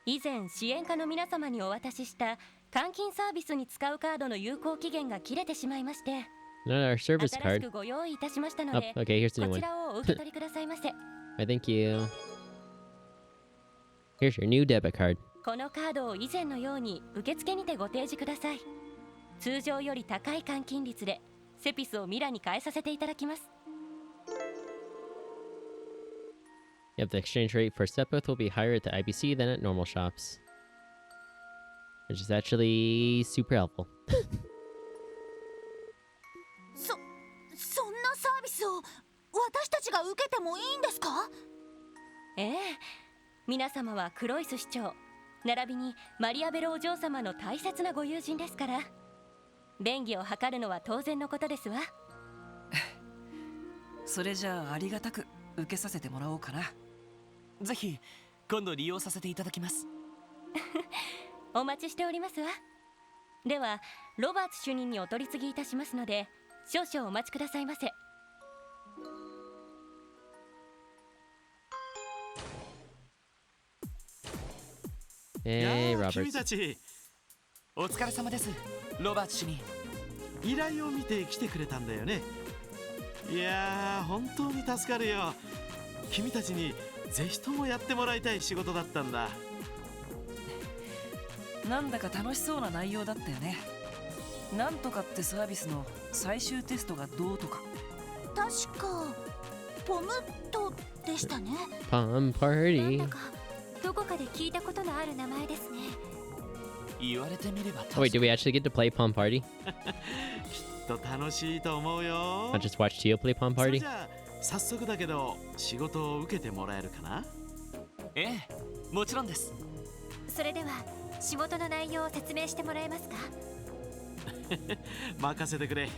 以前支援課の皆様にお渡しした換金サービスに使うカードの有効期限が切れてしまいまして、Not our service 新し card. くご用意いたしましたの Oh, で、 okay, here's the こ new ち one. らをお受け取りくださいませ。I thank you. Here's your new debit card. このカードを以前のように受付にてご提示ください。通常より高い換金率でセピスをミラに変えさせていただきます。Yep, the exchange rate for Sepith will be higher at the IBC than at normal shops. Which is actually super helpful. そんなサービスを私たちが受けてもいいんですか？ええ、皆様はクロイス市長並びにマリアベロお嬢様の大切なご友人ですから、便宜を図るのは当然のことですわ。それじゃあありがたく受けさせてもらおうかな。ぜひ今度利用させていただきます。お待ちしておりますわ。ではロバーツ主任にお取り次ぎいたしますので、少々お待ちくださいませ。Hey, 君 Robert. たち、お疲れ様です、ロバーツ主任。依頼を見て来てくれたんだよね。いやー、本当に助かるよ。君たちにぜひともやってもらいたい仕事だったんだ。なんだか楽しそうな内容だったよね。なんとかってサービスの最終テストがどうとか。確かポムットでしたね。Palm なん party. だかどこかで聞いたことのある名前ですね。言われてみれば Oh, wait, do we actually get to play Palm Party? きっと楽しいと思うよ。 I'll just watch Tio play Palm それ Party. じゃあ早速だけど仕事を受けてもらえるかな。ええ、もちろんです。それでは仕事の内容を説明してもらえますか？任せてくれ。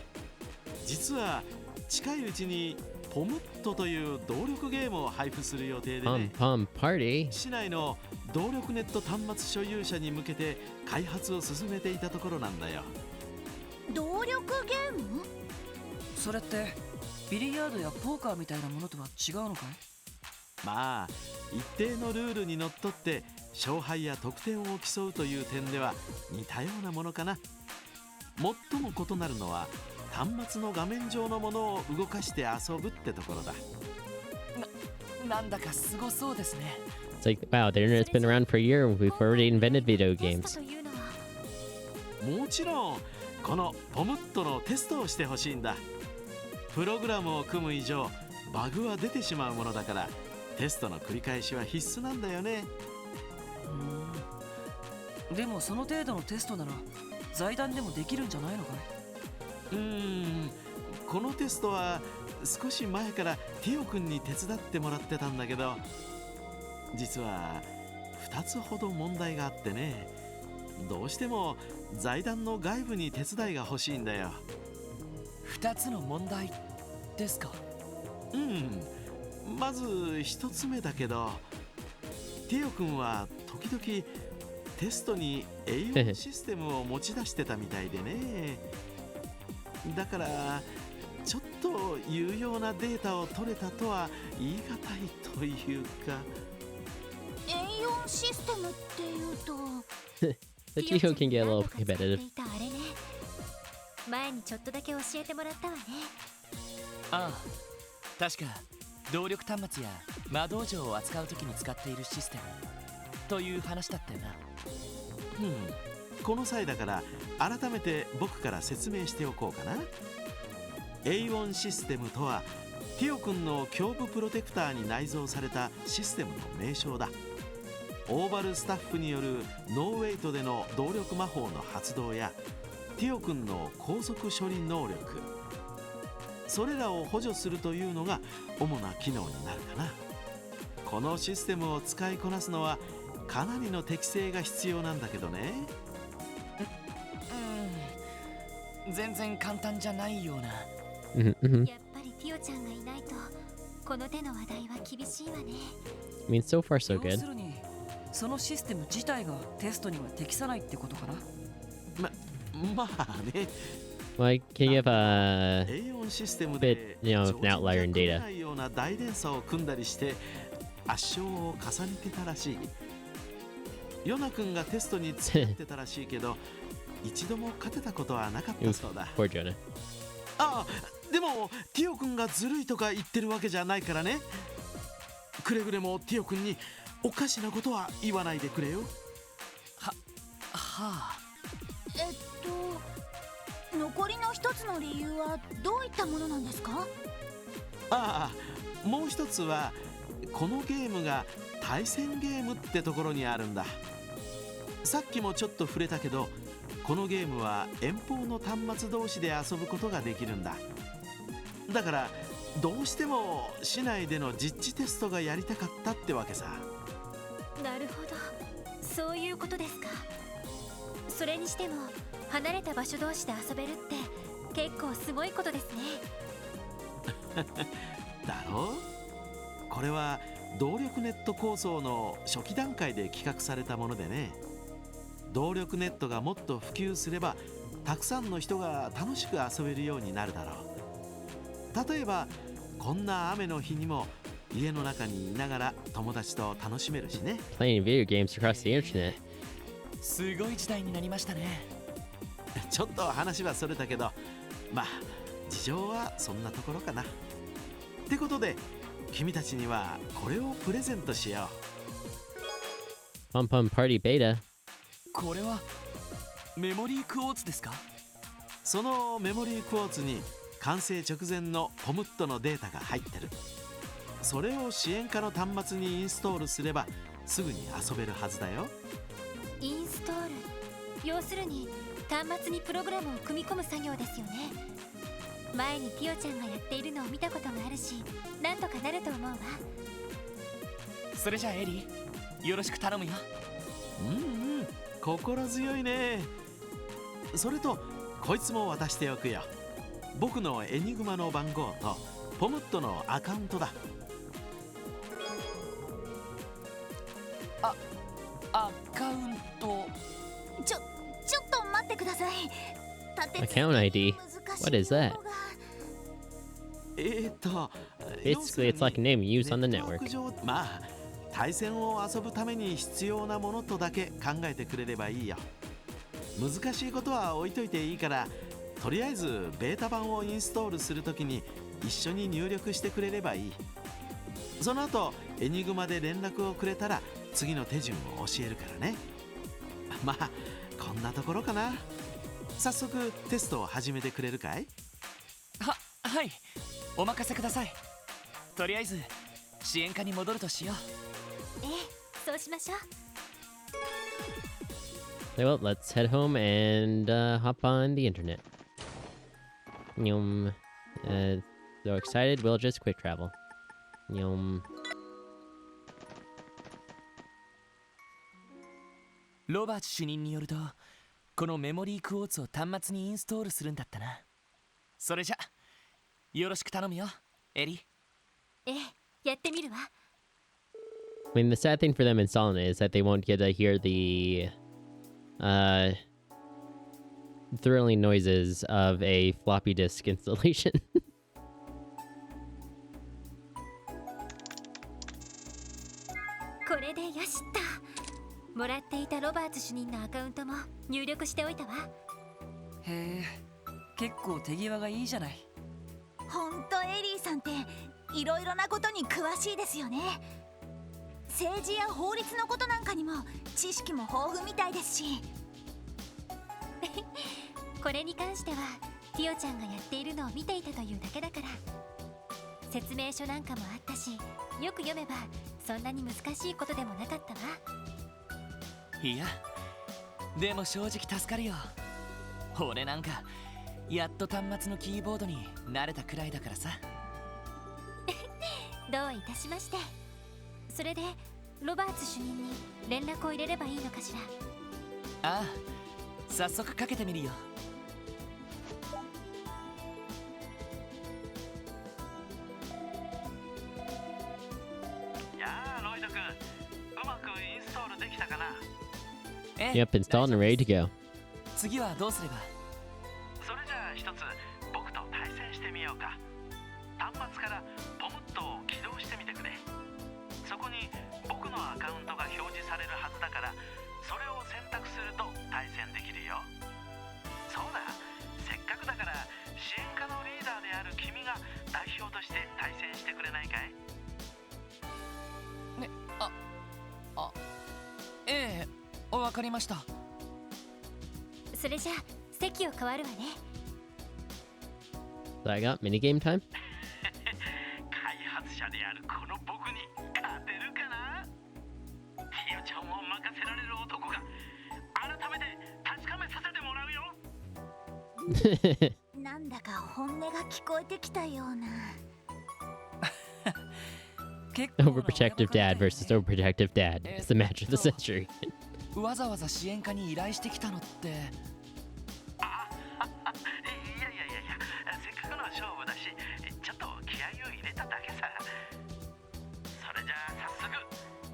実は近いうちにポムットという動力ゲームを配布する予定で Palm ね、 Palm Party. 市内の動力ネット端末所有者に向けて開発を進めていたところなんだよ。動力ゲーム？それってビリヤードやポーカーみたいなものとは違うのかい？まあ一定のルールにのっとって勝敗や得点を競うという点では似たようなものかな。最も異なるのは端末の画面上のものを動かして遊ぶってところだ。なんだかすごそうですね。 It's like, wow, the internet's been around for a year and we've already invented video テ games. ストというのはもちろんこのポムットのテストをしてほしいんだ。プログラムを組む以上バグは出てしまうものだからテストの繰り返しは必須なんだよね。でもその程度のテストなら財団でもできるんじゃないのかい？このテストは少し前からティオ君に手伝ってもらってたんだけど、実は2つほど問題があってね、どうしても財団の外部に手伝いが欲しいんだよ。2つの問題ですか？まず1つ目だけど、ティオ君は時々テストに栄養システムを持ち出してたみたいでね。だからちょっと有用なデータを取れたとは言い難いというか。A4 システムっていうと The Geo can get a little competitive. あれね。前にちょっとだけ教えてもらったわね。ああ、確か動力端末や魔導場を扱う時に使っているシステムという話だったよな。この際だから改めて僕から説明しておこうかな。 A1 システムとはティオ君の胸部プロテクターに内蔵されたシステムの名称だ。オーバルスタッフによるノーウェイトでの動力魔法の発動やティオ君の高速処理能力、それらを補助するというのが主な機能になるかな。このシステムを使いこなすのはかなりの適性が必要なんだけどね。全然簡単じゃないような。やっぱりティオちゃんがいないとこの手の話題は厳しいわね。I mean, so far so 要 good. するにそのシステム自体がテストには適さないってことかな。まあね。Like, can you give a A4 システム bit, で you know, of an outlier in 常人 data? が組めないような大連鎖を組んだりして圧勝を重ねてたらしい。ヨナ君がテストに付き合ってたらしいけど一度も勝てたことはなかったそうだ。 Poor Jonah. ああ、でもティオ君がずるいとか言ってるわけじゃないからね。くれぐれもティオ君におかしなことは言わないでくれよ。はあ。残りの一つの理由はどういったものなんですか？ああ、もう一つはこのゲームが対戦ゲームってところにあるんだ。さっきもちょっと触れたけどこのゲームは遠方の端末同士で遊ぶことができるんだ。だからどうしても市内での実地テストがやりたかったってわけさ。なるほど、そういうことですか。それにしても離れた場所同士で遊べるって結構すごいことですね。だろう。これは動力ネット構想の初期段階で企画されたものでね。動力ネットがもっと普及すればたくさんの人が楽しく遊べるようになるだろう。例えばこんな雨の日にも家の中にいながら友達と楽しめるしね。 Playing video games across the internet. すごい時代になりましたね。ちょっと話はそれたけどまあ事情はそんなところかな。ってことで君たちにはこれをプレゼントしよう。Pum Pum Party Beta. これはメモリークォーツですか？そのメモリークォーツに完成直前のポムットのデータが入ってる。それを支援下の端末にインストールすればすぐに遊べるはずだよ。インストール、要するに端末にプログラムを組み込む作業ですよね。前にティオちゃんがやっているのを見たことがあるし、なんとかなると思うわ。それじゃあエリー、よろしく頼むよ。心強いね。それとこいつも渡しておくよ。僕のエニグマの番号とポムットのアカウントだ。アカウント。ちょっと待ってください。 Account ID? What is that? Basically, it's like a name you use on the network. まあ対戦を遊ぶために必要なものとだけ考えてくれればいいよ。難しいことは置いといていいから、とりあえずベータ版をインストールするときに一緒に入力してくれればいい。その後エニグマで連絡をくれたら次の手順を教えるからね。まあこんなところかな。早速テストを始めてくれるかい？はい、お任せください。とりあえず支援課に戻るとしよう。ええ、そうしましょう。 Well, let's head home and hop on the internet. Yum. So excited, we'll just quick travel. Yum. ロバーツ主任によると、このメモリークォーツを端末にインストールするんだったな。それじゃよろしく頼むよ、エリ。ええ、やってみるわ。I mean, the sad thing for them installing it is that they won't get to hear the thrilling noises of a floppy disk installation. これでよしっと。もらっていたロバーツ主任のアカウントも入力しておいたわ。へえ、結構手際がいいじゃない。ほんとエリーさんっていろいろなことに詳しいですよね。政治や法律のことなんかにも知識も豊富みたいですしこれに関してはティオちゃんがやっているのを見ていたというだけだから。説明書なんかもあったし、よく読めばそんなに難しいことでもなかったわ。いや、でも正直助かるよ。俺なんかやっと端末のキーボードに慣れたくらいだからさ。どういたしまして。それでロバーツ主任に連絡を入れればいいのかしら。ああ、早速かけてみるよ。Yep, installed and ready to go. 次はどうすれば。それじゃあ一つ僕と対戦してみようか。端末からポムットを起動してみてくれ。そこに僕のアカウントが表示されるはずだから、それを選択すると対戦できるよ。そうだ、せっかくだから支援課のリーダーである君が代表として対戦してくれないかい？ね、ええ、わかりました。それじゃあ席を変わるわね。So I got minigame time? 開発者であるこの僕に勝てるかな？ティオちゃんを任せられる男が改めて確かめさせてもらうよ。なんだか本音が聞こえてきたような。Overprotective dad versus overprotective dad. It's the match of the century. わざわざ支援課に依頼してきたのって。いや、せっかくの勝負だし、ちょっと気合を入れただけさ。それじゃあ早速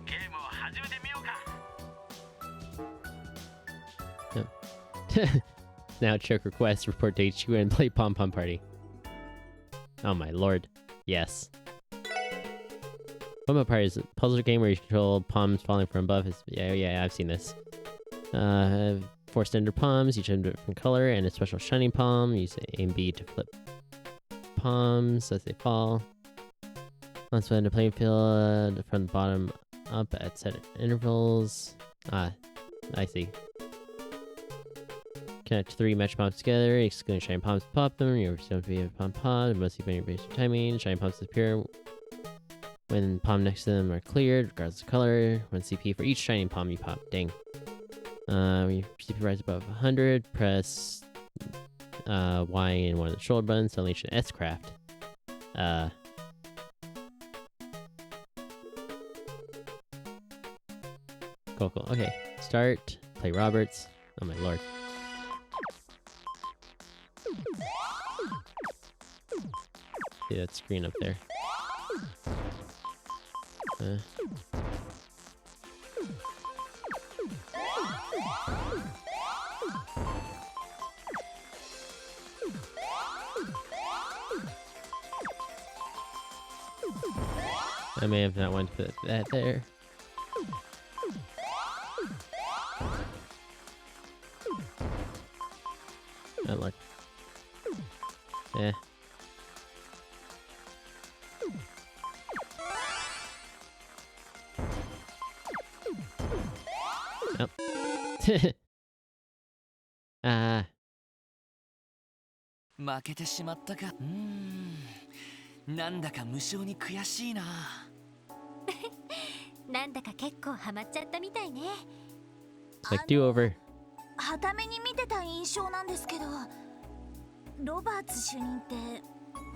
ゲームを始めてみようか。Now check request, report to HQ, and play Pom Pom Party. Oh my lord. Yes. Pom Pom Party is a puzzle game where you control palms falling from above. Yeah, I've seen this. 4 standard palms, each have a different color, and a special shining palm. Use A and B to flip palms as they fall. Let's find a playing field from the bottom up at set intervals. I see. Connect 3 match palms together, excluding shining palms to pop them. You're still to be a palm pod. Must be your basic timing. Shining palms disappear when palm next to them are cleared, regardless of color. 1 CP for each shining palm you pop. Dang. When your CP rises above 100, press Y in one of the shoulder buttons to unleash an S-craft. Cool. Okay. Start. Play Roberts. Oh my lord. See that screen up there. I may have not wanted to put that there. Not luck. Yeah. Nope. Ah. 負けてしまったか。なんだか無性に悔しいな。なんだか結構ハマっちゃったみたいね。It's like do-over. はために見てた印象なんですけど、ロバーツ主任って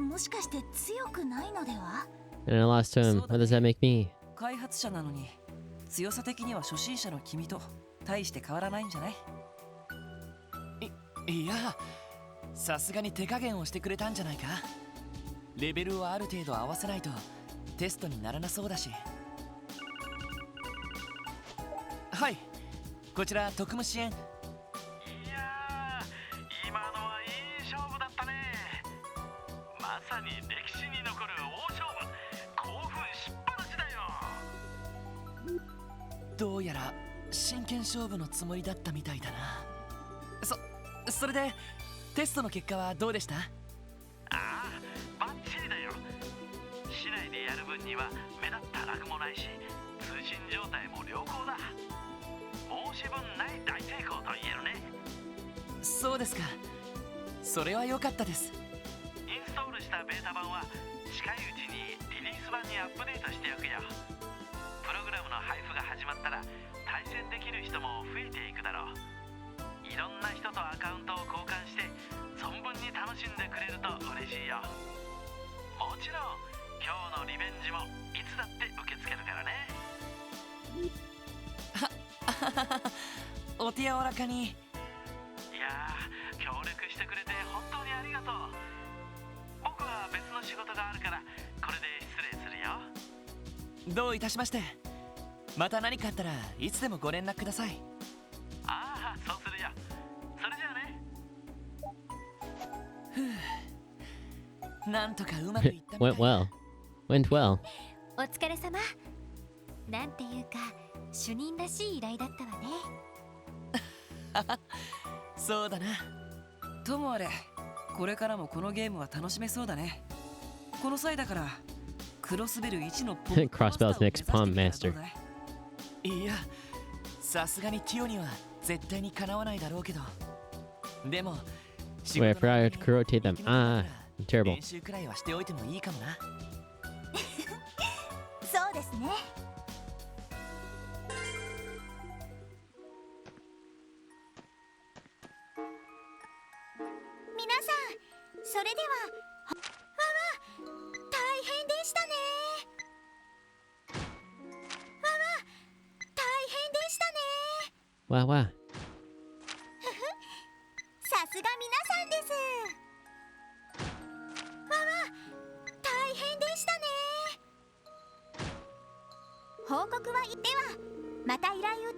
もしかして強くないのでは？ And I lost to him. What does that make me? 開発者なのに強さ的には初心者の君と大して変わらないんじゃない？いや、さすがに手加減をしてくれたんじゃないか。レベルをある程度合わせないとテストにならなそうだし。はい、こちら特務支援。いやー、今のはいい勝負だったね。まさに歴史に残る大勝負。興奮しっぱなしだよ。どうやら真剣勝負のつもりだったみたいだな。それでテストの結果はどうでした？ああ、バッチリだよ。市内でやる分には目立ったラグもないし、通信状態も良好だ。申し分ない大成功と言えるね。そうですか。それは良かったです。インストールしたベータ版は近いうちにリリース版にアップデートしておくよ。プログラムの配布が始まったら対戦できる人も増えていくだろう。いろんな人とアカウントを交換して存分に楽しんでくれると嬉しいよ。もちろん今日のリベンジもいつだって受け付けるからね。お手柔らかに。いやー、協力してくれて本当にありがとう。僕は別の仕事があるからこれで失礼するよ。どういたしまして。また何かあったらいつでもご連絡ください。ああ、そうするよ。それじゃあね。ふう、なんとかうまくいったみたい Went well. Went well. お疲れ様。なんていうか主任らしい依頼だったわね。そうだな。ともあれ、これからもこのゲームは楽しめそうだね。この際だからクロスベル1のポップ Crossbell's next Palm Master. いや、さすがにティオには絶対にかなわないだろうけど、でも Wait, I forgot to rotate them. Ah, terrible. 練習くらいはしておいてもいいかもな。そうですね。皆さん、それではわ大変でしたね。大変でしたね。Wow, wow. さすが皆さんです。大変でしたね。報告はではまた依頼を。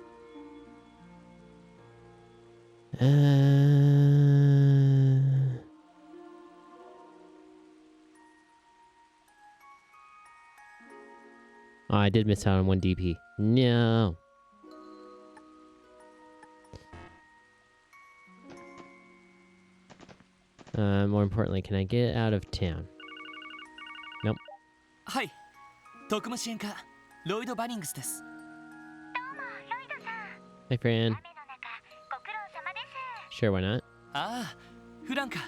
Oh, I did miss out on one DP. No. More importantly, can I get out of town? Nope. はい、特務支援課ロイド・バニングスです。どうもロイドさん。 Hi, friend. 雨の中ご苦労様です。 Sure, why not? ああ、フランか。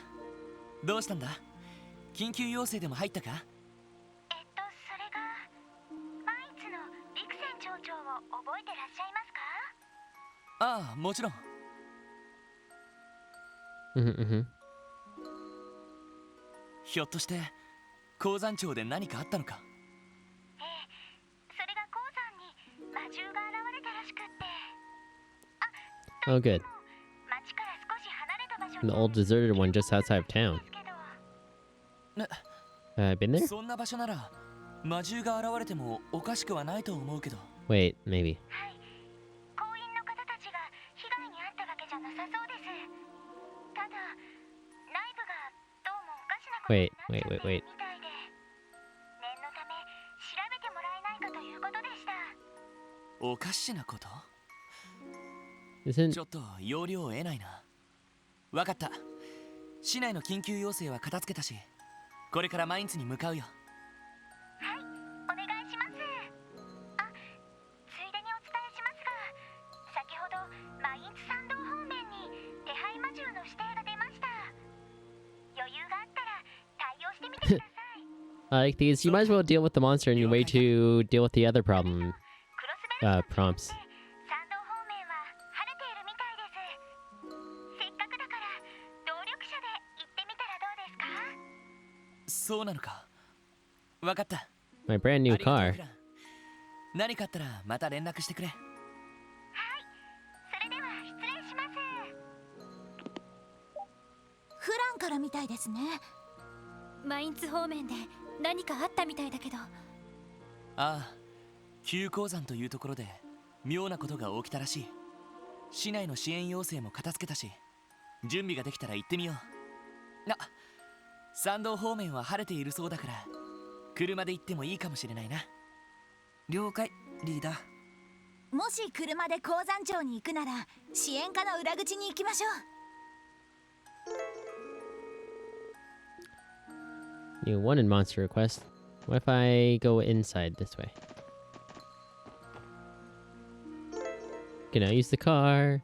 どうしたんだ？緊急要請でも入ったか？それがマイツのビクセン町長を覚えてらっしゃいますか？ああ、もちろん。ひょっとして鉱山町で何かあったのか？ええ、それが鉱山に魔獣が現れたらしくって。 Oh, good. 町から少し離れた場所 The に old deserted one just outside of town. Been there? そんな場所なら魔獣が現れてもおかしくはないと思うけど。 Wait, maybe. はい、行員の方たちが被害に遭ったわけじゃなさそうです。ただ内部がどうもおかしなことに Wait, なっちゃ wait, って wait, る wait. みたいで、念のため調べてもらえないかということでした。おかしなこと？ Isn't ちょっと要領を得ないな。わかった。市内の緊急要請は片付けたし、これからマインツに向かうよ。はい、お願いします。あ、ついでにお伝えしますが、先ほどマインツ参道方面に手配魔獣の指定が出ました。余裕があったら対応してみてください。 I like these. You might as well deal with the monster and you wait to deal with the other problem. クロスベル Prompts. 参道方面は晴れているみたいです。せっかくだから動力車で行ってみたらどうですか？そうなのか。わかった。 My brand new ありがとう car. フラン。何かあったらまた連絡してくれ。はい、それでは失礼します。フランからみたいですね。マインツ方面で何かあったみたいだけど。ああ、旧鉱山というところで妙なことが起きたらしい。市内の支援要請も片付けたし、準備ができたら行ってみよう。あ、山道方面は晴れているそうだから車で行ってもいいかもしれないな。了解、リーダー。もし車で鉱山町に行くなら支援課の裏口に行きましょう。 You wanted monster request. What if I go inside this way? Can I use the car?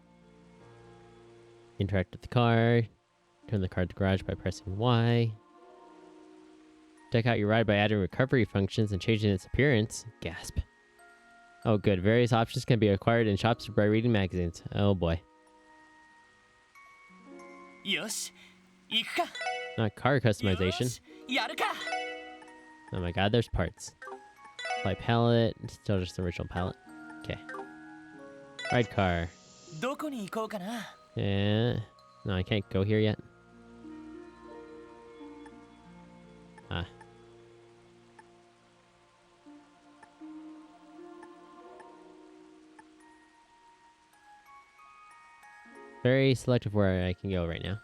Interact with the car. Turn the car to garage by pressing Y. Deck out your ride by adding recovery functions and changing its appearance. Gasp. Oh good, various options can be acquired in shops or by reading magazines. Oh boy. よし、行くか。 Not car customization. よし、やるか。 Oh my god, there's parts. Apply palette. Still just the original palette. Okay. Ride car. どこに行こうかな。 Yeah. No, I can't go here yet. Ah. Very selective where I can go right now.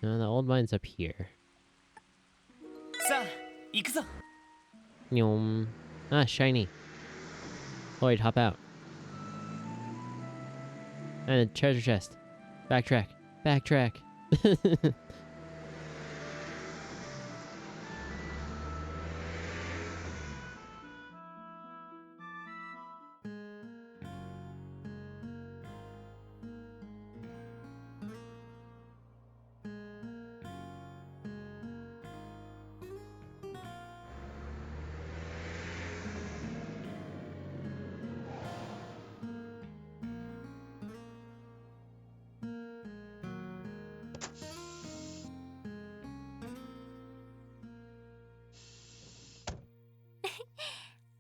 No, the old mine's up here. さあ、行くぞ。 Yum. Ah, shiny. Lloyd, hop out. And a treasure chest. Backtrack. Backtrack.「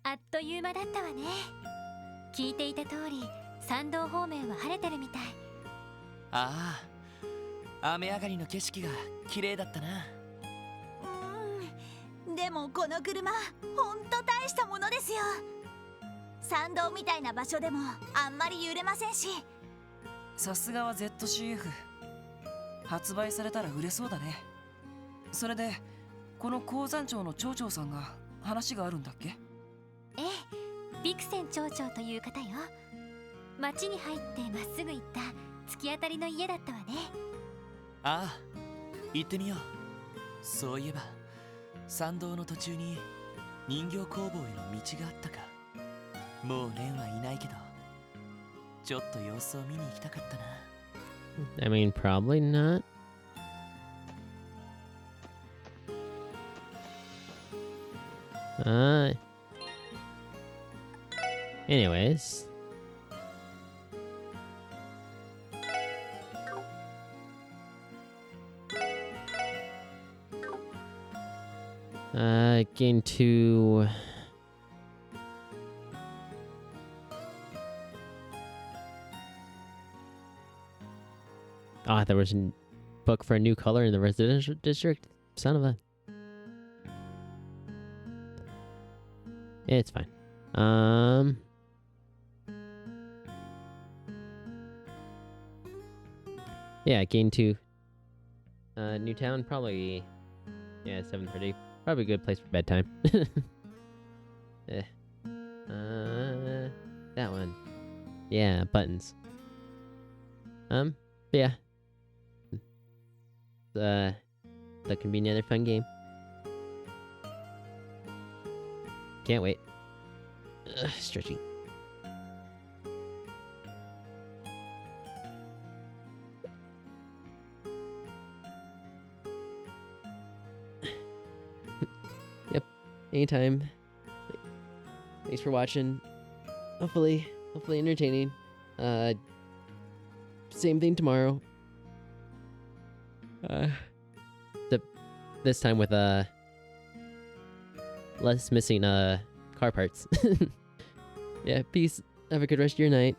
あっという間だったわね。聞いていた通り、山道方面は晴れてるみたい。ああ、雨上がりの景色が綺麗だったな。でもこの車、ほんと大したものですよ。山道みたいな場所でもあんまり揺れませんし。さすがは ZCF。発売されたら売れそうだね。それで、この鉱山町の町長さんが話があるんだっけ？ええ、ビクセン町長という方よ。町に入ってまっすぐ行った突き当たりの家だったわね。ああ、行ってみよう。そういえば山道の途中に人形工房への道があったか。もうレンはいないけど、ちょっと様子を見に行きたかったな。 I mean, probably not. Anyways. Gain 2. Ah, there was a book for a new color in the residential district. Son of a. It's fine. Yeah, gain 2. Newtown, probably. Yeah, 7:30. Probably a good place for bedtime. That one. Yeah, buttons. Yeah. That can be another fun game. Can't wait. Stretching. Yep. Anytime. Thanks for watching. Hopefully entertaining. Same thing tomorrow. This time with less missing car parts. Yeah, peace. Have a good rest of your night.